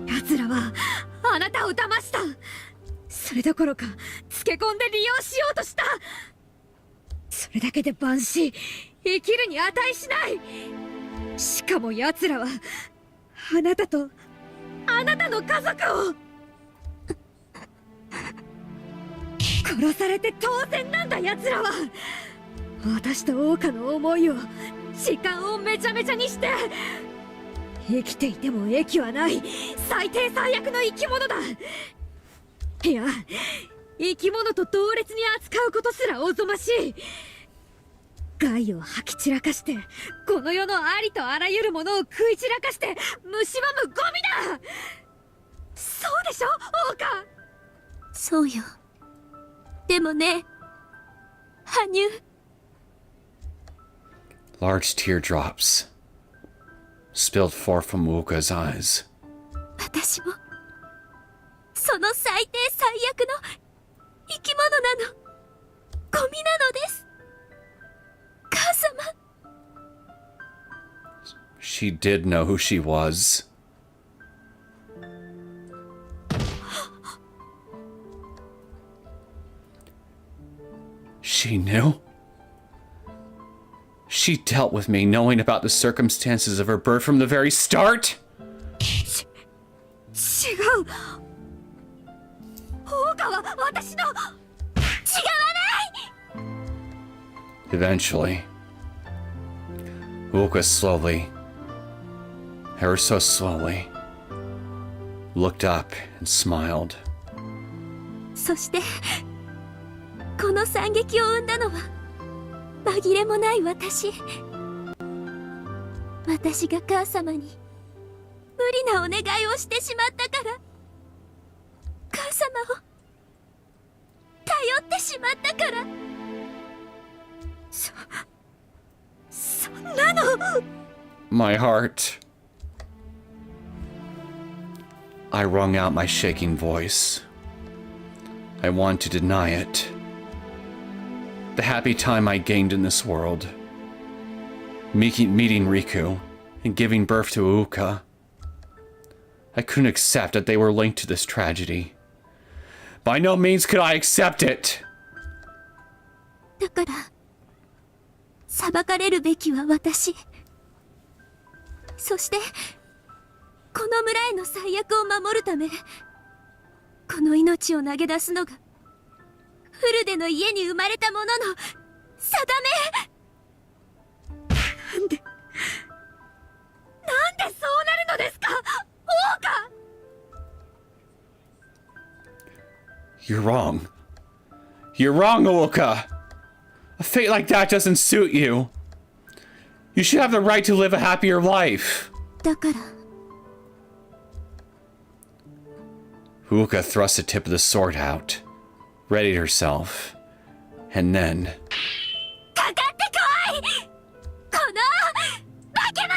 D: 奴らはあなたを騙した。それどころかつけ込んで利用しようとした。それだけで万死、生きるに値しない。しかも奴らはあなたとあなたの家族を殺されて当然なんだ。奴らは私と王家の思いを、時間をめちゃめちゃにして、生きていても益はない最低最悪の生き物だ。いや、生き物と同列に扱うことすらおぞましい。害を吐き散らかして、この世のありとあらゆるものを食い散らかして蝕むゴミだ。そうでしょ、王家。
C: そうよ。でもね、羽生。
A: Large teardrops spilled forth from Wuka's eyes.
C: 私もその最低最悪の生き物なの。ゴミなのです。母様。
A: She did know who she was. She knew? She dealt with me knowing about the circumstances of her birth from the very start?
D: 違う。オーカは私の。違わない。
A: Eventually, Uoka slowly, ever so slowly, looked up and smiled.
C: そしてこの惨劇を生んだのは紛れもない私が母様に無理なお願いをしてしまったから母様を頼ってしまったから。そんなの。
A: My heart. I wrung out my shaking voice. I want to deny it. The happy time I gained in this world. Meeting Riku and giving birth to Uka. I couldn't accept that they were linked to this tragedy. By no means could I accept it.
C: だから裁かれるべきは私。そしてこの村への最悪を守るためこの命を投げ出すのがフルデの家に生まれた者の定め。なんでそうなるのですか、王家。
A: You're wrong. You're wrong, Uoka. A fate like that doesn't suit you. You should have the right to live a happier life.
C: だから
A: Uoka thrust the tip of the sword out, readied herself, and then...
C: かかってこい、この化け物。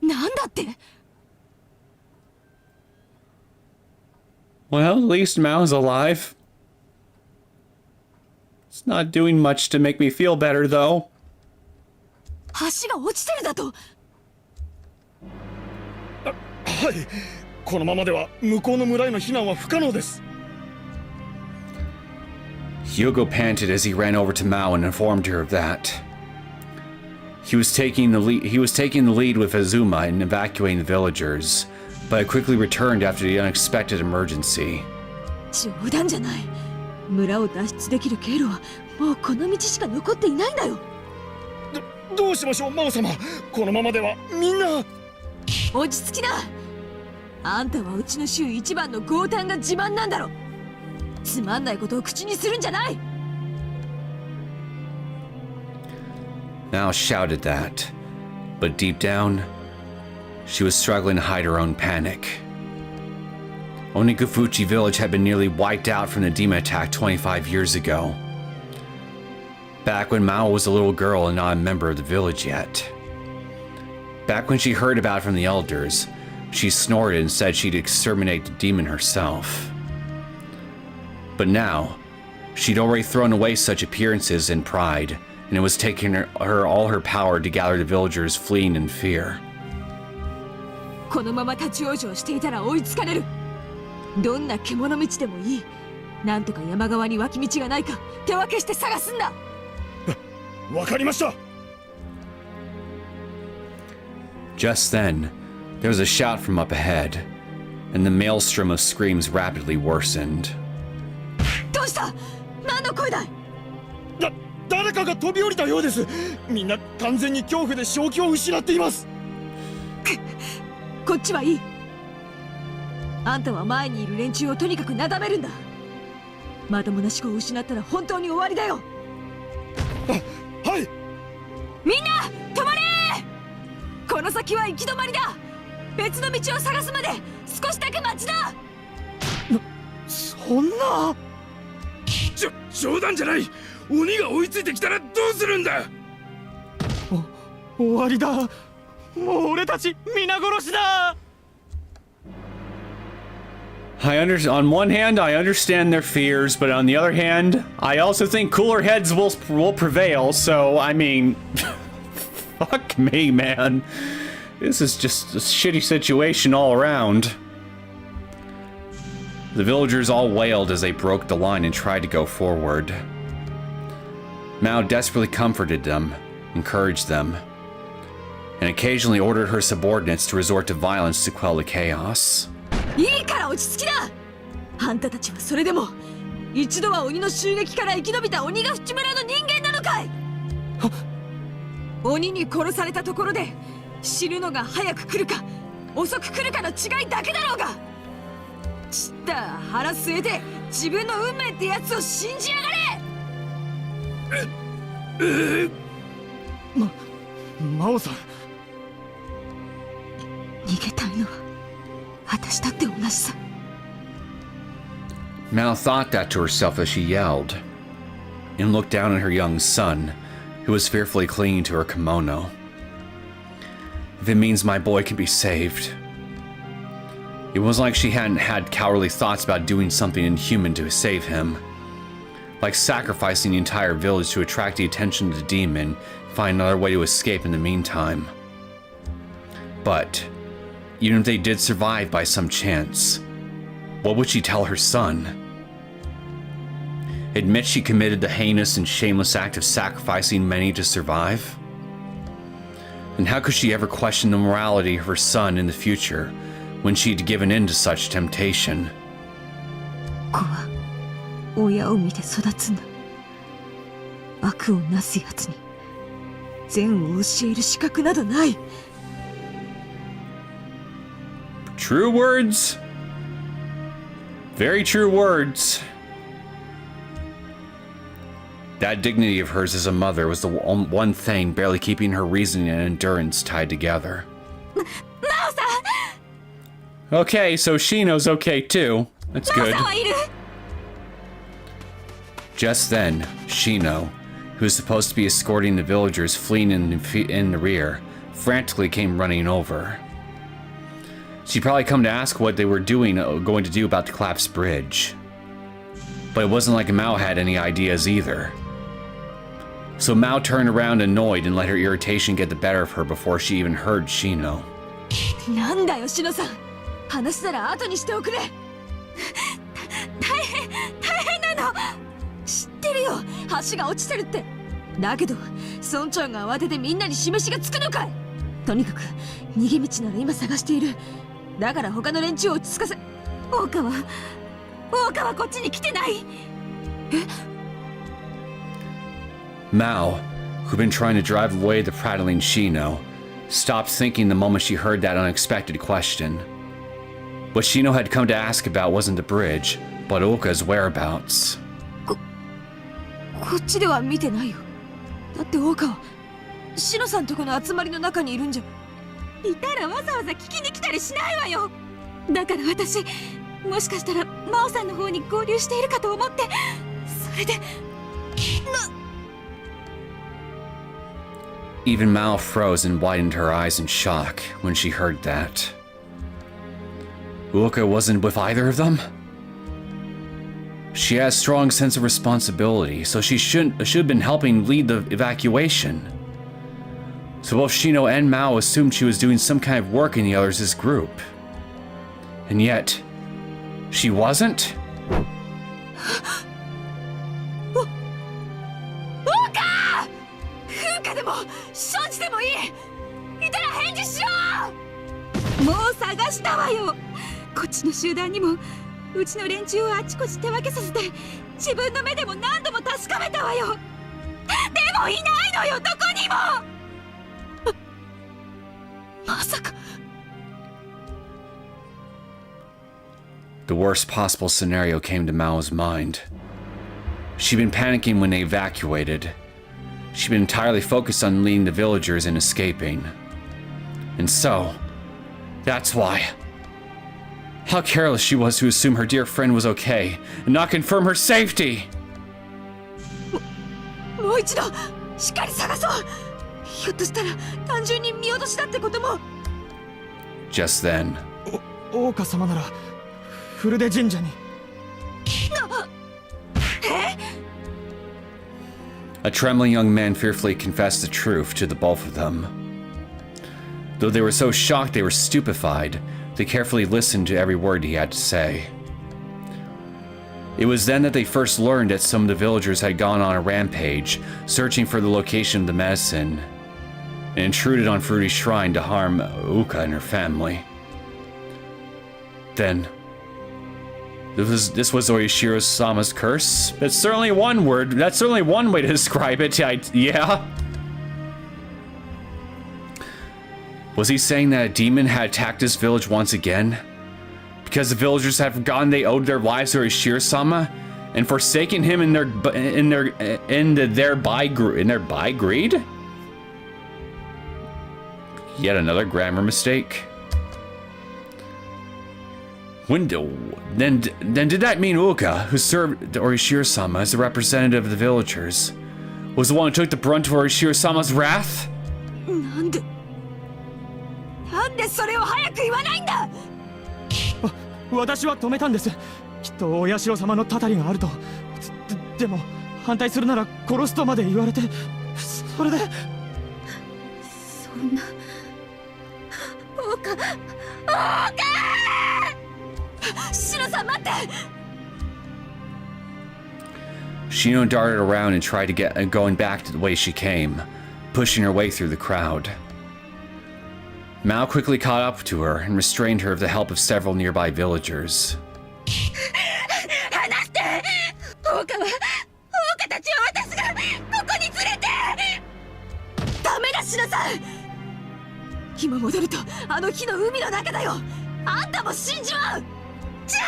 G: なんだって。
A: Well, at least Mao's alive. It's not doing much to make me feel better, though.
G: 橋が落ちてるだと。
E: はい、このままでは向こうの村への避難は不可能です。
A: Hyogo panted as he ran over to Mao and informed her of that. He was taking the lead with Azuma in evacuating the villagers, but quickly returned after the unexpected emergency.
G: 冗談じゃない。村を脱出できる経路はもうこの道しか残っていないんだよ。
E: どうしましょう、マオ様。このままではみんな。
G: 落ち着きな。あんたはうちの州一番の強胆が自慢なんだろ。つまんないことを口にするんじゃない。
A: Mao shouted that, but deep down, she was struggling to hide her own panic. Onigufuchi village had been nearly wiped out from the demon attack 25 years ago. Back when Mao was a little girl and not a member of the village yet. Back when she heard about it from the elders, she snorted and said she'd exterminate the demon herself. But now, she'd already thrown away such appearances and pride, and it was taking her all her power to gather the villagers fleeing in fear.
G: このまま立ち往生していたら追いつかれる。どんな獣道でもいい。なんとか山側に脇道がないか手分けして探すんだ。
E: わかりました。
A: Just then, there was a shout from up ahead, and the maelstrom of screams rapidly worsened.
G: どうした？何の声だい？
E: 誰かが飛び降りたようです。みんな完全に恐怖で正気を失っています。
G: こっちはいい。あんたは前にいる連中をとにかくなだめるんだ。まともな思考を失ったら本当に終わりだよ。
E: はい。
G: みんな止まれー。この先は行き止まりだ。別の道を探すまで少しだけ待ちだ。
E: そんな。冗談じゃない。
B: 鬼が追いついてきたらどうするんだ。
E: 終わりだ。もう俺たち皆殺しだ。
A: On one hand, I understand their fears, but on the other hand, I also think cooler heads will prevail. So I mean, fuck me, man. This is just a shitty situation all around. The villagers all wailed as they broke the line and tried to go forward. Mao desperately comforted them, encouraged them, and occasionally ordered her subordinates to resort to violence to quell the chaos.
G: いいから落ち着きな。あんたたちはそれでも一度は鬼の襲撃から生き延びた鬼ヶ淵村の人間なのかい。鬼に殺されたところで死ぬのが早く来るか遅く来るかの違いだけだろうが。ちった腹据えて自分の運命ってやつを信じやがれ。
E: 真央さん。
G: 逃げたいのは私だって同じさ。
A: Mao thought that to herself as she yelled, and looked down at her young son, who was fearfully clinging to her kimono. If it means my boy can be saved. It wasn't like she hadn't had cowardly thoughts about doing something inhuman to save him. Like sacrificing the entire village to attract the attention of the demon, and find another way to escape in the meantime. But even if they did survive by some chance, what would she tell her son? Admit she committed the heinous and shameless act of sacrificing many to survive? And how could she ever question the morality of her son in the future when she'd given in to such temptation?
G: 子は親を見て育つんだ。悪をなすやつに善を教える資格などない。
A: True words. Very true words. That dignity of hers as a mother was the one thing barely keeping her reasoning and endurance tied together. Okay, so Shino's okay too. That's good. Just then, Shino, who was supposed to be escorting the villagers fleeing in the rear, frantically came running over. She'd probably come to ask what they were going to do about the collapsed bridge. But it wasn't like Mao had any ideas either. So Mao turned around annoyed and let her irritation get the better of her before she even heard Shino.
G: なんだよ、シノさん。話なら後にしておくれ。大変なの。知ってるよ、橋が落ちてるって。だけど、村長が慌ててみんなに示しがつくのかい。とにかく逃げ道なら今探している。だから他の連中を落ち着かせ。大川こっちに来てない。
A: Mao, who'd been trying to drive away the prattling Shino, stopped thinking the moment she heard that unexpected question. What Shino had come to ask about wasn't the bridge, but Oka's whereabouts.
G: こっちでは見てないよ。だって大川、シノさんとこの集まりの中にいるんじゃ。いたらわざわざ聞きに来たりしないわよ。だから私、もしかしたら真央さんの方に合流しているかと思って、それで。
A: Even Mao froze and widened her eyes in shock when she heard that. Uoka wasn't with either of them? She has a strong sense of responsibility, so she should have been helping lead the evacuation. So both Shino and Mao assumed she was doing some kind of work in the others' group. And yet, she wasn't?
G: でも承知でもいい。いたら返事しろ。もう探したわよ。こっちの集団にもうちの連中をあちこち手分けさせて自分の目でも何度も確かめたわよ。でもいないのよ、どこにも。まさか。
A: The worst possible scenario came to Mao's mind. She'd been panicking when they evacuated. She'd been entirely focused on leading the villagers and escaping. And so, that's why. How careless she was to assume her dear friend was okay and not confirm her safety!
G: もう一度しっかり探そう。ひょっとしたら単純に見落としだってことも。
A: Just then,
E: 大岡様なら古出神社に。
A: a trembling young man fearfully confessed the truth to the both of them. Though they were so shocked they were stupefied, they carefully listened to every word he had to say. It was then that they first learned that some of the villagers had gone on a rampage, searching for the location of the medicine, and intruded on Furui's shrine to harm Uka and her family. Then, this was Oishiro-sama's curse? That's certainly one word. That's certainly one way to describe it. Yeah. Was he saying that a demon had attacked his village once again? Because the villagers had forgotten they owed their lives to Oishiro-sama and forsaken him in their by greed? Yet another grammar mistake. Then did that mean Uka, who served Oishiro-sama as the representative of the villagers, was the one who took the brunt of Oishiro-sama's wrath?
G: なんでそれを早く言わないんだ。
E: 私は止めたんです。きっとお社様のたたりがあると。でも反対するなら殺すとまで言われて、それで。
D: そんな。大岡。
G: シノさん待って。
A: Shino darted around and tried to get going back to the way she came, pushing her way through the crowd. Mao quickly caught up to her and restrained her with the help of several nearby villagers.
G: 離して。大岡たちを私がここに連れて。ダメだシノさん。今戻るとあの日の海の中だよ。あんたも死んじまう。じゃあ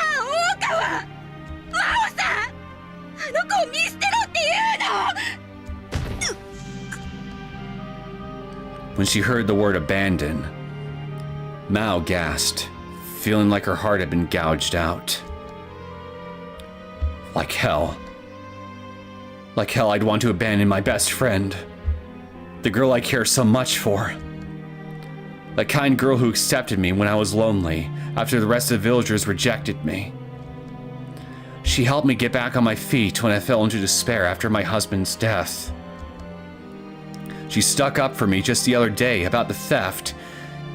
G: 大岡はワオさん、あの子を見捨てろって言うの。
A: When she heard the word abandon, Mao gasped, feeling like her heart had been gouged out. Like hell. Like hell, I'd want to abandon my best friend. The girl I care so much for. The kind girl who accepted me when I was lonely, after the rest of the villagers rejected me. She helped me get back on my feet when I fell into despair after my husband's death. She stuck up for me just the other day about the theft,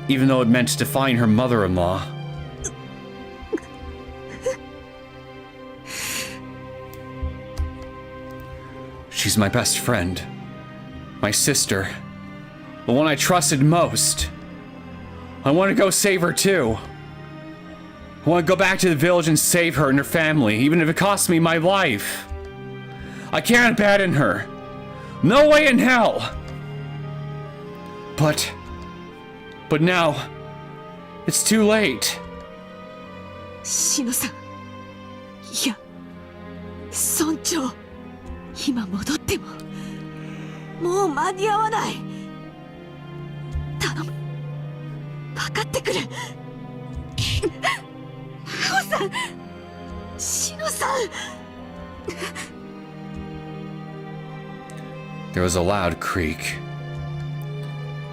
A: even though it meant defying her mother-in-law. She's my best friend. My sister. The one I trusted most. I want to go save her too. I want to go back to the village and save her and her family, even if it costs me my life. I can't abandon her. No way in hell. But now, it's too late.
G: シノさん、いや、村長、今戻ってももう間に合わない。頼む、分かってくれ。ハオさん、シノさん。
A: There was a loud creak.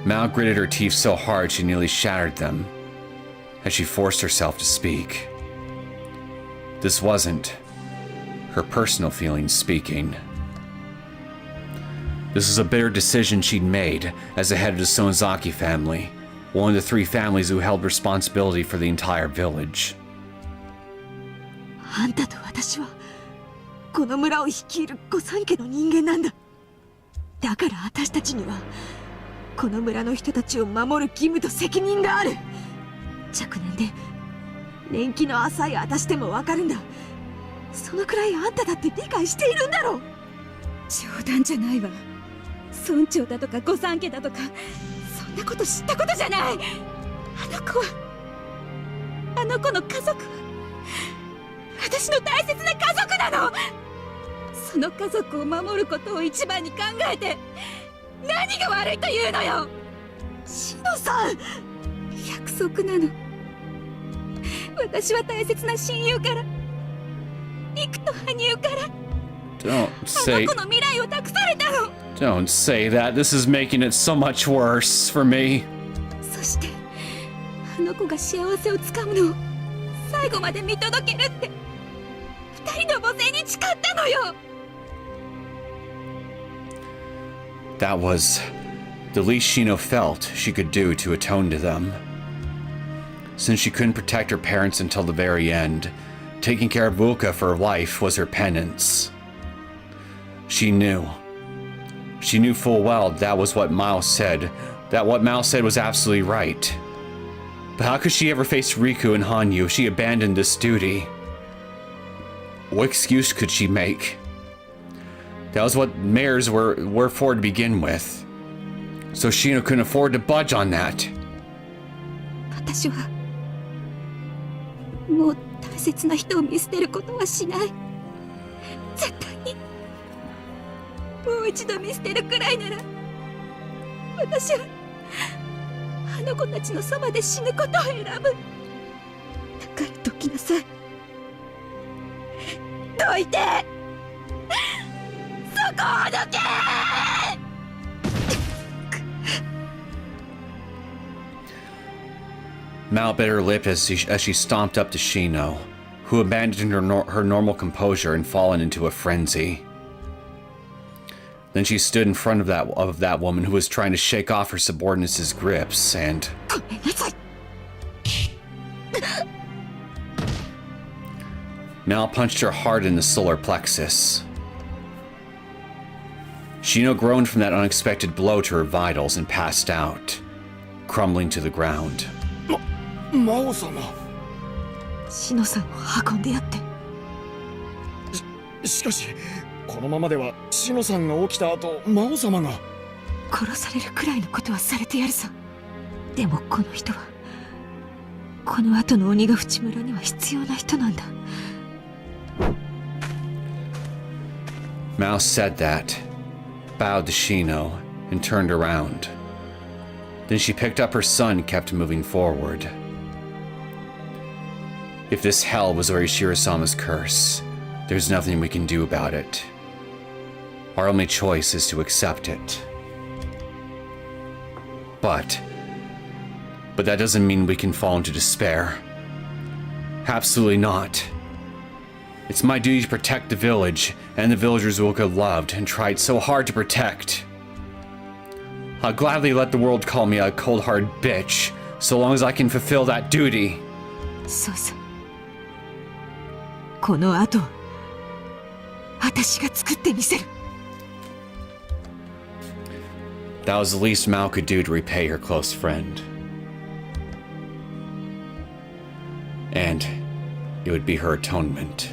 A: Mao gritted her teeth so hard she nearly shattered them, as she forced herself to speak. This wasn't her personal feelings speaking. This was a bitter decision she'd made as the head of the Sonozaki family, one of the 3 families who held responsibility for the entire village.
G: あんたと私はこの村を率いる御三家の人間なんだ。だから私たちにはこの村の人たちを守る義務と責任がある。若年で年季の浅い私でもわかるんだ。そのくらいあんただって理解しているんだろう。
F: 冗談じゃないわ。村長だとか御三家だとかそんなこと知ったことじゃない。あの子の家族は私の大切な家族なの。その家族を守ることを一番に考えて何が悪いというのよ。
G: シノさん、
F: 約束なの。私は大切な親友から、陸と羽生から
A: Don't
G: あ
A: say
G: の子の未来を託されたの。
A: don't say that. This is making it so much worse for me.
G: そしてあの子が幸せをつかむのを最後まで見届けるって二人の母性に誓ったのよ。
A: That was the least Shino felt she could do to atone to them. Since she couldn't protect her parents until the very end, taking care of Vulka for life was her penance. She knew. She knew full well that was what Mao said, that what Mao said was absolutely right. But how could she ever face Riku and Hanyu if she abandoned this duty? What excuse could she make? That was what mayors were for to begin with. So Shino couldn't afford to budge on that.
G: 私はもう大切な人を見捨てることはしない。絶対にもう一度見捨てるくらいなら私はあの子たちのそばで死ぬことを選ぶ。だからどきなさい。どいて。そこをどけ。
A: Mao bit her lip as she stomped up to Shino, who abandoned her normal composure and fallen into a frenzy. Then she stood in front of that woman who was trying to shake off her subordinates' grips and...
G: ごめんなさい。
A: Mao punched her hard in the solar plexus. Shino groaned from that unexpected blow to her vitals and passed out, crumbling to the ground.
E: 魔王様。
G: シノさんを運んでやって。
E: しかしこのままではシノさんが起きた後魔王様が
G: 殺されるくらいのことはされてやるさ。でもこの人はこの後の鬼ヶ淵村には必要な人なんだ。
A: Mao said that, bowed to Shino, and turned around. Then she picked up her son and kept moving forward. If this hell was Orishiro-sama's curse, there's nothing we can do about it. Our only choice is to accept it. But that doesn't mean we can fall into despair. Absolutely not. It's my duty to protect the village and the villagers Wilka loved and tried so hard to protect. I'll gladly let the world call me a cold-hearted bitch, so long as I can fulfill that duty.
G: そうさ。この後私が作ってみせる。
A: That was the least Mao could do to repay her close friend. And it would be her atonement.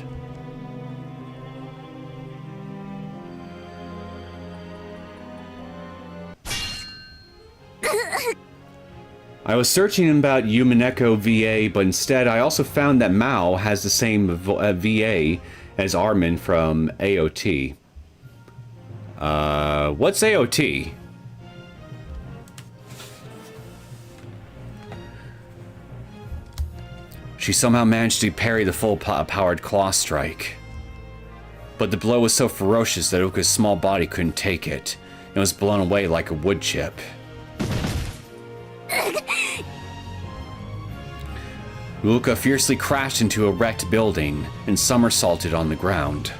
A: I was searching about Yumineko VA, but instead I also found that Mao has the same VA as Armin from AOT. What's AOT? She somehow managed to parry the full-powered claw strike. But the blow was so ferocious that Uka's small body couldn't take it, and was blown away like a wood chip. Uka fiercely crashed into a wrecked building and somersaulted on the ground.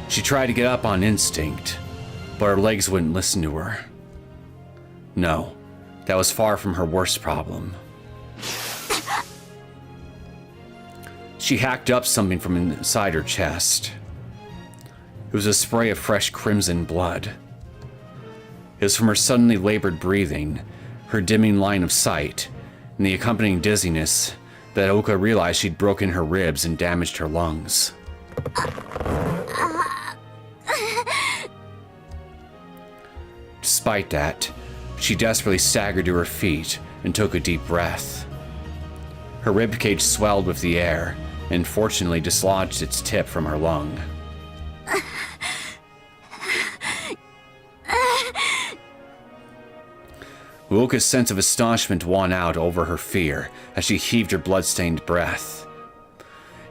A: She tried to get up on instinct, but her legs wouldn't listen to her. No, that was far from her worst problem. She hacked up something from inside her chest. It was a spray of fresh crimson blood. It was from her suddenly labored breathing, her dimming line of sight, and the accompanying dizziness that Oka realized she'd broken her ribs and damaged her lungs. Despite that, she desperately staggered to her feet and took a deep breath. Her ribcage swelled with the air and fortunately dislodged its tip from her lung. Uoka's sense of astonishment won out over her fear as she heaved her blood-stained breath.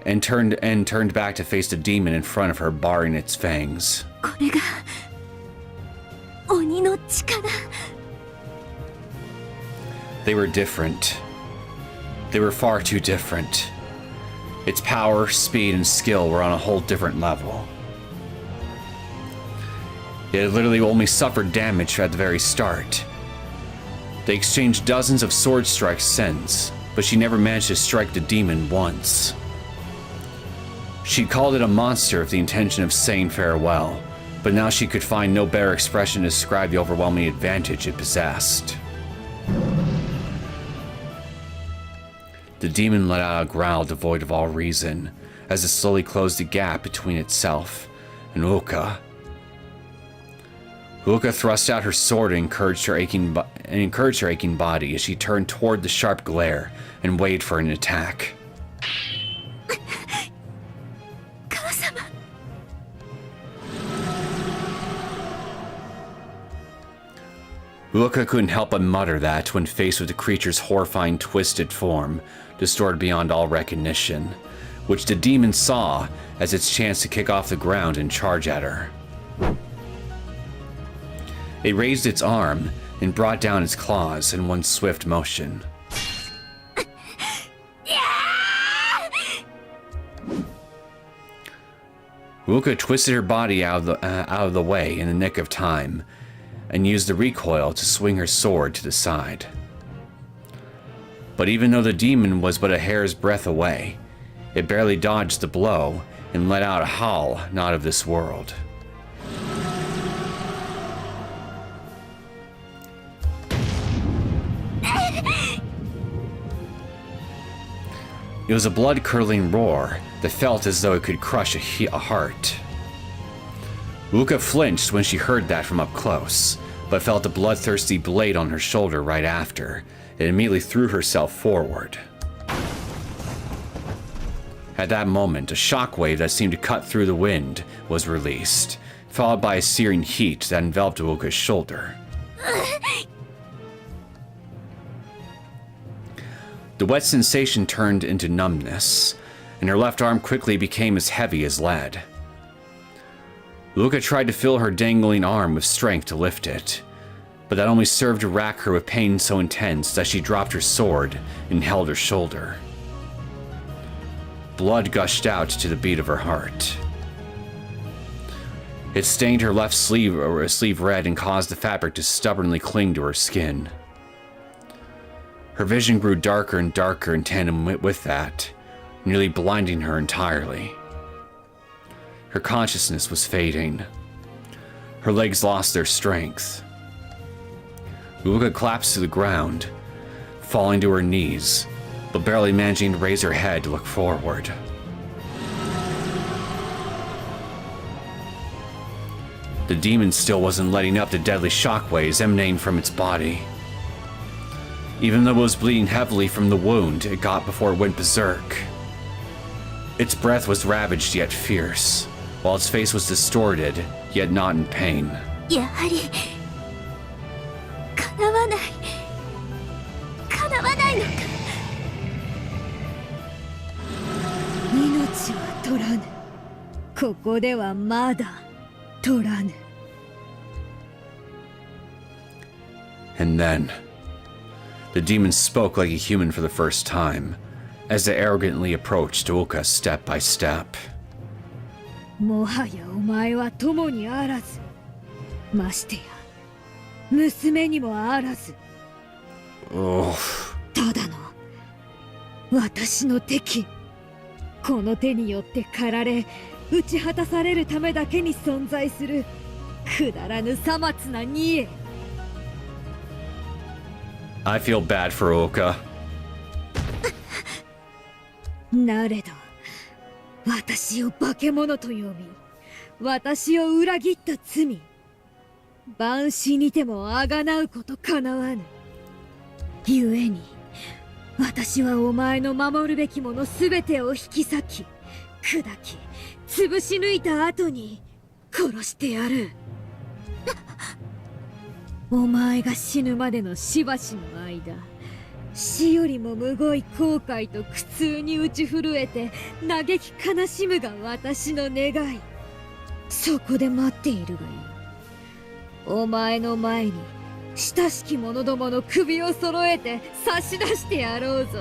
A: and turned back to face the demon in front of her, baring its fangs.
C: これが鬼の力。
A: They were different. They were far too different. Its power, speed, and skill were on a whole different level. It had literally only suffered damage at the very start. They exchanged dozens of sword strikes since, but she never managed to strike the demon once. She called it a monster with the intention of saying farewell, but now she could find no better expression to describe the overwhelming advantage it possessed. The demon let out a growl devoid of all reason, as it slowly closed the gap between itself and Uka. Uka thrust out her sword and encouraged her aching body as she turned toward the sharp glare and waited for an attack.
C: 母様。
A: Uka couldn't help but mutter that when faced with the creature's horrifying twisted form, distorted beyond all recognition, which the demon saw as its chance to kick off the ground and charge at her. It raised its arm and brought down its claws in one swift motion. Uka twisted her body out of the way in the nick of time and used the recoil to swing her sword to the side. But even though the demon was but a hair's breadth away, it barely dodged the blow and let out a howl not of this world. It was a blood-curdling roar that felt as though it could crush a heart. Uka flinched when she heard that from up close, but felt a bloodthirsty blade on her shoulder right after, and immediately threw herself forward. At that moment, a shockwave that seemed to cut through the wind was released, followed by a searing heat that enveloped Uka's shoulder. The wet sensation turned into numbness, and her left arm quickly became as heavy as lead. Uka tried to fill her dangling arm with strength to lift it, but that only served to rack her with pain so intense that she dropped her sword and held her shoulder. Blood gushed out to the beat of her heart. It stained her left sleeve red and caused the fabric to stubbornly cling to her skin. Her vision grew darker and darker in tandem with that, nearly blinding her entirely. Her consciousness was fading. Her legs lost their strength. Uka collapsed to the ground, falling to her knees, but barely managing to raise her head to look forward. The demon still wasn't letting up the deadly shockwaves emanating from its body. Even though it was bleeding heavily from the wound it got before it went berserk. Its breath was ravaged yet fierce, while its face was distorted yet not in pain.
C: やはり叶わないのか。
D: 命は取らぬ。ここではまだ取らぬ。
A: And then, the demon spoke like a human for the first time, as it arrogantly approached Uka step by step.
D: もはやお前は友にあらず、ましてや娘にもあらず。
A: Oh.
D: ただの私の敵。この手によって駆られ打ち果たされるためだけに存在するくだらぬさまつな煮え。
A: I feel bad for Uka.
D: なれど私を化け物と呼び私を裏切った罪万死にてもあがなうことかなわぬ。故に私はお前の守るべきものすべてを引き裂き砕き潰し抜いた後に殺してやる。お前が死ぬまでのしばしの間死よりもむごい後悔と苦痛に打ち震えて嘆き悲しむが私の願い。そこで待っているがいい。お前の前に親しき者どもの首を揃えて差し出してやろうぞ。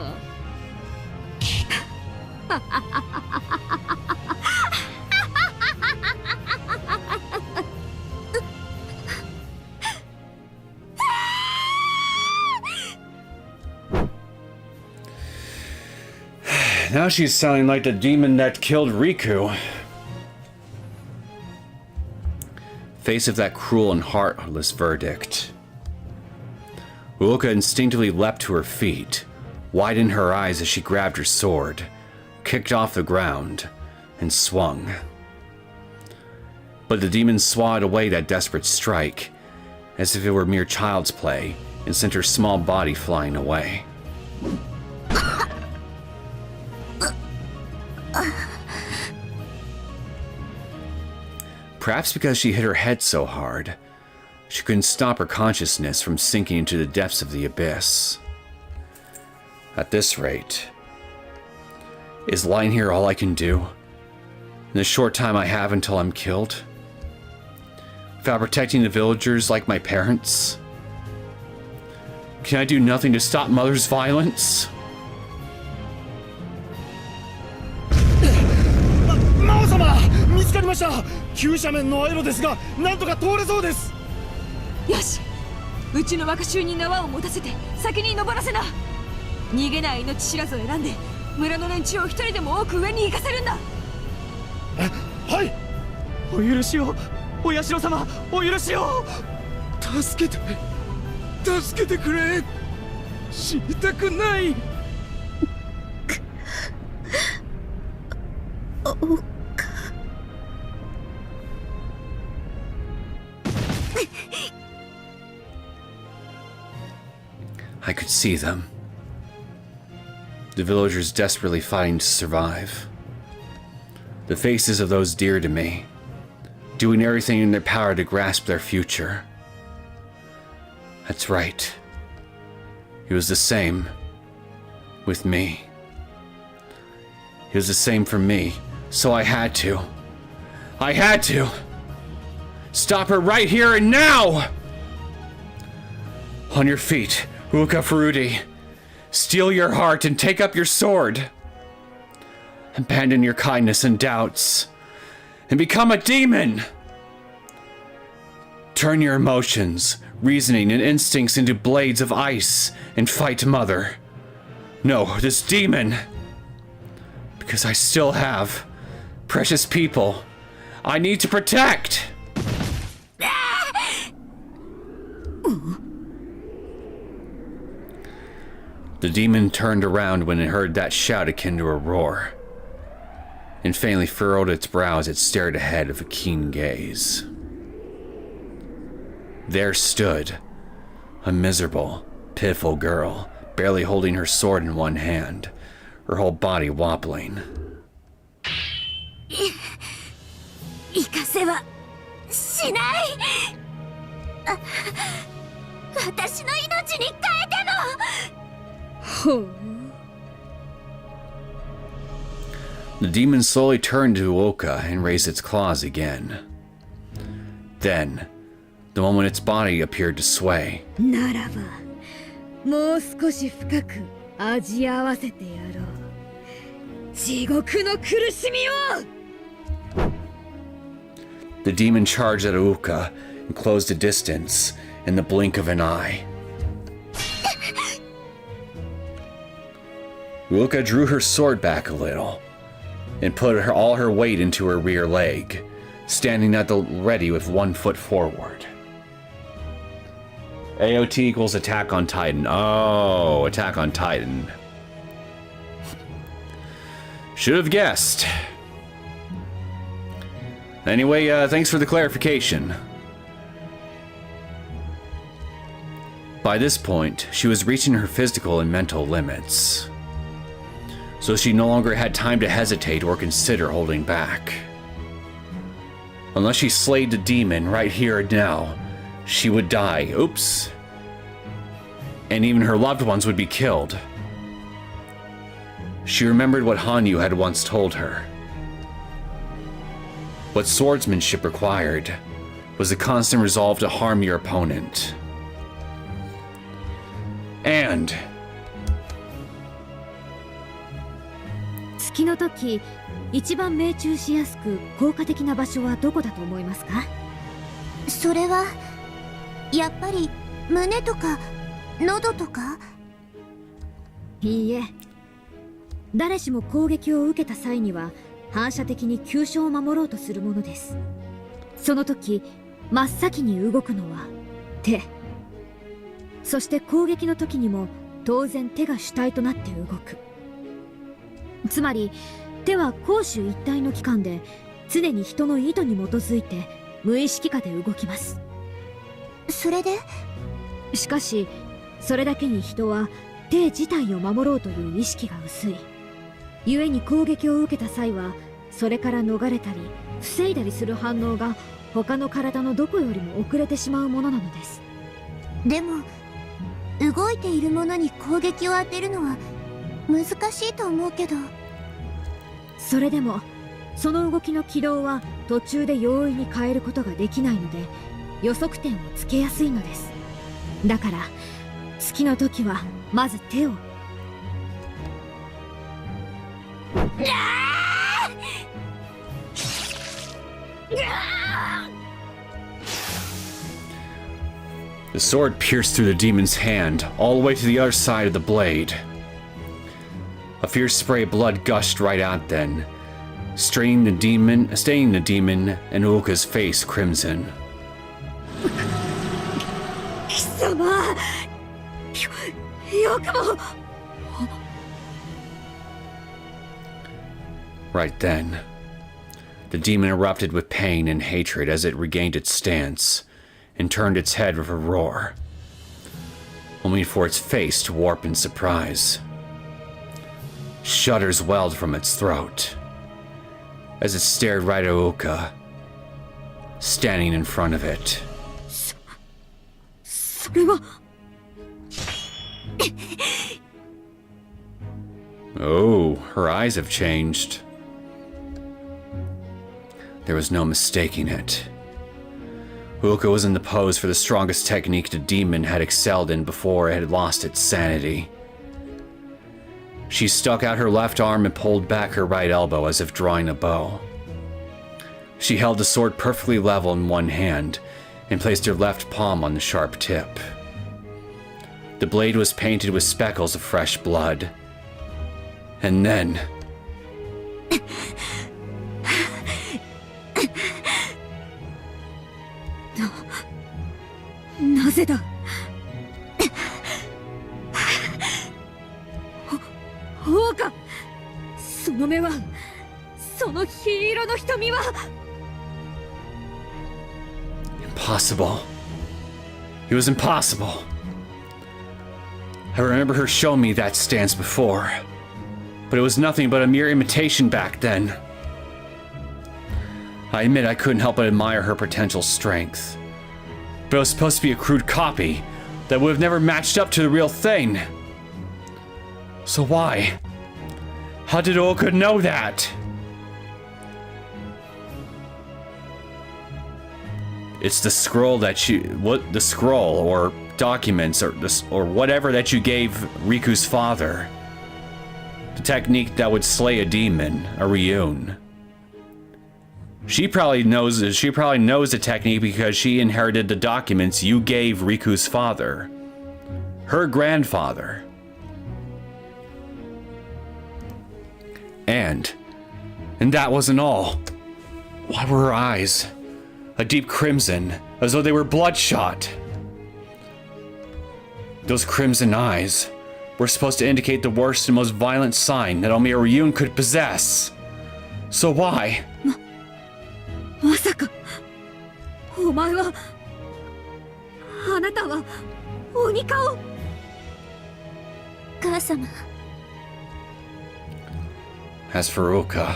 A: Now she's sounding like the demon that killed Riku. Face of that cruel and heartless verdict, Uoka instinctively leapt to her feet, widened her eyes as she grabbed her sword, kicked off the ground, and swung. But the demon swatted away that desperate strike, as if it were mere child's play, and sent her small body flying away. Perhaps because she hit her head so hard, she couldn't stop her consciousness from sinking into the depths of the abyss. At this rate, is lying here all I can do in the short time I have until I'm killed? Without protecting the villagers like my parents? Can I do nothing to stop Mother's violence?
E: 魔王様、見つかりました。急斜面のアイロですが、なんとか通れそうです。
G: よし、うちの若衆に縄を持たせて先に登らせな。逃げない命知らずを選んで村の連中を一人でも多く上に行かせるんだ。
E: はい。お許しを、お社様、お許しを。
B: 助けてくれ。死にたくない。
A: I could see them. The villagers desperately fighting to survive. The faces of those dear to me, doing everything in their power to grasp their future. That's right. It was the same with me. It was the same for me, so I had to. I had to! Stop her right here and now! On your feet, Uoka Furude. Steel your heart and take up your sword. Abandon your kindness and doubts, and become a demon! Turn your emotions, reasoning, and instincts into blades of ice and fight Mother. No, this demon! Because I still have precious people I need to protect! The demon turned around when it heard that shout akin to a roar, and faintly furrowed its brow as it stared ahead with a keen gaze. There stood a miserable, pitiful girl, barely holding her sword in one hand, her whole body wobbling.
C: 行かせはしない。私の命に変えても。
A: The demon slowly turned to Uoka and raised its claws again. Then, the moment its body appeared to sway,
D: ならば、もう少し深く味合わせてやろう。地獄の苦しみを。
A: the demon charged at Uoka and closed a distance in the blink of an eye. Uoka drew her sword back a little and put all her weight into her rear leg, standing at the ready with 1 foot forward. AOT equals Attack on Titan. Oh, Attack on Titan. Should have guessed. Anyway, thanks for the clarification. By this point, she was reaching her physical and mental limits, so she no longer had time to hesitate or consider holding back. Unless she slayed the demon right here and now, she would die. Oops. and even her loved ones would be killed. She remembered what Hanyu had once told her. What swordsmanship required was a constant resolve to harm your opponent. And
D: 月の時、一番命中しやすく効果的な場所はどこだと思いますか？
C: それはやっぱり胸とか喉とか？
D: いいえ。誰しも攻撃を受けた際には反射的に急所を守ろうとするものです。その時真っ先に動くのは手。そして攻撃の時にも当然手が主体となって動く。つまり手は攻守一体の器官で常に人の意図に基づいて無意識下で動きます。
C: それで？
D: しかしそれだけに人は手自体を守ろうという意識が薄い。故に攻撃を受けた際はそれから逃れたり防いだりする反応が他の体のどこよりも遅れてしまうものなのです。
C: でも動いているものに攻撃を当てるのは難しいと思うけど。
D: それでもその動きの軌道は途中で容易に変えることができないので予測点をつけやすいのです。だから月の時はまず手を。
A: The sword pierced through the demon's hand, all the way to the other side of the blade. A fierce spray of blood gushed right out then, staining the demon and Uka's face crimson.
D: 貴様、よくも。
A: Right then, the demon erupted with pain and hatred as it regained its stance and turned its head with a roar, only for its face to warp in surprise. Shudders welled from its throat as it stared right at Uka, standing in front of it.
D: それは。
A: Oh, her eyes have changed. There was no mistaking it. Uka was in the pose for the strongest technique the demon had excelled in before it had lost its sanity. She stuck out her left arm and pulled back her right elbow as if drawing a bow. She held the sword perfectly level in one hand and placed her left palm on the sharp tip. The blade was painted with speckles of fresh blood. And then...
D: なぜだ。王か。その目は、その黄色の瞳は。
A: Impossible. It was impossible. I remember her showing me that stance before, but it was nothing but a mere imitation back then. I admit I couldn't help but admire her potential strength, but it was supposed to be a crude copy that would have never matched up to the real thing. So why? How did Oka know that? It's the scroll that the scroll or documents or whatever that you gave Riku's father. The technique that would slay a demon, a Ryun. She probably knows the technique because she inherited the documents you gave Riku's father. Her grandfather. And that wasn't all. Why were her eyes a deep crimson, as though they were bloodshot? Those crimson eyes were supposed to indicate the worst and most violent sign that only a Ryun could possess. So why?
D: まさか、お前は、あなたは鬼顔。
C: 母様。
A: As for Uka,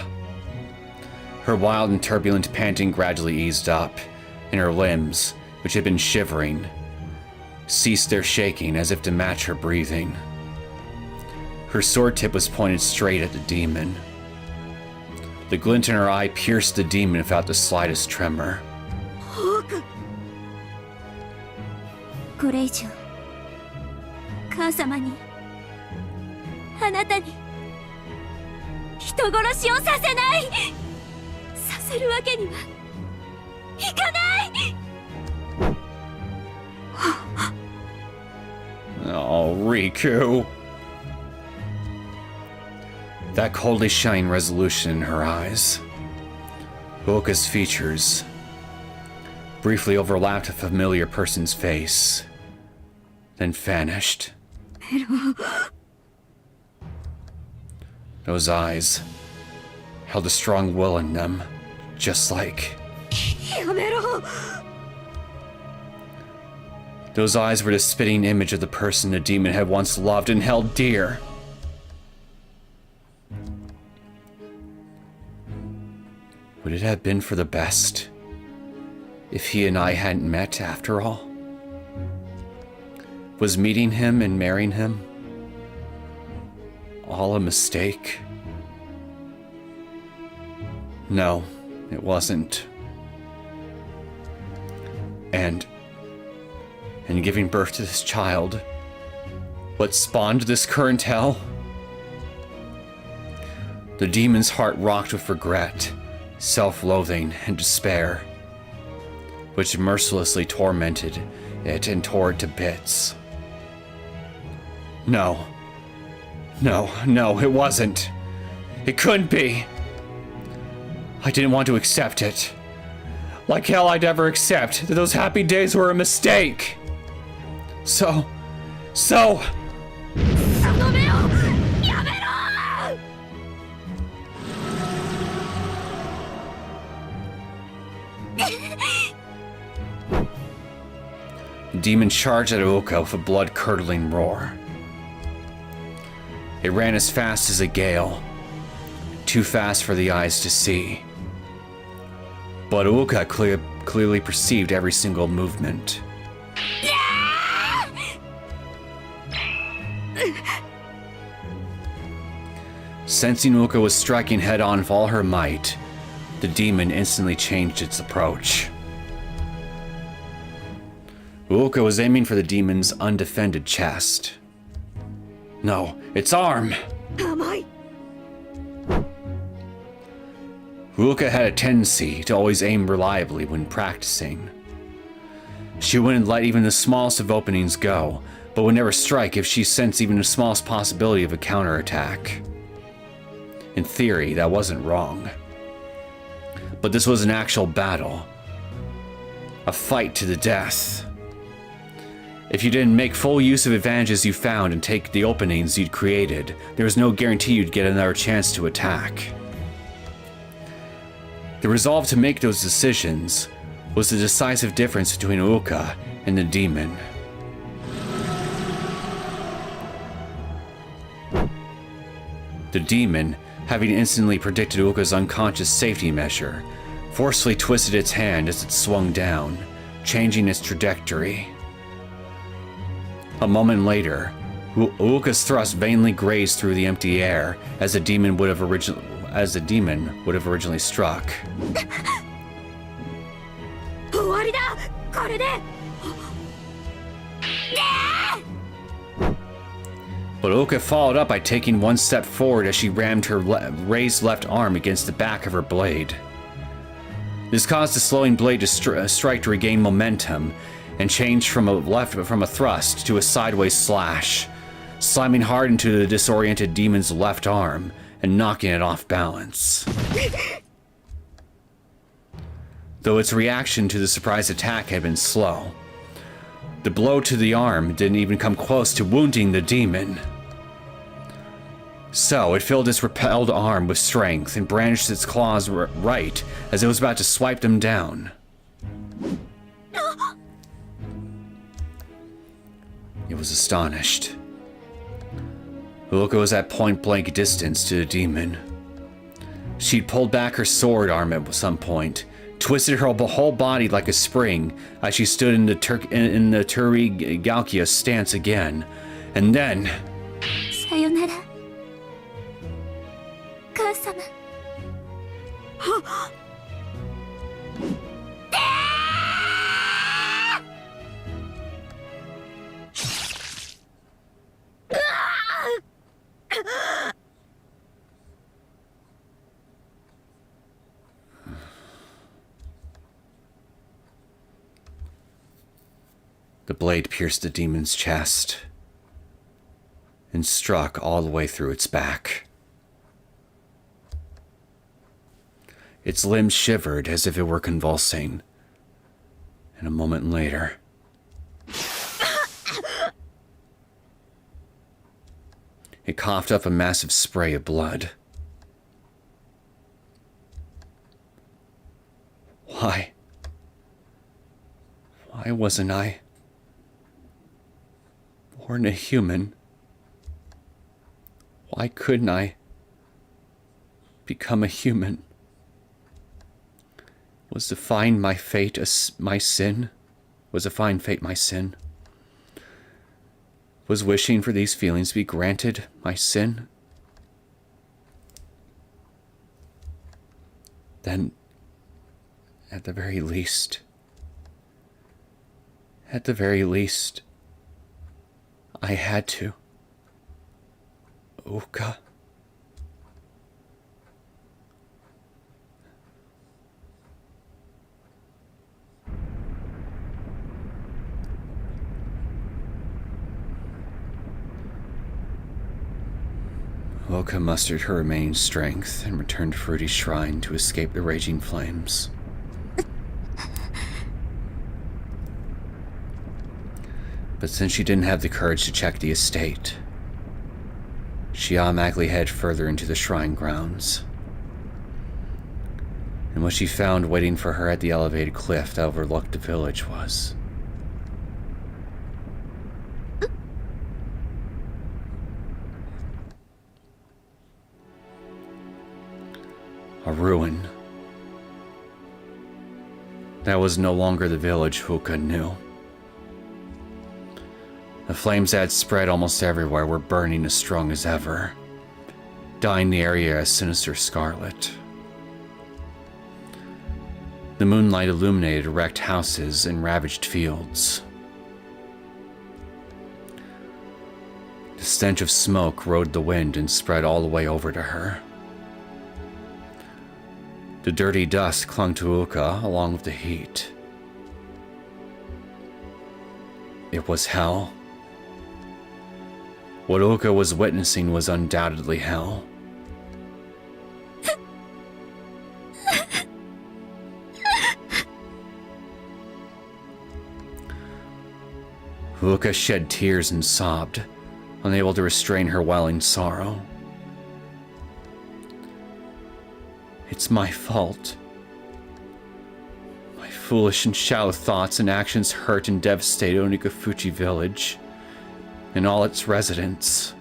A: her wild and turbulent panting gradually eased up, and her limbs, which had been shivering, ceased their shaking as if to match her breathing. Her sword tip was pointed straight at the demon. The glint in her eye pierced the demon without the slightest tremor.
C: これ以上母様にあなたに人殺しをさせないさせるわけにはいかない
A: Oh, Riku. That coldly shining resolution in her eyes. Uoka's features briefly overlapped a familiar person's face, then vanished. Those eyes held a strong will in them, just like... Those eyes were the spitting image of the person the demon had once loved and held dear. Would it have been for the best if he and I hadn't met after all? Was meeting him and marrying him all a mistake? No, it wasn't. And giving birth to this child, what spawned this current hell? The demon's heart rocked with regret, self-loathing, and despair, which mercilessly tormented it and tore it to bits. No, it wasn't. It couldn't be. I didn't want to accept it. Like hell I'd ever accept that those happy days were a mistake. So...
C: その目をやめろ
A: The demon charged at Uoka with a blood-curdling roar. It ran as fast as a gale, too fast for the eyes to see. But Uoka clearly perceived every single movement. Sensing Uoka was striking head-on with all her might, the demon instantly changed its approach. Uoka was aiming for the demon's undefended chest. No, its arm! Uoka had a tendency to always aim reliably when practicing. She wouldn't let even the smallest of openings go, but would never strike if she sensed even the smallest possibility of a counterattack. In theory, that wasn't wrong. But this was an actual battle. A fight to the death. If you didn't make full use of advantages you found and take the openings you'd created, there was no guarantee you'd get another chance to attack. The resolve to make those decisions was the decisive difference between Uoka and the demon. The demon, having instantly predicted Uoka's unconscious safety measure, forcefully twisted its hand as it swung down, changing its trajectory. A moment later, Uoka's thrust vainly grazed through the empty air as the demon would have originally struck. But Uoka followed up by taking one step forward as she rammed her raised left arm against the back of her blade. This caused the slowing blade to strike to regain momentum and change from a thrust to a sideways slash, slamming hard into the disoriented demon's left arm and knocking it off balance. Though its reaction to the surprise attack had been slow, the blow to the arm didn't even come close to wounding the demon. So it filled its repelled arm with strength and brandished its claws right as it was about to swipe them down. It was astonished. Uoka was at point-blank distance to the demon. She'd pulled back her sword arm at some point, twisted her whole body like a spring as she stood in the Turi Galkia stance again. And then...
C: さよなら母様。
A: The blade pierced the demon's chest and struck all the way through its back. Its limbs shivered as if it were convulsing, and a moment later, it coughed up a massive spray of blood. Why? Why wasn't I born a human? Why couldn't I become a human? Was to find my fate my sin? Was to find fate my sin? Was wishing for these feelings to be granted my sin? Then, at the very least, I had to. Uka. Uka mustered her remaining strength and returned to Fruity's shrine to escape the raging flames. But since she didn't have the courage to check the estate, she automatically headed further into the shrine grounds. And what she found waiting for her at the elevated cliff that overlooked the village was... a ruin. That was no longer the village Uka knew. The flames that had spread almost everywhere were burning as strong as ever, dyeing the area a sinister scarlet. The moonlight illuminated wrecked houses and ravaged fields. The stench of smoke rode the wind and spread all the way over to her. The dirty dust clung to Uka along with the heat. It was hell. What Uka was witnessing was undoubtedly hell. Uka shed tears and sobbed, unable to restrain her welling sorrow. It's my fault. My foolish and shallow thoughts and actions hurt and devastated Onikafuchi village and all its residents.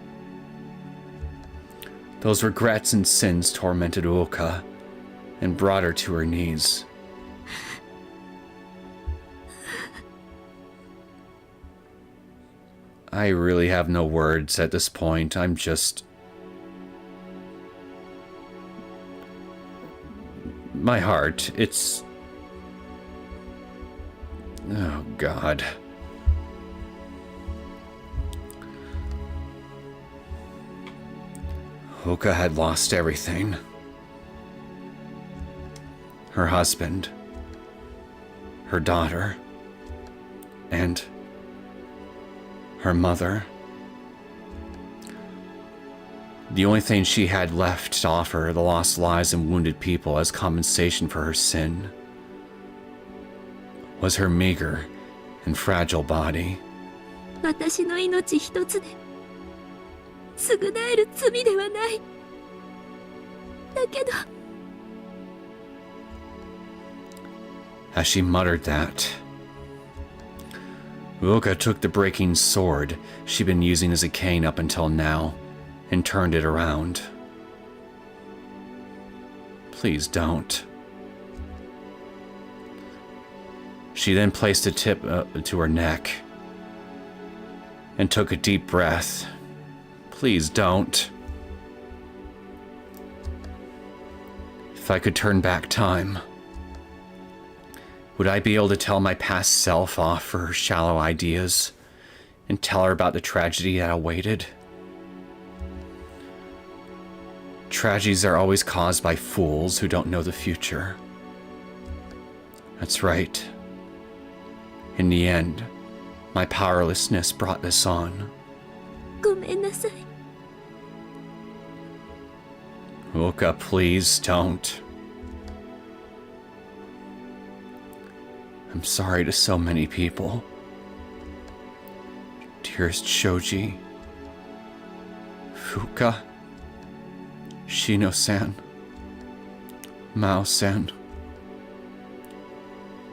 A: Those regrets and sins tormented Uka and brought her to her knees. I really have no words at this point. I'm just... my heart, it's... oh, God. Uka had lost everything. Her husband, her daughter, and her mother. The only thing she had left to offer the lost lives and wounded people as compensation for her sin was her meager and fragile body.
C: 私の命一つで償える罪ではない。だけど
A: As she muttered that, Uka took the breaking sword she'd been using as a cane up until now and turned it around. Please don't. She then placed a tip to her neck and took a deep breath. Please don't. If I could turn back time, would I be able to tell my past self off for her shallow ideas and tell her about the tragedy that awaited? Tragedies are always caused by fools who don't know the future. That's right. In the end, my powerlessness brought this on.
C: ごめんなさい。
A: Uka, please don't. I'm sorry to so many people. Dearest Shoji, Fuka, Shino-san, Mao-san,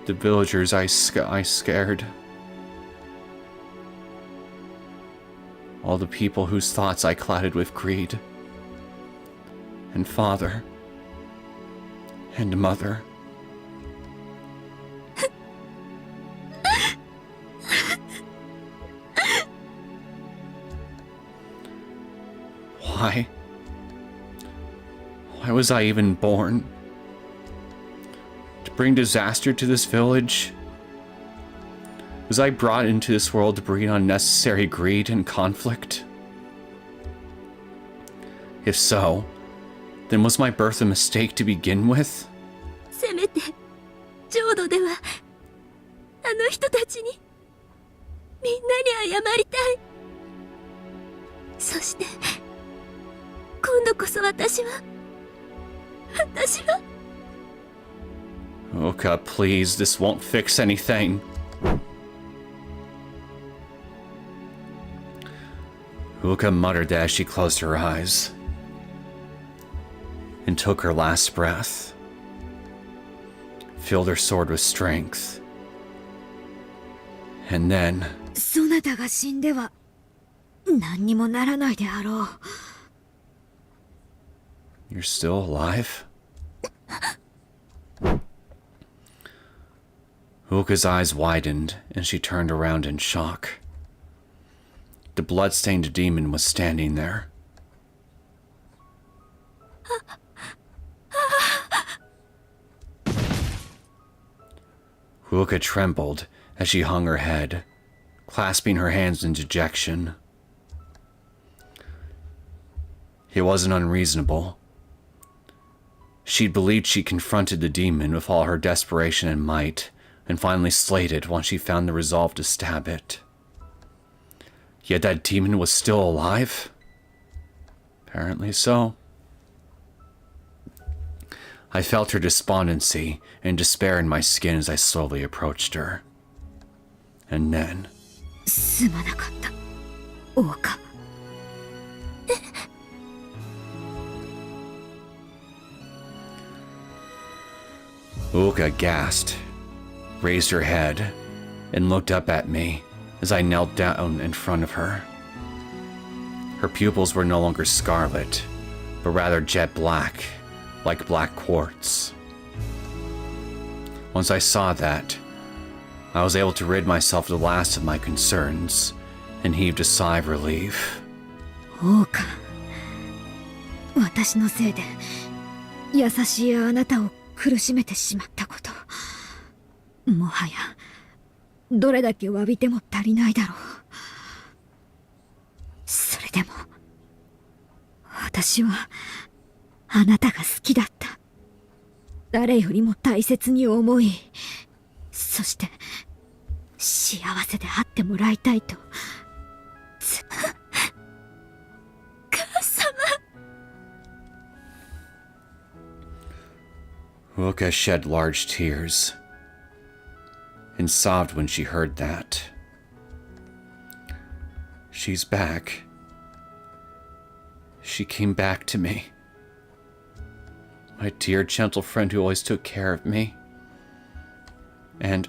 A: the villagers I scared. All the people whose thoughts I clouded with greed. And father. And mother. Why? Why was I even born? To bring disaster to this village? Was I brought into this world to breed unnecessary greed and conflict? If so, then was my birth a mistake to begin with?
C: せめて浄土ではあの人たちにみんなに謝りたい。そして今度こそ私は
A: Oka, please, this won't fix anything. Uka muttered that as she closed her eyes and took her last breath, filled her sword with strength, and then...
D: そなたが死んでは何にもならないであろう。
A: You're still alive? Uka's eyes widened and she turned around in shock. The blood-stained demon was standing there. Uka trembled as she hung her head, clasping her hands in dejection. It wasn't unreasonable. She'd believed she confronted the demon with all her desperation and might, and finally slayed it once she found the resolve to stab it. Yet that demon was still alive? Apparently so. I felt her despondency and despair in my skin as I slowly approached her. And then...
D: すまなかった、王家。
A: Uka gasped, raised her head, and looked up at me as I knelt down in front of her. Her pupils were no longer scarlet, but rather jet black, like black quartz. Once I saw that, I was able to rid myself of the last of my concerns and heaved a sigh of relief.
D: 王家、私のせいで優しいあなたを苦しめてしまったこと、もはやどれだけ詫びても足りないだろう。それでも私はあなたが好きだった。誰よりも大切に思い、そして幸せであってもらいたいと。
C: 母様。
A: Uka shed large tears and sobbed when she heard that. She's back. She came back to me. My dear, gentle friend who always took care of me. And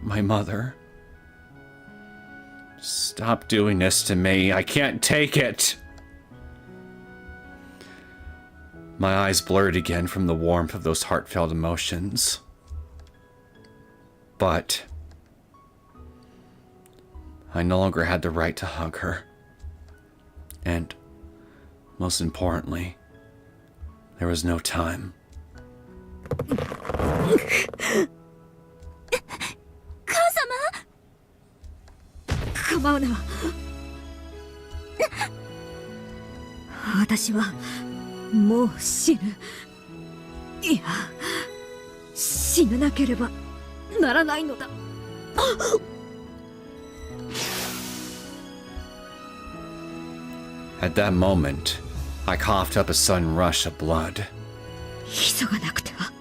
A: my mother. Stop doing this to me. I can't take it. My eyes blurred again from the warmth of those heartfelt emotions. But I no longer had the right to hug her. And, most importantly, there was no time.
D: 構うな。私はもう死ぬ。いや、死ななければならないのだ。
A: At that moment, I coughed up a sudden rush of blood.
D: 急がなくては。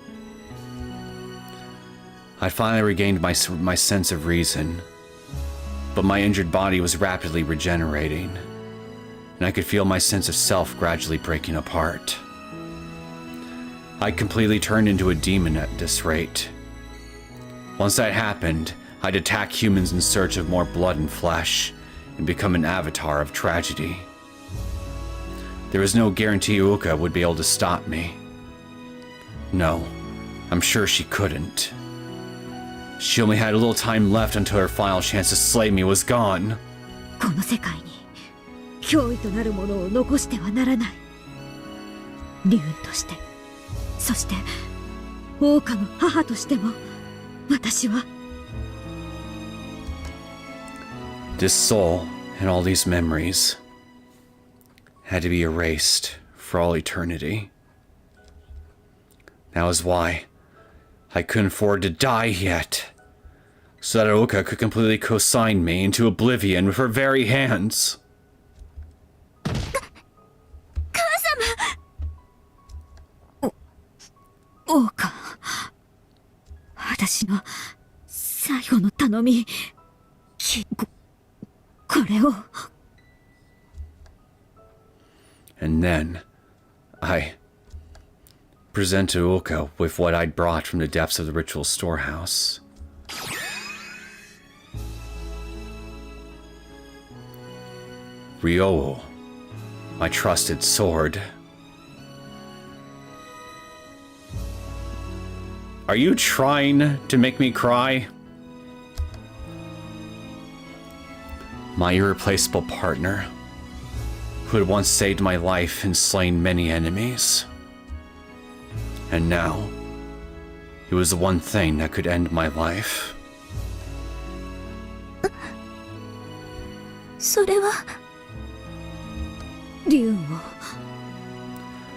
A: I finally regained my sense of reason, but my injured body was rapidly regenerating, and I could feel my sense of self gradually breaking apart. I completely turned into a demon at this rate. Once that happened, I'd attack humans in search of more blood and flesh, and become an avatar of tragedy. There was no guarantee Uka would be able to stop me. No, I'm sure she couldn't. She only had a little time left until her final chance to slay me was gone.
D: この世界に脅威となるものを残してはならない。竜として、そして王家の母としても、私は。
A: This soul and all these memories had to be erased for all eternity. That was why I couldn't afford to die yet, so that Oka could completely co-sign me into oblivion with her very hands.
D: 王家、私の最後の頼み、これを。
A: And then, I presented Uka with what I'd brought from the depths of the ritual storehouse. Ryo, my trusted sword. Are you trying to make me cry? My irreplaceable partner, who had once saved my life and slain many enemies. And now, he was the one thing that could end my life.
C: それは
D: 竜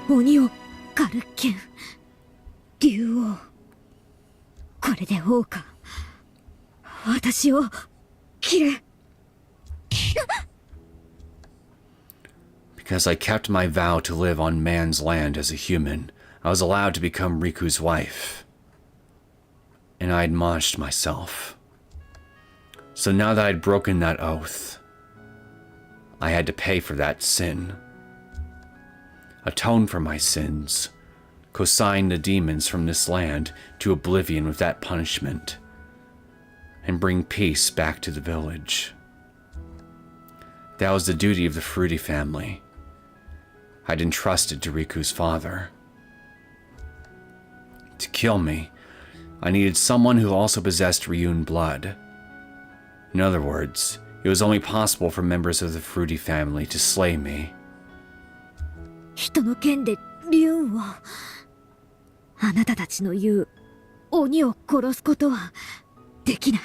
D: 王、鬼を狩る剣、竜王。これで王か、私を切れ。
A: Because I kept my vow to live on man's land as a human, I was allowed to become Riku's wife. And I admonished myself. So now that I'd broken that oath, I had to pay for that sin. Atone for my sins. Consign the demons from this land to oblivion with that punishment. And bring peace back to the village. That was the duty of the Fruity family. I'd entrusted to Riku's father. To kill me, I needed someone who also possessed Ryun blood. In other words, it was only possible for members of the Fruity family to slay me.
D: 人の剣で竜を。あなたたちの言う鬼を殺すことはできない。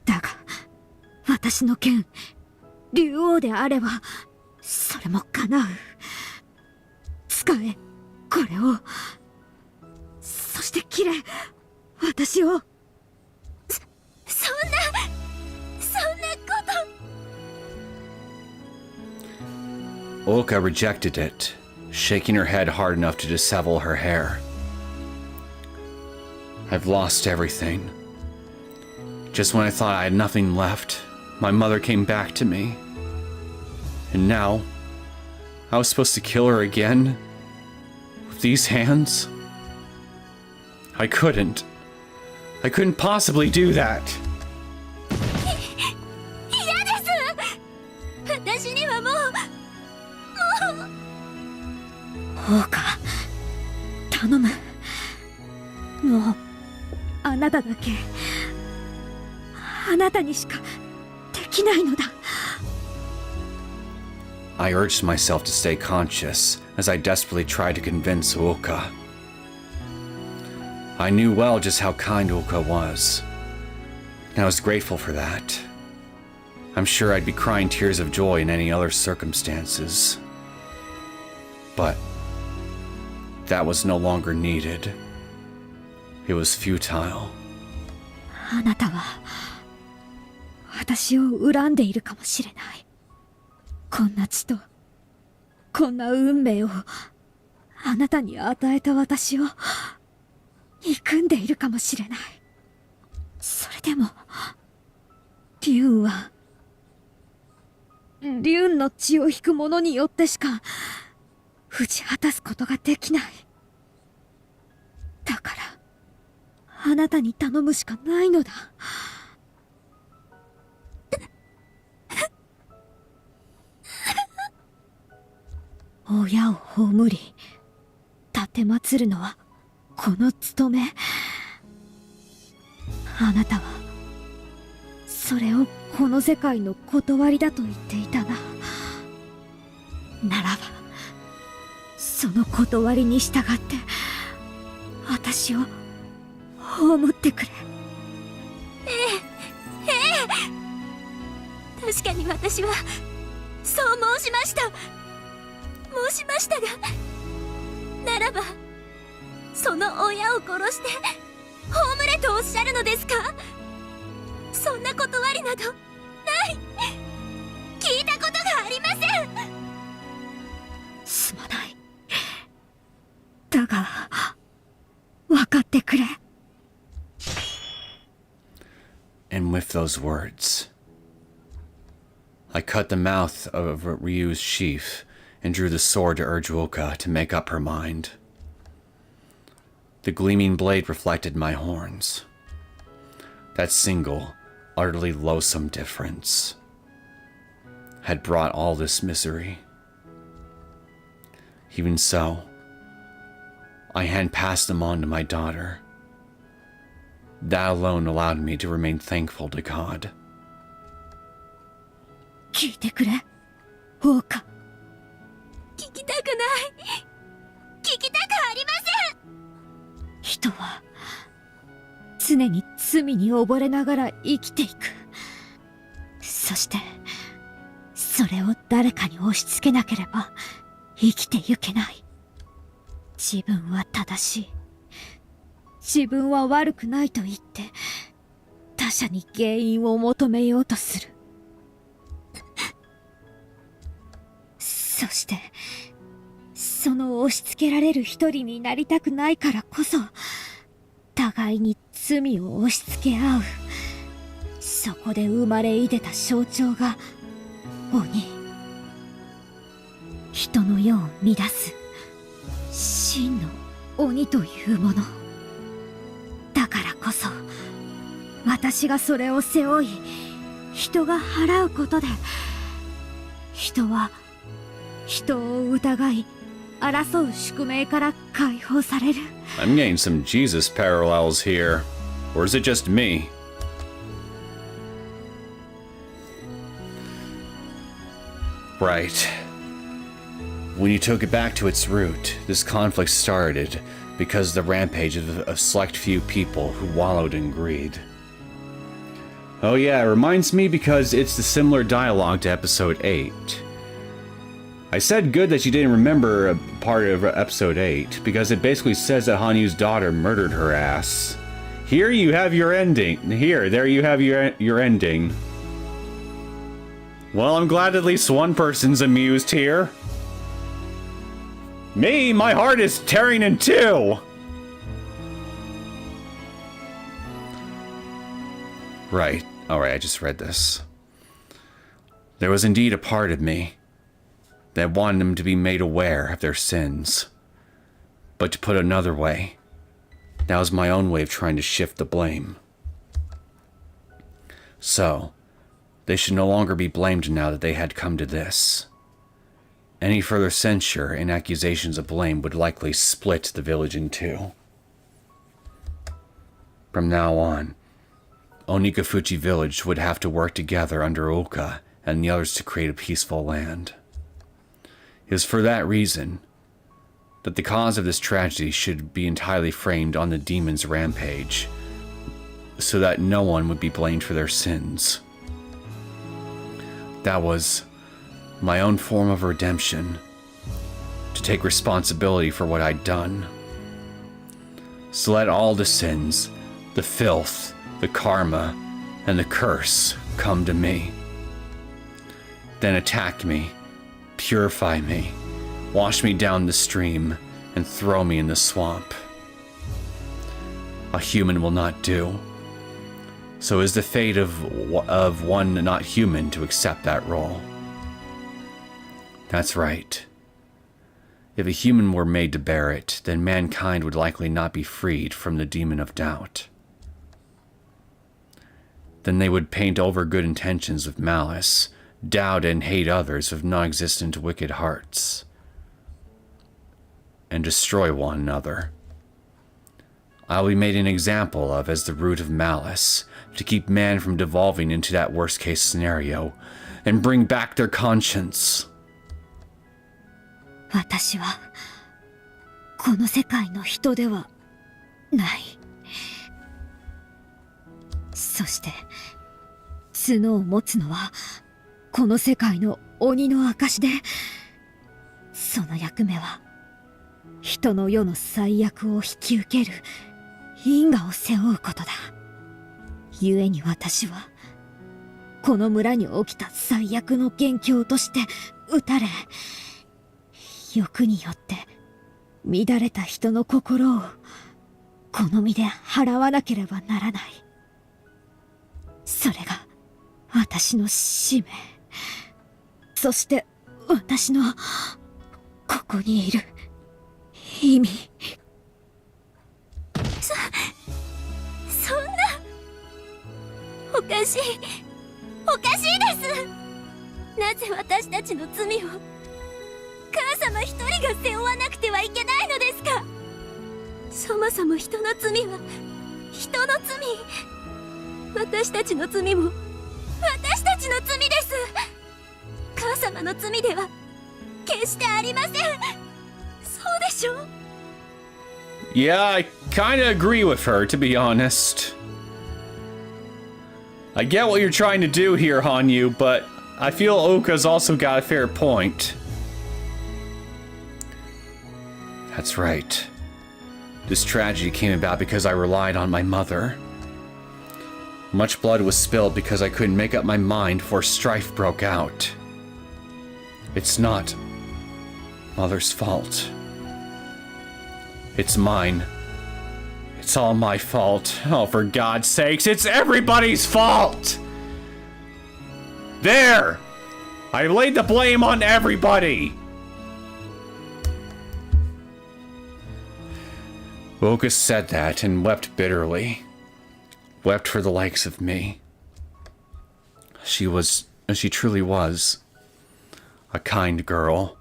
D: だが、私の剣、竜王であれば、それも叶う。使え、これを。そして切れ、私を。
C: そんなこと。
A: Oka rejected it, shaking her head hard enough to dishevel her hair. I've lost everything. Just when I thought I had nothing left, my mother came back to me. And now, I was supposed to kill her again? With these hands? I couldn't. I couldn't possibly do that.
C: 嫌です。私にはもう。
D: 王か、頼む。もう、あなただけ。あなたにしかきないのだ。
A: I urged myself to stay conscious as I desperately tried to convince Uoka. I knew well just how kind Uoka was, and I was grateful for that. I'm sure I'd be crying tears of joy in any other circumstances. But that was no longer needed. It was futile.
D: あなたは私を恨んでいるかもしれない。こんな血とこんな運命をあなたに与えた私を憎んでいるかもしれない。それでもリュウンはリュウンの血を引く者によってしか打ち果たすことができない。だからあなたに頼むしかないのだ。親を葬り奉るのはこの務め。あなたはそれをこの世界の断りだと言っていたな。ならばその断りに従って私を葬ってくれ。
C: 確かに私はそう申しましたが、ならばその親を殺して葬れとおっしゃるのですか？そんな断りなどない。聞いたことがありません。
D: すまない。だが分かってくれ。
A: And with those words, I cut the mouth of Ryu's sheath and drew the sword to urge Uoka to make up her mind. The gleaming blade reflected my horns. That single, utterly loathsome difference had brought all this misery. Even so, I had passed them on to my daughter. That alone allowed me to remain thankful to God.
D: 聞いてくれ、ウォーカ。
C: 聞きたくない。聞きたくありません。
D: 人は常に罪に溺れながら生きていく。そしてそれを誰かに押し付けなければ生きてゆけない。自分は正しい、自分は悪くないと言って他者に原因を求めようとする。そしてその押し付けられる一人になりたくないからこそ互いに罪を押し付け合う。そこで生まれいでた象徴が鬼。人の世を乱す真の鬼というもの。だからこそ私がそれを背負い人が払うことで人は人を疑い争う宿命から解放される。
A: I'm getting some Jesus parallels here. Or is it just me? Right. When you took it back to its root, this conflict started because of the rampage of a select few people who wallowed in greed. Oh yeah, it reminds me because it's the similar dialogue to episode 8. I said good that you didn't remember a part of episode 8, because it basically says that Hanyu's daughter murdered her ass. Here you have your ending. There you have your ending. Well, I'm glad at least one person's amused here. Me, my heart is tearing in two! Right. Alright, I just read this. There was indeed a part of me that wanted them to be made aware of their sins. But to put it another way, that was my own way of trying to shift the blame. So, they should no longer be blamed now that they had come to this. Any further censure and accusations of blame would likely split the village in two. From now on, Onikafuchi village would have to work together under Oka and the others to create a peaceful land. It was for that reason that the cause of this tragedy should be entirely framed on the demon's rampage, so that no one would be blamed for their sins. That was my own form of redemption, to take responsibility for what I'd done. So let all the sins, the filth, the karma, and the curse come to me. Then attack me, purify me, wash me down the stream, and throw me in the swamp. A human will not do. So is the fate of one not human to accept that role. That's right. If a human were made to bear it, then mankind would likely not be freed from the demon of doubt. Then they would paint over good intentions with malice, doubt and hate others with non-existent wicked hearts, and destroy one another. I'll be made an example of as the root of malice, to keep man from devolving into that worst-case scenario, and bring back their conscience.
D: 私はこの世界の人ではない。そして角を持つのはこの世界の鬼の証で、その役目は人の世の最悪を引き受ける因果を背負うことだ。故に私はこの村に起きた最悪の元凶として撃たれ、欲によって乱れた人の心をこの身で払わなければならない。それが私の使命。そして私のここにいる意味。
C: そんな、おかしいです。なぜ私たちの罪を母様一人が背負わなくてはいけないのですか。そもそも人の罪は人の罪。私たちの罪も私たちの罪です。母様の罪では決してありません。そうでしょう。
A: Yeah, I kinda agree with her, to be honest. I get what you're trying to do here, Hanyu, but I feel Oka's also got a fair point. That's right. This tragedy came about because I relied on my mother. Much blood was spilled because I couldn't make up my mind before strife broke out. It's not Mother's fault. It's mine. It's all my fault. Oh, for God's sakes, it's everybody's fault! There! I laid the blame on everybody! Oka said that and wept bitterly. Wept for the likes of me. She truly was, a kind girl.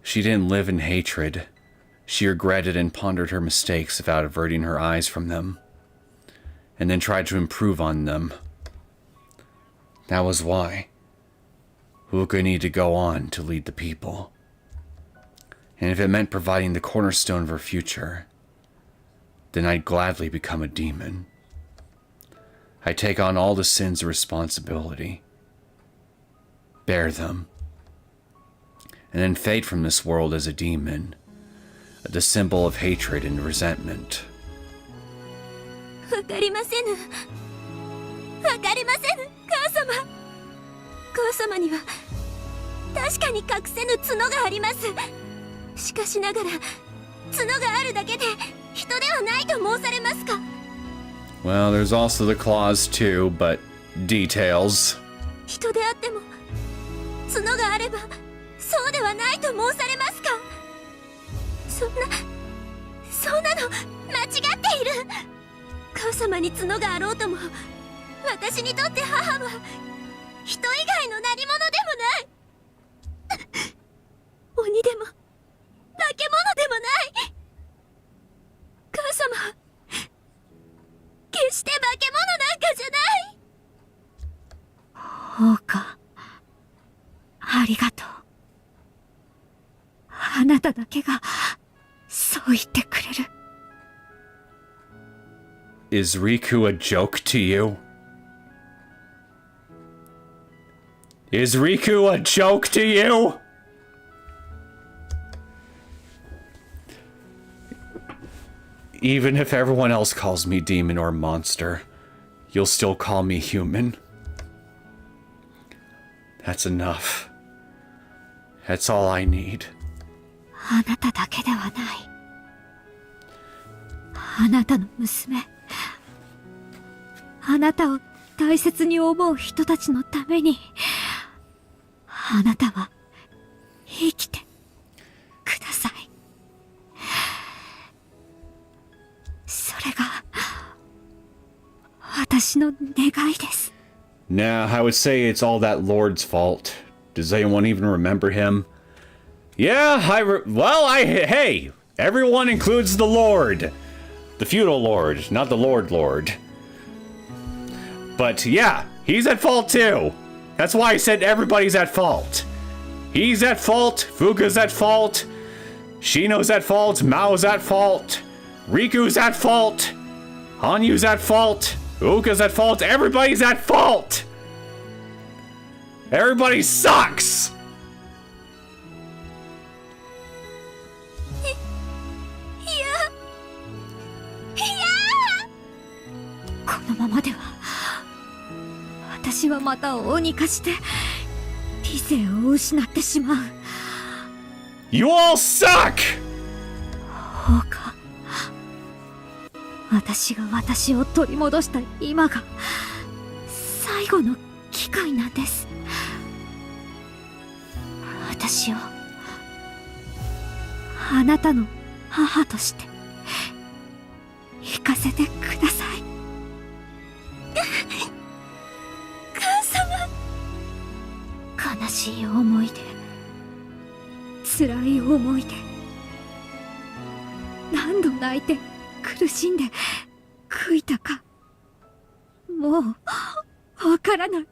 A: She didn't live in hatred. She regretted and pondered her mistakes without averting her eyes from them, and then tried to improve on them. That was why Uka needed to go on to lead the people. And if it meant providing the cornerstone of her future, then I'd gladly become a demon. I'd take on all the sins of responsibility, bear them, and then fade from this world as a demon, the symbol of hatred and resentment.
C: わかりませぬ。わかりませぬ、母様。母様には確かに隠せぬ角があります。しかしながら角があるだけで人ではないと申されますか。
A: Well, there's also the claws too, but details.
C: 人であっても角があればそうではないと申されますか。そんなの間違っている。母様に角があろうとも私にとって母は人以外の何者でもない。鬼でも化け物でもない。母様は決して化け物なんかじゃない。
D: 王か、ありがとう。あなただけがそう言ってくれる。
A: Is Riku a joke to you? Is Riku a joke to you? Even if everyone else calls me demon or monster, you'll still call me human. That's enough. That's all I need.
D: あなただけではない。あなたの娘、あなたを大切に思う人たちのために、あなたは生きてください。それが私の願いです。
A: Nah, I would say it's all that Lord's fault. Does anyone even remember him? Yeah, hey, everyone includes the Lord. The feudal Lord, not the Lord. But yeah, he's at fault too. That's why I said everybody's at fault. He's at fault, Fuka's at fault, Shino's at fault, Mao's at fault, Riku's at fault, Hanyu's at fault, Uka's at fault, everybody's at fault! Everybody sucks!
D: このままでは私はまた王に化して理性を失ってしまう。
A: You all suck!
D: 王か、私が私を取り戻した今が最後の機会なんです。私をあなたの母として行かせてください。
C: 母様。
D: 悲しい思い出、辛い思い出、何度泣いて苦しんで悔いたか、もうわからない。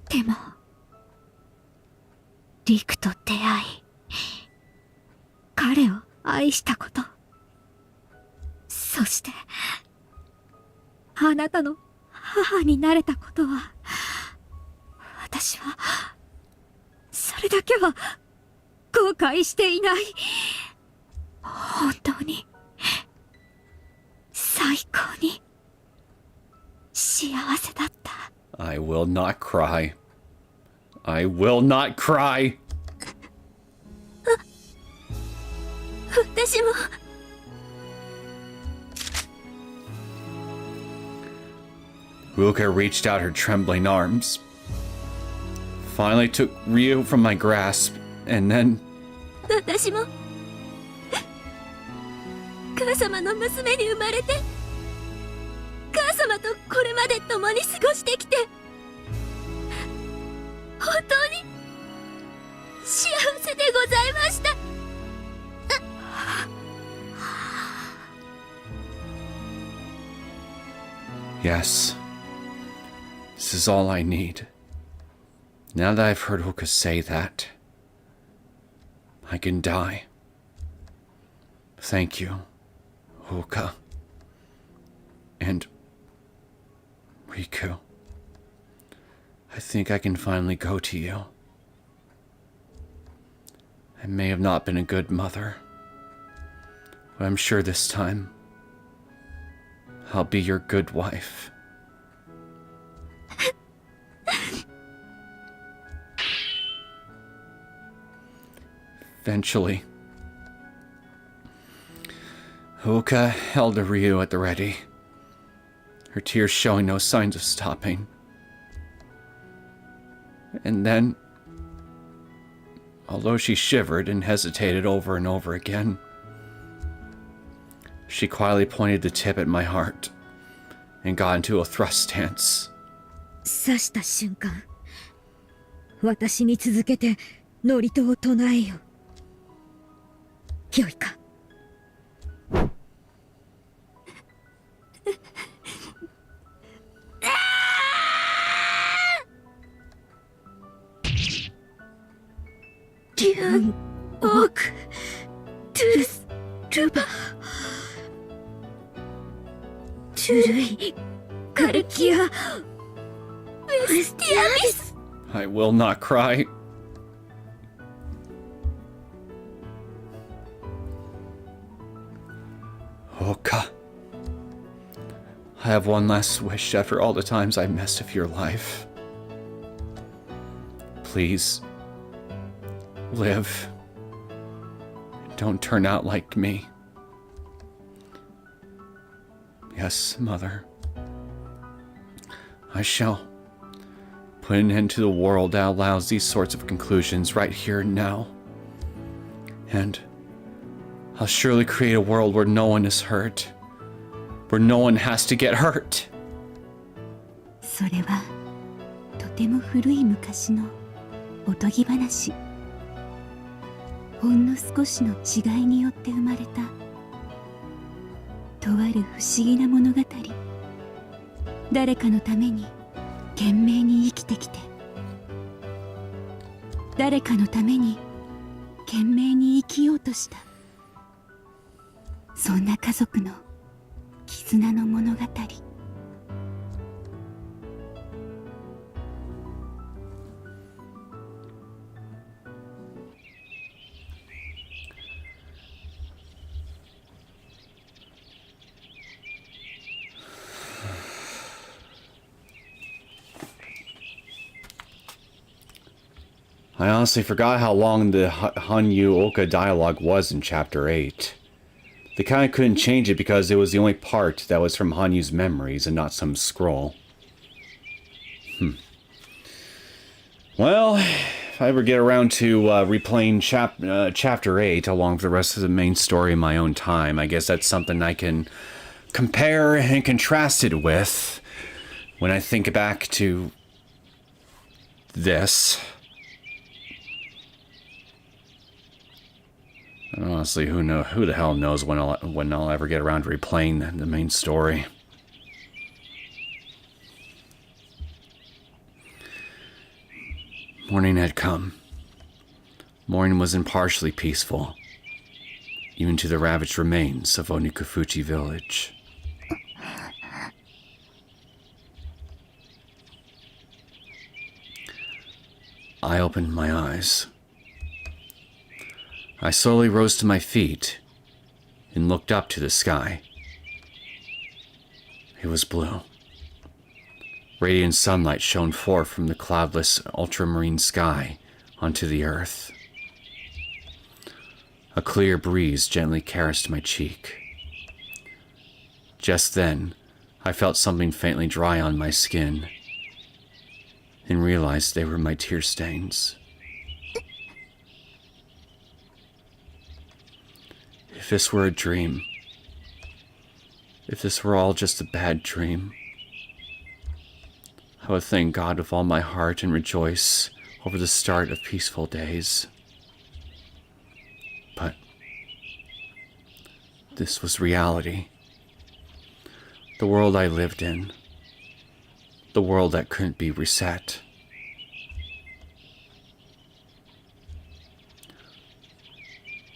D: でもリクと出会い、彼を愛したこと、そしてあなたの母になれたことは、私はそれだけは後悔していない。本当に最高に幸せだった。
A: I will not cry. I will not cry.
C: 私も。
A: Ruka reached out her trembling arms, finally took Ryu from my grasp, and then...
C: 私も母様の娘に生まれて、母様とこれまで共に過ごしてきて、本当に幸せでございました。
A: Yes. This is all I need. Now that I've heard Hoka say that, I can die. Thank you, Hoka. And Riku. I think I can finally go to you. I may have not been a good mother, but I'm sure this time I'll be your good wife. Eventually, Hoka held a Ryu at the ready, her tears showing no signs of stopping. And then, although she shivered and hesitated over and over again, she quietly pointed the tip at my heart and got into a thrust stance.
D: 刺した瞬間、私に続けて祝詞を唱えよ。よいか。
C: Q, Orc, Tooth, Ruba, Turui, Karekia, Vestialis.
A: I will not cry. Oka. I have one last wish after all the times I messed with your life. Please, live. Don't turn out like me. Yes, Mother. I shall put an end to the world that allows these sorts of conclusions right here and now. And I'll surely create a world where no one is hurt. Where no one has to get hurt.
F: それはとても古い昔のおとぎ話。ほんの少しの違いによって生まれたとある不思議な物語。誰かのために懸命に生きてきて、誰かのために懸命に生きようとした、そんな家族の絆の物語。
A: I honestly forgot how long the Hanyu Oka dialogue was in Chapter 8. They kind of couldn't change it because it was the only part that was from Hanyu's memories and not some scroll. Well, if I ever get around to replaying Chapter 8 along with the rest of the main story in my own time, I guess that's something I can compare and contrast it with when I think back to this. Honestly, who the hell knows when I'll ever get around to replaying the main story. Morning had come. Morning was impartially peaceful, even to the ravaged remains of Onikufuchi village. I opened my eyes. I slowly rose to my feet and looked up to the sky. It was blue. Radiant sunlight shone forth from the cloudless ultramarine sky onto the earth. A clear breeze gently caressed my cheek. Just then, I felt something faintly dry on my skin and realized they were my tear stains. If this were a dream, if this were all just a bad dream, I would thank God with all my heart and rejoice over the start of peaceful days. But this was reality. The world I lived in. The world that couldn't be reset.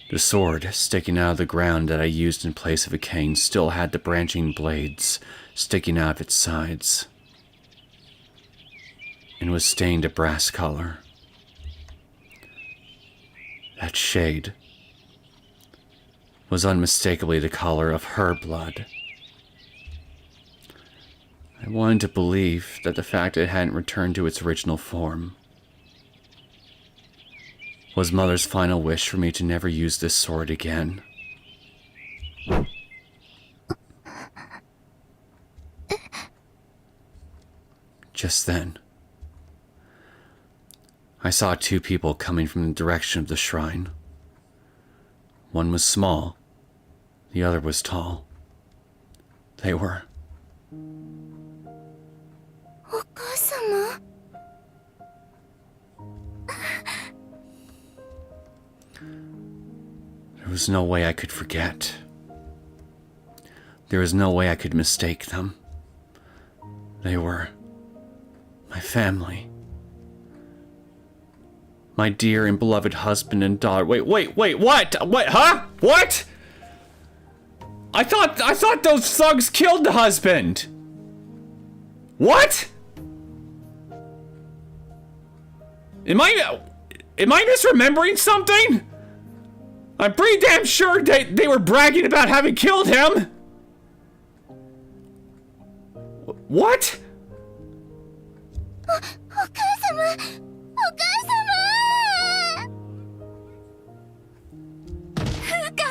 A: The sword sticking out of the ground that I used in place of a cane still had the branching blades sticking out of its sides, and was stained a brass color. That shade was unmistakably the color of her blood. I wanted to believe that the fact it hadn't returned to its original form was Mother's final wish for me to never use this sword again. Just then, I saw two people coming from the direction of the shrine. One was small, the other was tall. They were...
C: お母様?
A: There was no way I could forget. There was no way I could mistake them. They were my family. My dear and beloved husband and daughter. Wait, what? What, huh? What? I thought those thugs killed the husband. What? Am I misremembering something? I'm pretty damn sure they were bragging about having killed him. What?
C: お母様、お母様。風花、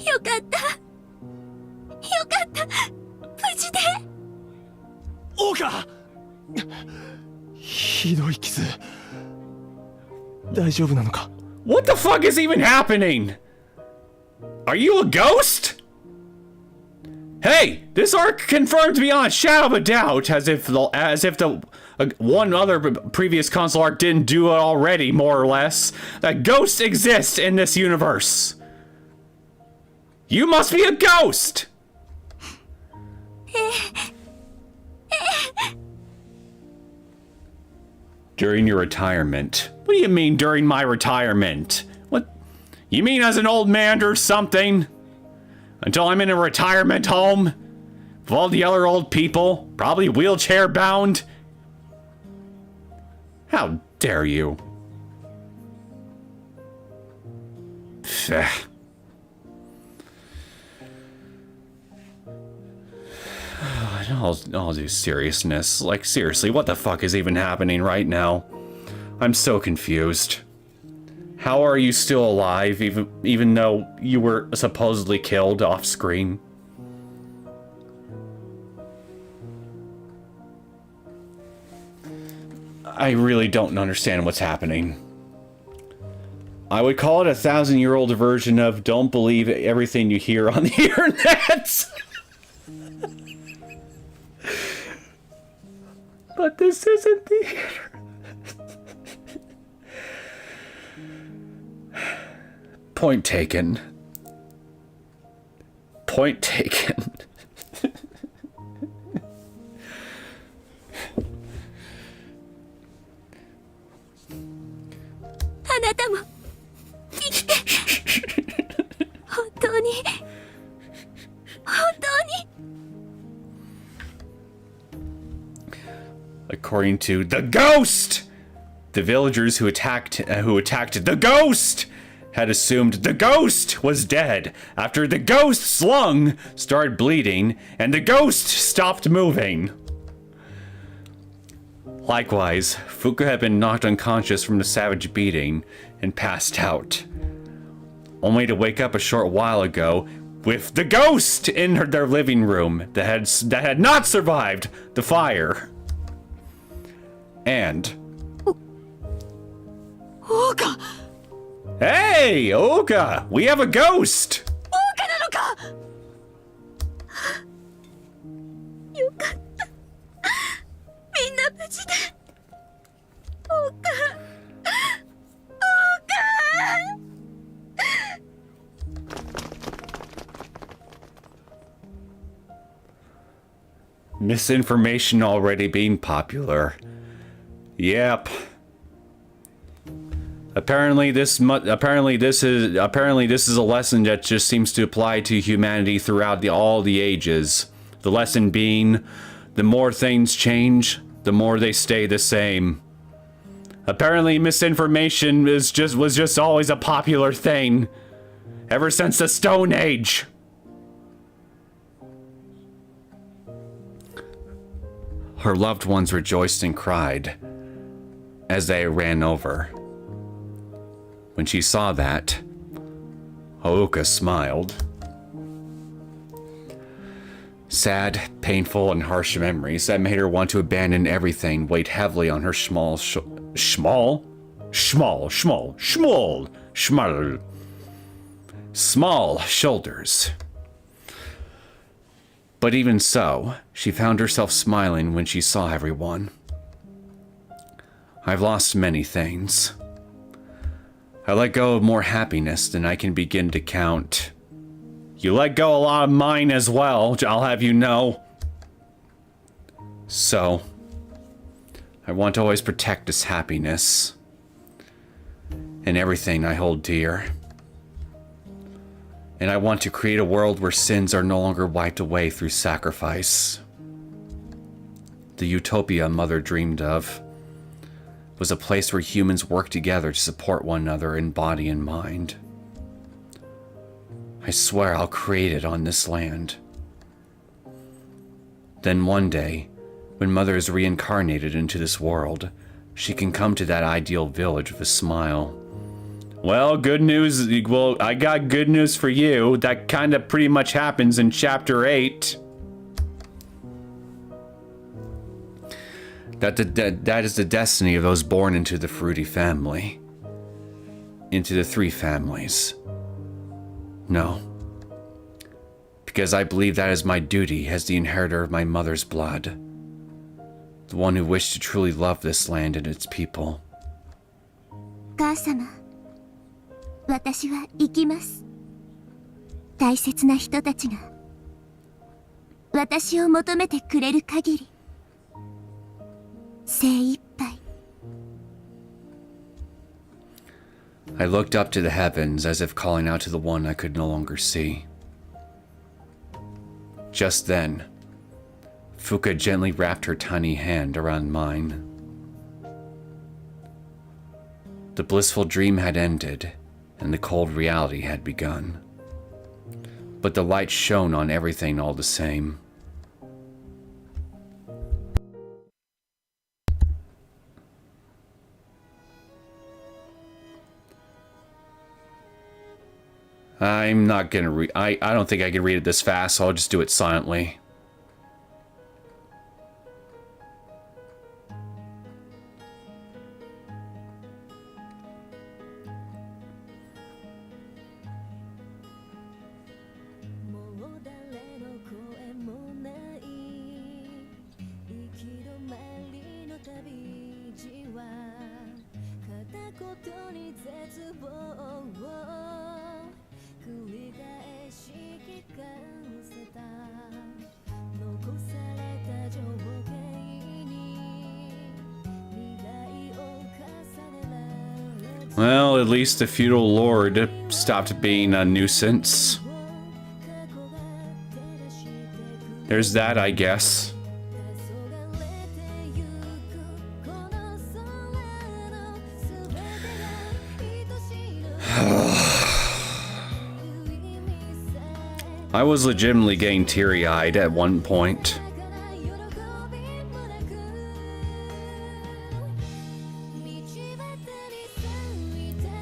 C: よかった。よかった。無事で。
E: オーカひどい傷。大丈夫なのか？
A: What the fuck is even happening? Are you a ghost? Hey, this arc confirmed beyond a shadow of a doubt, as if the one other previous console arc didn't do it already, more or less, that ghosts exist in this universe. You must be a ghost! During your retirement. What do you mean during my retirement? What? You mean as an old man or something? Until I'm in a retirement home? With all the other old people? Probably wheelchair bound? How dare you? All due seriousness, like seriously, what the fuck is even happening right now? I'm so confused. How are you still alive, even though you were supposedly killed off screen? I really don't understand what's happening. I would call it a 1,000-year-old version of don't believe everything you hear on the internet. But this isn't the internet. Point taken. Point taken.
C: あなたも生きて本当に本当に
A: According to the ghost, the villagers who attacked the ghost had assumed the ghost was dead after the ghost's lung started bleeding and the ghost stopped moving. Likewise, Fuka had been knocked unconscious from the savage beating and passed out, only to wake up a short while ago with the ghost in their living room that had not survived the fire. And...
G: Oka!
A: Hey, Oka! We have a ghost!
G: Oka なのか!
C: よかった。みんな無事で。オカ。
A: Misinformation already being popular. Yep. Apparently this is a lesson that just seems to apply to humanity throughout all the ages. The lesson being, the more things change, the more they stay the same. Apparently misinformation was just always a popular thing ever since the Stone Age. Her loved ones rejoiced and cried as they ran over. When she saw that, Haruka smiled. Sad, painful, and harsh memories that made her want to abandon everything weighed heavily on her small shoulders. But even so, she found herself smiling when she saw everyone. I've lost many things. I let go of more happiness than I can begin to count. You let go a lot of mine as well, I'll have you know. So, I I want to always protect this happiness and everything I hold dear. And I want to create a world where sins are no longer wiped away through sacrifice. The utopia Mother dreamed of was a place where humans work together to support one another in body and mind. I swear I'll create it on this land. Then one day, when Mother is reincarnated into this world, she can come to that ideal village with a smile. Well, good news. Well, I got good news for you. That kind of pretty much happens in Chapter 8. That is the destiny of those born into the Fruity family. Into the three families. No. Because I believe that is my duty as the inheritor of my mother's blood. The one who wished to truly love this land and its people.
C: 母様、私は行きます。大切な人たちが私を求めてくれる限り精一杯。
A: I looked up to the heavens as if calling out to the one I could no longer see. Just then, Fuka gently wrapped her tiny hand around mine. The blissful dream had ended, and the cold reality had begun. But the light shone on everything all the same. I'm not gonna read. I don't think I can read it this fast, so I'll just do it silently. Well, at least the feudal lord stopped being a nuisance. There's that, I guess. I was legitimately getting teary-eyed at one point.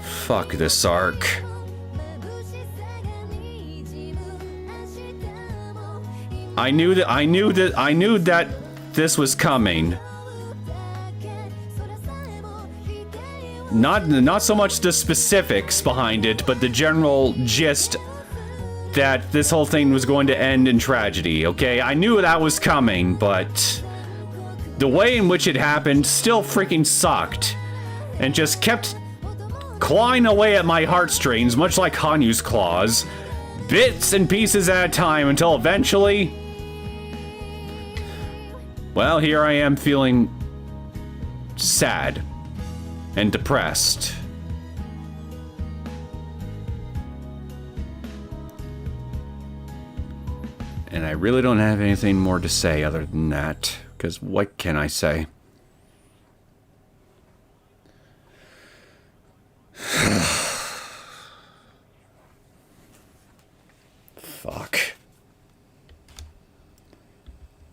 A: Fuck this arc. I knew that this was coming. Not so much the specifics behind it, but the general gist that this whole thing was going to end in tragedy, okay? I knew that was coming, but the way in which it happened still freaking sucked and just kept clawing away at my heartstrings, much like Hanyu's claws, bits and pieces at a time until eventually, well, here I am feeling sad and depressed. And I really don't have anything more to say other than that, because what can I say? Fuck.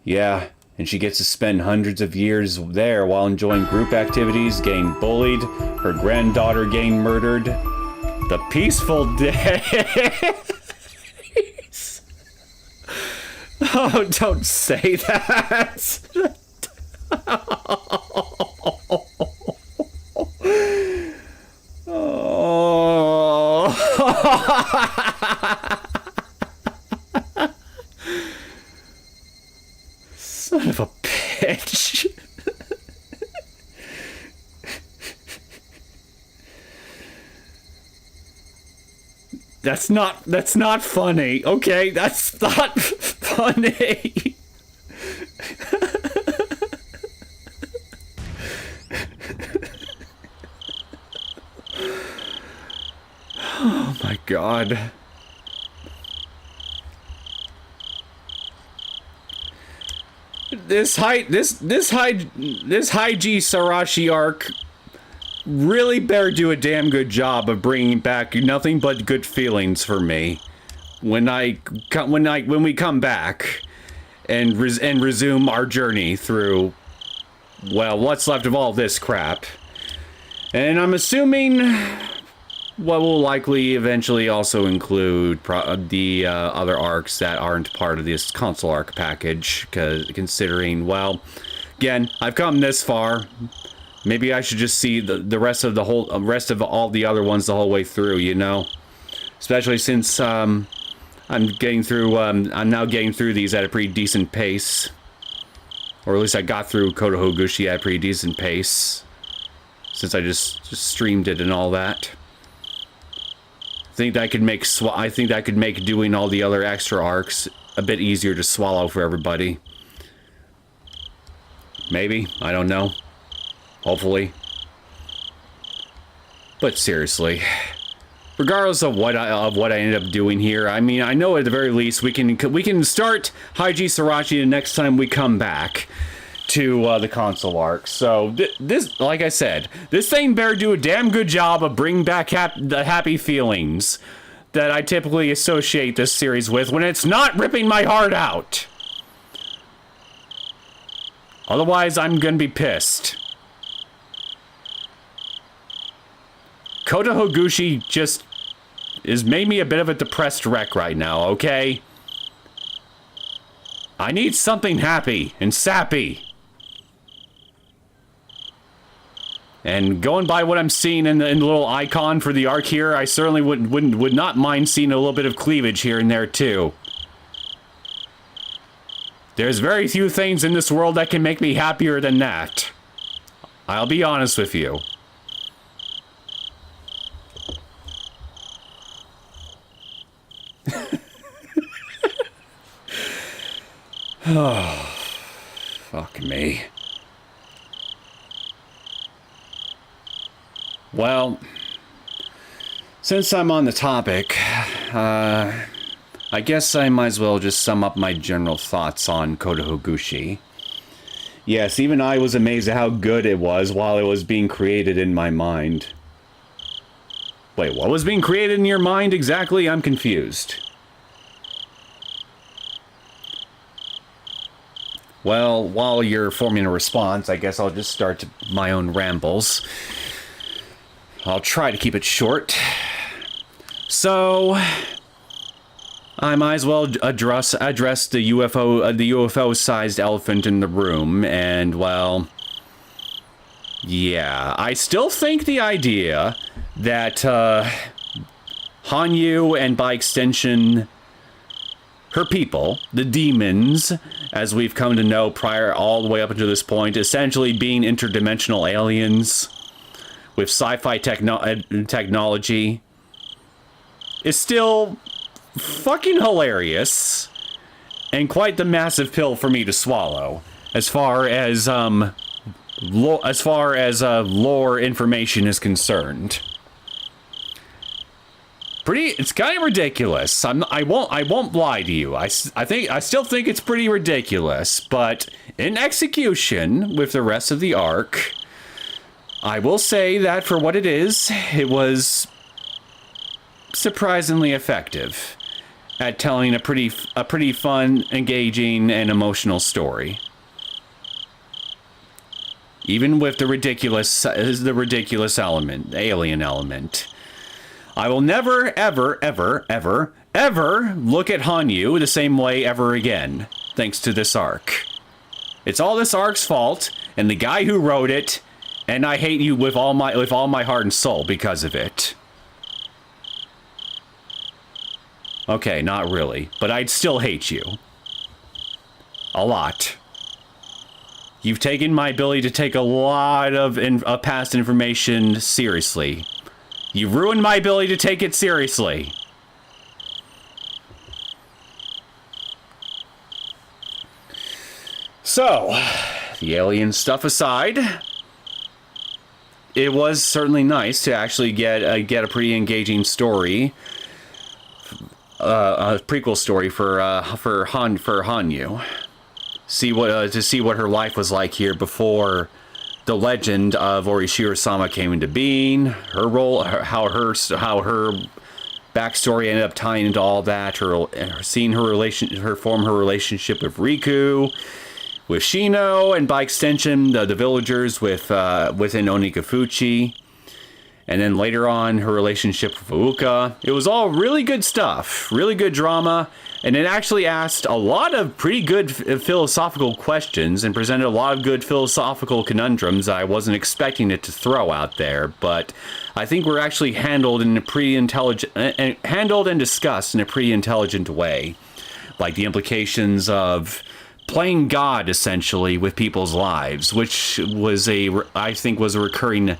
A: Yeah, and she gets to spend hundreds of years there while enjoying group activities, getting bullied, her granddaughter getting murdered. The peaceful days. Oh, don't say that. Oh. Son of a bitch. That's not funny. Okay, that's not funny. God. This Higurashi arc really better do a damn good job of bringing back nothing but good feelings for me when we come back and resume our journey through, well, what's left of all this crap. And I'm assuming what will likely eventually also include the other arcs that aren't part of this console arc package, considering, well, again, I've come this far. Maybe I should just see the rest of all the other ones the whole way through, you know? Especially since I'm now getting through these at a pretty decent pace. Or at least I got through Kotohugushi at a pretty decent pace, since I just streamed it and all that. I think that could make doing all the other extra arcs a bit easier to swallow for everybody. Maybe, I don't know. Hopefully. But seriously, regardless of what I end up doing here, I mean, I know at the very least we can start Higurashi the next time we come back to the console arc. So this, like I said, this thing better do a damn good job of bringing back the happy feelings that I typically associate this series with when it's not ripping my heart out. Otherwise, I'm gonna be pissed. Kotohugushi just has made me a bit of a depressed wreck right now, okay? I need something happy and sappy. And going by what I'm seeing in the little icon for the arc here, I certainly would not mind seeing a little bit of cleavage here and there too. There's very few things in this world that can make me happier than that. I'll be honest with you. Oh, fuck me. Well, since I'm on the topic, I guess I might as well just sum up my general thoughts on Kotohugushi. Yes, even I was amazed at how good it was while it was being created in my mind. Wait, what was being created in your mind exactly? I'm confused. Well, while you're forming a response, I guess I'll just start my own rambles. I'll try to keep it short. So, I might as well address the UFO-sized elephant in the room, and, well, yeah, I still think the idea that Hanyu, and by extension her people, the demons, as we've come to know all the way up until this point, essentially being interdimensional aliens with sci-fi technology, is still fucking hilarious and quite the massive pill for me to swallow as far as lore information is concerned. It's kind of ridiculous. I won't lie to you. I still think it's pretty ridiculous, but in execution with the rest of the arc, I will say that for what it is, it was surprisingly effective at telling a pretty fun, engaging, and emotional story. Even with the ridiculous alien element. I will never, ever, ever, ever, ever look at Hanyu the same way ever again, thanks to this arc. It's all this arc's fault, and the guy who wrote it, and I hate you with all my heart and soul because of it. Okay, not really, but I'd still hate you. A lot. You've taken my ability to take a lot of past information seriously. You've ruined my ability to take it seriously. So, the alien stuff aside, it was certainly nice to actually get a pretty engaging story a prequel story for Hanyu. To see what her life was like here before the legend of Orishiro-sama came into being. Her role, how her backstory ended up tying into all that. Seeing her relationship with Riku, with Shino, and by extension the villagers within Onikafuchi. And then later on, her relationship with Fuuka. It was all really good stuff, really good drama, and it actually asked a lot of pretty good philosophical questions and presented a lot of good philosophical conundrums I wasn't expecting it to throw out there. But I think were actually handled and discussed in a pretty intelligent way, like the implications of playing God essentially with people's lives, which was I think was a recurring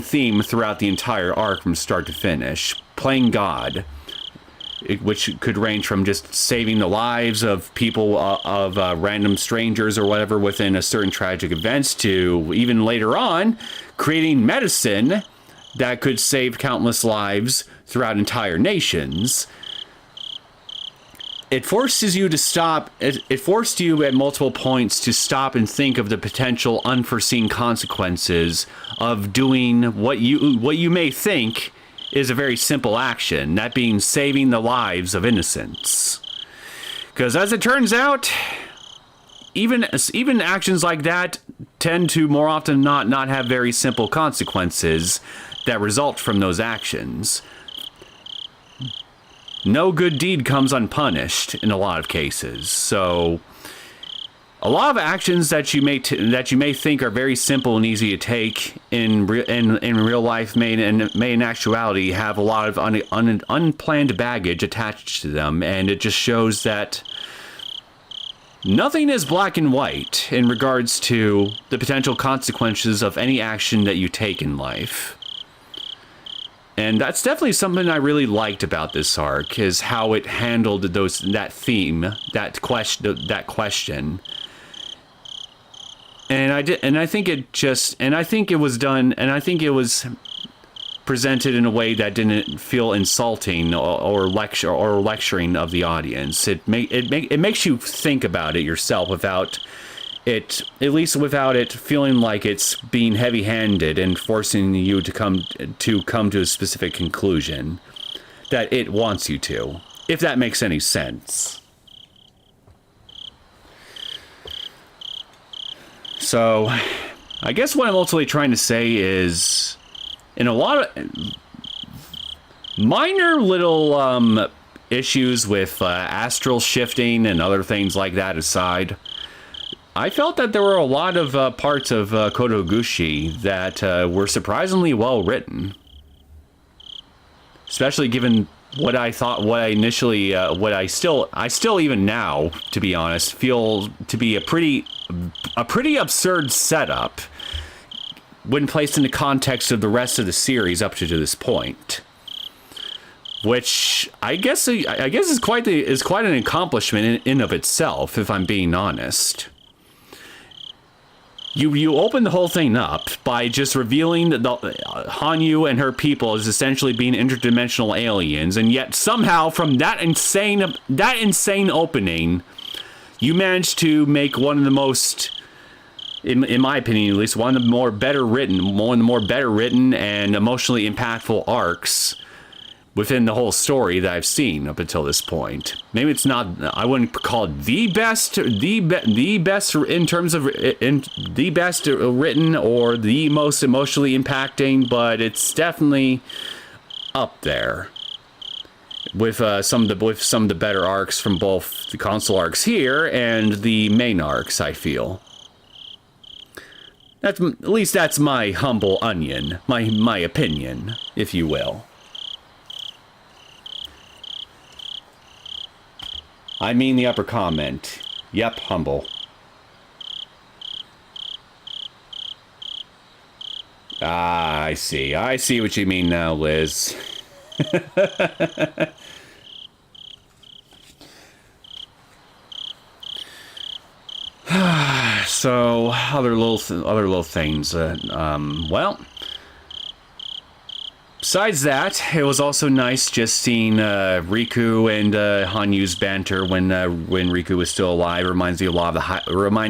A: theme throughout the entire arc from start to finish. Playing God, which could range from just saving the lives of people, of random strangers or whatever within a certain tragic events, to even later on creating medicine that could save countless lives throughout entire nations. It forces you to stop. It forced you at multiple points to stop and think of the potential unforeseen consequences of doing what you may think is a very simple action, that being saving the lives of innocents. Because as it turns out, even actions like that tend to more often than not have very simple consequences that result from those actions. No good deed comes unpunished in a lot of cases. So a lot of actions that you may think are very simple and easy to take in real life may in actuality have a lot of unplanned baggage attached to them, and it just shows that nothing is black and white in regards to the potential consequences of any action that you take in life. And that's definitely something I really liked about this arc, is how it handled that question. And I think it was presented in a way that didn't feel insulting or lecturing of the audience. It makes you think about it yourself without it feeling like it's being heavy-handed and forcing you to come to a specific conclusion that it wants you to, if that makes any sense. So, I guess what I'm ultimately trying to say is, in a lot of minor little issues with astral shifting and other things like that aside, I felt that there were a lot of parts of Kotohugushi that were surprisingly well written, especially given what I still even now, to be honest, feel to be a pretty absurd setup when placed in the context of the rest of the series up to this point. Which I guess is quite an accomplishment in of itself, if I'm being honest. You open the whole thing up by just revealing that Hanyu and her people as essentially being interdimensional aliens, and yet somehow from that insane opening, you managed to make one of the most, in my opinion at least, one of the more better written and emotionally impactful arcs within the whole story that I've seen up until this point. Maybe it's not, I wouldn't call it the best in terms of the best written or the most emotionally impacting, but it's definitely up there with some of the better arcs from both the console arcs here and the main arcs, I feel. At least that's my humble onion, my opinion, if you will. I mean the upper comment. Yep, humble. Ah, I see. I see what you mean now, Liz. So, other little things. Well, besides that, it was also nice just seeing Riku and Hanyu's banter when Riku was still alive. Reminded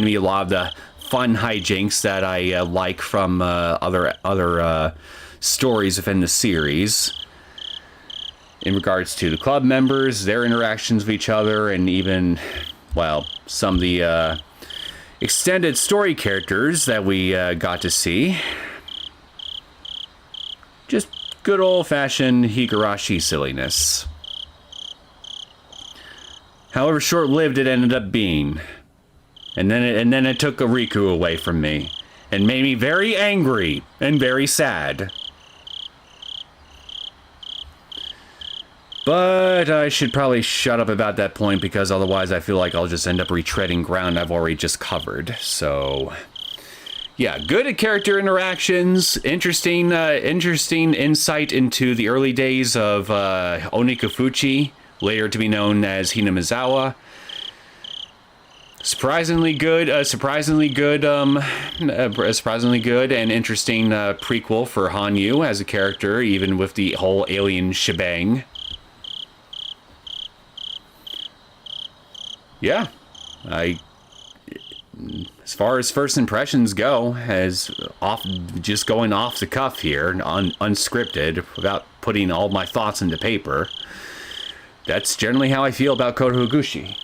A: me a lot of the fun hijinks that I like from other stories within the series. In regards to the club members, their interactions with each other, and even, well, some of the extended story characters that we got to see. Just good old-fashioned Higurashi silliness. However short-lived it ended up being. And then it took a Riku away from me. And made me very angry and very sad. But I should probably shut up about that point, because otherwise I feel like I'll just end up retreading ground I've already just covered. So, yeah, good at character interactions, interesting insight into the early days of Onikafuchi, later to be known as Hinamizawa. Surprisingly good and interesting prequel for Hanyu as a character, even with the whole alien shebang. Yeah, as far as first impressions go, just going off the cuff here, unscripted, without putting all my thoughts into paper, that's generally how I feel about Kotohugushi.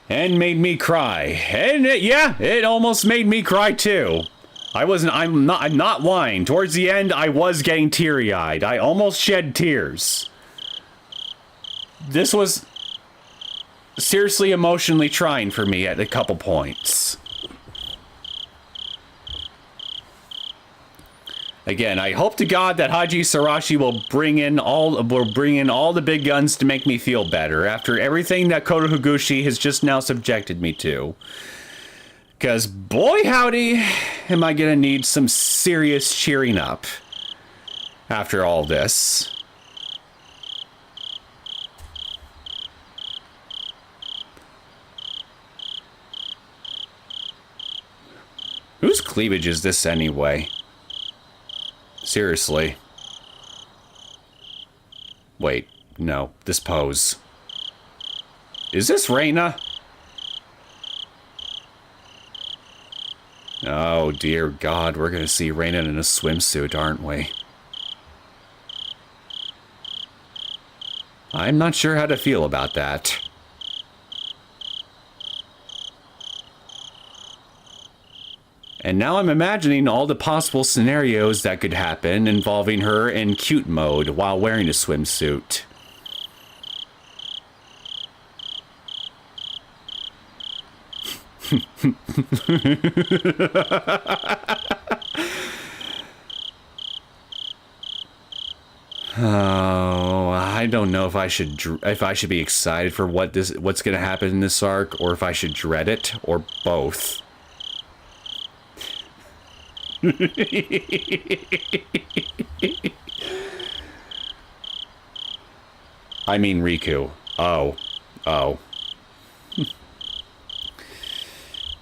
A: And made me cry, and it almost made me cry too. I'm not lying. Towards the end, I was getting teary-eyed. I almost shed tears. This was seriously emotionally trying for me at a couple points. Again, I hope to God that Higurashi will bring in all the big guns to make me feel better after everything that Kotohugushi has just now subjected me to. Because boy howdy, am I gonna need some serious cheering up after all this. Whose cleavage is this anyway? Seriously. Wait, no, this pose. Is this Reina? Oh dear God, we're gonna see Reina in a swimsuit, aren't we? I'm not sure how to feel about that. And now I'm imagining all the possible scenarios that could happen involving her in cute mode while wearing a swimsuit. Oh, I don't know if I should be excited for what's going to happen in this arc, or if I should dread it, or both. I mean Riku. Oh.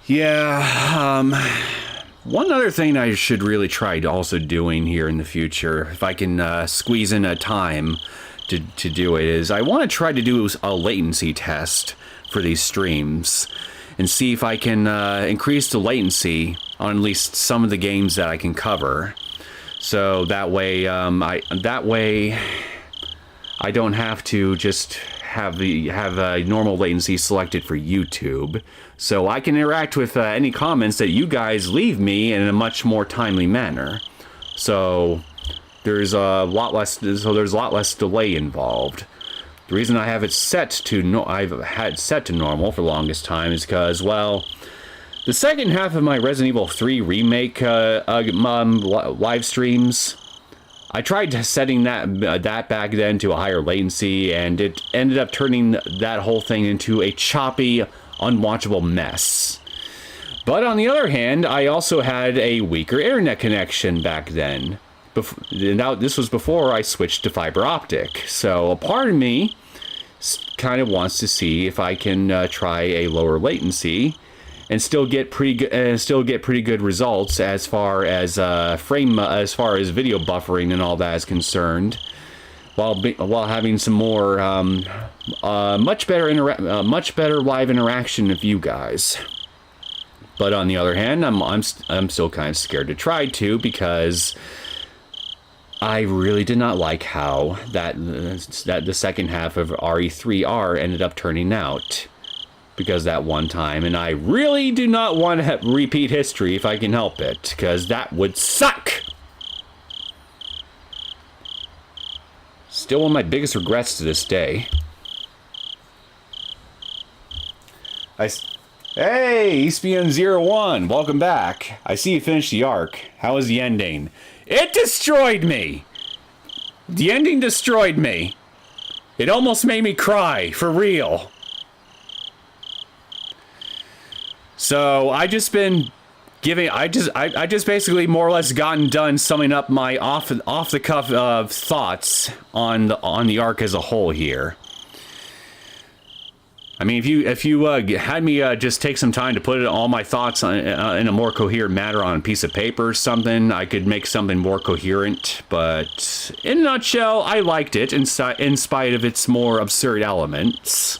A: Yeah, one other thing I should really try also doing here in the future, if I can squeeze in a time to do it, is I want to try to do a latency test for these streams and see if I can increase the latency on at least some of the games that I can cover. So that way, I don't have to just have a normal latency selected for YouTube. So I can interact with any comments that you guys leave me in a much more timely manner. So there's a lot less delay involved. The reason I have it set to I've had set to normal for the longest time is because, well, the second half of my Resident Evil 3 remake live streams, I tried setting that back then to a higher latency, and it ended up turning that whole thing into a choppy, unwatchable mess. But on the other hand, I also had a weaker internet connection back then. Now, this was before I switched to fiber optic, so a part of me kind of wants to see if I can try a lower latency and still get pretty good results as far as as far as video buffering and all that is concerned, while having some more much better live interaction with you guys. But on the other hand, I'm still kind of scared to try to, because I really did not like how that the second half of RE3R ended up turning out, because that one time, and I really do not want to repeat history if I can help it, because that would suck. Still one of my biggest regrets to this day. Hey, ESPN01, welcome back. I see you finished the arc. How was the ending? It destroyed me! The ending destroyed me. It almost made me cry, for real. So, I just basically more or less gotten done summing up my off the cuff thoughts on the arc as a whole here. I mean, if you had me just take some time to put all my thoughts in a more coherent manner on a piece of paper or something, I could make something more coherent. But in a nutshell, I liked it in spite of its more absurd elements,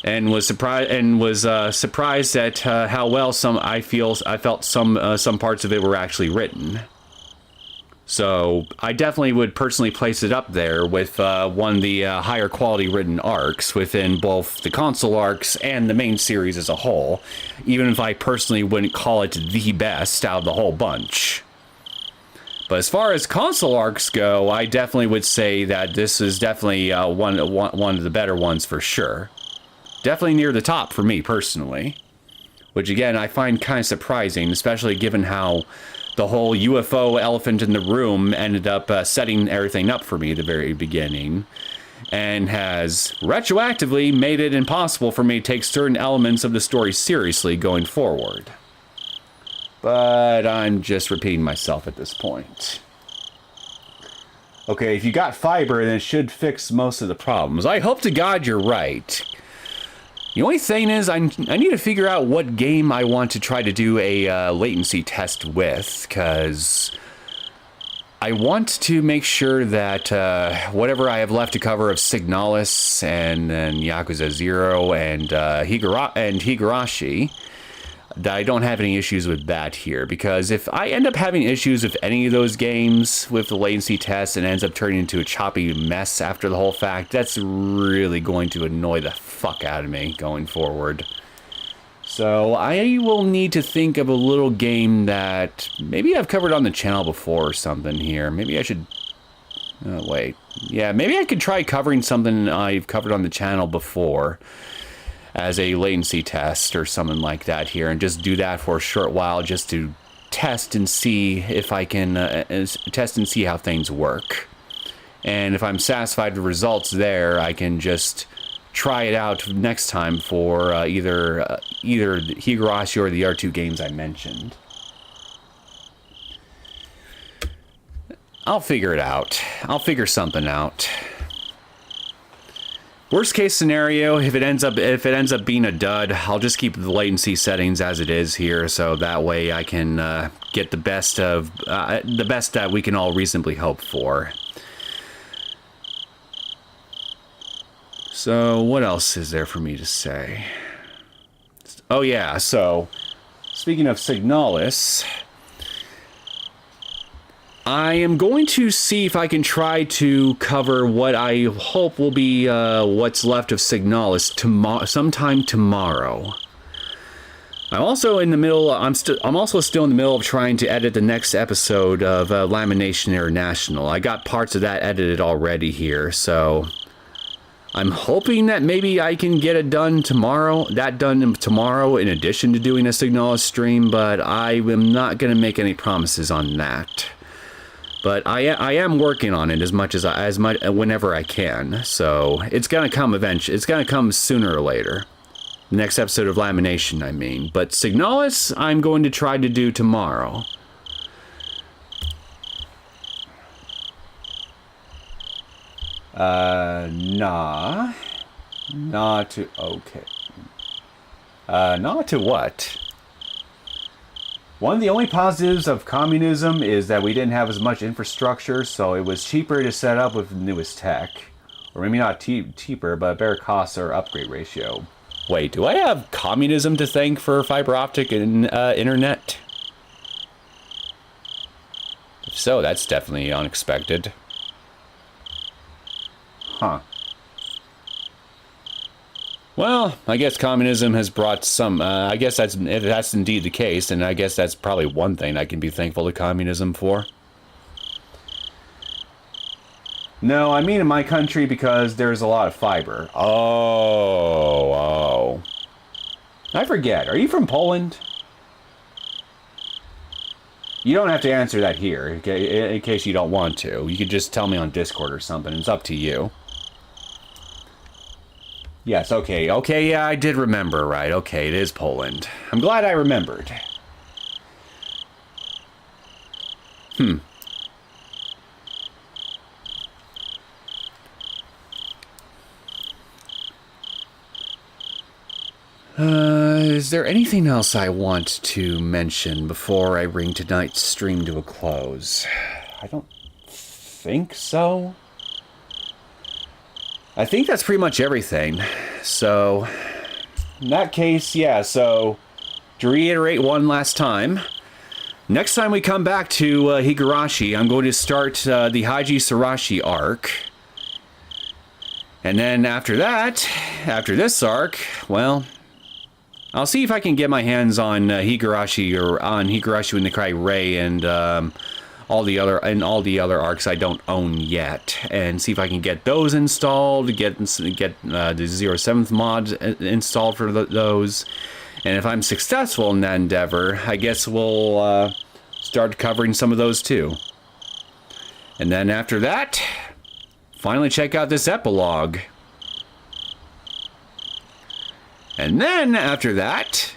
A: and was surprised at how well I felt some parts of it were actually written. So I definitely would personally place it up there with one of the higher quality written arcs within both the console arcs and the main series as a whole, even if I personally wouldn't call it the best out of the whole bunch. But as far as console arcs go, I definitely would say that this is definitely one of the better ones for sure. Definitely near the top for me personally, which again I find kind of surprising, especially given how the whole UFO elephant in the room ended up setting everything up for me at the very beginning, and has retroactively made it impossible for me to take certain elements of the story seriously going forward. But I'm just repeating myself at this point. Okay, if you got fiber, then it should fix most of the problems. I hope to God you're right. The only thing is, I need to figure out what game I want to try to do a latency test with, because I want to make sure that whatever I have left to cover of Signalis and Yakuza 0 and Higurashi, that I don't have any issues with that here, because if I end up having issues with any of those games with the latency test and ends up turning into a choppy mess after the whole fact, that's really going to annoy the fuck out of me going forward. So I will need to think of a little game that maybe I've covered on the channel before or something here. Maybe I should... wait. Yeah, maybe I could try covering something I've covered on the channel before as a latency test or something like that here, and just do that for a short while just to test and see if I can test and see how things work. And if I'm satisfied with the results there, I can just try it out next time for either Higurashi or the other two games I mentioned. I'll figure it out. I'll figure something out. Worst case scenario, if it ends up being a dud, I'll just keep the latency settings as it is here, so that way I can get the best that we can all reasonably hope for. So what else is there for me to say? Oh yeah, so speaking of Signalis, I am going to see if I can try to cover what I hope will be what's left of Signalis sometime tomorrow. I'm also in the middle. I'm also still in the middle of trying to edit the next episode of Lamination International. I got parts of that edited already here, so I'm hoping that maybe I can get it done tomorrow. In addition to doing a Signalis stream, but I am not going to make any promises on that. But I am working on it as much whenever I can. So it's gonna come eventually. It's gonna come sooner or later. Next episode of Lamination, I mean. But Signalis, I'm going to try to do tomorrow. Okay. Not to what? One of the only positives of communism is that we didn't have as much infrastructure, so it was cheaper to set up with the newest tech. Or maybe not cheaper, but better cost or upgrade ratio. Wait, do I have communism to thank for fiber optic and internet? If so, that's definitely unexpected. Huh. Well, I guess communism has brought some, I guess that's, if that's indeed the case, and I guess that's probably one thing I can be thankful to communism for. No, I mean in my country because there's a lot of fiber. Oh. I forget, are you from Poland? You don't have to answer that here, okay, in case you don't want to. You could just tell me on Discord or something, it's up to you. Yes, okay, yeah, I did remember, right, okay, it is Poland. I'm glad I remembered. Is there anything else I want to mention before I bring tonight's stream to a close? I don't think so. I think that's pretty much everything. So, in that case, yeah, so, to reiterate one last time, next time we come back to Higurashi, I'm going to start the Higurashi Arc. And then after that, after this arc, well, I'll see if I can get my hands on Higurashi or on Higurashi with Nikai Rei and all the other arcs I don't own yet, and see if I can get those installed, get the 07th mod installed for those, and if I'm successful in that endeavor, I guess we'll start covering some of those too. And then after that, finally check out this epilogue. And then, after that,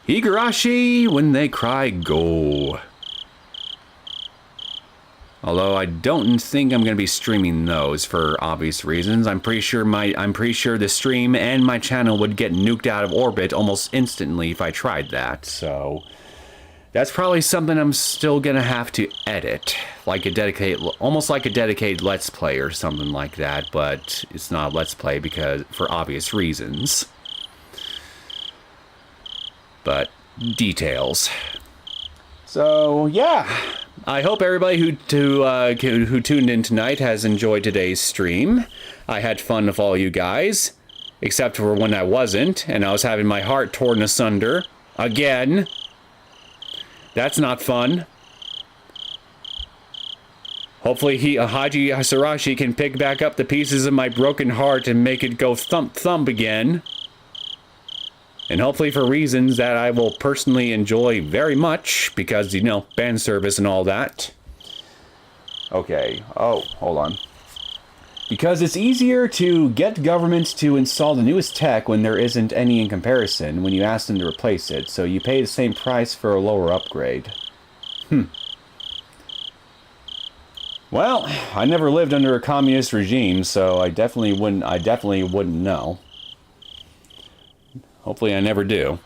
A: Higurashi, When They Cry, Go. Although I don't think I'm going to be streaming those for obvious reasons. I'm pretty sure the stream and my channel would get nuked out of orbit almost instantly if I tried that. So that's probably something I'm still going to have to edit, like almost like a dedicated Let's Play or something like that, but it's not a Let's Play because for obvious reasons. But details. So yeah, I hope everybody who tuned in tonight has enjoyed today's stream. I had fun with all you guys, except for when I wasn't, and I was having my heart torn asunder again. That's not fun. Hopefully Higurashi can pick back up the pieces of my broken heart and make it go thump thump again. And hopefully for reasons that I will personally enjoy very much, because, you know, fan service and all that. Okay, oh, hold on. Because it's easier to get governments to install the newest tech when there isn't any in comparison when you ask them to replace it, so you pay the same price for a lower upgrade. Well, I never lived under a communist regime, so I definitely wouldn't know. Hopefully I never do.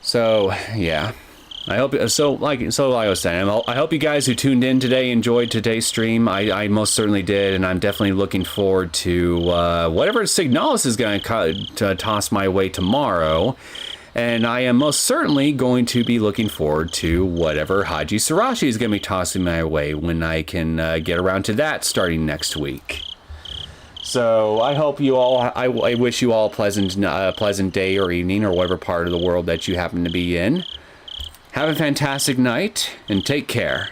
A: So, yeah. I hope like I was saying, I hope you guys who tuned in today enjoyed today's stream. I most certainly did, and I'm definitely looking forward to whatever Signalis is going to toss my way tomorrow. And I am most certainly going to be looking forward to whatever Higurashi is going to be tossing my way when I can get around to that starting next week. So I hope you all, I wish you all a pleasant day or evening or whatever part of the world that you happen to be in. Have a fantastic night, and take care.